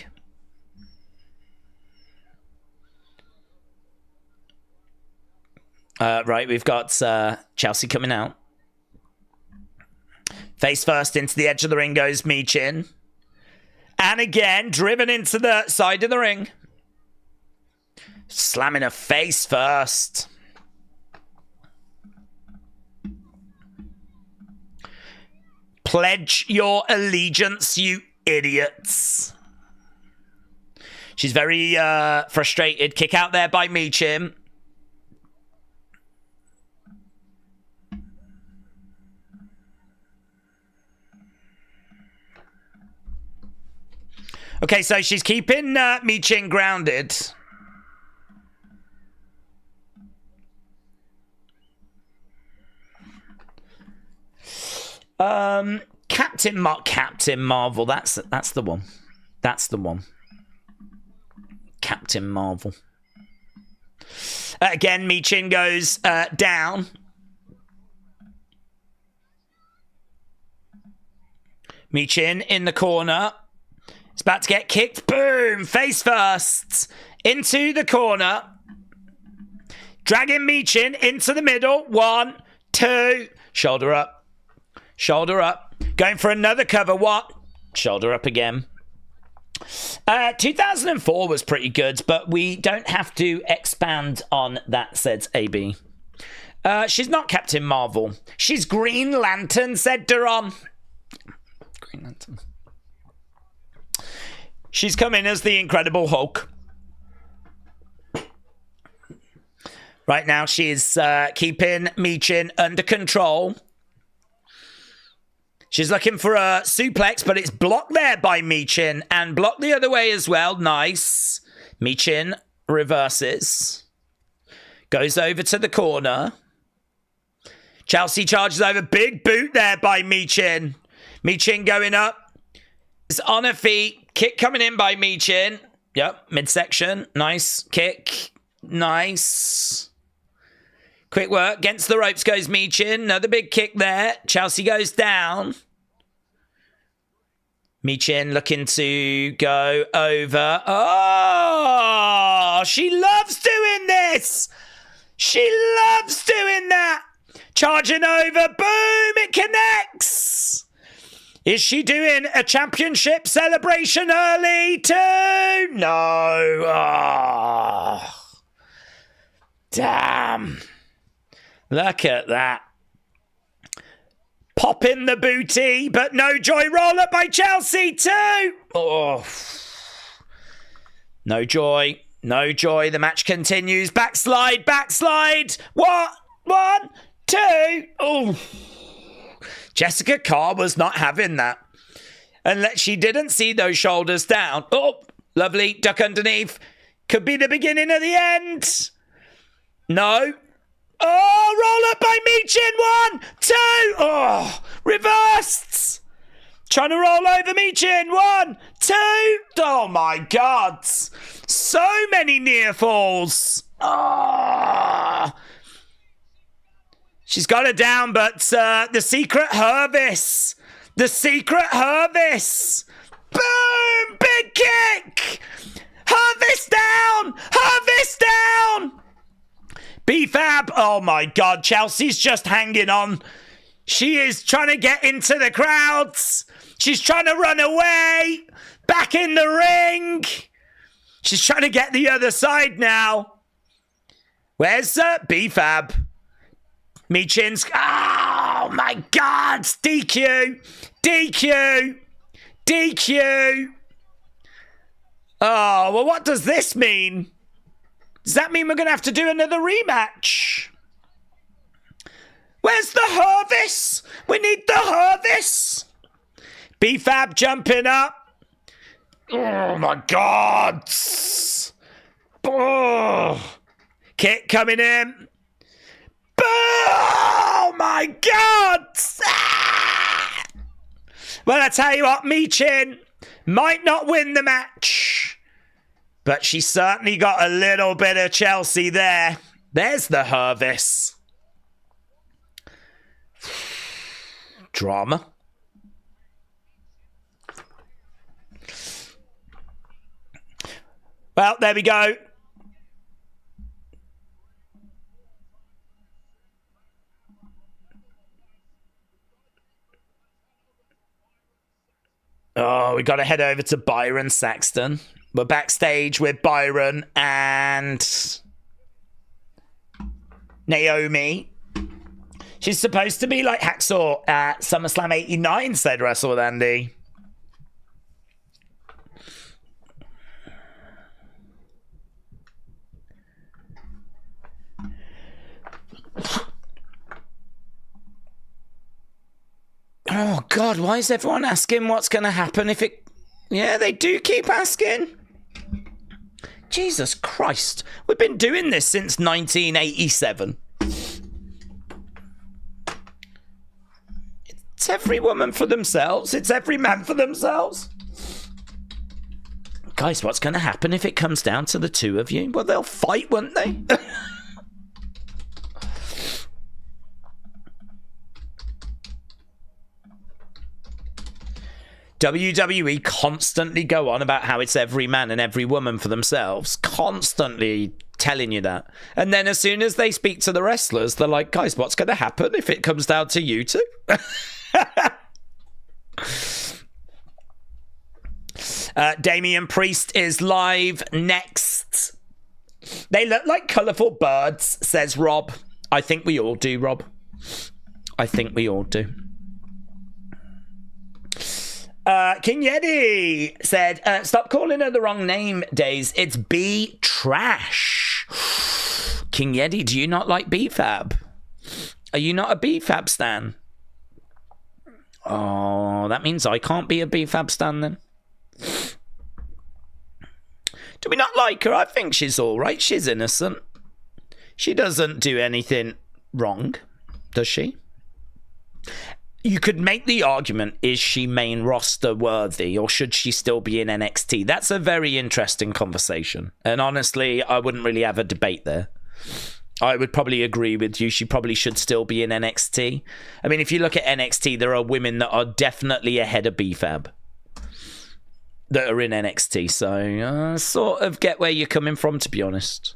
Right, we've got Chelsea coming out. Face first into the edge of the ring goes Michin. And again, driven into the side of the ring. Slamming her face first. Pledge your allegiance, you idiots. She's very frustrated. Kick out there by Michin. Okay, so she's keeping Michin grounded. Captain Marvel. That's the one. That's the one. Captain Marvel. Again, Michin goes down. Michin in the corner. It's about to get kicked. Boom! Face first. Into the corner. Dragging Michin into the middle. 1, 2. Shoulder up. Shoulder up. Going for another cover. What? Shoulder up again. 2004 was pretty good, but we don't have to expand on that, said AB. She's not Captain Marvel. She's Green Lantern, said Duron. Green Lantern. She's come in as the Incredible Hulk. Right now, she's keeping Michin under control. She's looking for a suplex, but it's blocked there by Michin. And blocked the other way as well. Nice. Michin reverses. Goes over to the corner. Chelsea charges over. Big boot there by Michin. Michin going up. It's on her feet. Kick coming in by Michin. Yep, midsection. Nice kick. Nice. Quick work. Against the ropes goes Michin. Another big kick there. Chelsea goes down. Michin looking to go over. Oh, she loves doing this. She loves doing that. Charging over. Boom, it connects. Is she doing a championship celebration early too? No. Oh. Damn. Look at that. Pop in the booty, but no joy. Roll up by Chelsea too. Oh. No joy. No joy. The match continues. Backslide. Backslide. What? 1, 2. Oh. Jessica Carr was not having that. Unless she didn't see those shoulders down. Oh, lovely. Duck underneath. Could be the beginning of the end. No. Oh, roll up by Michin. 1, 2. Oh, reversed. Trying to roll over Michin. 1, 2. Oh, my God. So many near falls. Oh. She's got her down, but the secret Hervis. The secret Hervis. Boom! Big kick! Hervis down! Hervis down! B-Fab. Oh, my God. Chelsea's just hanging on. She is trying to get into the crowds. She's trying to run away. Back in the ring. She's trying to get the other side now. Where's B-Fab? Michin's. Oh, my God. DQ. DQ. DQ. Oh, well, what does this mean? Does that mean we're going to have to do another rematch? Where's the Hervis? We need the Hervis. B-Fab jumping up. Oh, my God. Oh. Kick coming in. Oh, my God. Ah! Well, I tell you what, Michin might not win the match, but she certainly got a little bit of Chelsea there. There's the Hervis. Drama. Well, there we go. Oh, we got to head over to Byron Saxton. We're backstage with Byron and Naomi. She's supposed to be like Hacksaw at SummerSlam 89, said Russell with Andy. Oh, God, why is everyone asking what's going to happen if it... Yeah, they do keep asking. Jesus Christ. We've been doing this since 1987. It's every woman for themselves. It's every man for themselves. Guys, what's going to happen if it comes down to the two of you? Well, they'll fight, won't they? WWE constantly go on about how it's every man and every woman for themselves. Constantly telling you that. And then as soon as they speak to the wrestlers, they're like, guys, what's going to happen if it comes down to you two? Damian Priest is live next. They look like colourful birds, says Rob. I think we all do, Rob. I think we all do. King Yeti said, stop calling her the wrong name, Days. It's B Trash. King Yeti, do you not like B-Fab? Are you not a B-Fab stan? Oh, that means I can't be a B-Fab stan then. Do we not like her? I think she's all right. She's innocent. She doesn't do anything wrong, does she? You could make the argument, is she main roster worthy or should she still be in NXT? That's a very interesting conversation. And honestly, I wouldn't really have a debate there. I would probably agree with you. She probably should still be in NXT. I mean, if you look at NXT, there are women that are definitely ahead of B-Fab that are in NXT. So sort of get where you're coming from, to be honest.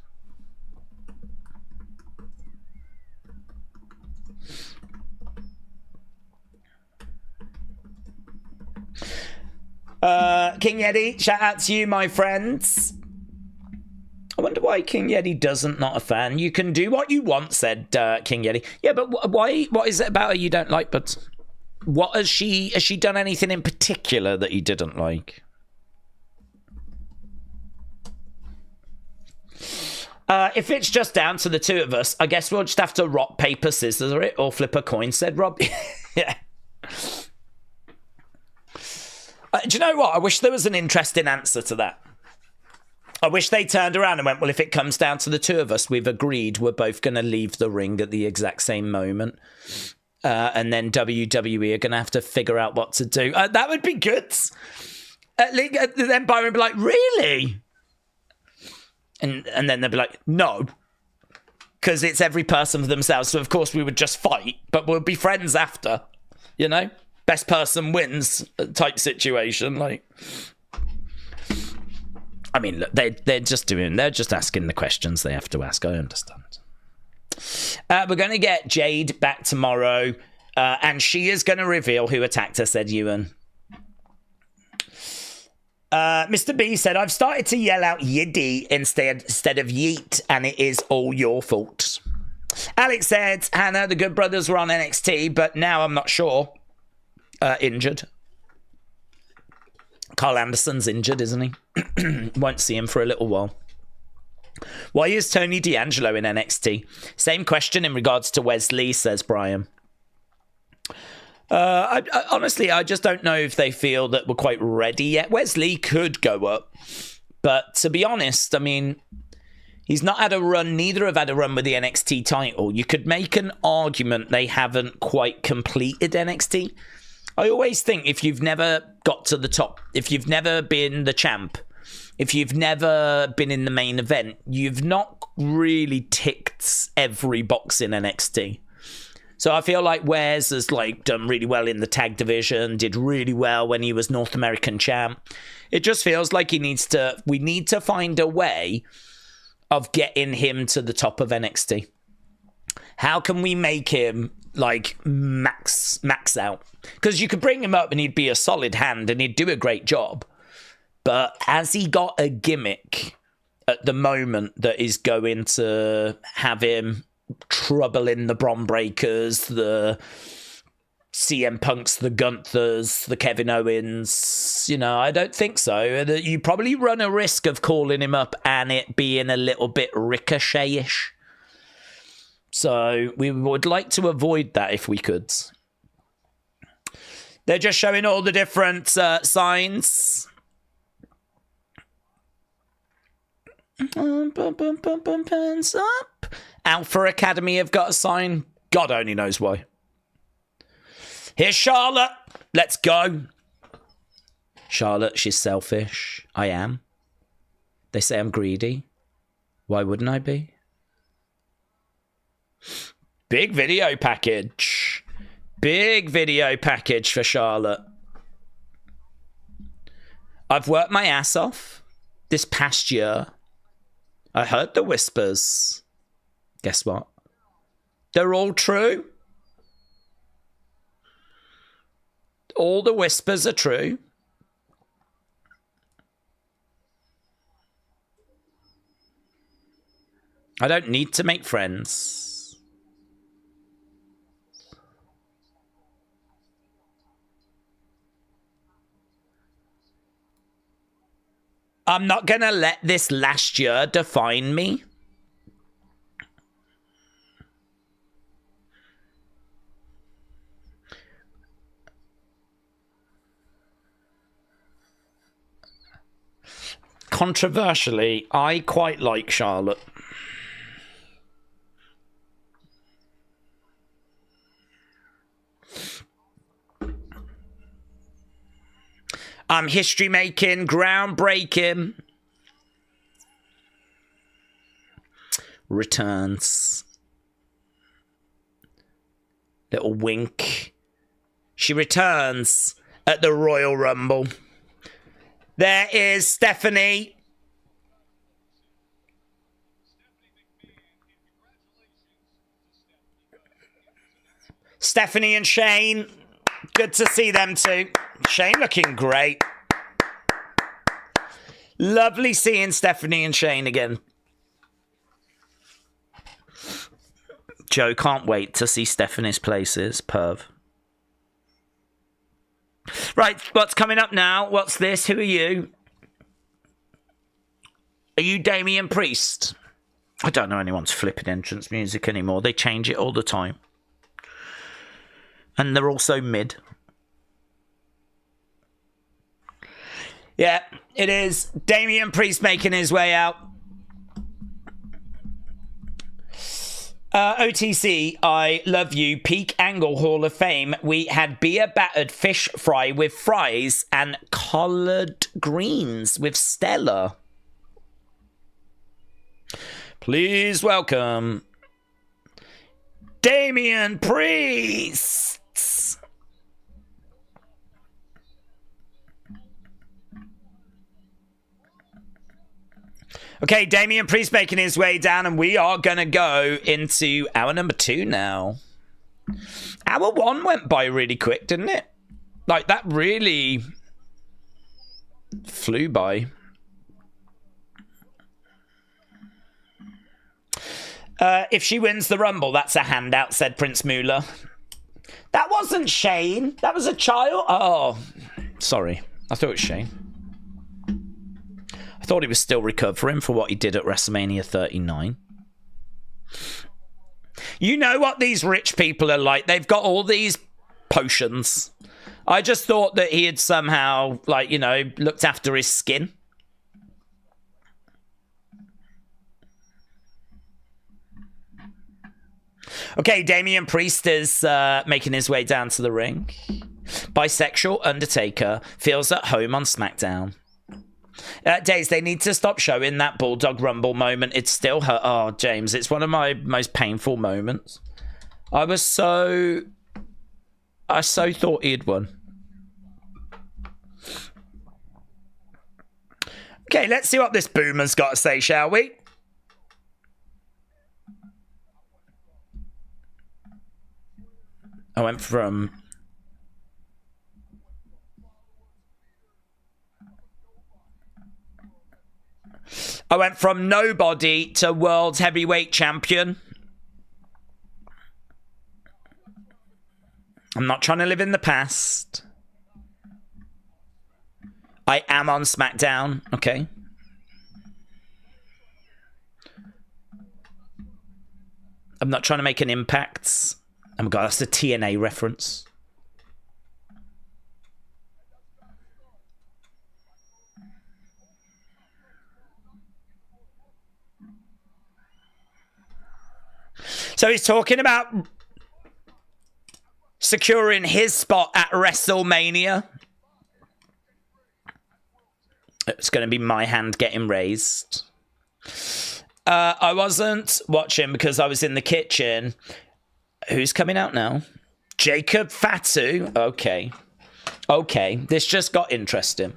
King Yeti, shout out to you, my friends. I wonder why King Yeti doesn't not a fan. You can do what you want, said King Yeti. Yeah, but why? What is it about her you don't like? But what has she done anything in particular that you didn't like? If it's just down to the two of us, I guess we'll just have to rock, paper, scissors it or flip a coin, said Rob. Yeah. Do you know what? I wish there was an interesting answer to that. I wish they turned around and went, well, if it comes down to the two of us, we've agreed we're both going to leave the ring at the exact same moment. And then WWE are going to have to figure out what to do. That would be good. Then Byron would be like, really? And then they'd be like, no. Because it's every person for themselves. So, of course, we would just fight, but we'll be friends after, you know? Best person wins type situation. Like, I mean, look, they're just asking the questions they have to ask. I understand. We're going to get Jade back tomorrow, and she is going to reveal who attacked her, said Ewan. Mr. B said, I've started to yell out Yiddy instead of Yeet, and it is all your fault. Alex said, Hannah, the Good Brothers were on NXT, but now I'm not sure. Injured. Carl Anderson's injured, isn't he? Won't see him for a little while. Why is Tony D'Angelo in NXT? Same question in regards to Wesley, says Brian. Honestly, I just don't know if they feel that we're quite ready yet. Wesley could go up. But to be honest, I mean, he's not had a run. Neither have had a run with the NXT title. You could make an argument they haven't quite completed NXT. I always think if you've never got to the top, if you've never been the champ, if you've never been in the main event, you've not really ticked every box in NXT. So I feel like Wes has like done really well in the tag division, did really well when he was North American champ. It just feels like we need to find a way of getting him to the top of NXT. How can we make him like max out? Because you could bring him up and he'd be a solid hand and he'd do a great job. But has he got a gimmick at the moment that is going to have him trouble in the Bron Breakers, the CM Punks, the Gunthers, the Kevin Owens? You know, I don't think so. You probably run a risk of calling him up and it being a little bit Ricochet-ish. So we would like to avoid that if we could. They're just showing all the different signs. Hands up. Alpha Academy have got a sign. God only knows why. Here's Charlotte. Let's go. Charlotte, she's selfish. I am. They say I'm greedy. Why wouldn't I be? Big video package. Big video package for Charlotte. I've worked my ass off this past year. I heard the whispers. Guess what? They're all true. All the whispers are true. I don't need to make friends. I'm not going to let this last year define me. Controversially, I quite like Charlotte. History making, groundbreaking. Returns. Little wink. She returns at the Royal Rumble. There is Stephanie. Stephanie and Shane. Good to see them too. Shane looking great. Lovely seeing Stephanie and Shane again. Joe can't wait to see Stephanie's places. Perv. Right, what's coming up now? What's this? Who are you? Are you Damian Priest? I don't know anyone's flipping entrance music anymore. They change it all the time. And they're also mid. Yeah, it is Damian Priest making his way out. OTC, I love you. Peak Angle Hall of Fame. We had beer battered fish fry with fries and collard greens with Stella. Please welcome Damian Priest. Okay, Damian Priest making his way down, and we are going to go into hour number 2 now. Hour 1 went by really quick, didn't it? Like, that really flew by. If she wins the Rumble, that's a handout, said Prince Mueller. That wasn't Shane. That was a child. Oh, sorry. I thought it was Shane. I thought he was still recovering for what he did at WrestleMania 39. You know what these rich people are like. They've got all these potions. I just thought that he had somehow, like, you know, looked after his skin. Okay, Damian Priest is making his way down to the ring. Bisexual Undertaker feels at home on SmackDown. Days, they need to stop showing that Bulldog Rumble moment. It's still hurt. Oh, James, it's one of my most painful moments. I so thought he'd won. Okay, let's see what this boomer's got to say, shall we? I went from nobody to world heavyweight champion. I'm not trying to live in the past. I am on SmackDown, okay. I'm not trying to make an impact. Oh my god, that's a TNA reference. So he's talking about securing his spot at WrestleMania. It's going to be my hand getting raised. I wasn't watching because I was in the kitchen. Who's coming out now? Jacob Fatu. Okay. Okay. This just got interesting.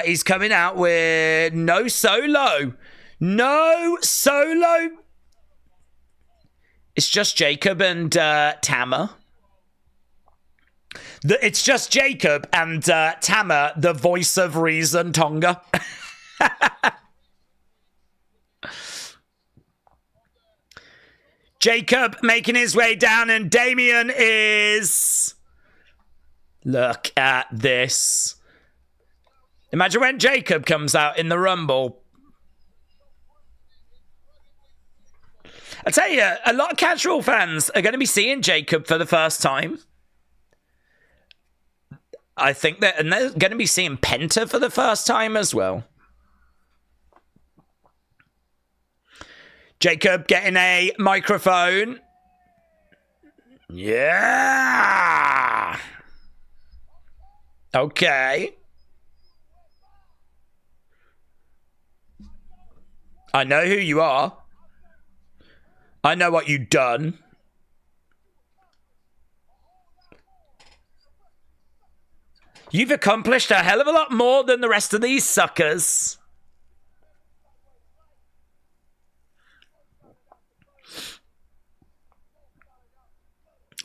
He's coming out with no solo. No solo. It's just Jacob and Tama. It's just Jacob and Tama, the voice of reason, Tonga. Jacob making his way down, and Damien is... Look at this. Imagine when Jacob comes out in the Rumble. I tell you, a lot of casual fans are going to be seeing Jacob for the first time. I think that, and they're going to be seeing Penta for the first time as well. Jacob getting a microphone. Yeah. Okay. I know who you are. I know what you've done. You've accomplished a hell of a lot more than the rest of these suckers.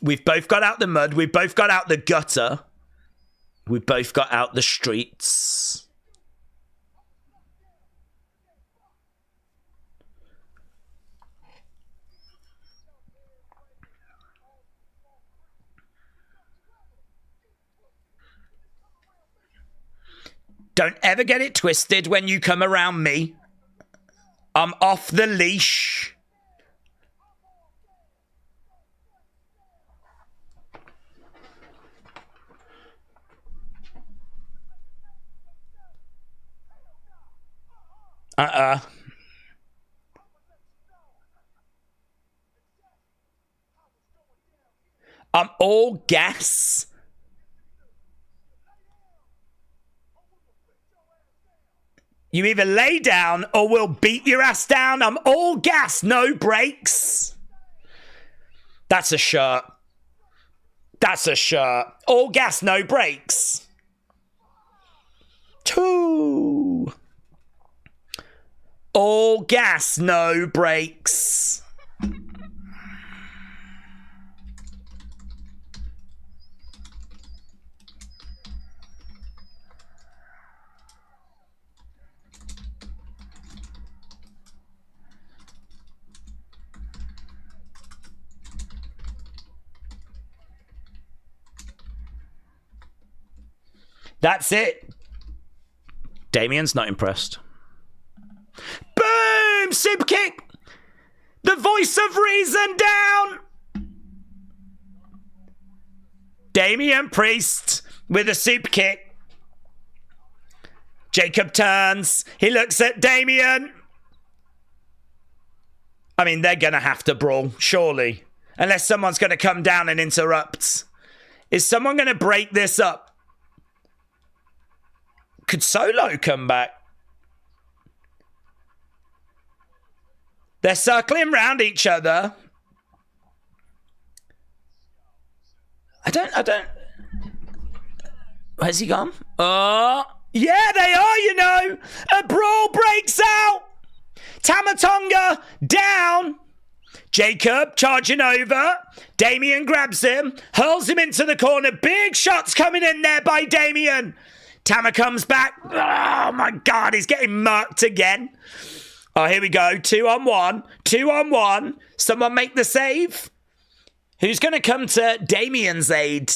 We've both got out the mud. We've both got out the gutter. We've both got out the streets. Don't ever get it twisted when you come around me. I'm off the leash. I'm all gas. You either lay down or we'll beat your ass down. I'm all gas, no brakes. That's a shirt. That's a shirt. All gas, no brakes. 2. All gas, no brakes. That's it. Damien's not impressed. Boom! Super kick! The voice of reason down! Damian Priest with a super kick. Jacob turns. He looks at Damian. I mean, they're going to have to brawl, surely. Unless someone's going to come down and interrupt. Is someone going to break this up? Could Solo come back? They're circling round each other. I don't... Where's he gone? Oh, yeah, they are, you know. A brawl breaks out. Tama Tonga down. Jacob charging over. Damien grabs him, hurls him into the corner. Big shots coming in there by Damien. Tama comes back. Oh, my God, he's getting murked again. Oh, here we go. 2-on-1. 2-on-1. Someone make the save. Who's going to come to Damien's aid?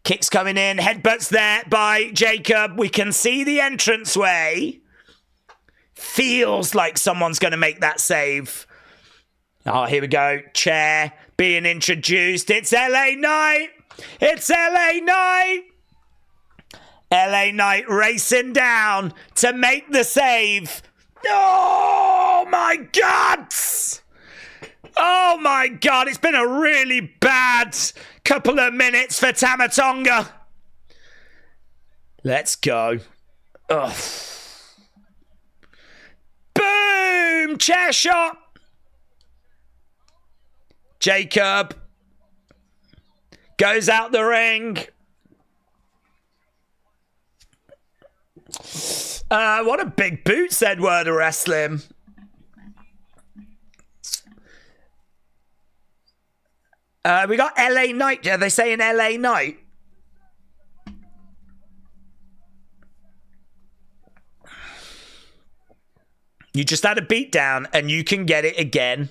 Kicks coming in. Headbutts there by Jacob. We can see the entranceway. Feels like someone's going to make that save. Oh, here we go. Chair being introduced. It's LA Knight. It's LA Knight. LA Knight racing down to make the save. Oh, my God. Oh, my God. It's been a really bad couple of minutes for Tama Tonga. Let's go. Ugh. Boom! Chair shot. Jacob goes out the ring. What a big boot, said Word of Wrestling. We got LA Knight. Are they saying LA Knight? You just had a beatdown and you can get it again.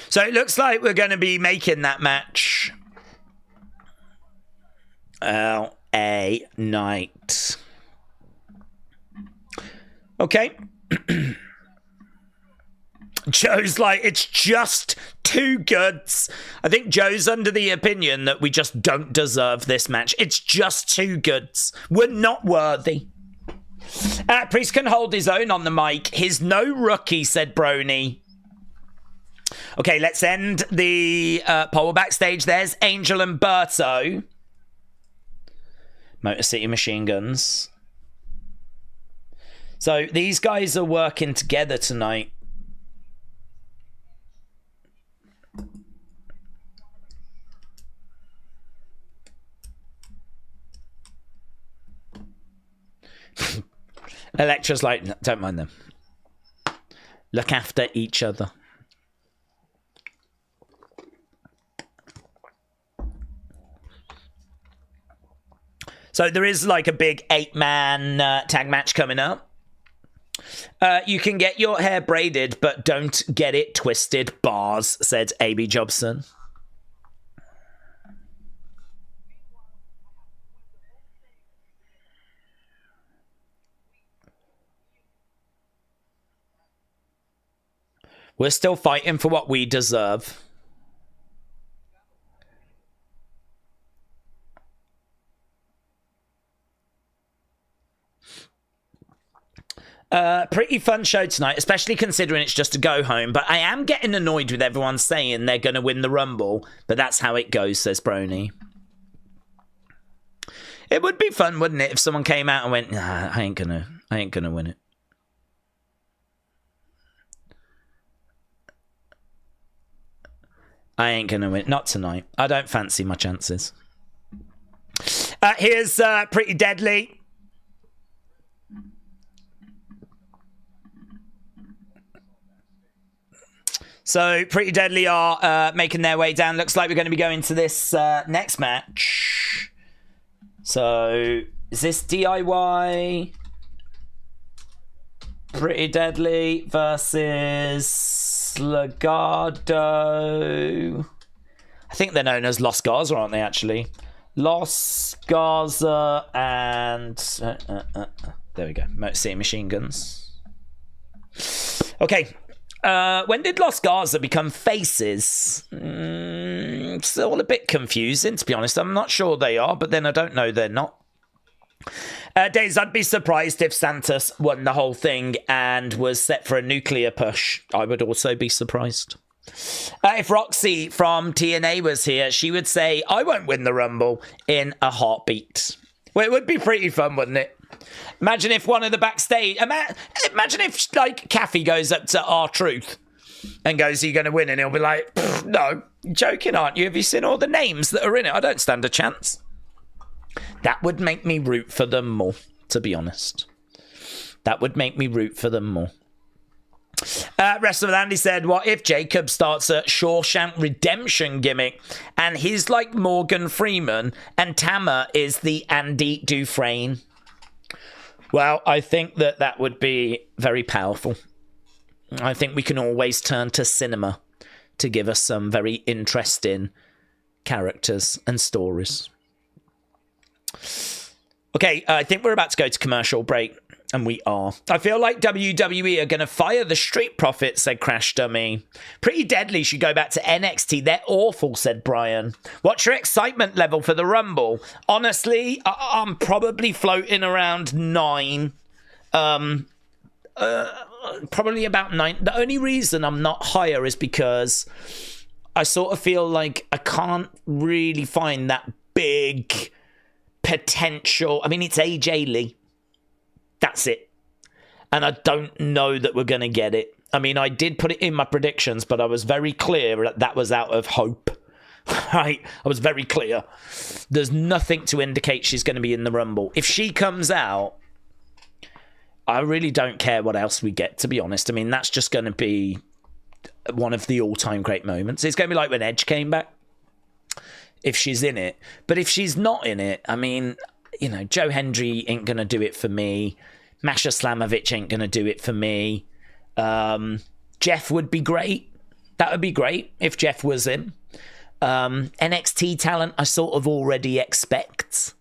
So it looks like we're going to be making that match. LA Knight. Okay. Joe's like, it's just too good. I think Joe's under the opinion that we just don't deserve this match. It's just too good. We're not worthy. Priest can hold his own on the mic. He's no rookie, said Brony. Okay, let's end the poll backstage. There's Angel and Berto. Motor City Machine Guns. So these guys are working together tonight. Electra's like, don't mind them. Look after each other. So there is like a big 8-man tag match coming up. You can get your hair braided, but don't get it twisted. Bars, said A.B. Jobson. We're still fighting for what we deserve. Pretty fun show tonight, especially considering it's just a go home. But I am getting annoyed with everyone saying they're going to win the Rumble. But that's how it goes, says Brony. It would be fun, wouldn't it, if someone came out and went, nah, I ain't gonna win it. I ain't gonna win. Not tonight. I don't fancy my chances. Here's Pretty Deadly. So Pretty Deadly are making their way down. Looks like we're going to be going to this next match. So is this DIY? Pretty Deadly versus Legado. I think they're known as Los Garza, aren't they, actually? Los Garza and... there we go. Motor City Machine Guns. Okay. When did Los Garza become faces? It's all a bit confusing, to be honest. I'm not sure they are, but then I don't know they're not. Days, I'd be surprised if Santos won the whole thing and was set for a nuclear push. I would also be surprised. If Roxy from TNA was here, she would say, I won't win the Rumble in a heartbeat. Well, it would be pretty fun, wouldn't it? Imagine if one of the backstage... Imagine if, like, Kathy goes up to R-Truth and goes, are you going to win? And he'll be like, no, you're joking, aren't you? Have you seen all the names that are in it? I don't stand a chance. That would make me root for them more, to be honest. That would make me root for them more. Rest of Andy said, what if Jacob starts a Shawshank Redemption gimmick and he's like Morgan Freeman and Tama is the Andy Dufresne? Well, I think that would be very powerful. I think we can always turn to cinema to give us some very interesting characters and stories. Okay, I think we're about to go to commercial break. And we are. I feel like WWE are going to fire the Street Profits, said Crash Dummy. Pretty Deadly should go back to NXT. They're awful, said Brian. What's your excitement level for the Rumble? Honestly, I'm probably floating around 9. Probably about 9. The only reason I'm not higher is because I sort of feel like I can't really find that big potential. I mean, it's AJ Lee. That's it. And I don't know that we're going to get it. I mean, I did put it in my predictions, but I was very clear that was out of hope. Right? I was very clear. There's nothing to indicate she's going to be in the Rumble. If she comes out, I really don't care what else we get, to be honest. I mean, that's just going to be one of the all-time great moments. It's going to be like when Edge came back, if she's in it. But if she's not in it, I mean... You know, Joe Hendry ain't going to do it for me. Masha Slamovich ain't going to do it for me. Jeff would be great. That would be great if Jeff was in. NXT talent, I sort of already expect.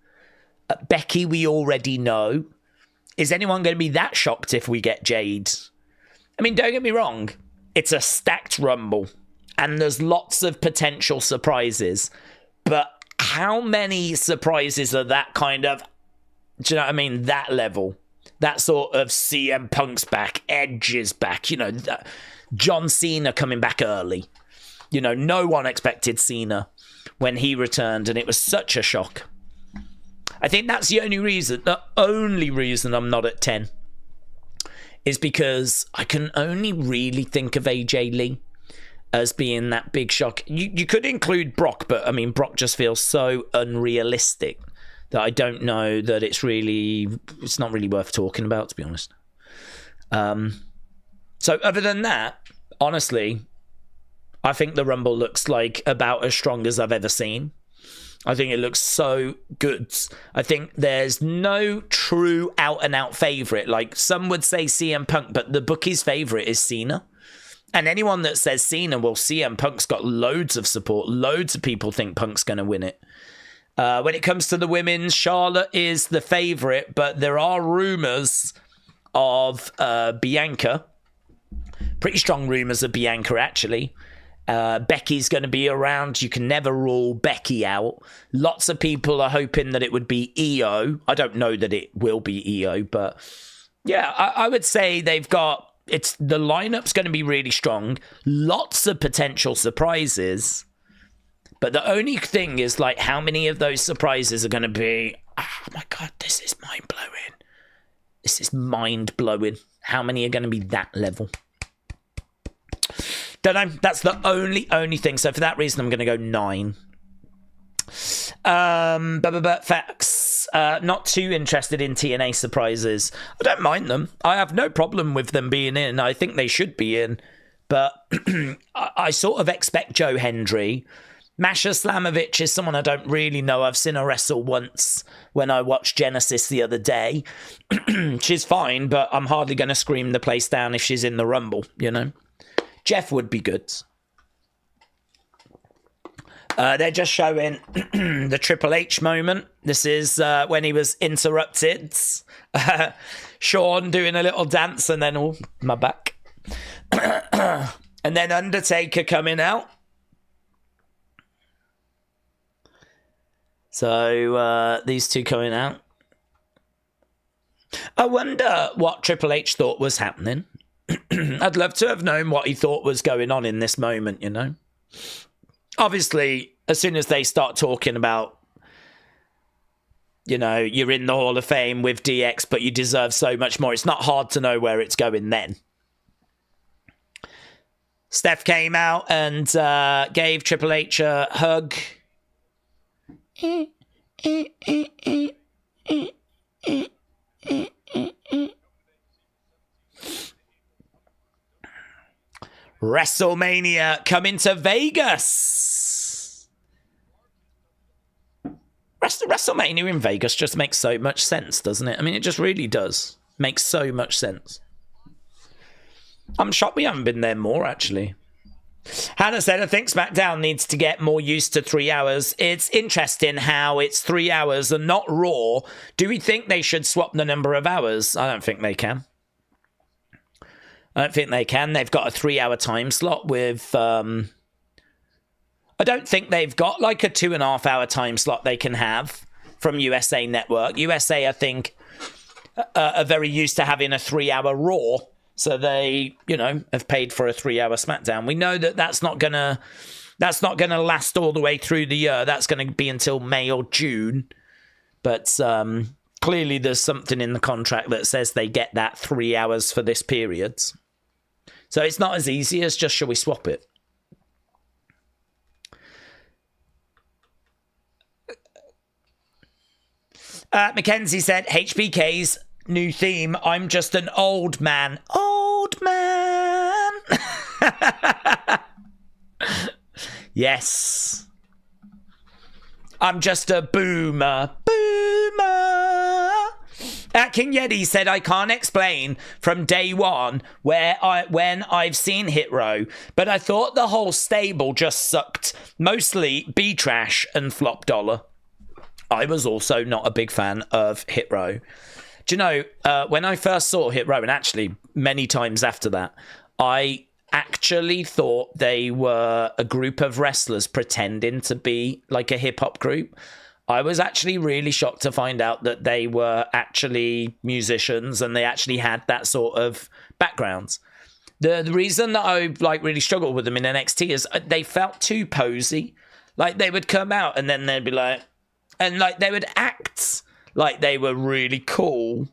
Becky, we already know. Is anyone going to be that shocked if we get Jade? I mean, don't get me wrong. It's a stacked Rumble. And there's lots of potential surprises. But how many surprises are that kind of, do you know what I mean? That level. That sort of CM Punk's back, Edge is back, you know, John Cena coming back early. You know, no one expected Cena when he returned, and it was such a shock. I think that's the only reason I'm not at 10 is because I can only really think of AJ Lee as being that big shock. You could include Brock, but I mean, Brock just feels so unrealistic that I don't know that it's not really worth talking about, to be honest. So other than that, honestly, I think the Rumble looks like about as strong as I've ever seen. I think it looks so good. I think there's no true out-and-out favourite. Like, some would say CM Punk, but the bookies' favourite is Cena. And anyone that says Cena, well, CM Punk's got loads of support. Loads of people think Punk's going to win it. When it comes to the women's, Charlotte is the favourite, but there are rumours of Bianca. Pretty strong rumours of Bianca, actually. Becky's going to be around. You can never rule Becky out. Lots of people are hoping that it would be Io. I don't know that it will be Io, but yeah, I would say they've got... the lineup's going to be really strong. Lots of potential surprises. But the only thing is, like, how many of those surprises are going to be, oh my God, this is mind-blowing. This is mind-blowing. How many are going to be that level? Don't know. That's the only thing. So for that reason, I'm going to go 9. Facts. Not too interested in TNA surprises. I don't mind them. I have no problem with them being in. I think they should be in. But I sort of expect Joe Hendry. Masha Slamovich is someone I don't really know. I've seen her wrestle once when I watched Genesis the other day. She's fine, but I'm hardly going to scream the place down if she's in the Rumble, you know? Jeff would be good. They're just showing the Triple H moment. This is when he was interrupted. Sean doing a little dance and then, oh, my back. And then Undertaker coming out. So these two coming out. I wonder what Triple H thought was happening. I'd love to have known what he thought was going on in this moment, you know. Obviously, as soon as they start talking about, you know, you're in the Hall of Fame with DX, but you deserve so much more, it's not hard to know where it's going then. Steph came out and gave Triple H a hug. WrestleMania coming to Vegas. WrestleMania in Vegas just makes so much sense, doesn't it? I mean, it just really does. Makes so much sense. I'm shocked we haven't been there more, actually. Hannah said, I think SmackDown needs to get more used to 3 hours. It's interesting how it's 3 hours and not Raw. Do we think they should swap the number of hours? I don't think they can. I don't think they can. They've got a 3 hour time slot with... I don't think they've got like a 2.5 hour time slot they can have from USA Network. USA, I think, are very used to having a 3 hour Raw. So they, you know, have paid for a 3 hour SmackDown. We know that that's not gonna last all the way through the year. That's going to be until May or June. But clearly there's something in the contract that says they get that 3 hours for this period. So it's not as easy as just, shall we swap it? Mackenzie said, HBK's new theme, I'm just an old man. Old man. Yes. I'm just a boomer. Boomer. King Yeti said, I can't explain from day one when I've seen Hit Row, but I thought the whole stable just sucked. Mostly B-Trash and Flop Dollar. I was also not a big fan of Hit Row. Do you know, when I first saw Hit Row, and actually many times after that, I actually thought they were a group of wrestlers pretending to be like a hip-hop group. I was actually really shocked to find out that they were actually musicians and they actually had that sort of backgrounds. The reason that I like really struggled with them in NXT is they felt too posy. Like they would come out and then they'd be like, and like they would act like they were really cool,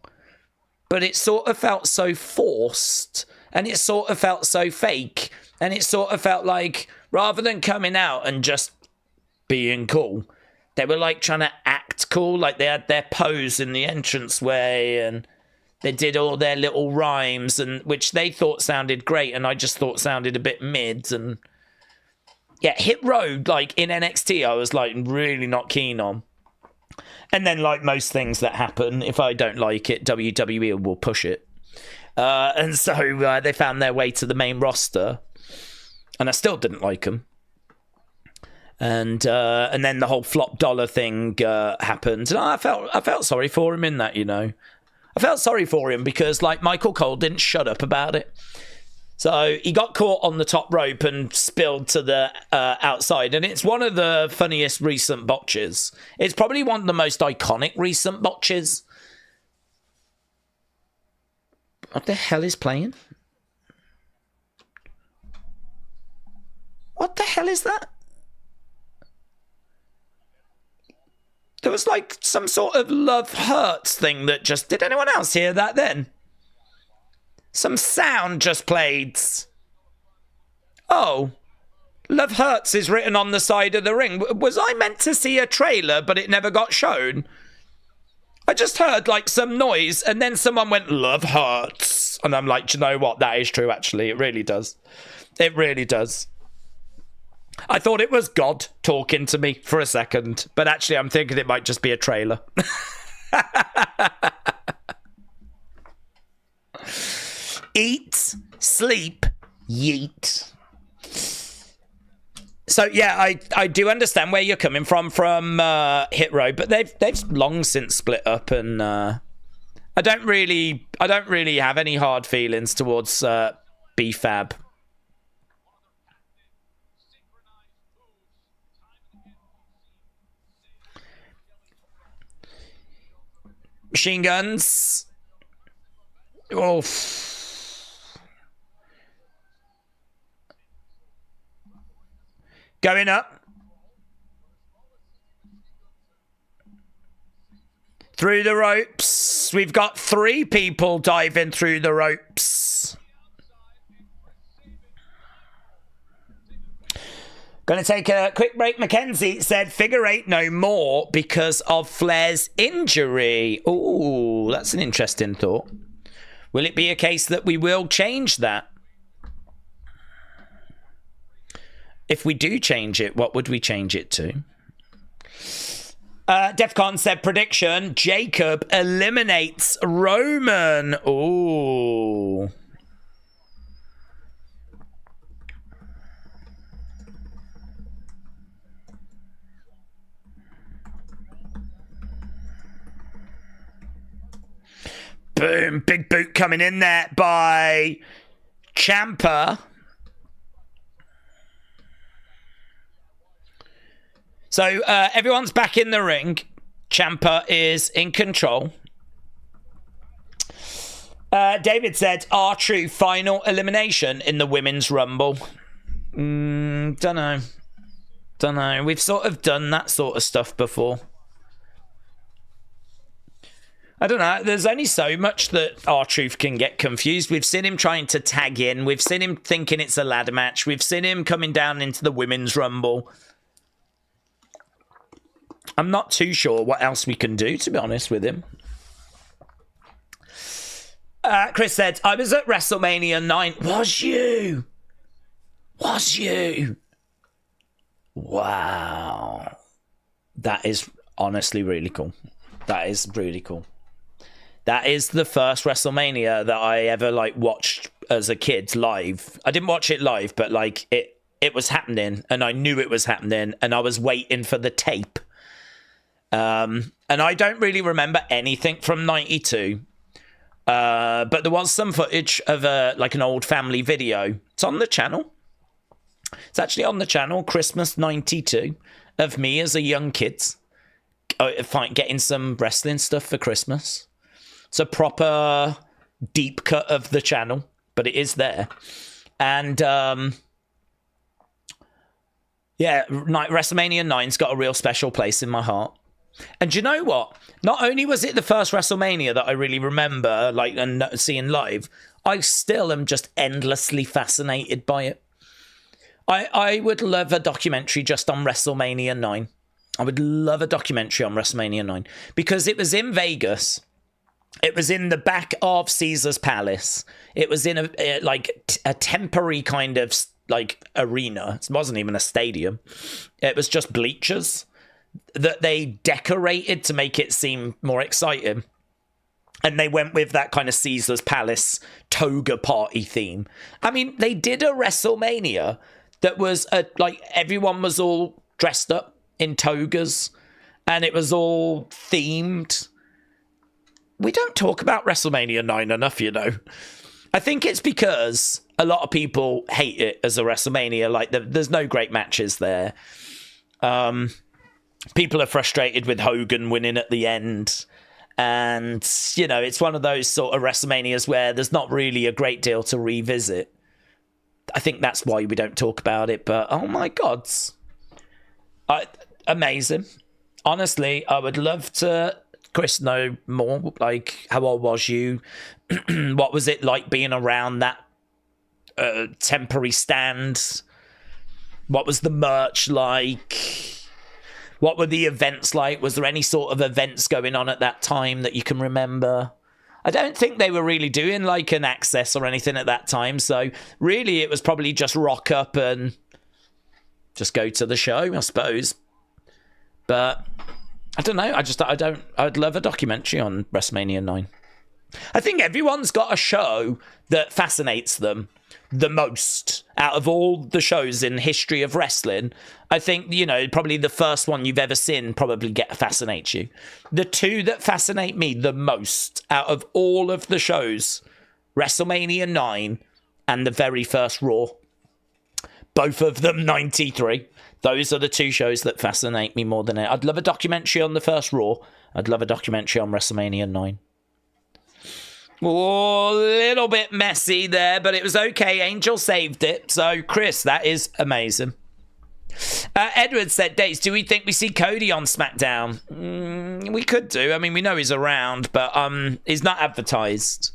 but it sort of felt so forced and it sort of felt so fake, and it sort of felt like rather than coming out and just being cool, they were like trying to act cool, like they had their pose in the entranceway and they did all their little rhymes, and which they thought sounded great and I just thought sounded a bit mid. And yeah, Hit Row, like in NXT, I was like really not keen on. And then, like most things that happen, if I don't like it, WWE will push it. And so they found their way to the main roster. And I still didn't like them. And then the whole Flop Dollar thing happened. And I felt sorry for him in that, you know. I felt sorry for him because, like, Michael Cole didn't shut up about it. So he got caught on the top rope and spilled to the outside. And it's one of the funniest recent botches. It's probably one of the most iconic recent botches. What the hell is playing? What the hell is that? There was like some sort of Love Hurts thing that just... Did anyone else hear that then? Some sound just played. Oh. Love Hurts is written on the side of the ring. Was I meant to see a trailer, but it never got shown? I just heard like some noise, and then someone went, Love Hurts. And I'm like, do you know what? That is true, actually. It really does. It really does. I thought it was God talking to me for a second, but actually I'm thinking it might just be a trailer. Eat, sleep, Yeet. So yeah, I do understand where you're coming from Hit Row, but they've long since split up, and I don't really have any hard feelings towards B-Fab. Machine Guns. Oh. Going up. Through the ropes. We've got 3 people diving through the ropes. Going to take a quick break. Mackenzie said figure 8 no more because of Flair's injury. Ooh, that's an interesting thought. Will it be a case that we will change that? If we do change it, what would we change it to? Defcon said prediction, Jacob eliminates Roman. Ooh. Boom, big boot coming in there by Ciampa. So everyone's back in the ring. Ciampa is in control. David said, R-Truth final elimination in the Women's Rumble. Don't know. We've sort of done that sort of stuff before. I don't know. There's only so much that R-Truth can get confused. We've seen him trying to tag in. We've seen him thinking it's a ladder match. We've seen him coming down into the Women's Rumble. I'm not too sure what else we can do, to be honest with him. Chris said, I was at WrestleMania 9. Was you? Wow. That is honestly really cool. That is really cool. That is the first WrestleMania that I ever watched as a kid live. I didn't watch it live, but it was happening, and I knew it was happening, and I was waiting for the tape. And I don't really remember anything from 92. But there was some footage of an old family video. It's on the channel. It's actually on the channel, Christmas 92, of me as a young kid getting some wrestling stuff for Christmas. It's a proper deep cut of the channel, but it is there. And yeah, WrestleMania 9's got a real special place in my heart. And you know what? Not only was it the first WrestleMania that I really remember and seeing live, I still am just endlessly fascinated by it. I would love a documentary just on WrestleMania 9. I would love a documentary on WrestleMania 9 because it was in Vegas. It was in the back of Caesar's Palace. It was in a temporary kind of arena. It wasn't even a stadium. It was just bleachers that they decorated to make it seem more exciting. And they went with that kind of Caesar's Palace toga party theme. I mean, they did a WrestleMania that was everyone was all dressed up in togas and it was all themed. We don't talk about WrestleMania 9 enough, you know. I think it's because a lot of people hate it as a WrestleMania. There's no great matches there. People are frustrated with Hogan winning at the end. And, you know, it's one of those sort of WrestleManias where there's not really a great deal to revisit. I think that's why we don't talk about it. But, oh my gods. Amazing. Honestly, I would love to, Chris, know more. How old was you? What was it like being around that temporary stand? What was the merch like? What were the events like? Was there any sort of events going on at that time that you can remember? I don't think they were really doing an access or anything at that time. So really it was probably just rock up and just go to the show, I suppose. But I don't know. I'd love a documentary on WrestleMania 9. I think everyone's got a show that fascinates them the most out of all the shows in history of wrestling. I think, you know, probably the first one you've ever seen probably fascinates you. The two that fascinate me the most out of all of the shows, WrestleMania 9 and the very first Raw. Both of them 93. Those are the two shows that fascinate me more than it. I'd love a documentary on the first Raw. I'd love a documentary on WrestleMania 9. Oh, a little bit messy there, but it was okay. Angel saved it. So, Chris, that is amazing. Edward said, Dates, do we think we see Cody on SmackDown? We could do. I mean, we know he's around, but he's not advertised.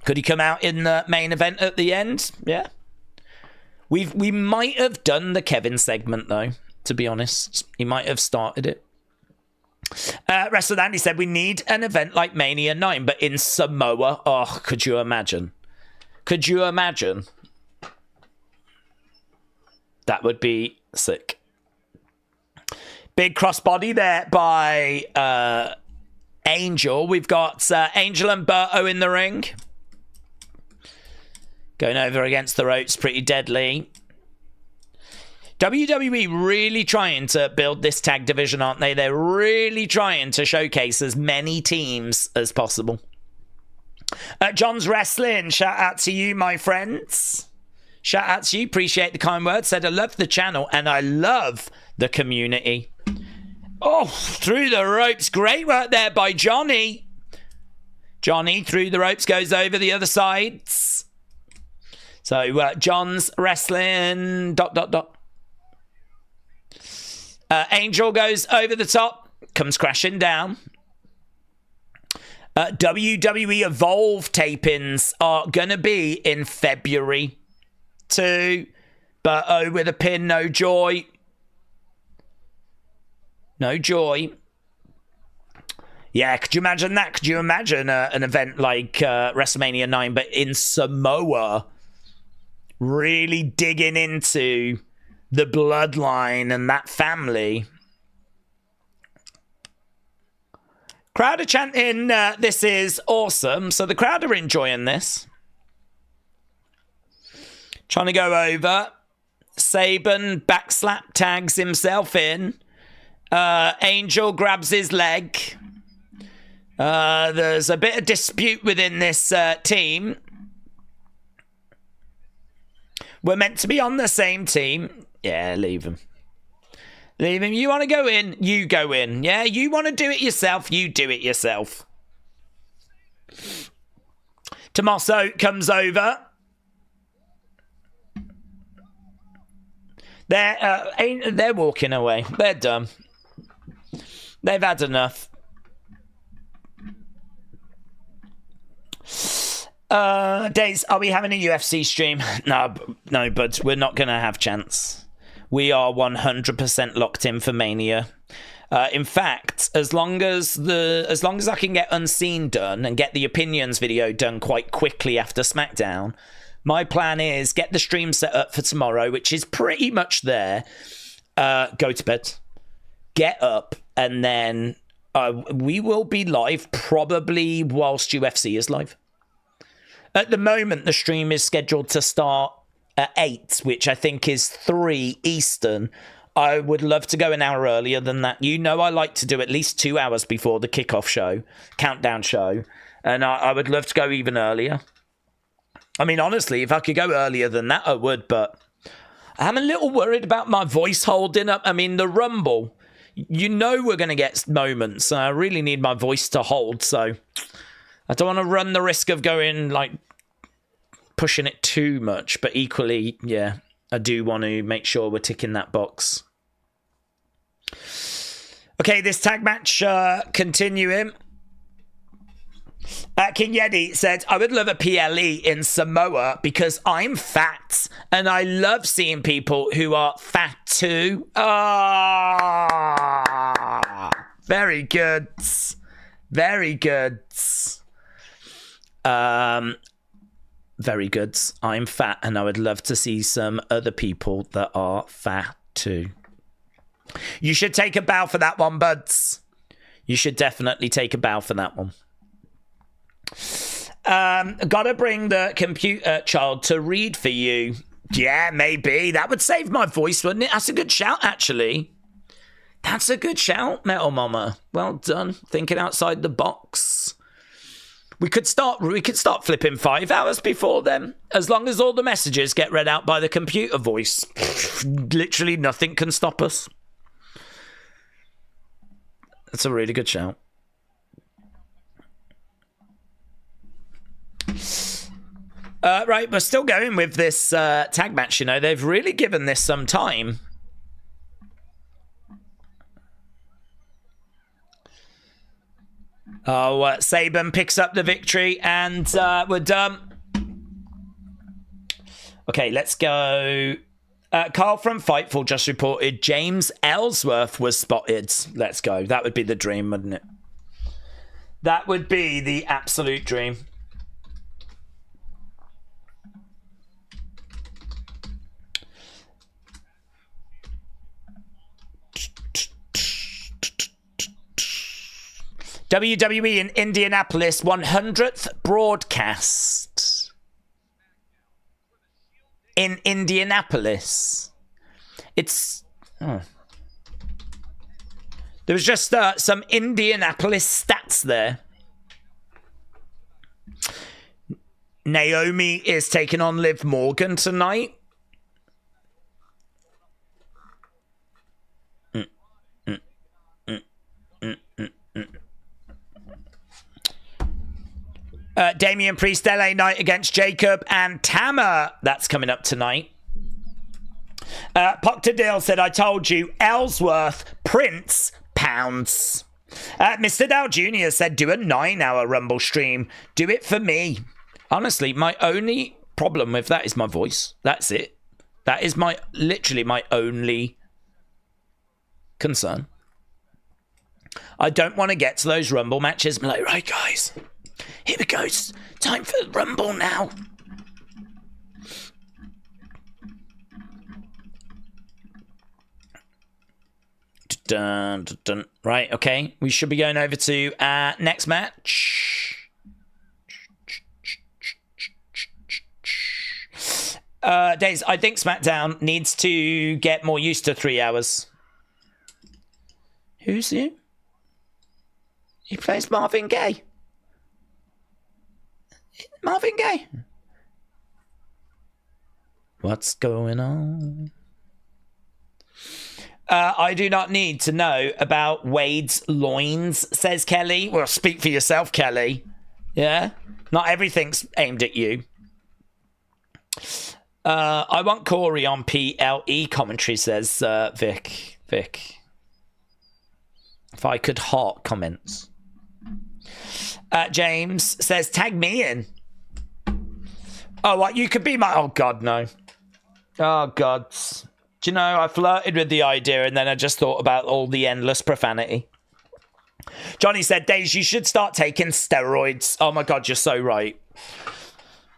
Could he come out in the main event at the end? Yeah. We might have done the Kevin segment, though, to be honest. He might have started it. Wrestle Andy said, we need an event like Mania 9, but in Samoa. Oh, could you imagine? Could you imagine? That would be sick. Big crossbody there by Angel. We've got Angel and Berto in the ring. Going over against the ropes, pretty deadly. WWE really trying to build this tag division, aren't they? They're really trying to showcase as many teams as possible. John's Wrestling, shout out to you, my friends. Shout out to you, appreciate the kind words. Said, I love the channel and I love the community. Oh, through the ropes. Great work there by Johnny. Johnny through the ropes, goes over the other side. So, John's Wrestling, ... Angel goes over the top, comes crashing down. WWE Evolve tapings are going to be in February too. But oh, with a pin, no joy. No joy. Yeah, could you imagine that? Could you imagine an event like WrestleMania 9, but in Samoa? Really digging into the bloodline and that family. Crowd are chanting, this is awesome. So the crowd are enjoying this. Trying to go over. Saban backslap tags himself in. Angel grabs his leg. There's a bit of dispute within this team. We're meant to be on the same team. Yeah, leave him. Leave him. You want to go in? You go in. Yeah, you want to do it yourself? You do it yourself. Tommaso comes over. They're walking away. They're done. They've had enough. Days, are we having a UFC stream? No, but we're not going to have chance. We are 100% locked in for Mania. In fact, as long as I can get Unseen done and get the opinions video done quite quickly after SmackDown, my plan is get the stream set up for tomorrow, which is pretty much there. Go to bed, get up, and then we will be live probably whilst UFC is live. At the moment, the stream is scheduled to start at 8, which I think is 3 Eastern. I would love to go an hour earlier than that. You know I like to do at least 2 hours before the kickoff show, countdown show. And I would love to go even earlier. I mean, honestly, if I could go earlier than that, I would. But I'm a little worried about my voice holding up. I mean, the Rumble, you know we're going to get moments. I really need my voice to hold, so I don't want to run the risk of going, like, pushing it too much. But equally, yeah, I do want to make sure we're ticking that box. Okay, this tag match continuing. King Yeti said, I would love a PLE in Samoa because I'm fat and I love seeing people who are fat too. Ah, very good. Very good. Very good. I'm fat and I would love to see some other people that are fat too. You should take a bow for that one, buds. You should definitely take a bow for that one. Gotta bring the computer child to read for you. Yeah, maybe. That would save my voice, wouldn't it? That's a good shout, actually. That's a good shout, Metal Mama. Well done. Thinking outside the box. We could start flipping 5 hours before then. As long as all the messages get read out by the computer voice. Literally nothing can stop us. That's a really good shout. Right, we're still going with this tag match, you know. They've really given this some time. Oh, Saban picks up the victory, and we're done. Okay, let's go. Carl from Fightful just reported James Ellsworth was spotted. Let's go. That would be the dream, wouldn't it? That would be the absolute dream. WWE in Indianapolis 100th broadcast. In Indianapolis. It's... Oh. There was just some Indianapolis stats there. Naomi is taking on Liv Morgan tonight. Damian Priest LA Knight against Jacob and Tama. That's coming up tonight. Proctor Dill said, I told you, Ellsworth, Prince, pounds. Mr. Dow Jr. said, do a 9-hour Rumble stream. Do it for me. Honestly, my only problem with that is my voice. That's it. That is literally my only concern. I don't want to get to those Rumble matches and be like, right, guys, here we go. It's time for the Rumble now. Dun, dun, dun. Right, okay. We should be going over to next match. Days, I think SmackDown needs to get more used to 3 hours. Who's he? He plays Marvin Gaye. Marvin Gaye. What's going on? I do not need to know about Wade's loins, says Kelly. Well, speak for yourself, Kelly. Yeah? Not everything's aimed at you. I want Corey on PLE commentary, says Vic. If I could heart comments. James says, tag me in. Oh, what? You could be my... Oh, God, no. Oh, God. Do you know, I flirted with the idea and then I just thought about all the endless profanity. Johnny said, Days, you should start taking steroids. Oh, my God, you're so right.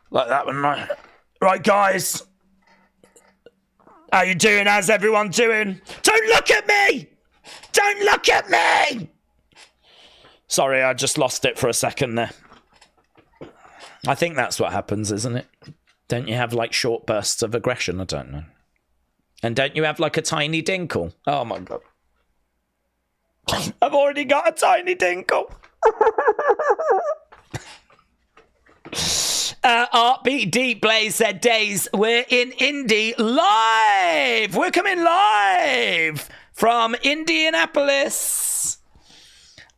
Like that one, right? Right, guys. How you doing? How's everyone doing? Don't look at me! Don't look at me! Sorry, I just lost it for a second there. I think that's what happens, isn't it? Don't you have, like, short bursts of aggression? I don't know. And don't you have, like, a tiny dinkle? Oh, my God. I've already got a tiny dinkle. RBD Blaze said, Days, we're in Indy live. We're coming live from Indianapolis.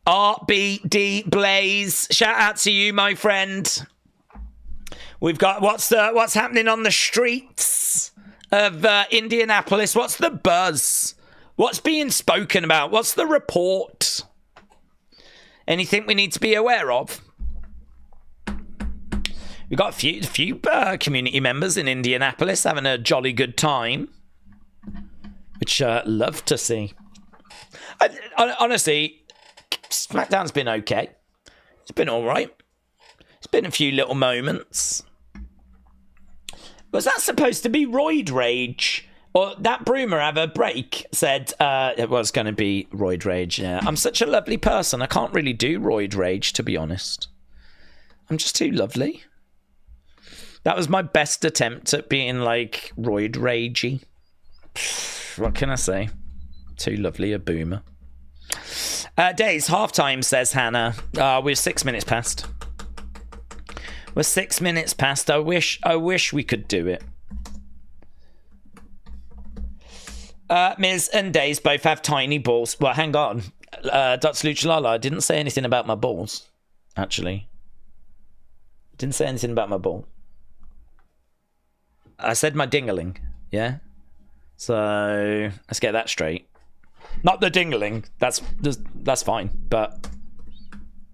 RBD Blaze, shout out to you, my friend. We've got what's happening on the streets of Indianapolis. What's the buzz? What's being spoken about? What's the report? Anything we need to be aware of? We've got a few community members in Indianapolis having a jolly good time, which love to see. Honestly, SmackDown's been okay. It's been all right. It's been a few little moments. Was that supposed to be Roid Rage? Or that Broomer have a break said it was going to be Roid Rage. Yeah, I'm such a lovely person. I can't really do Roid Rage, to be honest. I'm just too lovely. That was my best attempt at being like roid ragey. What can I say? Too lovely a boomer. Days, halftime, says Hannah. We're 6 minutes past. We're 6 minutes past. I wish we could do it. Miz and Days both have tiny balls. Well, hang on. Dr. Luchalala, I didn't say anything about my balls, actually. Didn't say anything about my ball. I said my dingaling, yeah? So, let's get that straight. Not the dingaling, that's fine, but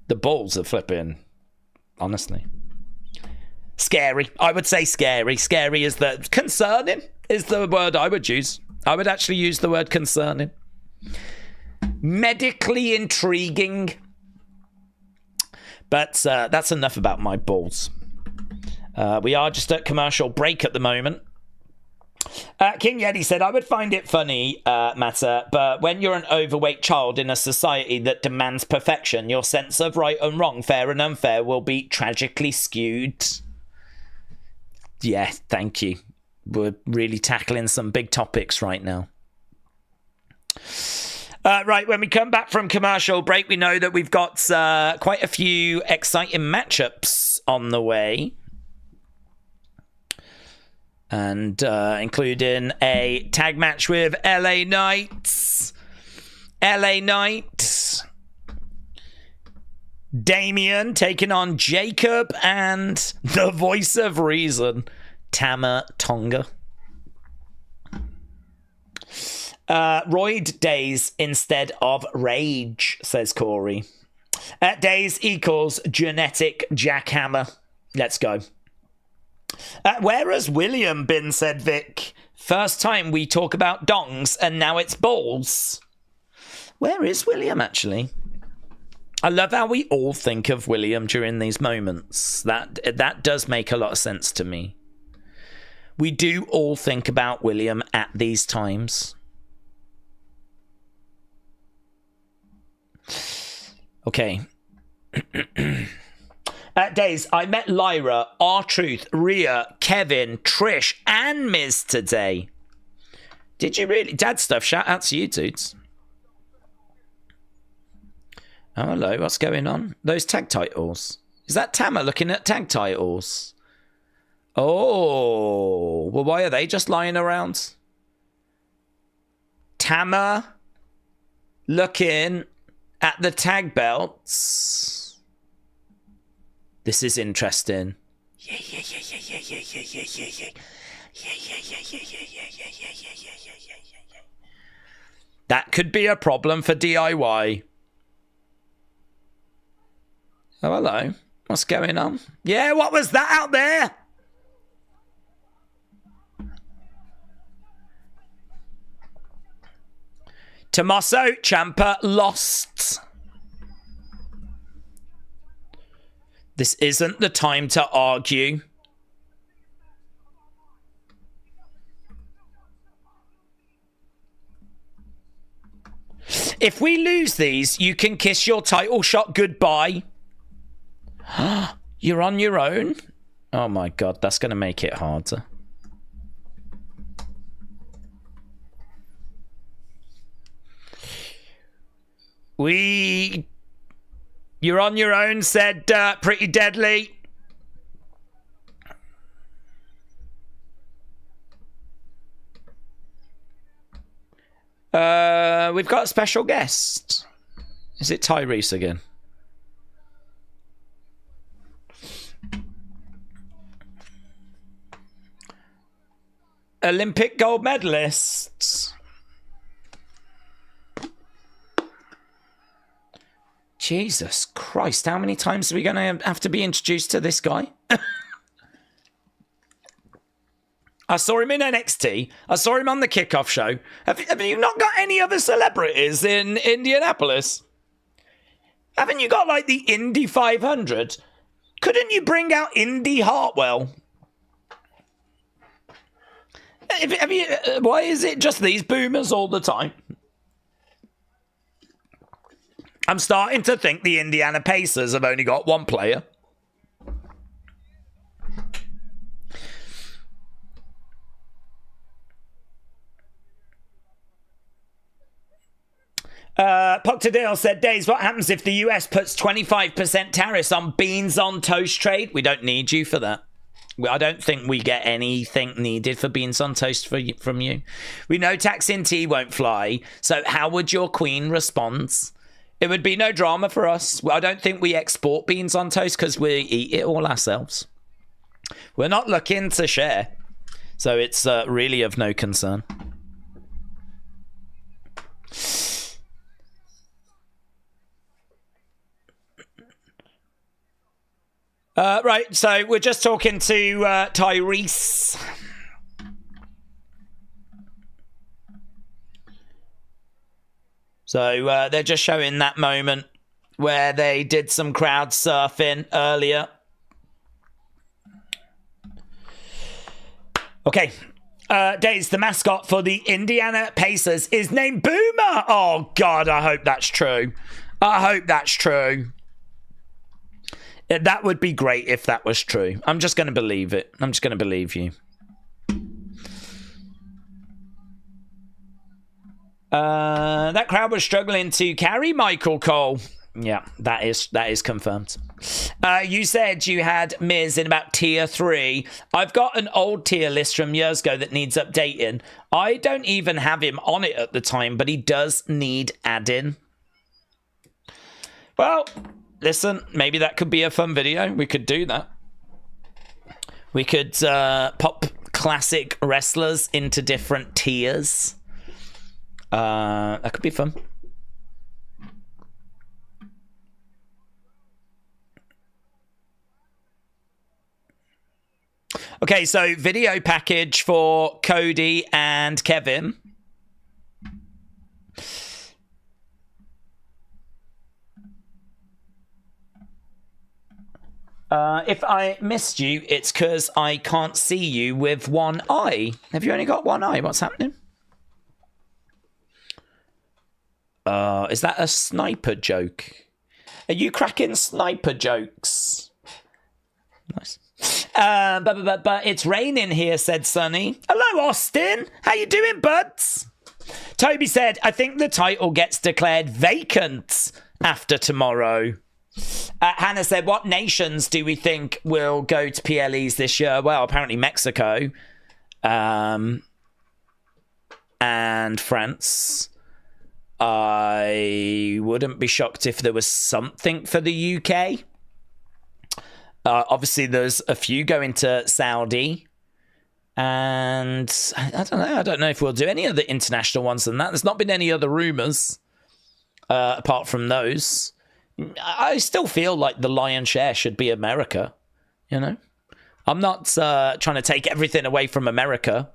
the balls are flipping, honestly. Scary. I would say scary. Scary is the... Concerning is the word I would use. I would actually use the word concerning. Medically intriguing. But that's enough about my balls. We are just at commercial break at the moment. King Yeti said, I would find it funny, Matter, but when you're an overweight child in a society that demands perfection, your sense of right and wrong, fair and unfair will be tragically skewed. Yeah, thank you. We're really tackling some big topics right now. Right, when we come back from commercial break, we know that we've got quite a few exciting matchups on the way. And including a tag match with LA Knight. LA Knight. Damien taking on Jacob and the voice of reason, Tama Tonga. Roid Days instead of Rage, says Corey. Days equals genetic jackhammer. Let's go. Where has William been, said Vic. First time we talk about dongs and now it's balls. Where is William, actually? I love how we all think of William during these moments. That does make a lot of sense to me. We do all think about William at these times. Okay. Days, I met Lyra, R-Truth, Rhea, Kevin, Trish, and Miz today. Did you really? Dad stuff, shout out to you, dudes. Oh, hello, what's going on? Those tag titles. Is that Tama looking at tag titles? Oh, well, why are they just lying around? Tama looking at the tag belts. This is interesting. Yeah. That could be a problem for DIY. Oh, hello. What's going on? Yeah, what was that out there? Tommaso Ciampa lost. This isn't the time to argue. If we lose these, you can kiss your title shot goodbye. You're on your own? Oh my god, that's going to make it harder. You're on your own, said Pretty Deadly. We've got a special guest. Is it Tyrese again? Olympic gold medalists. Jesus Christ, how many times are we going to have to be introduced to this guy? I saw him in NXT. I saw him on the Kickoff show. Have you not got any other celebrities in Indianapolis? Haven't you got, like, the Indy 500? Couldn't you bring out Indy Hartwell? Why is it just these boomers all the time? I'm starting to think the Indiana Pacers have only got one player. Poctadale said, Days, what happens if the US puts 25% tariffs on beans on toast trade? We don't need you for that. I don't think we get anything needed for beans on toast from you. We know tax in tea won't fly. So how would your queen respond? It would be no drama for us. I don't think we export beans on toast because we eat it all ourselves. We're not looking to share. So it's really of no concern. Right, so we're just talking to Tyrese. So they're just showing that moment where they did some crowd surfing earlier. Okay. Days, the mascot for the Indiana Pacers is named Boomer. Oh, God, I hope that's true. I hope that's true. That would be great if that was true. I'm just going to believe it. I'm just going to believe you. That crowd was struggling to carry Michael Cole. Yeah, that is confirmed. You said you had Miz in about tier 3. I've got an old tier list from years ago that needs updating. I don't even have him on it at the time, but he does need adding. Well, listen, maybe that could be a fun video. We could do that. We could pop classic wrestlers into different tiers. That could be fun. Okay, so video package for Cody and Kevin. If I missed you, it's because I can't see you with one eye. Have you only got one eye? What's happening? Is that a sniper joke? Are you cracking sniper jokes? Nice. But it's raining here, said Sonny. Hello, Austin. How you doing, buds? Toby said, I think the title gets declared vacant after tomorrow. Hannah said, what nations do we think will go to PLEs this year? Well, apparently Mexico and France. I wouldn't be shocked if there was something for the UK. Obviously, there's a few going to Saudi. And I don't know. I don't know if we'll do any other international ones than that. There's not been any other rumours apart from those. I still feel like the lion's share should be America. You know? I'm not trying to take everything away from America.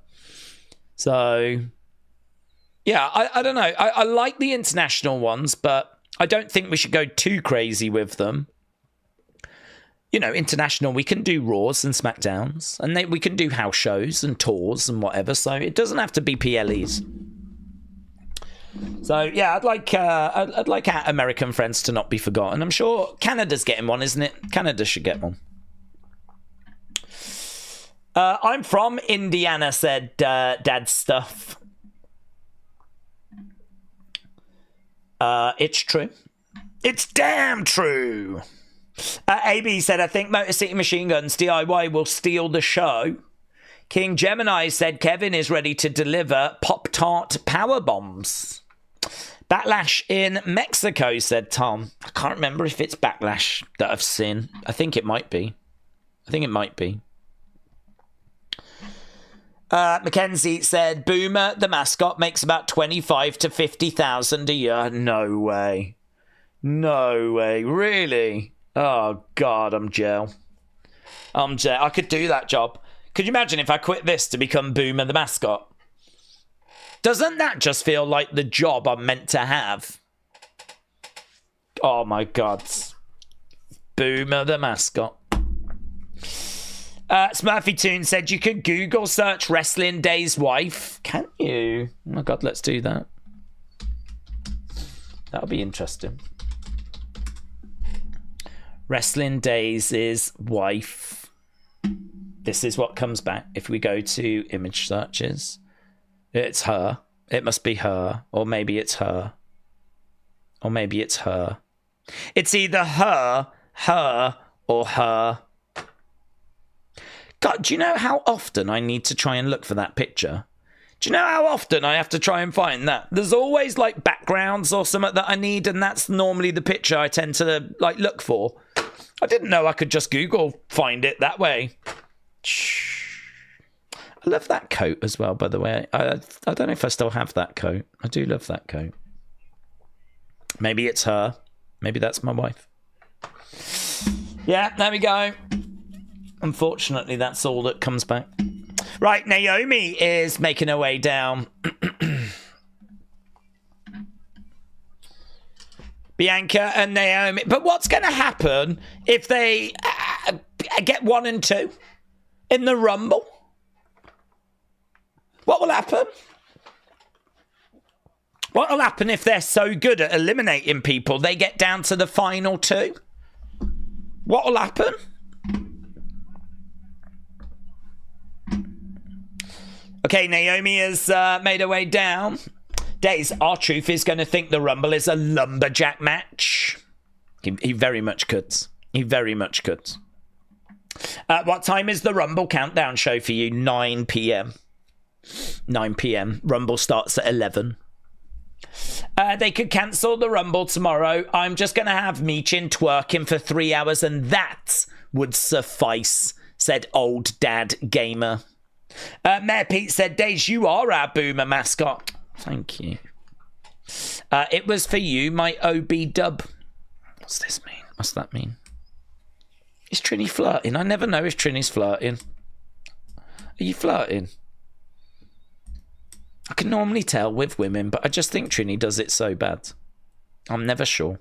So, yeah, I don't know. I like the international ones, but I don't think we should go too crazy with them. You know, international, we can do Raws and Smackdowns, and we can do house shows and tours and whatever, so it doesn't have to be PLEs. So, yeah, I'd like our American friends to not be forgotten. I'm sure Canada's getting one, isn't it? Canada should get one. I'm from Indiana, said Dad Stuff. It's true. It's damn true. AB said, I think Motor City Machine Guns DIY will steal the show. King Gemini said, Kevin is ready to deliver Pop-Tart power bombs. Backlash in Mexico, said Tom. I can't remember if it's Backlash that I've seen. I think it might be. Mackenzie said, Boomer, the mascot, makes about 25 to 50,000 a year. No way. No way. Really? Oh, God, I'm jail. I could do that job. Could you imagine if I quit this to become Boomer the mascot? Doesn't that just feel like the job I'm meant to have? Oh, my God. Boomer the mascot. Smurfy Toon said you could Google search Wrestling Days wife. Can you? Oh, my God, let's do that. That'll be interesting. Wrestling Days' wife. This is what comes back if we go to image searches. It's her. It must be her. Or maybe it's her. Or maybe it's her. It's either her, or her. God, do you know how often I need to try and look for that picture? Do you know how often I have to try and find that? There's always like backgrounds or something that I need, and that's normally the picture I tend to like look for. I didn't know I could just Google find it that way. I love that coat as well, by the way. I don't know if I still have that coat. I do love that coat. Maybe it's her. Maybe that's my wife. Yeah, there we go. Unfortunately, that's all that comes back. Right, Naomi is making her way down. Bianca and Naomi. But what's going to happen if they get 1 and 2 in the Rumble? What will happen? What will happen if they're so good at eliminating people they get down to the final 2? What will happen? Okay, Naomi has made her way down. Days, R-Truth is going to think the Rumble is a lumberjack match. He very much could. He very much could. What time is the Rumble countdown show for you? 9 p.m. 9 p.m. Rumble starts at 11. They could cancel the Rumble tomorrow. I'm just going to have Michin twerking for 3 hours and that would suffice, said Old Dad Gamer. Mayor Pete said, Days, you are our boomer mascot. Thank you. It was for you, my OB dub. What's this mean? What's that mean? Is Trini flirting? I never know if Trini's flirting. Are you flirting? I can normally tell with women, but I just think Trini does it so bad. I'm never sure.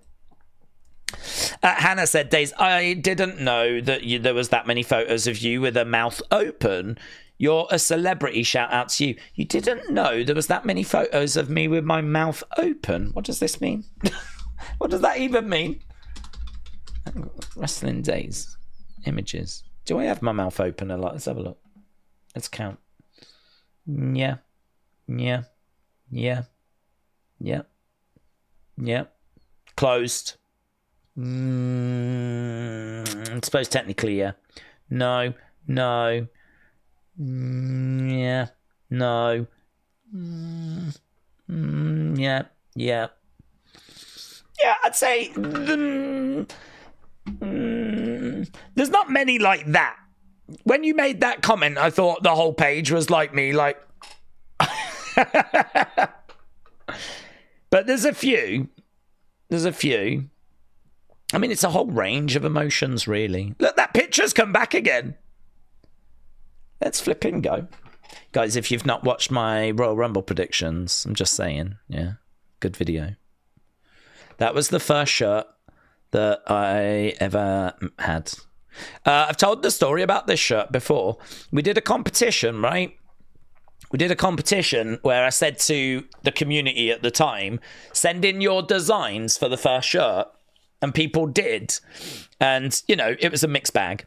Hannah said, Days, I didn't know that there was that many photos of you with a mouth open. You're a celebrity, shout out to you. You didn't know there was that many photos of me with my mouth open. What does this mean? What does that even mean? Wrestling Days. Images. Do I have my mouth open a lot? Let's have a look. Let's count. Yeah. Yeah. Yeah. Yeah. Yeah. Closed. I suppose technically, yeah. No. No. Yeah. No. Yeah. Yeah. Yeah, I'd say there's not many like that. When you made that comment, I thought the whole page was like me, like. But there's a few. There's a few. I mean, it's a whole range of emotions, really. Look, that picture's come back again. Let's flip and go. Guys, if you've not watched my Royal Rumble predictions, I'm just saying, yeah, good video. That was the first shirt that I ever had. I've told the story about this shirt before. We did a competition, right? We did a competition where I said to the community at the time, send in your designs for the first shirt. And people did. And, you know, it was a mixed bag.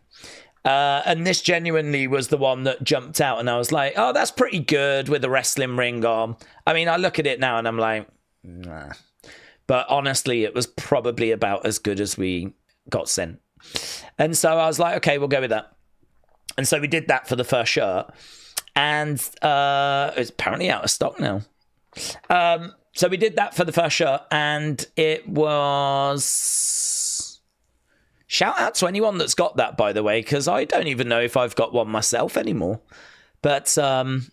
And this genuinely was the one that jumped out. And I was like, oh, that's pretty good with a wrestling ring on. I mean, I look at it now and I'm like, nah. But honestly, it was probably about as good as we got sent. And so I was like, okay, we'll go with that. And so we did that for the first shirt. And it's apparently out of stock now. So we did that for the first shirt. And it was... Shout out to anyone that's got that, by the way, because I don't even know if I've got one myself anymore. But then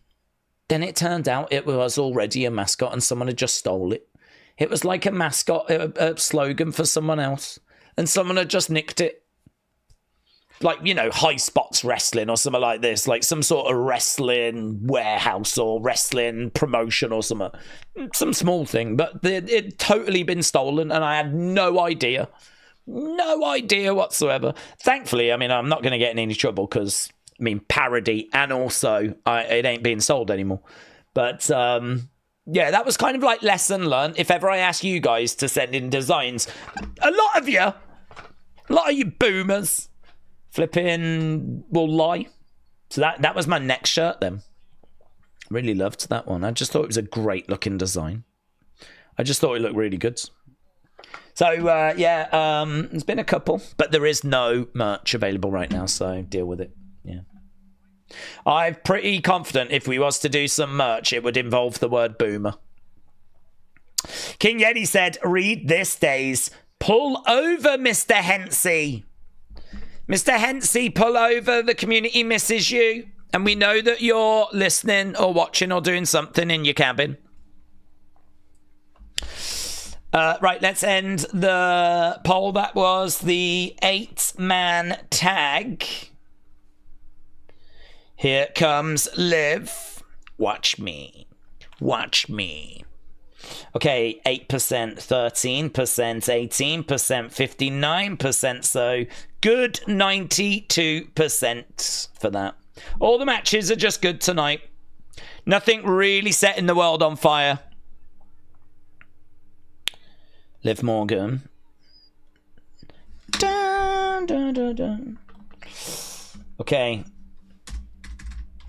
it turned out it was already a mascot and someone had just stole it. It was like a mascot, a slogan for someone else. And someone had just nicked it. Like, you know, High Spots Wrestling or something like this. Like some sort of wrestling warehouse or wrestling promotion or something. Some small thing. But it totally been stolen and I had no idea. No idea whatsoever. Thankfully, I mean, I'm not going to get in any trouble because, I mean, parody and also it ain't being sold anymore. But, yeah, that was kind of like lesson learned. If ever I ask you guys to send in designs, a lot of you boomers, flipping will lie. So that was my next shirt then. Really loved that one. I just thought it was a great looking design. I just thought it looked really good. So, there's been a couple, but there is no merch available right now, so deal with it. Yeah. I'm pretty confident if we was to do some merch, it would involve the word boomer. King Yeti said, read this days. Pull over, Mr. Hensey. Mr. Hensey, pull over. The community misses you. And we know that you're listening or watching or doing something in your cabin. Right, let's end the poll. That was the 8-man tag. Here comes Liv. Watch me. Watch me. Okay, 8%, 13%, 18%, 59%. So good 92% for that. All the matches are just good tonight. Nothing really setting the world on fire. Liv Morgan. Dun, dun, dun, dun. Okay.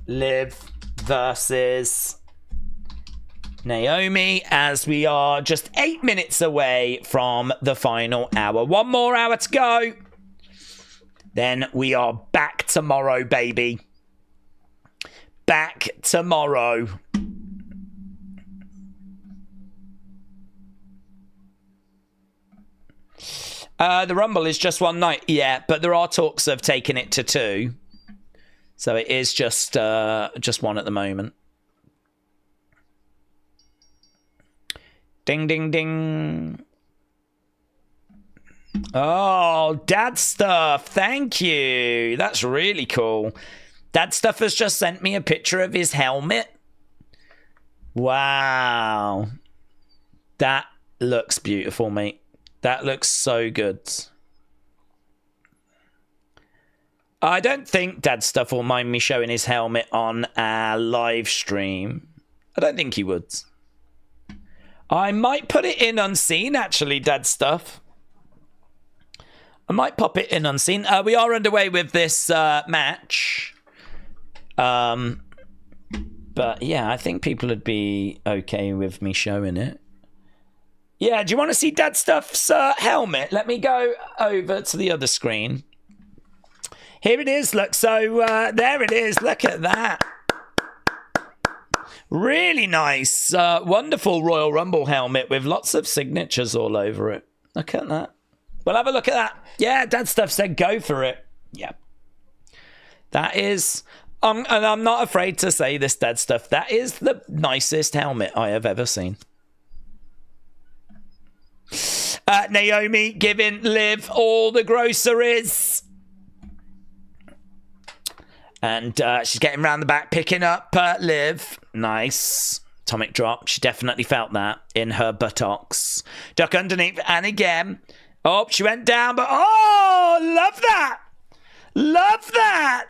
Liv versus Naomi, as we are just 8 minutes away from the final hour. One more hour to go. Then we are back tomorrow, baby. Back tomorrow. The Rumble is just one night. Yeah, but there are talks of taking it to 2. So it is just one at the moment. Ding, ding, ding. Oh, Dad Stuff. Thank you. That's really cool. Dad Stuff has just sent me a picture of his helmet. Wow. That looks beautiful, mate. That looks so good. I don't think Dad Stuff will mind me showing his helmet on our live stream. I don't think he would. I might put it in unseen, actually, Dad Stuff. I might pop it in unseen. We are underway with this match. But yeah, I think people would be okay with me showing it. Yeah, do you want to see Dad Stuff's helmet? Let me go over to the other screen. Here it is, look. So there it is. Look at that. Really nice. Wonderful Royal Rumble helmet with lots of signatures all over it. Look at that. Well, have a look at that. Yeah, Dad Stuff said go for it. Yeah. That is... and I'm not afraid to say this, Dad Stuff. That is the nicest helmet I have ever seen. Naomi giving Liv all the groceries. And she's getting round the back, picking up Liv. Nice. Atomic drop. She definitely felt that in her buttocks. Duck underneath. And again. Oh, she went down. But oh, love that. Love that.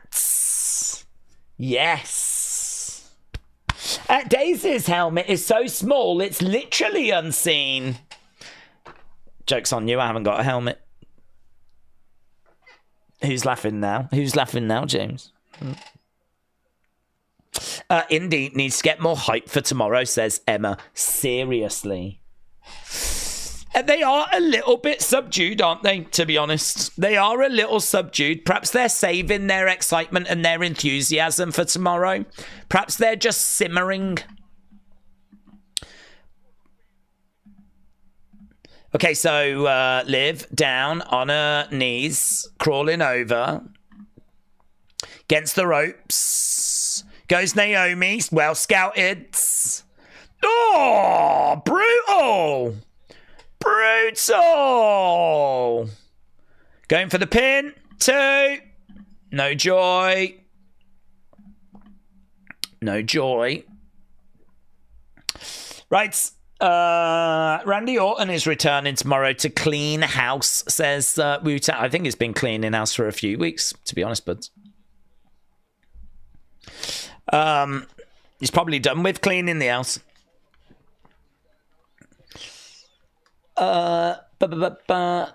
Yes. Daisy's helmet is so small, it's literally unseen. Joke's on you, I haven't got a helmet. Who's laughing now? Who's laughing now, James? Indy needs to get more hype for tomorrow, says Emma. Seriously. They are a little bit subdued, aren't they, to be honest? They are a little subdued. Perhaps they're saving their excitement and their enthusiasm for tomorrow. Perhaps they're just simmering. Okay, so Liv down on her knees, crawling over. Against the ropes. Goes Naomi. Well scouted. Oh, brutal. Brutal. Going for the pin. 2. No joy. No joy. Right. Randy Orton is returning tomorrow to clean house, says Wu-Tang. I think it's been cleaning house for a few weeks, to be honest, buds. He's probably done with cleaning the house.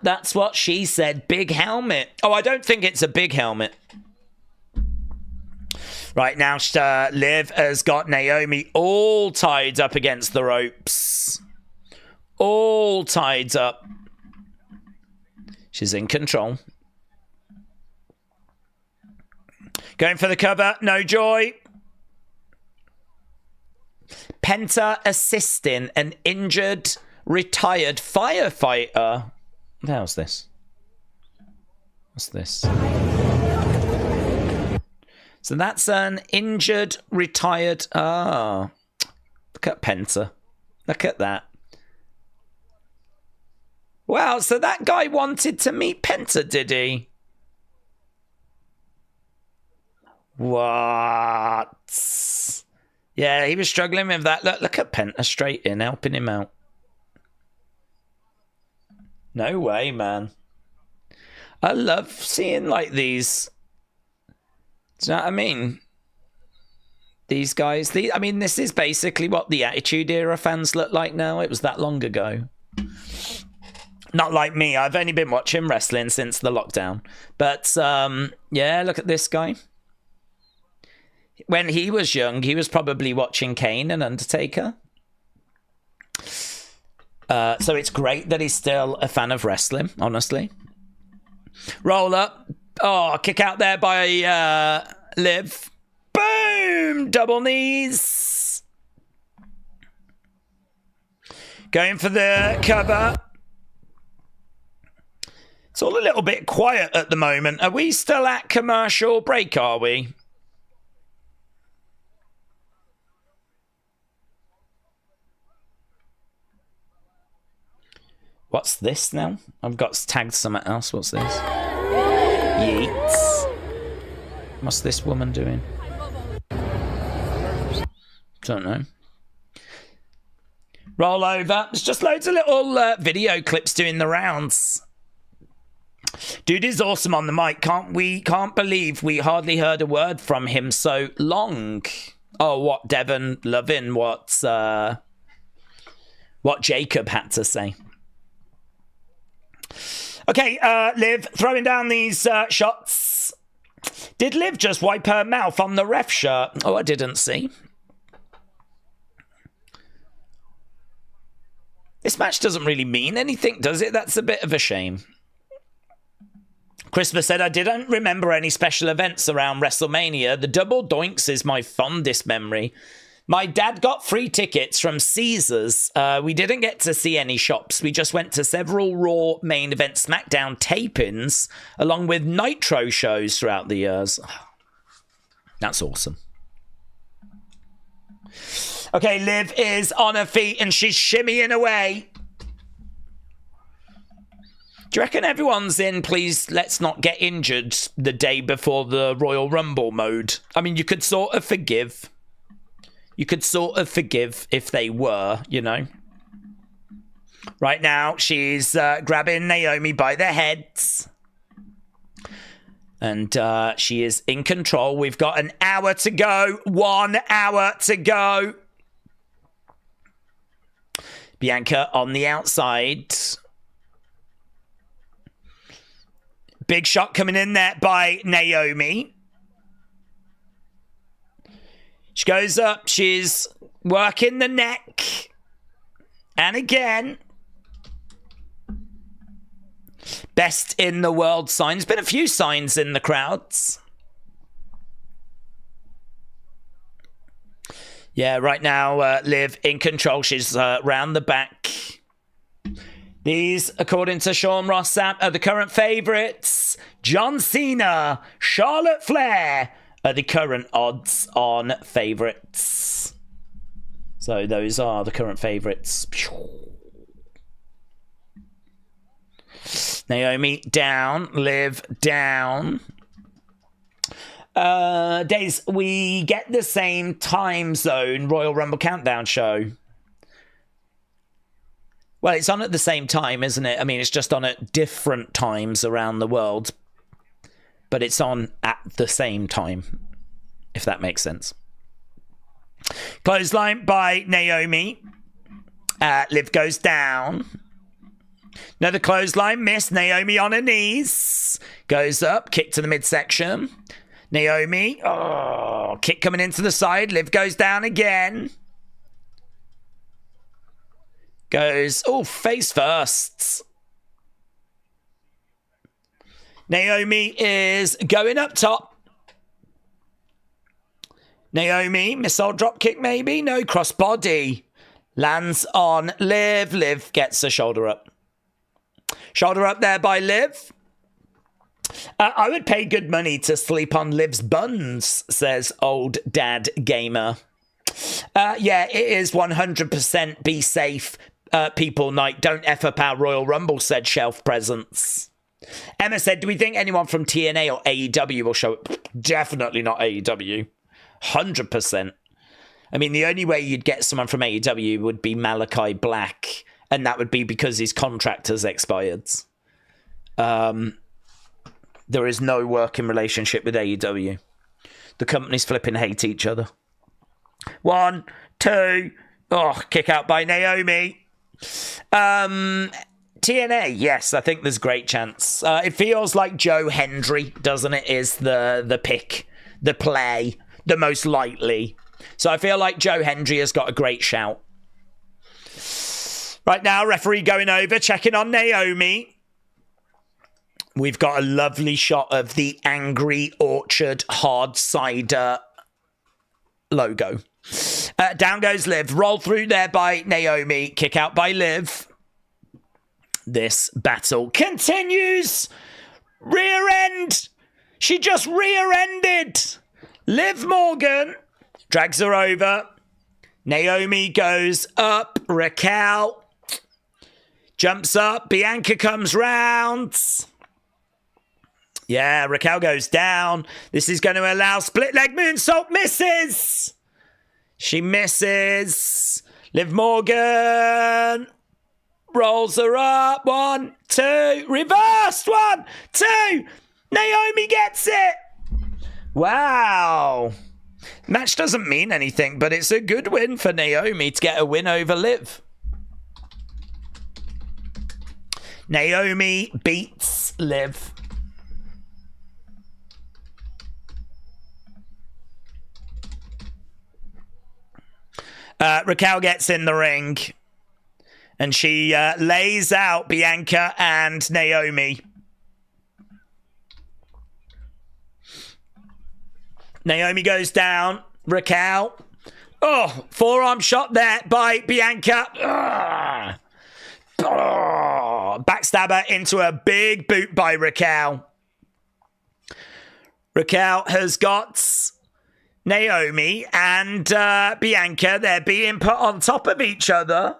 That's what she said. Big helmet. Oh, I don't think it's a big helmet. Right now, Liv has got Naomi all tied up against the ropes. All tied up. She's in control. Going for the cover. No joy. Penta assisting an injured, retired firefighter. What the hell's this? What's this? So that's an injured, retired... Ah. Look at Penta. Look at that. Wow, so that guy wanted to meet Penta, did he? What? Yeah, he was struggling with that. Look at Penta straight in, helping him out. No way, man. I love seeing like these. Do you know what I mean? These guys. I mean, this is basically what the Attitude Era fans look like now. It was that long ago. Not like me. I've only been watching wrestling since the lockdown. But, yeah, look at this guy. When he was young, he was probably watching Kane and Undertaker. So it's great that he's still a fan of wrestling, honestly. Roll up. Oh, kick out there by Liv. Boom! Double knees. Going for the cover. It's all a little bit quiet at the moment. Are we still at commercial break, are we? What's this now? I've got tagged something else. What's this? Yeets. What's this woman doing? Don't know. Roll over. There's just loads of little video clips doing the rounds. Dude is awesome on the mic. Can't believe we hardly heard a word from him so long. Oh, what Devon loving what Jacob had to say. Okay, Liv throwing down these shots. Did Liv just wipe her mouth on the ref shirt? Oh, I didn't see. This match doesn't really mean anything, does it? That's a bit of a shame. Christopher said, I didn't remember any special events around WrestleMania. The double doinks is my fondest memory. My dad got free tickets from Caesars. We didn't get to see any shops. We just went to several Raw main event Smackdown tapings, along with Nitro shows throughout the years. That's awesome. Okay, Liv is on her feet and she's shimmying away. Do you reckon everyone's in, please let's not get injured the day before the Royal Rumble mode? I mean, you could sort of forgive. You could sort of forgive if they were, you know. Right now, she's grabbing Naomi by the heads. And she is in control. We've got an hour to go. 1 hour to go. Bianca on the outside. Big shot coming in there by Naomi. She goes up. She's working the neck. And again. Best in the world signs. Been a few signs in the crowds. Yeah, right now, Liv in control. She's round the back. These, according to Sean Ross Sapp, are the current favourites. John Cena, Charlotte Flair are the current odds on favourites. So those are the current favourites. Naomi down, Liv down. Days, we get the same time zone Royal Rumble Countdown show. Well, it's on at the same time, isn't it? I mean, it's just on at different times around the world. But it's on at the same time, if that makes sense. Clothesline by Naomi. Liv goes down. Another clothesline, miss. Naomi on her knees. Goes up, kick to the midsection. Naomi, oh, kick coming into the side. Liv goes down again. Goes, oh, face first. Naomi is going up top. Naomi, missile dropkick maybe? No, crossbody. Lands on Liv. Liv gets a shoulder up. Shoulder up there by Liv. I would pay good money to sleep on Liv's buns, says old dad gamer. Yeah, it is 100% be safe, people night. Don't F up our Royal Rumble, said Shelf Presence. Emma said, do we think anyone from TNA or AEW will show up? Definitely not AEW. 100%. I mean, the only way you'd get someone from AEW would be Malachi Black, and that would be because his contract has expired. There is no working relationship with AEW. The companies flipping hate each other. 1, 2. Oh, kick out by Naomi. TNA, yes, I think there's great chance. It feels like Joe Hendry, doesn't it, is the pick, the play, the most likely. So I feel like Joe Hendry has got a great shout. Right now, referee going over, checking on Naomi. We've got a lovely shot of the Angry Orchard Hard Cider logo. Down goes Liv. Roll through there by Naomi. Kick out by Liv. This battle continues. Rear end. She just rear-ended. Liv Morgan drags her over. Naomi goes up. Raquel jumps up. Bianca comes round. Yeah, Raquel goes down. This is going to allow split leg moonsault. Misses. She misses. Liv Morgan rolls her up. 1, 2. Reversed. 1, 2. Naomi gets it. Wow. Match doesn't mean anything, but it's a good win for Naomi to get a win over Liv. Naomi beats Liv. Raquel gets in the ring and she lays out Bianca and Naomi. Naomi goes down. Raquel. Oh, forearm shot there by Bianca. Backstabber into a big boot by Raquel. Raquel has got Naomi and Bianca. They're being put on top of each other.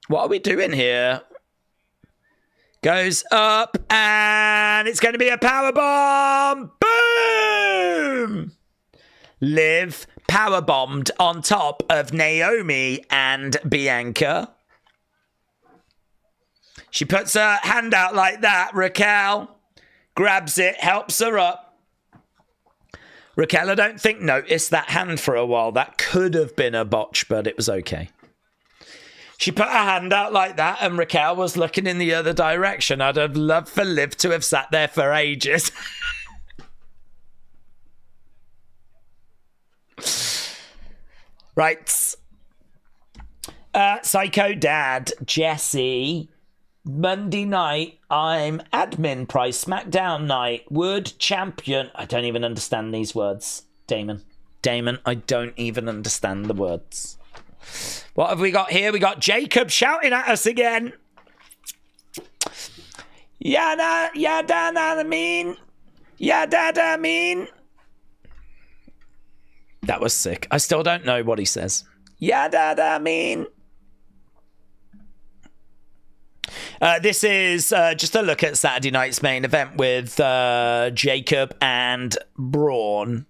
What are we doing here? Goes up and it's going to be a powerbomb. Boom! Liv powerbombed on top of Naomi and Bianca. She puts her hand out like that. Raquel grabs it, helps her up. Raquel, I don't think, noticed that hand for a while. That could have been a botch, but it was okay. She put her hand out like that, and Raquel was looking in the other direction. I'd have loved for Liv to have sat there for ages. Right. Psycho Dad, Jesse. Monday night, I'm admin price. Smackdown night. Wood champion. I don't even understand these words. Damon, I don't even understand the words. What have we got here? We got Jacob shouting at us again. Yada, yada, I mean. Yada, I mean. That was sick. I still don't know what he says. Yada, I mean. This is just a look at Saturday night's main event with Jacob and Braun.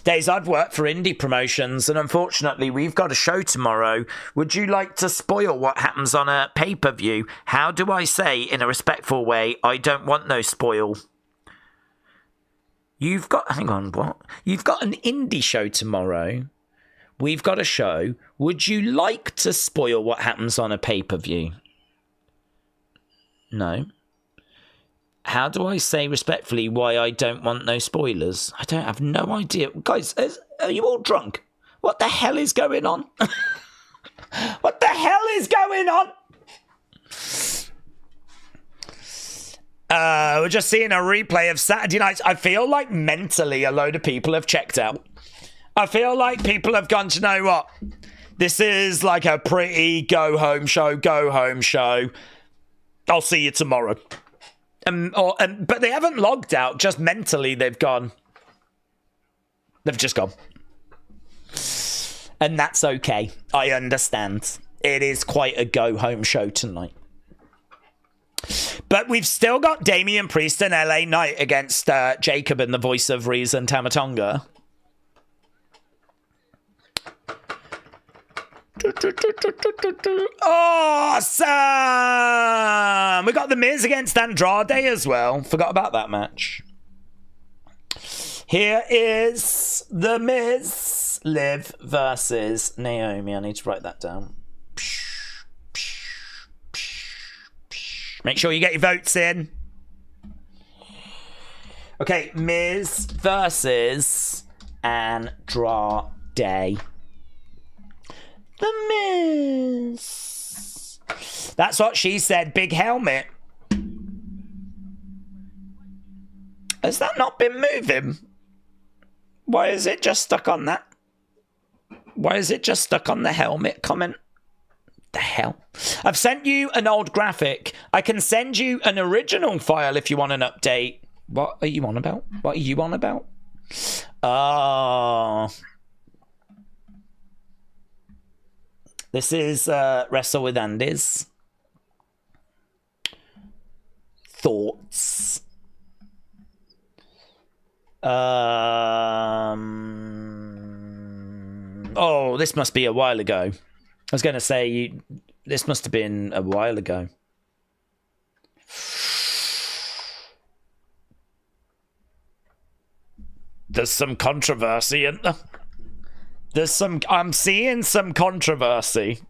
Days I've worked for indie promotions, and unfortunately we've got a show tomorrow. Would you like to spoil what happens on a pay-per-view? How do I say in a respectful way, I don't want no spoil? You've got, hang on, what? You've got an indie show tomorrow. We've got a show. Would you like to spoil what happens on a pay-per-view? No. How do I say respectfully why I don't want no spoilers? I don't have no idea. Guys, are you all drunk? What the hell is going on? What the hell is going on? We're just seeing a replay of Saturday night. I feel like mentally a load of people have checked out. I feel like people have gone, you know what? This is like a pretty go-home show. I'll see you tomorrow. But they haven't logged out. Just mentally, they've gone. They've just gone. And that's okay. I understand. It is quite a go-home show tonight. But we've still got Damian Priest and LA Knight against Jacob and the voice of reason, Tamatonga. Awesome! We got The Miz against Andrade as well. Forgot about that match. Here is The Miz. Liv versus Naomi. I need to write that down. Make sure you get your votes in. Okay, Miz versus Andrade. The Miz. That's what she said. Big helmet. Has that not been moving? Why is it just stuck on that? Why is it just stuck on the helmet comment? The hell? I've sent you an old graphic. I can send you an original file if you want an update. What are you on about? What are you on about? Oh. This is Wrestle with Andy's thoughts. Oh, this must be a while ago. I was going to say, this must have been a while ago. There's some controversy, isn't there? I'm seeing some controversy.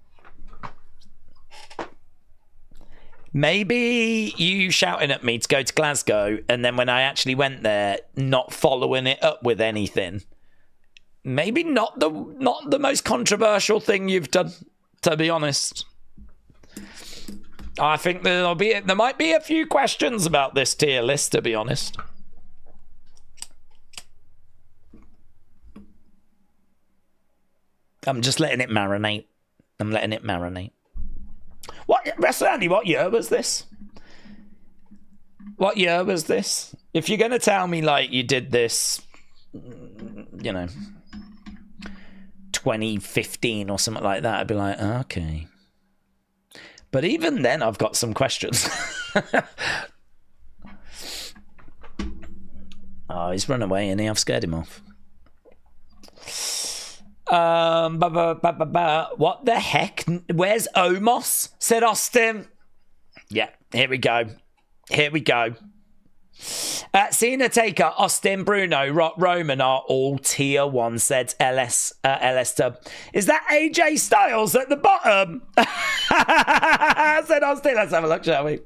Maybe you shouting at me to go to Glasgow, and then when I actually went there, not following it up with anything. Maybe not the most controversial thing you've done, to be honest. I think there might be a few questions about this tier list, to be honest. I'm just letting it marinate. What, Wrestler Andy, what year was this? What year was this? If you're going to tell me, like, you did this, you know, 2015 or something like that, I'd be like, okay. But even then, I've got some questions. Oh, he's run away, and I've scared him off. What the heck? Where's Omos? Said Austin. Yeah, here we go. Cena, Taker, Austin, Bruno, Rock, Roman are all tier 1, said LS Dub. Is that AJ Styles at the bottom? Said Austin. Let's have a look, shall we?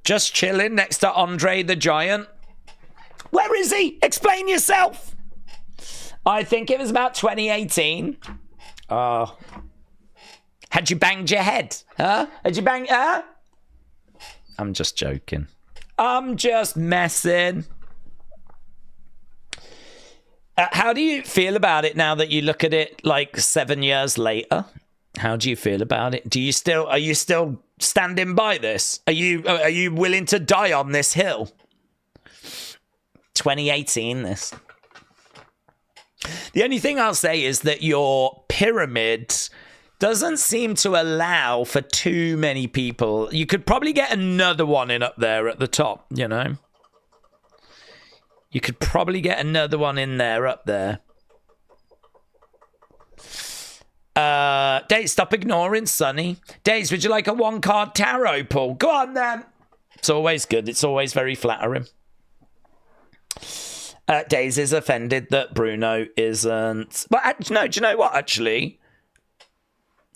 Just chilling next to Andre the Giant. Where is he? Explain yourself. I think it was about 2018. Oh. Had you banged your head? Huh? Had you banged... I'm just joking. I'm just messing. How do you feel about it now that you look at it like 7 years later? How do you feel about it? Are you still standing by this? Are you willing to die on this hill? 2018, this. The only thing I'll say is that your pyramid doesn't seem to allow for too many people. You could probably get another one in up there at the top, you know? You could probably get another one in there, up there. Days, stop ignoring Sonny. Days, would you like a 1-card tarot pull? Go on, then. It's always good. It's always very flattering. Days is offended that Bruno isn't... But no, do you know what, actually?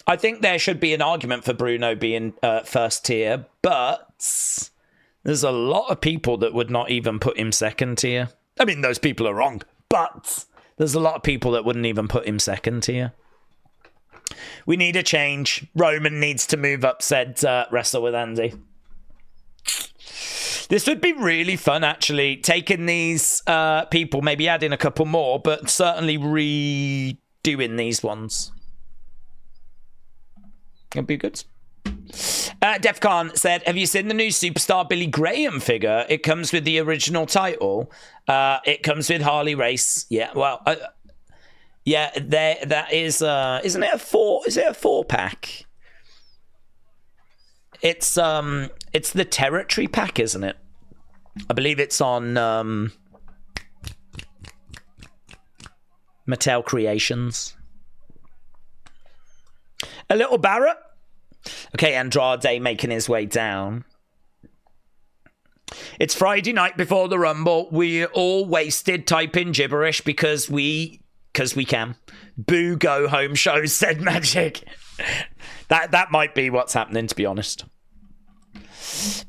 I think there should be an argument for Bruno being first tier, but there's a lot of people that would not even put him second tier. I mean, those people are wrong, but There's a lot of people that wouldn't even put him second here. We need a change. Roman needs to move up, said Wrestle with Andy. This would be really fun, actually, taking these people, maybe adding a couple more, but certainly redoing these ones. It'd be good. Defcon said, have you seen the new Superstar Billy Graham figure? It comes with the original title. It comes with Harley Race. Yeah, well, yeah, that is, isn't it a 4? Is it a 4-pack? It's the Territory pack, isn't it? I believe it's on Mattel Creations. A little Barrett. Okay, Andrade making his way down. It's Friday night before the Rumble. We're all wasted typing gibberish because we can. Boo, go home shows, said Magic. That might be what's happening, to be honest.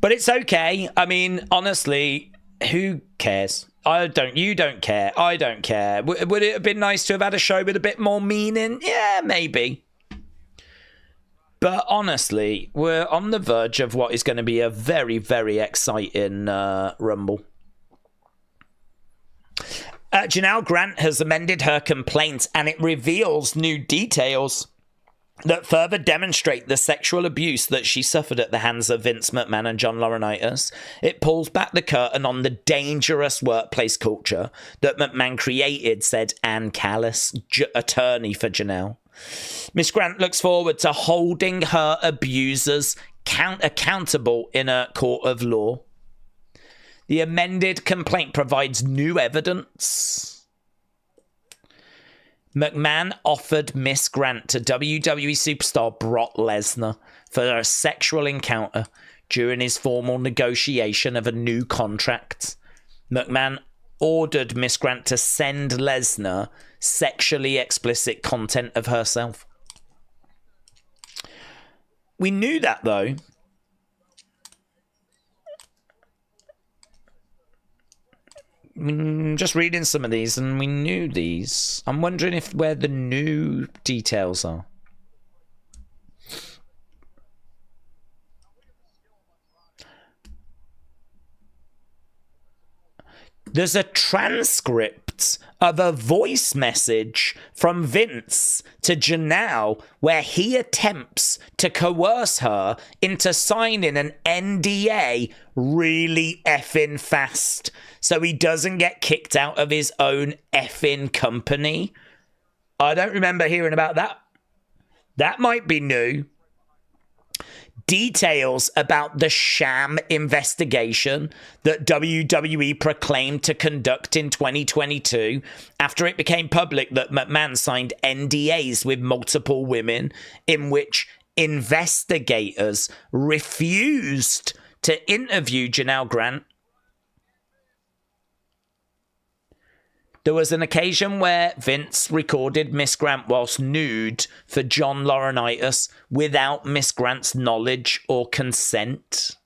But it's okay. I mean, honestly, who cares? You don't care. I don't care. Would it have been nice to have had a show with a bit more meaning? Yeah, maybe. But honestly, we're on the verge of what is going to be a very, very exciting Rumble. Janelle Grant has amended her complaint, and it reveals new details that further demonstrate the sexual abuse that she suffered at the hands of Vince McMahon and John Laurinaitis. It pulls back the curtain on the dangerous workplace culture that McMahon created, said Ann Callis, attorney for Janelle. Miss Grant looks forward to holding her abusers accountable in a court of law. The amended complaint provides new evidence. McMahon offered Miss Grant to WWE superstar Brock Lesnar for a sexual encounter during his formal negotiation of a new contract. McMahon ordered Miss Grant to send Lesnar sexually explicit content of herself. We knew that, though. Just reading some of these, and we knew these. I'm wondering where the new details are. There's a transcript of a voice message from Vince to Janelle where he attempts to coerce her into signing an NDA really effing fast so he doesn't get kicked out of his own effing company. I don't remember hearing about that. That might be new. Details about the sham investigation that WWE proclaimed to conduct in 2022 after it became public that McMahon signed NDAs with multiple women in which investigators refused to interview Janelle Grant. There was an occasion where Vince recorded Miss Grant whilst nude for John Laurinaitis without Miss Grant's knowledge or consent.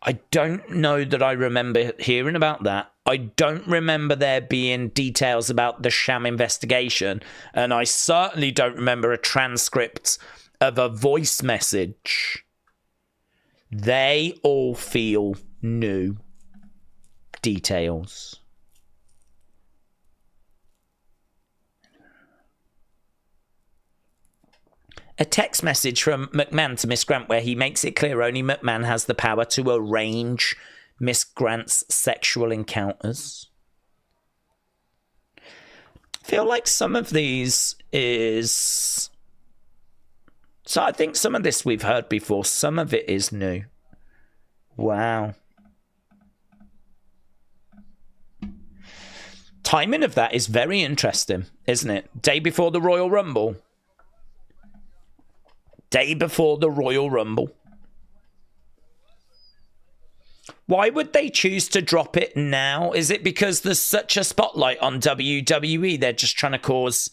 I don't know that I remember hearing about that. I don't remember there being details about the sham investigation, and I certainly don't remember a transcript of a voice message. They all feel new details. A text message from McMahon to Miss Grant where he makes it clear only McMahon has the power to arrange Miss Grant's sexual encounters. I feel like some of these is... So I think some of this we've heard before. Some of it is new. Wow. Timing of that is very interesting, isn't it? Day before the Royal Rumble. Day before the Royal Rumble. Why would they choose to drop it now? Is it because there's such a spotlight on WWE? They're just trying to cause,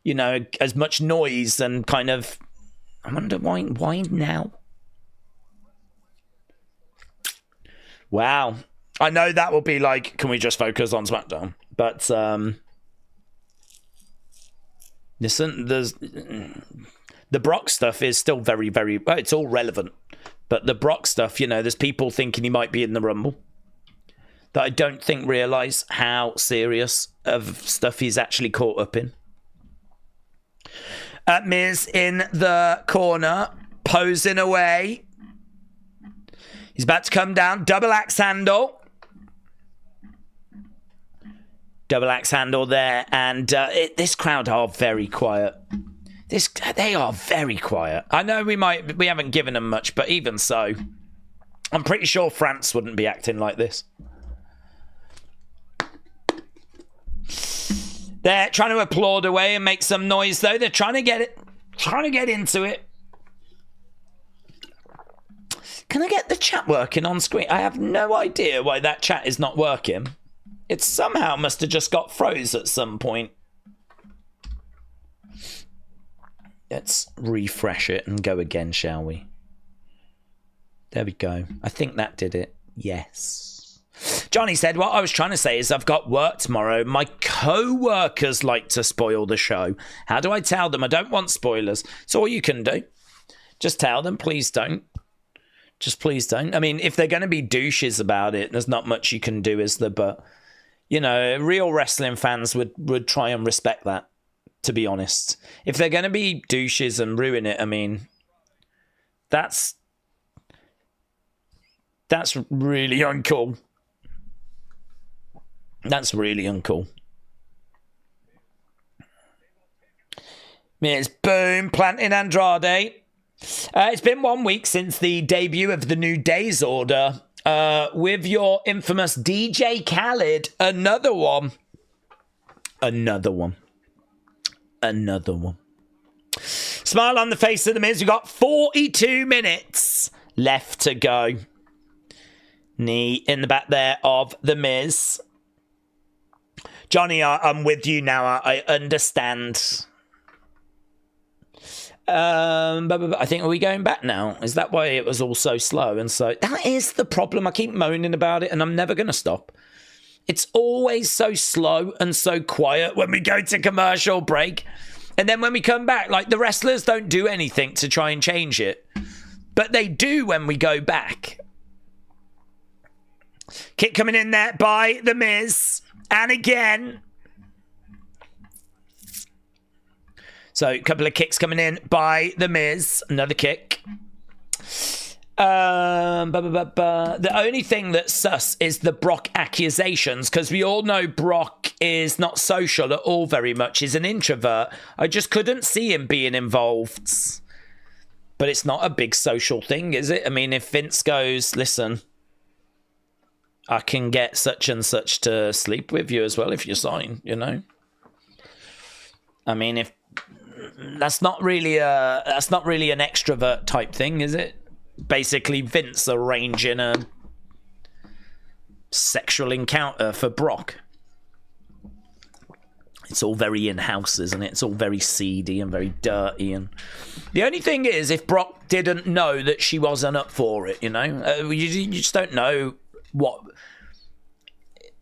you know, as much noise and kind of... I wonder why now? Wow. I know that will be like, can we just focus on SmackDown? But listen, the Brock stuff is still very, very... Well, it's all relevant. But the Brock stuff, you know, there's people thinking he might be in the Rumble that I don't think realise how serious of stuff he's actually caught up in. Miz in the corner, posing away. He's about to come down. Double axe handle. Double axe handle there. And this crowd are very quiet. They are very quiet. I know we haven't given them much, but even so, I'm pretty sure France wouldn't be acting like this. They're trying to applaud away and make some noise, though. They're trying to get into it. Can I get the chat working on screen? I have no idea why that chat is not working. It somehow must have just got froze at some point. Let's refresh it and go again, shall we? There we go. I think that did it. Yes. Johnny said, what I was trying to say is I've got work tomorrow. My co-workers like to spoil the show. How do I tell them? I don't want spoilers. It's all you can do. Just tell them, please don't. Just please don't. I mean, if they're going to be douches about it, there's not much you can do, is there? But, you know, real wrestling fans would try and respect that, to be honest. If they're going to be douches and ruin it, I mean, that's really uncool. That's really uncool. Here's Boom planting Andrade. It's been 1 week since the debut of the New Days Order. With your infamous DJ Khaled. Another one. Smile on the face of the Miz. We've got 42 minutes left to go. Knee in the back there of the Miz. Johnny, I'm with you now. I understand. I think, are we going back now? Is that why it was all so slow? And so that is the problem. I keep moaning about it and I'm never going to stop. It's always so slow and so quiet when we go to commercial break. And then when we come back, like, the wrestlers don't do anything to try and change it. But they do when we go back. Kick coming in there by The Miz. And again. So a couple of kicks coming in by The Miz. Another kick. The only thing that's sus is the Brock accusations, because we all know Brock is not social at all very much. He's an introvert. I just couldn't see him being involved. But it's not a big social thing, is it? I mean, if Vince goes, listen, I can get such and such to sleep with you as well if you sign, you know? I mean, if that's not really an extrovert type thing, is it? Basically, Vince arranging a sexual encounter for Brock. It's all very in-house, isn't it? It's all very seedy and very dirty. And the only thing is, if Brock didn't know that she wasn't up for it, you know? You just don't know what...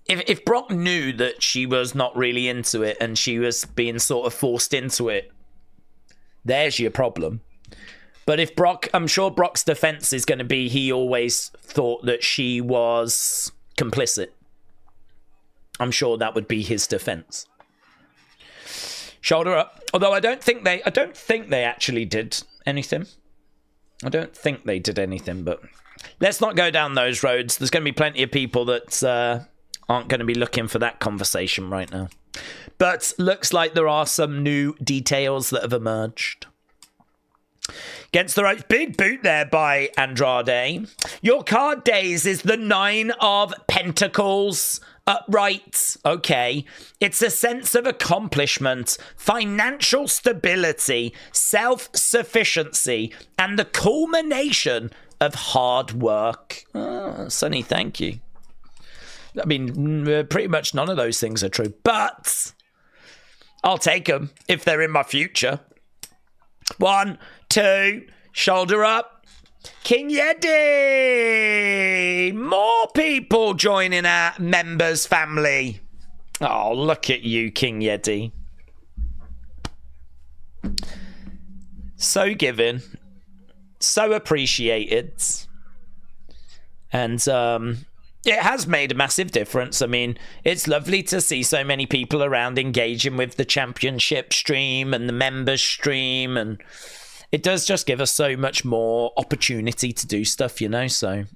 If Brock knew that she was not really into it and she was being sort of forced into it, there's your problem. But if Brock, I'm sure Brock's defense is going to be he always thought that she was complicit. I'm sure that would be his defense. Shoulder up. Although I don't think they actually did anything. I don't think they did anything, but let's not go down those roads. There's going to be plenty of people that aren't going to be looking for that conversation right now. But looks like there are some new details that have emerged. Against the ropes, big boot there by Andrade. Your card days is the 9 of Pentacles. Upright. Okay. It's a sense of accomplishment, financial stability, self-sufficiency, and the culmination of hard work. Oh, Sonny, thank you. I mean, pretty much none of those things are true, but I'll take them if they're in my future. 1, 2, shoulder up. King Yeti! More people joining our members family. Oh, look at you, King Yeti. So giving. So appreciated. And it has made a massive difference. I mean, it's lovely to see so many people around engaging with the championship stream and the members stream, and it does just give us so much more opportunity to do stuff, you know. So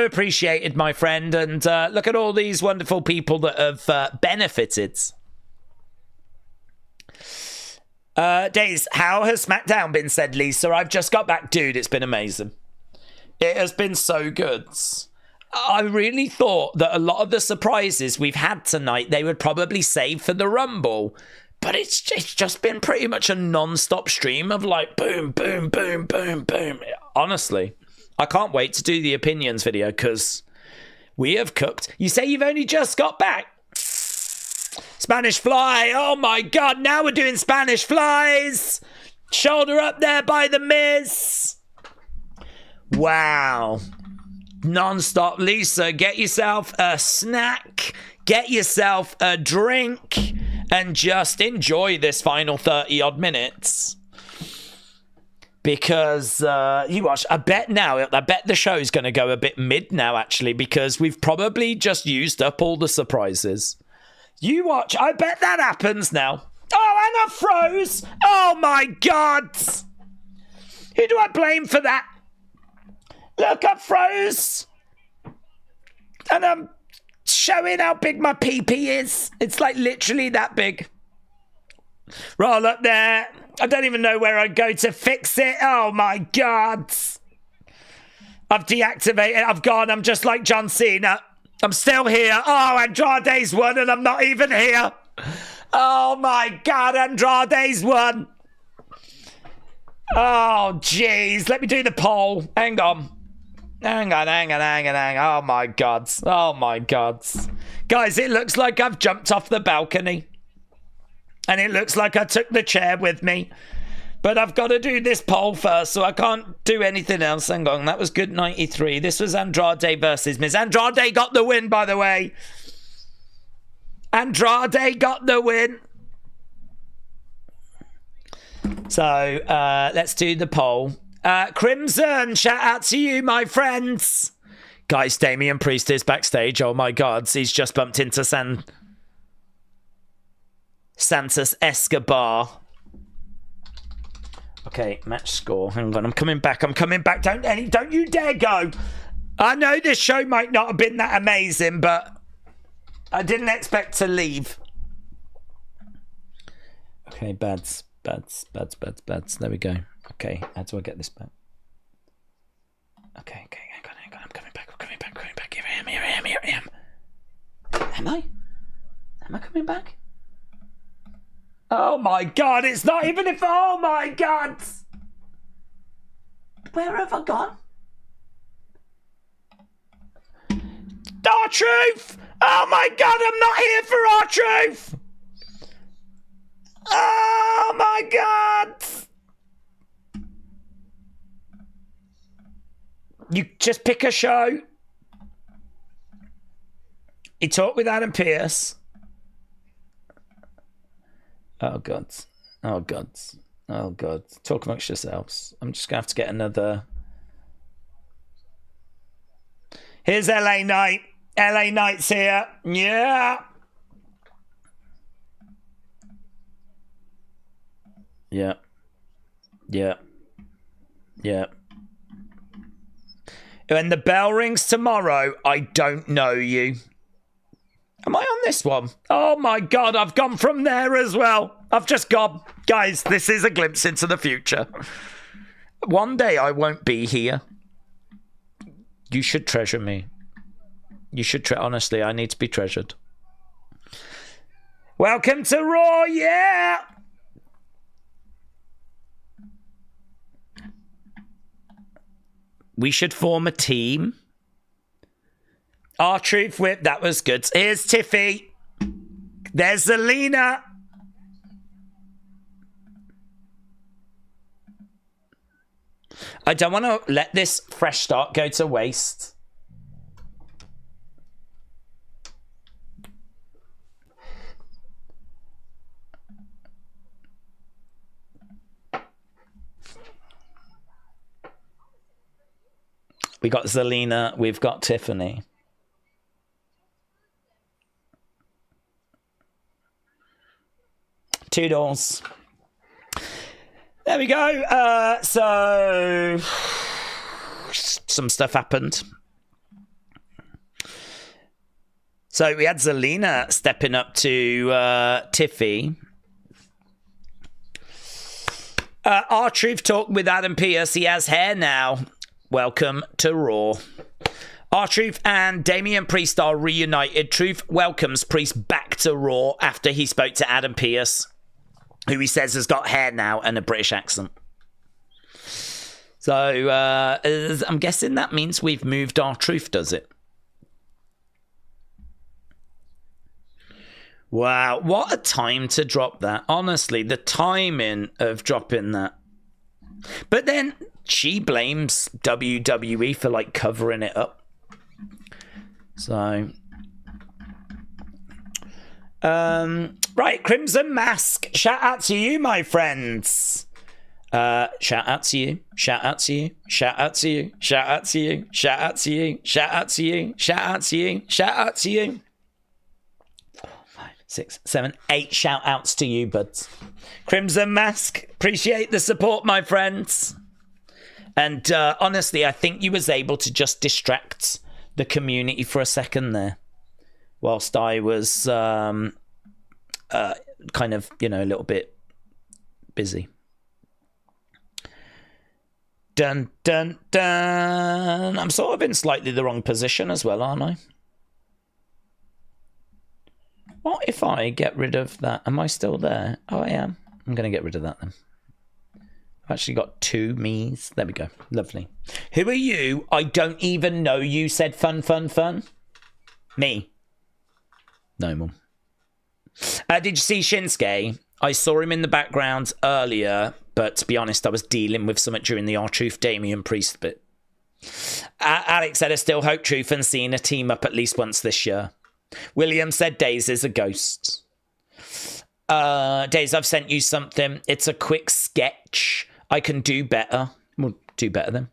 appreciated, my friend. And look at all these wonderful people that have benefited. Days, how has SmackDown been, said Lisa? I've just got back. Dude, it's been amazing. It has been so good. I really thought that a lot of the surprises we've had tonight, they would probably save for the Rumble. But it's just been pretty much a non-stop stream of like boom, boom, boom, boom, boom. Honestly, I can't wait to do the opinions video because we have cooked. You say you've only just got back? Spanish Fly. Oh my God, now we're doing Spanish Flies. Shoulder up there by the Miz. Wow. Non-stop. Lisa, get yourself a snack, get yourself a drink, and just enjoy this final 30 odd minutes. Because you watch, I bet the show's going to go a bit mid now, actually, because we've probably just used up all the surprises. You watch, I bet that happens now. Oh, and I froze. Oh my God. Who do I blame for that? Look, I froze. And I'm showing how big my PP is. It's like literally that big. Roll up there. I don't even know where I'd go to fix it. Oh my God. I've deactivated. I've gone. I'm just like John Cena. I'm still here. Oh, Andrade's won and I'm not even here. Oh my God, Andrade's won. Oh, jeez. Let me do the poll. Hang on. Hang on. Oh my God. Oh my God. Guys, it looks like I've jumped off the balcony. And it looks like I took the chair with me. But I've got to do this poll first, so I can't do anything else. Hang on. That was good 93. This was Andrade versus Miz. Andrade got the win, by the way. Andrade got the win. So, let's do the poll. Crimson, shout out to you, my friends. Guys, Damian Priest is backstage. Oh my God, he's just bumped into Santos Escobar. Okay, match score. Hang on, I'm coming back. Don't you dare go. I know this show might not have been that amazing, but I didn't expect to leave. Okay, bads. There we go. Okay, how do I get this back? Okay, hang on. I'm coming back. Here I am. Am I? Am I coming back? Oh my God, it's not even if... Oh my God! Where have I gone? R-Truth! Oh my God, I'm not here for R-Truth! Oh my God! You just pick a show. He talked with Adam Pearce. Oh God. Talk amongst yourselves. I'm just going to have to get another. Here's LA Knight. LA Knight's here. Yeah. When the bell rings tomorrow, I don't know you. Am I on this one? Oh my God, I've gone from there as well. I've just gone. Guys, this is a glimpse into the future. One day I won't be here. You should treasure me. You should honestly, I need to be treasured. Welcome to Raw, yeah! We should form a team. R-Truth whip, that was good. Here's Tiffy. There's Zelina. I don't want to let this fresh start go to waste. We got Zelina. We've got Tiffany. $2. There we go. So some stuff happened. So we had Zelina stepping up to Tiffy. R-Truth talked with Adam Pearce. He has hair now. Welcome to Raw. R-Truth and Damian Priest are reunited. Truth welcomes Priest back to Raw after he spoke to Adam Pearce, who he says has got hair now and a British accent. So I'm guessing that means we've moved R-Truth, does it? Wow, what a time to drop that. Honestly, the timing of dropping that. But then she blames WWE for like covering it up. So right, Crimson Mask, shout out to you, my friends. Shout out to you, shout out to you, shout out to you, shout out to you, shout out to you, shout out to you, shout out to you, shout out to you. 4, 5, 6, 7, 8 shout outs to you, buds. Crimson Mask, appreciate the support, my friends. And honestly, I think you was able to just distract the community for a second there, whilst I was kind of, you know, a little bit busy. Dun, dun, dun. I'm sort of in slightly the wrong position as well, aren't I? What if I get rid of that? Am I still there? Oh, I am. I'm going to get rid of that then. I've actually got 2 me's. There we go. Lovely. Who are you? I don't even know you said fun, fun, fun. Me. No more. Did you see Shinsuke? I saw him in the background earlier, but to be honest, I was dealing with something during the R-Truth Damian Priest bit. Alex said I still hope Truth and Cena team up at least once this year. William said Days is a ghost. Days, I've sent you something. It's a quick sketch. I can do better. We'll do better then.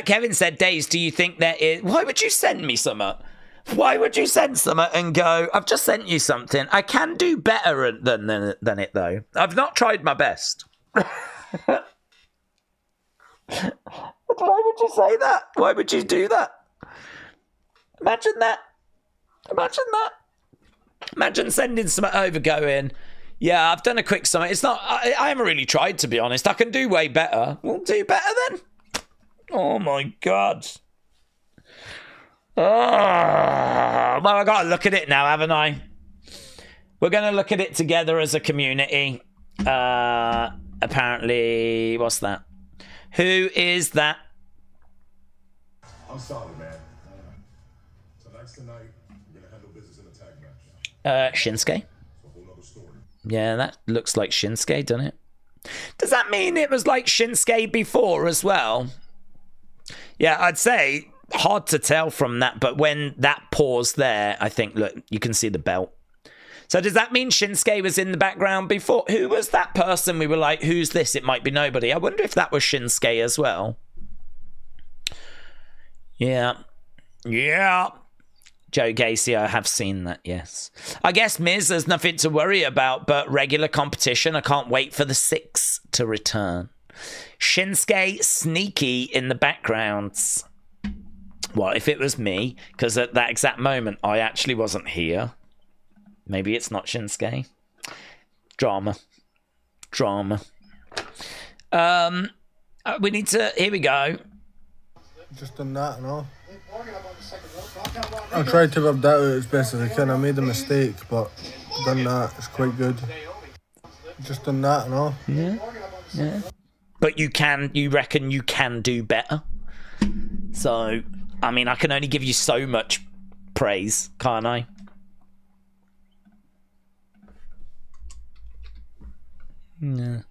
Kevin said, Days, do you think there is... Why would you send me something? Why would you send something and go, I've just sent you something. I can do better than it, though. I've not tried my best. Why would you say that? Why would you do that? Imagine that. Imagine that. Imagine sending something over going, yeah, I've done a quick summit. It's not, I haven't really tried, to be honest. I can do way better. We'll do better then. Oh my God. Oh, well, I got to look at it now, haven't I? We're going to look at it together as a community. Apparently, what's that? Who is that? I'm sorry, man. Tonight's the night. We're going to handle business in a tag match. Shinsuke. It's a whole nother story. Yeah, that looks like Shinsuke, doesn't it? Does that mean it was like Shinsuke before as well? Yeah, I'd say hard to tell from that, but when that pause there, I think, look, you can see the belt. So does that mean Shinsuke was in the background before? Who was that person? We were like, who's this? It might be nobody. I wonder if that was Shinsuke as well. Yeah. Yeah. Joe Gacy, I have seen that, yes. I guess Miz, there's nothing to worry about, but regular competition, I can't wait for the 6 to return. Shinsuke sneaky in the backgrounds. Well, if it was me, because at that exact moment, I actually wasn't here. Maybe it's not Shinsuke. Drama. We need to... Here we go. Just done that and all. I tried to rub that out as best as I can. I made a mistake, but done that. It's quite good. Just done that and all. Yeah. But you reckon you can do better? So, I mean, I can only give you so much praise, can't I? Yeah.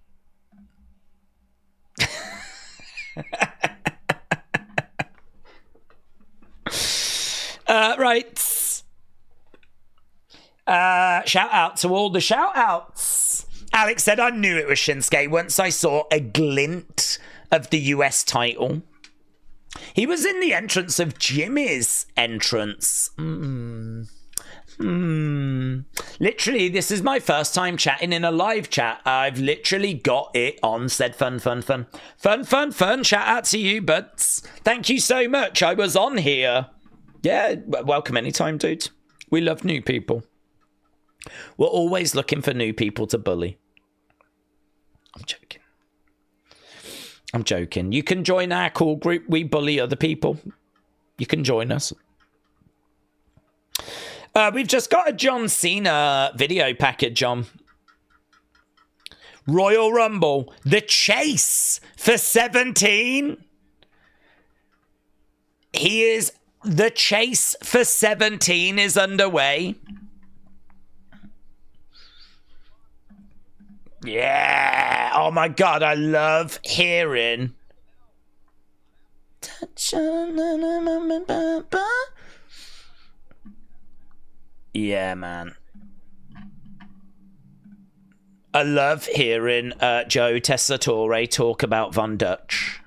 Right. Shout out to all the shout outs. Alex said, I knew it was Shinsuke once I saw a glint of the US title. He was in the entrance of Jimmy's entrance. Literally, this is my first time chatting in a live chat. I've literally got it on said fun. Shout out to you, buds. Thank you so much. I was on here. Yeah, welcome anytime, dude. We love new people. We're always looking for new people to bully. I'm joking. You can join our cool group. We bully other people. You can join us. We've just got a John Cena video package on. Royal Rumble. The chase for 17. The chase for 17 is underway. Yeah. Oh my God, I love hearing. Yeah, man. I love hearing Joe Tessitore talk about Von Dutch.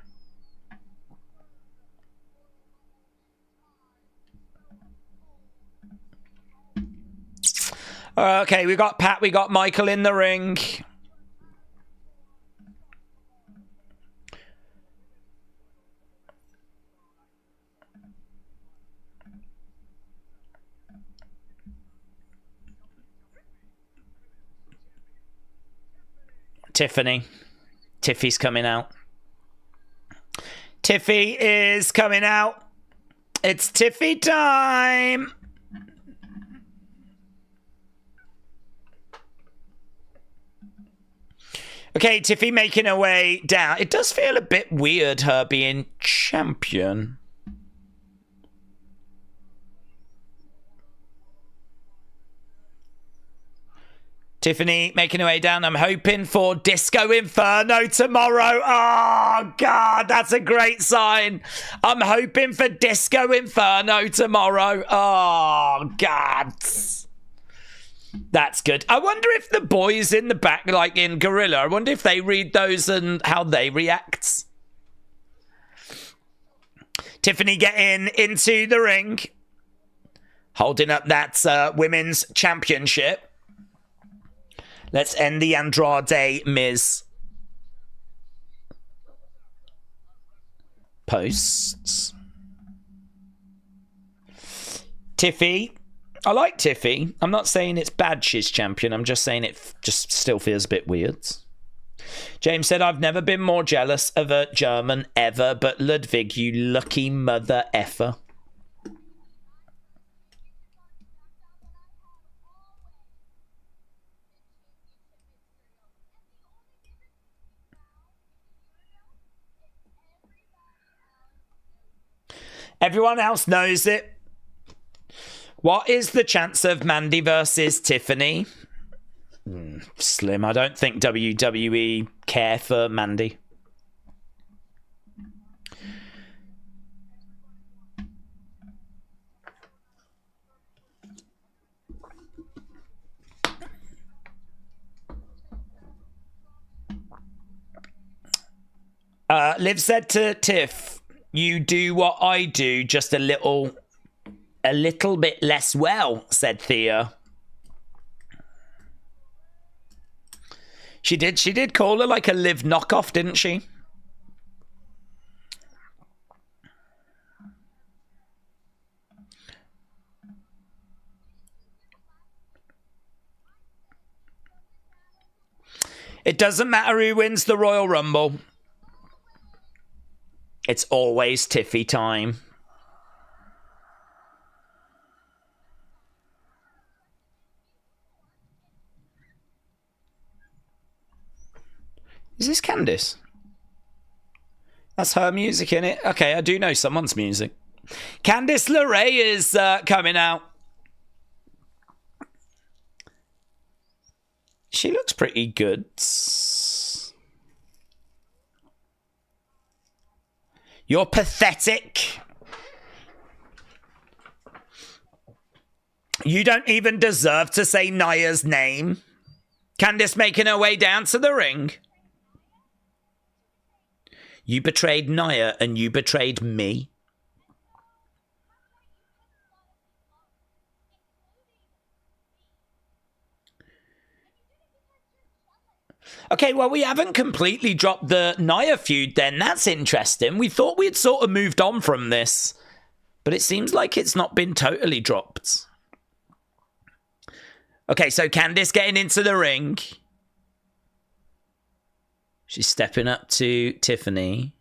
Okay, we got Pat, we got Michael in the ring. Tiffy's coming out. Tiffy is coming out. It's Tiffy time. Okay, Tiffy making her way down. It does feel a bit weird, her being champion. Tiffany making her way down. I'm hoping for Disco Inferno tomorrow. Oh, God, that's a great sign. I'm hoping for Disco Inferno tomorrow. Oh, God. That's good. I wonder if the boys in the back, like in Gorilla, I wonder if they read those and how they react. Tiffany getting into the ring. Holding up that women's championship. Let's end the Andrade Miz posts. Tiffy. I like Tiffy. I'm not saying it's bad she's champion. I'm just saying it just still feels a bit weird. James said, I've never been more jealous of a German ever, but Ludwig, you lucky mother effer. Everyone else knows it. What is the chance of Mandy versus Tiffany? Slim. I don't think WWE care for Mandy. Liv said to Tiff, you do what I do, just a little bit less well, said Thea. She did call her like a Liv knockoff, didn't she? It doesn't matter who wins the Royal Rumble. It's always Tiffy time. Is this Candice? That's her music in it. Okay, I do know someone's music. Candice LeRae is coming out. She looks pretty good. You're pathetic. You don't even deserve to say Naya's name. Candice making her way down to the ring. You betrayed Nia and you betrayed me. Okay, well, we haven't completely dropped the Nia feud then. That's interesting. We thought we'd sort of moved on from this, but it seems like it's not been totally dropped. Okay, so Candice getting into the ring. She's stepping up to Tiffany.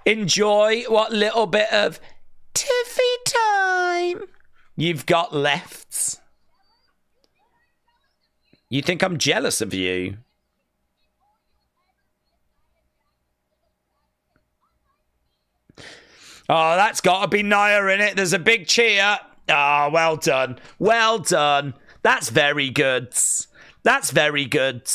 Enjoy what little bit of Tiffy time you've got left. You think I'm jealous of you? Oh, that's got to be Nia in it. There's a big cheer. Ah, oh, well done. Well done. That's very good. That's very good.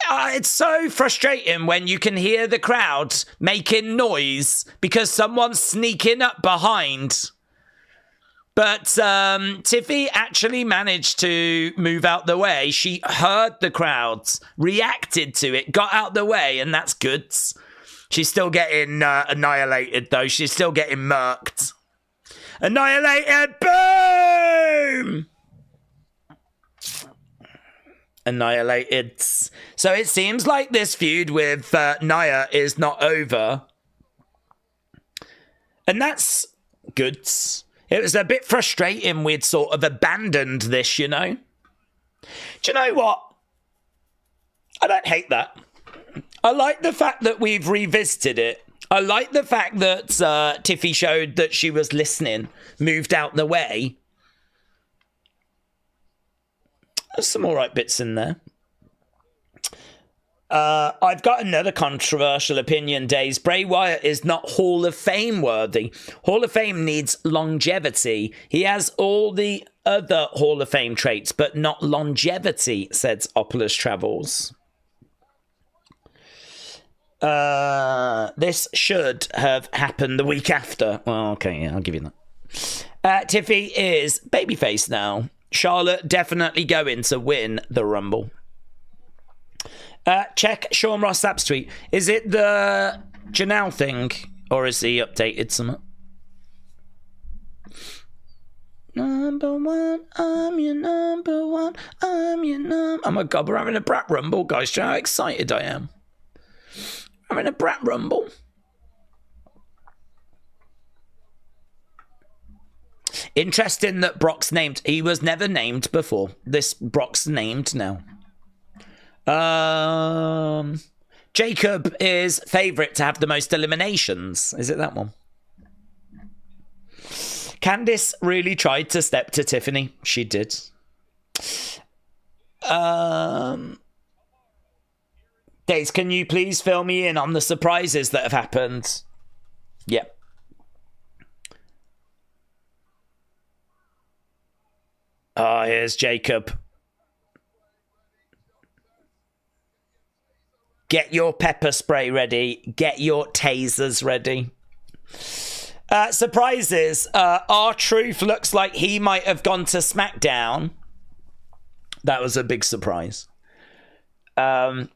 It's so frustrating when you can hear the crowd making noise because someone's sneaking up behind. But Tiffy actually managed to move out the way. She heard the crowds, reacted to it, got out the way, and that's good. She's still getting annihilated, though. She's still getting murked. Annihilated! Boom! Annihilated. So it seems like this feud with Nia is not over. And that's good. It was a bit frustrating we'd sort of abandoned this, you know? Do you know what? I don't hate that. I like the fact that we've revisited it. I like the fact that Tiffy showed that she was listening, moved out the way. There's some all right bits in there. I've got another controversial opinion, Days. Bray Wyatt is not Hall of Fame worthy. Hall of Fame needs longevity. He has all the other Hall of Fame traits, but not longevity, said Opulus Travels. This should have happened the week after. Well, okay, yeah, I'll give you that. Tiffy is babyface now. Charlotte definitely going to win the Rumble. Check Sean Ross Sapp's tweet. Is it the Janelle thing, or is he updated something? Number one, I'm your number one, I'm your number... Oh my God, we're having a brat rumble, guys. Do you know how excited I am? Having a brat rumble. Interesting that Brock's named. He was never named before. This Brock's named now. Jacob is favourite to have the most eliminations. Is it that one? Candice really tried to step to Tiffany. She did. Days, can you please fill me in on the surprises that have happened? Yep. Oh, here's Jacob. Get your pepper spray ready. Get your tasers ready. Surprises. R-Truth looks like he might have gone to Smackdown. That was a big surprise. CM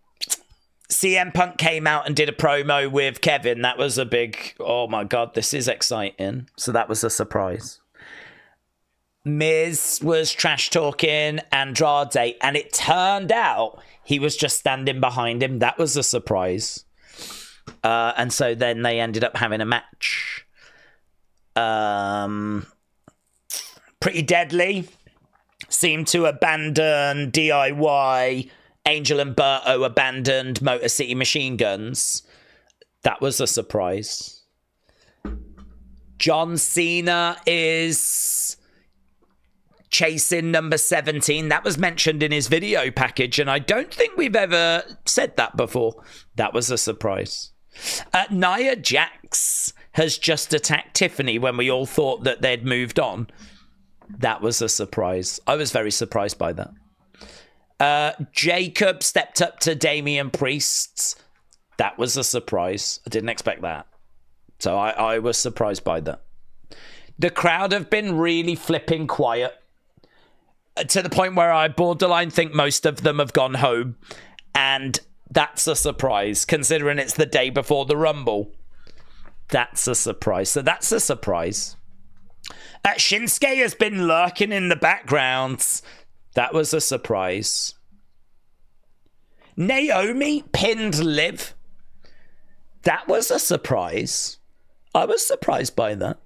Punk came out and did a promo with Kevin. That was a big, oh my God, this is exciting. So that was a surprise. Miz was trash talking Andrade, and it turned out he was just standing behind him. That was a surprise. And so then they ended up having a match. Pretty Deadly seemed to abandon DIY. Angel and Berto abandoned Motor City Machine Guns. That was a surprise. John Cena is chasing number 17. That was mentioned in his video package, and I don't think we've ever said that before. That was a surprise. Nia Jax has just attacked Tiffany when we all thought that they'd moved on. That was a surprise. I was very surprised by that. Jacob stepped up to Damian Priest. That was a surprise. I didn't expect that. So I was surprised by that. The crowd have been really flipping quiet to the point where I borderline think most of them have gone home. And that's a surprise, considering it's the day before the Rumble. That's a surprise. So that's a surprise. Shinsuke has been lurking in the background. That was a surprise. Naomi pinned Liv. That was a surprise. I was surprised by that.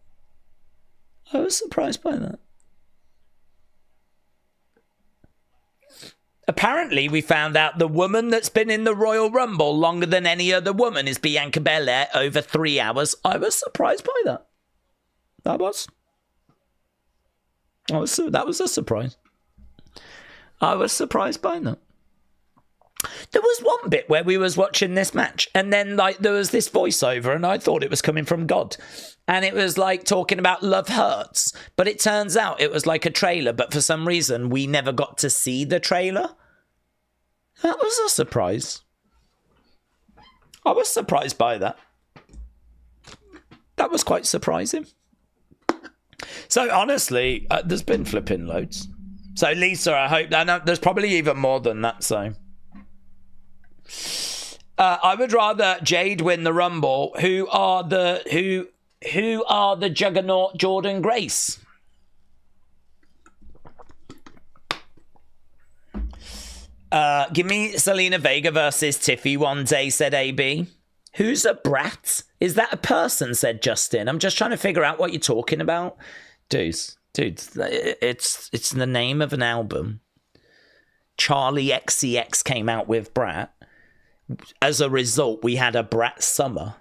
Apparently, we found out the woman that's been in the Royal Rumble longer than any other woman is Bianca Belair, over 3 hours. I was surprised by that. That was a surprise. I was surprised by that. There was one bit where we was watching this match, and then like there was this voiceover, and I thought it was coming from God, and it was like talking about love hurts, but it turns out it was like a trailer, but for some reason we never got to see the trailer. That was a surprise. I was surprised by that. That was quite surprising. So honestly, there's been flipping loads. So Lisa, I hope that there's probably even more than that. So I would rather Jade win the Rumble. Who are the juggernaut Jordan Grace? Give me Selena Vega versus Tiffy one day, said AB. Who's a brat? Is that a person, said Justin. I'm just trying to figure out what you're talking about. Dudes, it's the name of an album. Charlie XCX came out with Brat. As a result, we had a Brat summer.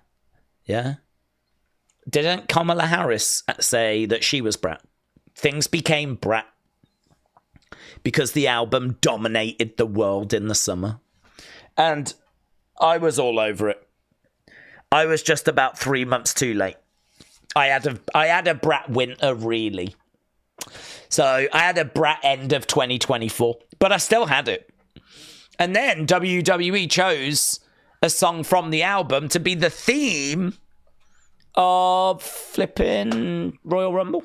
Yeah? Didn't Kamala Harris say that she was Brat? Things became Brat because the album dominated the world in the summer. And I was all over it. I was just about 3 months too late. I had a Brat winter, really. So I had a Brat end of 2024, but I still had it. And then WWE chose a song from the album to be the theme of flipping Royal Rumble.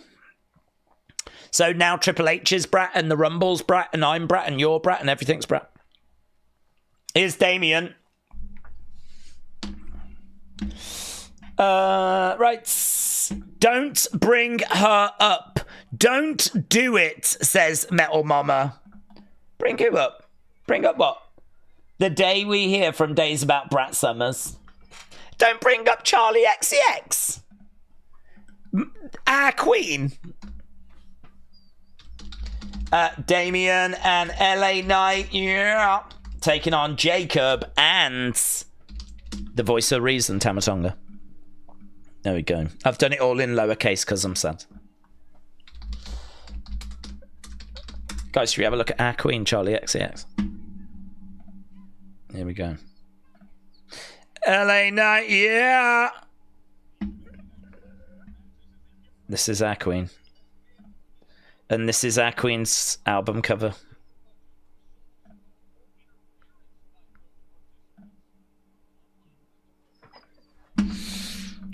So now Triple H is Brat, and the Rumble's Brat, and I'm Brat, and you're Brat, and everything's Brat. Here's Damien. Right. Don't bring her up. Don't do it, says Metal Mama. Bring who up? Bring up what? The day we hear from Days About Brat Summers. Don't bring up Charlie XCX. Our queen. Damien and LA Knight, yeah. Taking on Jacob and the voice of reason, Tamatonga. There we go. I've done it all in lowercase because I'm sad. Guys, should we have a look at our queen, Charlie XCX? Here we go. LA Knight, yeah. This is our queen. And this is our queen's album cover.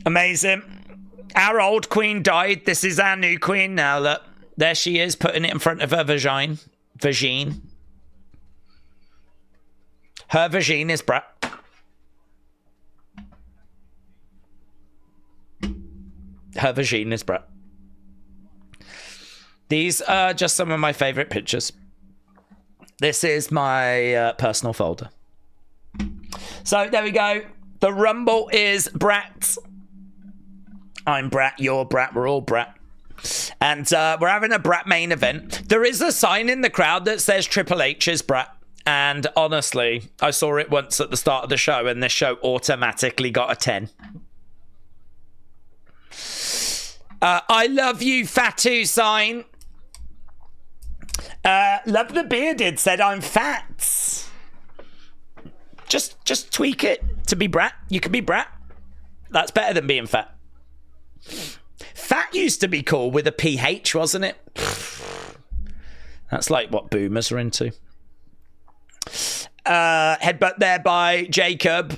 Amazing. Our old queen died. This is our new queen now. Look, there she is, putting it in front of her vagine. Her vagine is Brat. Her vagine is Brat. These are just some of my favorite pictures. This is my personal folder. So there we go. The Rumble is Brat. I'm Brat, you're Brat, we're all Brat. And we're having a Brat main event. There is a sign in the crowd that says Triple H is Brat. And honestly, I saw it once at the start of the show, and this show automatically got a 10. I love you, Fatu sign. Love the Bearded said I'm fat. Just tweak it to be Brat. You can be Brat. That's better than being fat. Fat used to be cool with a PH, wasn't it? That's like what boomers are into. Headbutt there by Jacob.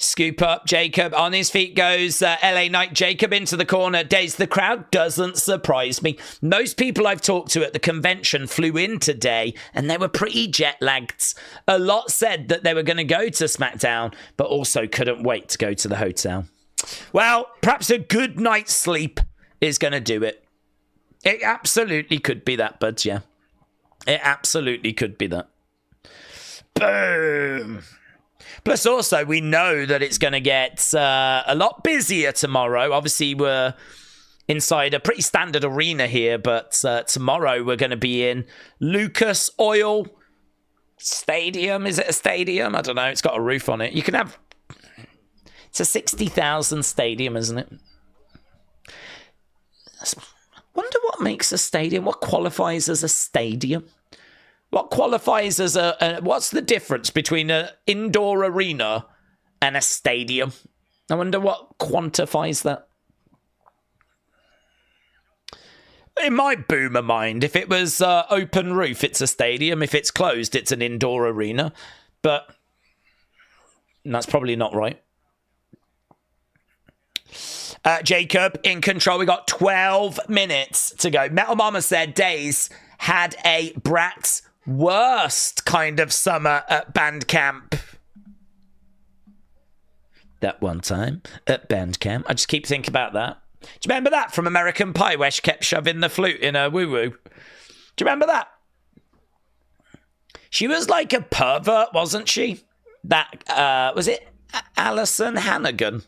Scoop up Jacob. On his feet goes LA Knight. Jacob into the corner. Days, the crowd doesn't surprise me. Most people I've talked to at the convention flew in today and they were pretty jet lagged. A lot said that they were going to go to SmackDown, but also couldn't wait to go to the hotel. Well, perhaps a good night's sleep is going to do it. It absolutely could be that, buds, yeah. It absolutely could be that. Boom. Plus, also, we know that it's going to get a lot busier tomorrow. Obviously, we're inside a pretty standard arena here, but tomorrow we're going to be in Lucas Oil Stadium. Is it a stadium? I don't know. It's got a roof on it. You can have... It's a 60,000 stadium, isn't it? Wonder what makes a stadium. What qualifies as a stadium? What qualifies as what's the difference between an indoor arena and a stadium? I wonder what quantifies that. In my boomer mind, if it was open roof, it's a stadium. If it's closed, it's an indoor arena. But that's probably not right. Jacob in control. We got 12 minutes to go. Metal Mama said Days had a Brat's worst kind of summer at band camp. That one time at band camp. I just keep thinking about that. Do you remember that from American Pie where she kept shoving the flute in her woo-woo? Do you remember that? She was like a pervert, wasn't she? That, was it Alison Hannigan?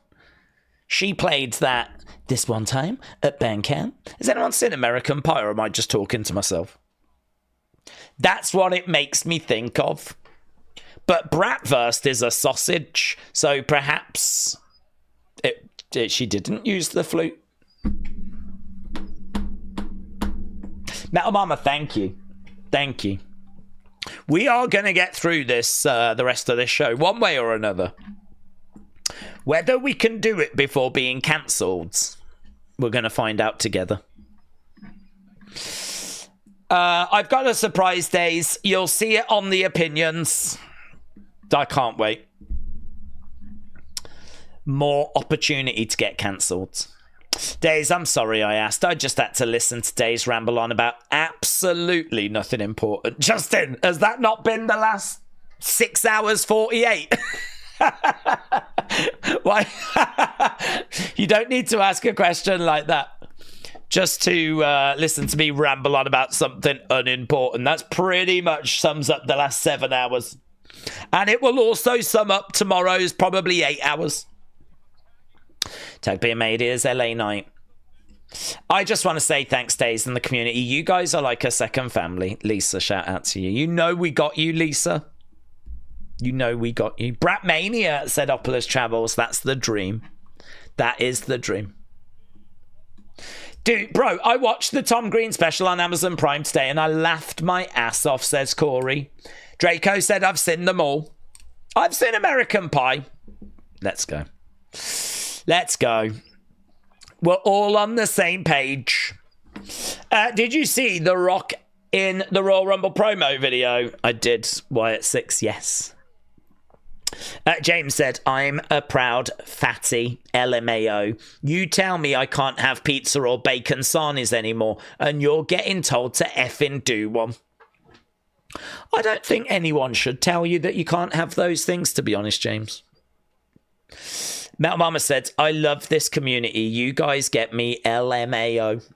She played that this one time at band camp. Has anyone seen American Pie or am I just talking to myself? That's what it makes me think of. But Bratwurst is a sausage, so perhaps she didn't use the flute. Metal Mama, thank you. Thank you. We are going to get through this, the rest of this show, one way or another. Whether we can do it before being cancelled, we're going to find out together. I've got a surprise, Days. You'll see it on the opinions. I can't wait. More opportunity to get cancelled. Days, I'm sorry I asked. I just had to listen to Days ramble on about absolutely nothing important. Justin, has that not been the last 6 hours 48? Why? You don't need to ask a question like that just to listen to me ramble on about something unimportant. That's pretty much sums up the last 7 hours. And it will also sum up tomorrow's probably 8 hours. Tag being made is LA Knight. I just want to say thanks, Days, and the community. You guys are like a second family. Lisa, shout out to you. You know we got you, Lisa. You know we got you. Bratmania said Opulus Travels. That's the dream. That is the dream. Dude, bro, I watched the Tom Green special on Amazon Prime today and I laughed my ass off, says Corey. Draco said I've seen them all. I've seen American Pie. Let's go. Let's go. We're all on the same page. Did you see The Rock in the Royal Rumble promo video? I did. Wyatt 6, yes. James said, I'm a proud fatty, LMAO. You tell me I can't have pizza or bacon sarnies anymore, and you're getting told to effing do one. I don't think anyone should tell you that you can't have those things, to be honest, James. Metal Mama said, I love this community. You guys get me, LMAO.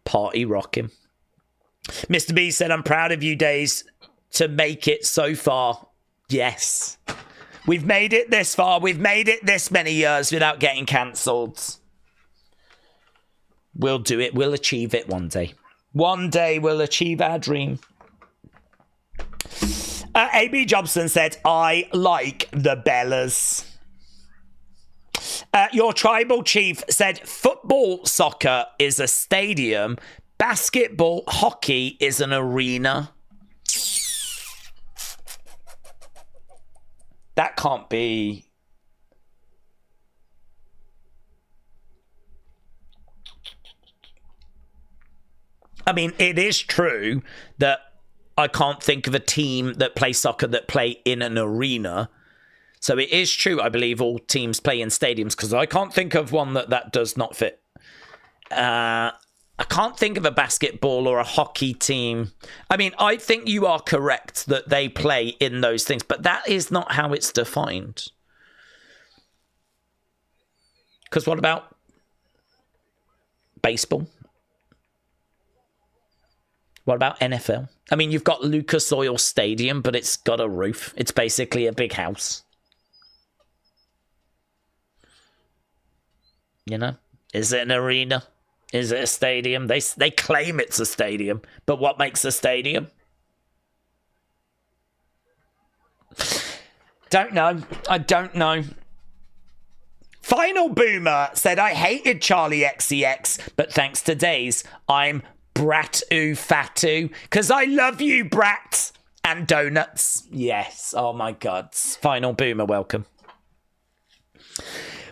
Party rocking. Mr. B said, I'm proud of you, Days, to make it so far. Yes. We've made it this far. We've made it this many years without getting cancelled. We'll do it. We'll achieve it one day. One day we'll achieve our dream. AB Jobson said, I like the Bellas. Your tribal chief said, football, soccer is a stadium. Basketball, hockey is an arena. That can't be. I mean, it is true that I can't think of a team that play soccer that play in an arena. So it is true, I believe, all teams play in stadiums, because I can't think of one that does not fit. I can't think of a basketball or a hockey team. I mean, I think you are correct that they play in those things, but that is not how it's defined. Because what about baseball? What about NFL? I mean, you've got Lucas Oil Stadium, but it's got a roof. It's basically a big house. You know? Is it an arena? Is it a stadium? They claim it's a stadium, but what makes a stadium? Don't know. I don't know. Final Boomer said, I hated Charlie XCX, but thanks to Days, I'm Brat-oo Fatu, because I love you, brats and donuts. Yes. Oh, my God. Final Boomer, welcome.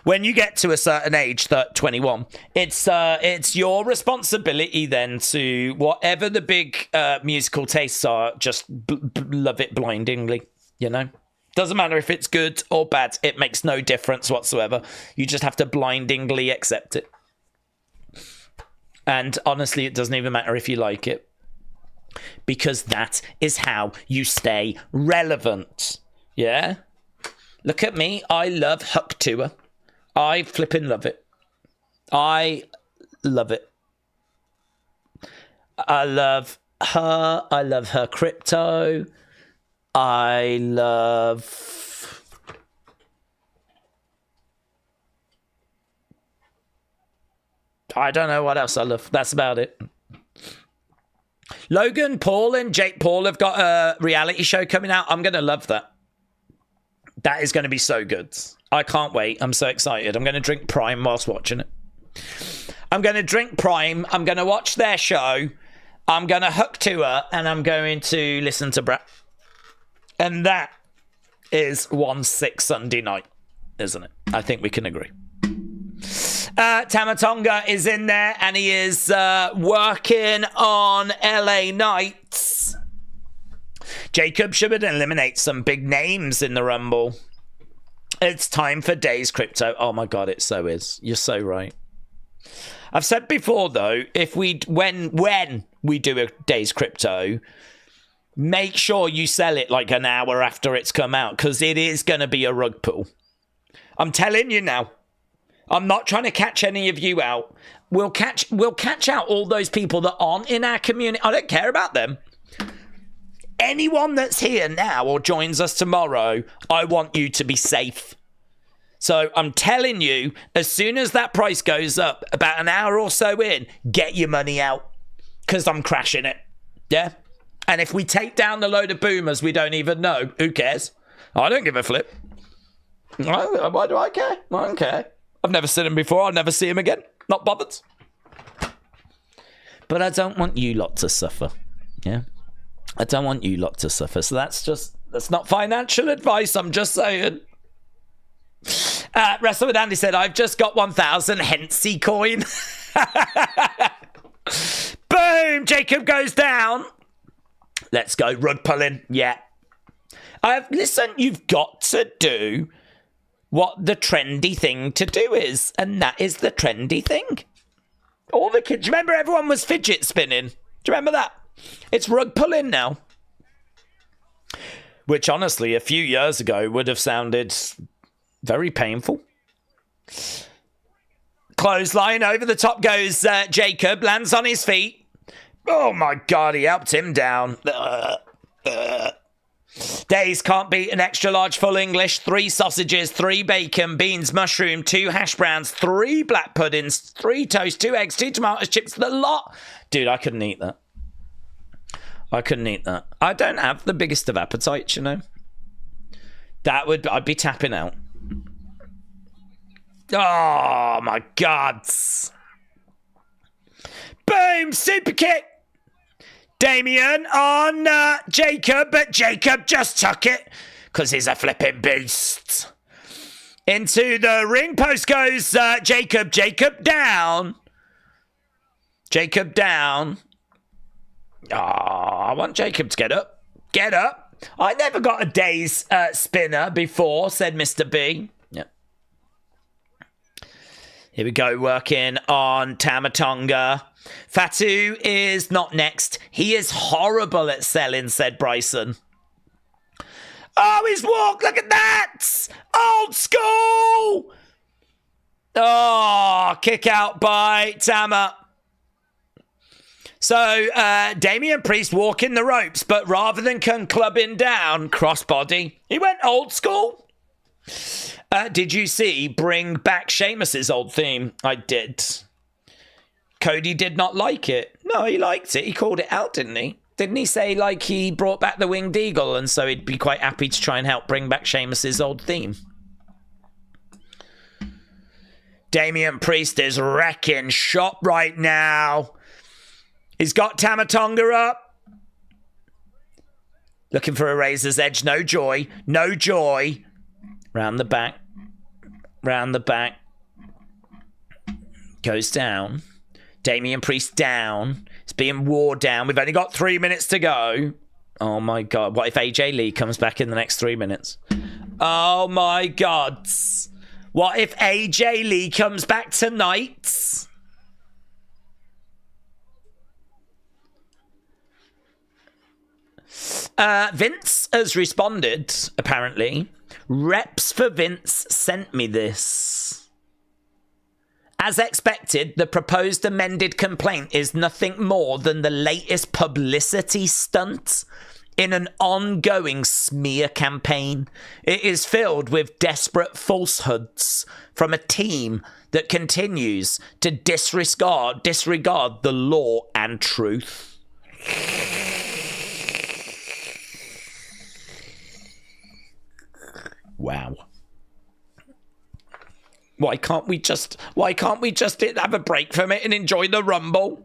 When you get to a certain age, 21, it's your responsibility then to, whatever the big musical tastes are, just love it blindingly, you know? Doesn't matter if it's good or bad. It makes no difference whatsoever. You just have to blindingly accept it. And honestly, it doesn't even matter if you like it. Because that is how you stay relevant. Yeah? Look at me. I love Huck Tour. I flipping love it. I love it. I love her. I love her crypto. I love... I don't know what else I love. That's about it. Logan Paul and Jake Paul have got a reality show coming out. I'm going to love that. That is going to be so good. I can't wait. I'm so excited. I'm going to drink Prime whilst watching it. I'm going to drink Prime. I'm going to watch their show. I'm going to hook to her. And I'm going to listen to Brett. And that is 1-6 Sunday night, isn't it? I think we can agree. Tamatonga is in there, and he is working on LA Knights. Jacob should eliminate some big names in the Rumble. It's time for Days Crypto. Oh my God, it so is. You're so right. I've said before though, if when we do a Days Crypto, make sure you sell it like an hour after it's come out, because it is going to be a rug pull. I'm telling you now. I'm not trying to catch any of you out. We'll catch out all those people that aren't in our community. I don't care about them. Anyone that's here now or joins us tomorrow, I want you to be safe. So I'm telling you, as soon as that price goes up, about an hour or so in, get your money out, because I'm crashing it. Yeah? And if we take down the load of boomers we don't even know, who cares? I don't give a flip. Why do I care? I don't care. I've never seen him before. I'll never see him again. Not bothered. But I don't want you lot to suffer. Yeah? I don't want you lot to suffer. So that's not financial advice. I'm just saying. Wrestle with Andy said, I've just got 1,000 Hensy coin. Boom! Jacob goes down. Let's go. Rug pulling. Yeah. Listen, you've got to do what the trendy thing to do is, and that is the trendy thing. All the kids, remember everyone was fidget spinning? Do you remember that? It's rug pulling now. Which honestly, a few years ago would have sounded very painful. Clothesline, over the top goes Jacob, lands on his feet. Oh my God, he helped him down. Days can't beat an extra large full English, 3 sausages, 3 bacon, beans, mushroom, 2 hash browns, 3 black puddings, 3 toast, 2 eggs, 2 tomatoes, chips, the lot. Dude, I couldn't eat that. I couldn't eat that. I don't have the biggest of appetites, you know. I'd be tapping out. Oh my God. Boom, super kick. Damien on Jacob, but Jacob just took it because he's a flipping beast. Into the ring post goes Jacob. Jacob down. Jacob down. Oh, I want Jacob to get up. Get up. I never got a day's spinner before, said Mr. B. Yep. Here we go, working on Tama Tonga. Fatu is not next. He is horrible at selling, said Bryson. Oh, his walk, look at that! Old school! Oh, kick out by Tama. So, Damian Priest walking the ropes, but rather than come clubbing down, crossbody, he went old school. Did you see Bring Back Sheamus's old theme? I did. Cody did not like it. No, he liked it. He called it out, didn't he? Didn't he say, like, he brought back the Winged Eagle, and so he'd be quite happy to try and help bring back Sheamus's old theme? Damian Priest is wrecking shop right now. He's got Tama Tonga up. Looking for a razor's edge. No joy. No joy. Round the back. Round the back. Goes down. Damian Priest down. It's being wore down. We've only got 3 minutes to go. Oh my God. What if AJ Lee comes back in the next 3 minutes? Oh my God. What if AJ Lee comes back tonight? Vince has responded, apparently. Reps for Vince sent me this. As expected, the proposed amended complaint is nothing more than the latest publicity stunt in an ongoing smear campaign. It is filled with desperate falsehoods from a team that continues to disregard the law and truth. Wow. Why can't we just have a break from it and enjoy the Rumble?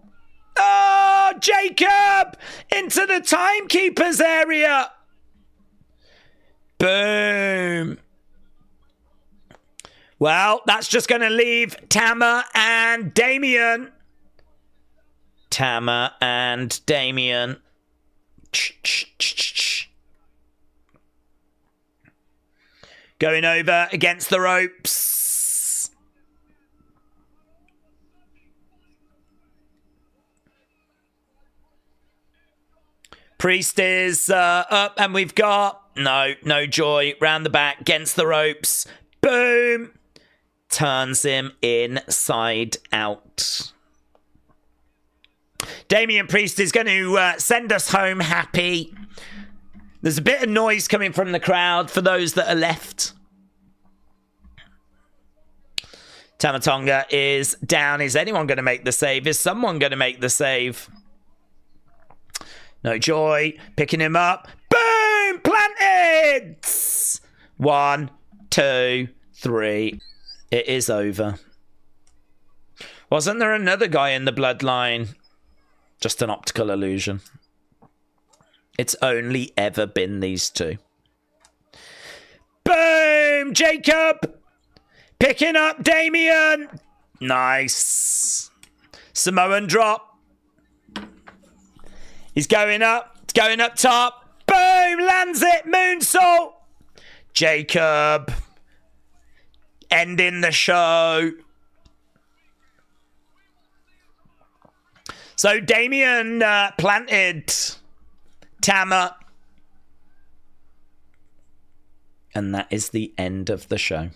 Oh, Jacob! Into the timekeeper's area! Boom. Well, that's just going to leave Tama and Damian. Tama and Damian. Going over against the ropes. Priest is up, and we've got no joy. Round the back, against the ropes. Boom. Turns him inside out. Damian Priest is going to send us home happy. There's a bit of noise coming from the crowd for those that are left. Tama Tonga is down. Is anyone going to make the save? Is someone going to make the save? No joy. Picking him up. Boom! Planted! 1, 2, 3. It is over. Wasn't there another guy in the bloodline? Just an optical illusion. It's only ever been these two. Boom! Jacob! Picking up Damian! Nice. Samoan drop. He's going up. It's going up top. Boom! Lands it! Moonsault! Jacob. Ending the show. So Damian planted Tama. And that is the end of the show.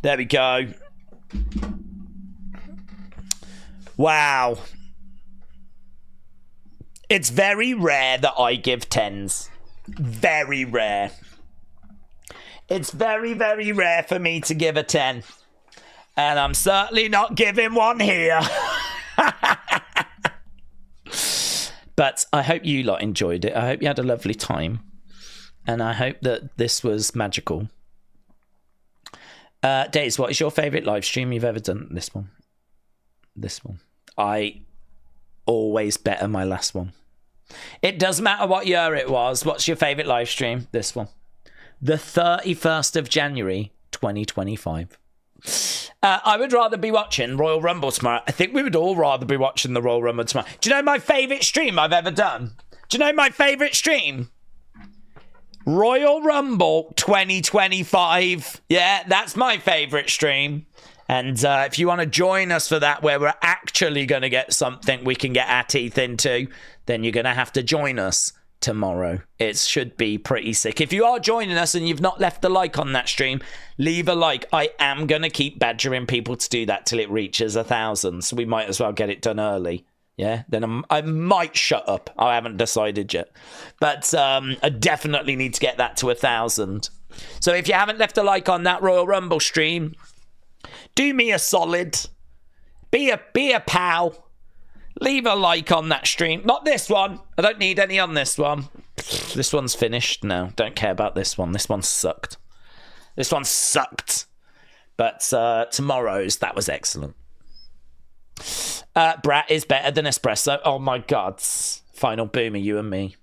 There we go. Wow. It's very rare that I give 10s. Very rare. It's very, very rare for me to give a 10. And I'm certainly not giving one here. But I hope you lot enjoyed it. I hope you had a lovely time. And I hope that this was magical. Days, what is your favourite live stream you've ever done? This one. This one. I always better my last one. It doesn't matter what year it was. What's your favourite live stream? This one. The 31st of January, 2025. I would rather be watching Royal Rumble tomorrow. I think we would all rather be watching the Royal Rumble tomorrow. Do you know my favourite stream I've ever done? Do you know my favourite stream? Royal Rumble 2025. Yeah, that's my favourite stream. And if you want to join us for that, where we're actually going to get something we can get our teeth into, then you're going to have to join us tomorrow. It should be pretty sick. If you are joining us and you've not left a like on that stream, leave a like. I am going to keep badgering people to do that till it reaches 1,000. So we might as well get it done early. Yeah, then I might shut up. I haven't decided yet. But I definitely need to get that to 1,000. So if you haven't left a like on that Royal Rumble stream, do me a solid. Be a pal. Leave a like on that stream. Not this one. I don't need any on this one. This one's finished. No, don't care about this one. This one sucked. This one sucked. But tomorrow's, that was excellent. Brat is better than espresso. Oh my God. Final boomer, you and me.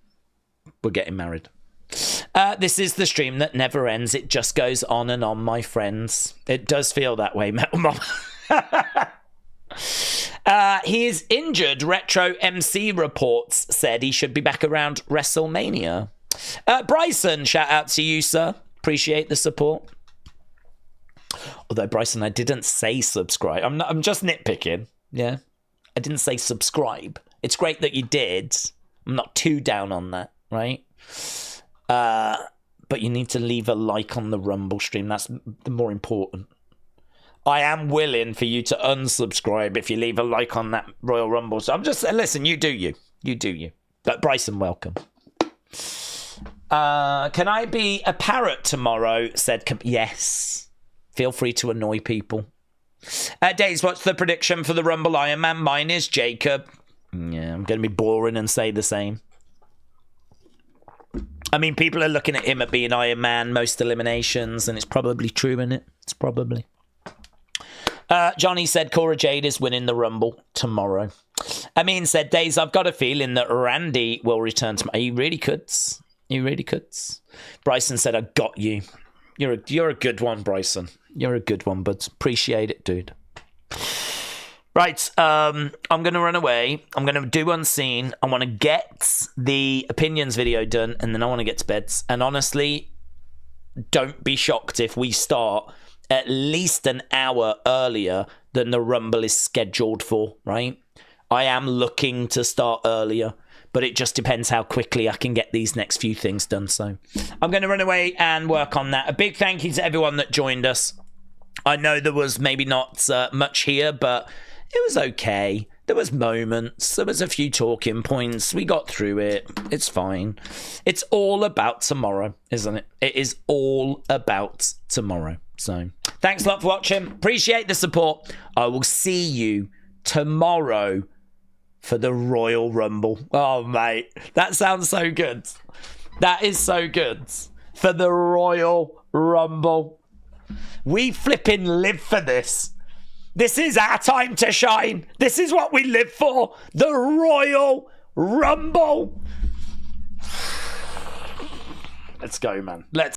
We're getting married. This is the stream that never ends. It just goes on and on, my friends. It does feel that way, Metal Mom. He is injured. Retro MC reports said he should be back around WrestleMania. Bryson, shout out to you, sir. Appreciate the support. Although, Bryson, I didn't say subscribe. I'm just nitpicking. Yeah. I didn't say subscribe. It's great that you did. I'm not too down on that, right? But you need to leave a like on the Rumble stream. That's the more important. I am willing for you to unsubscribe if you leave a like on that Royal Rumble. So I'm just listen, you do you. You do you. But Bryson, welcome. Can I be a parrot tomorrow? Said yes. Feel free to annoy people. Days, what's the prediction for the Rumble Iron Man? Mine is Jacob. Yeah, I'm going to be boring and say the same. I mean, people are looking at him at being Iron Man, most eliminations, and it's probably true, isn't it? It's probably. Johnny said Cora Jade is winning the Rumble tomorrow. Amin said, Days, I've got a feeling that Randy will return tomorrow. He really could. He really could. Bryson said, I got you. You're a good one, Bryson. You're a good one, but appreciate it, dude. Right, I'm going to run away. I'm going to do Unseen. I want to get the opinions video done, and then I want to get to bed. And honestly, don't be shocked if we start at least an hour earlier than the Rumble is scheduled for, right? I am looking to start earlier, but it just depends how quickly I can get these next few things done. So I'm going to run away and work on that. A big thank you to everyone that joined us. I know there was maybe not much here, but it was okay. There was moments. There was a few talking points. We got through it. It's fine. It's all about tomorrow, isn't it? It is all about tomorrow. So thanks a lot for watching. Appreciate the support. I will see you tomorrow for the Royal Rumble. Oh, mate. That sounds so good. That is so good. For the Royal Rumble. We flipping live for this. This is our time to shine. This is what we live for. The Royal Rumble. Let's go, man. Let's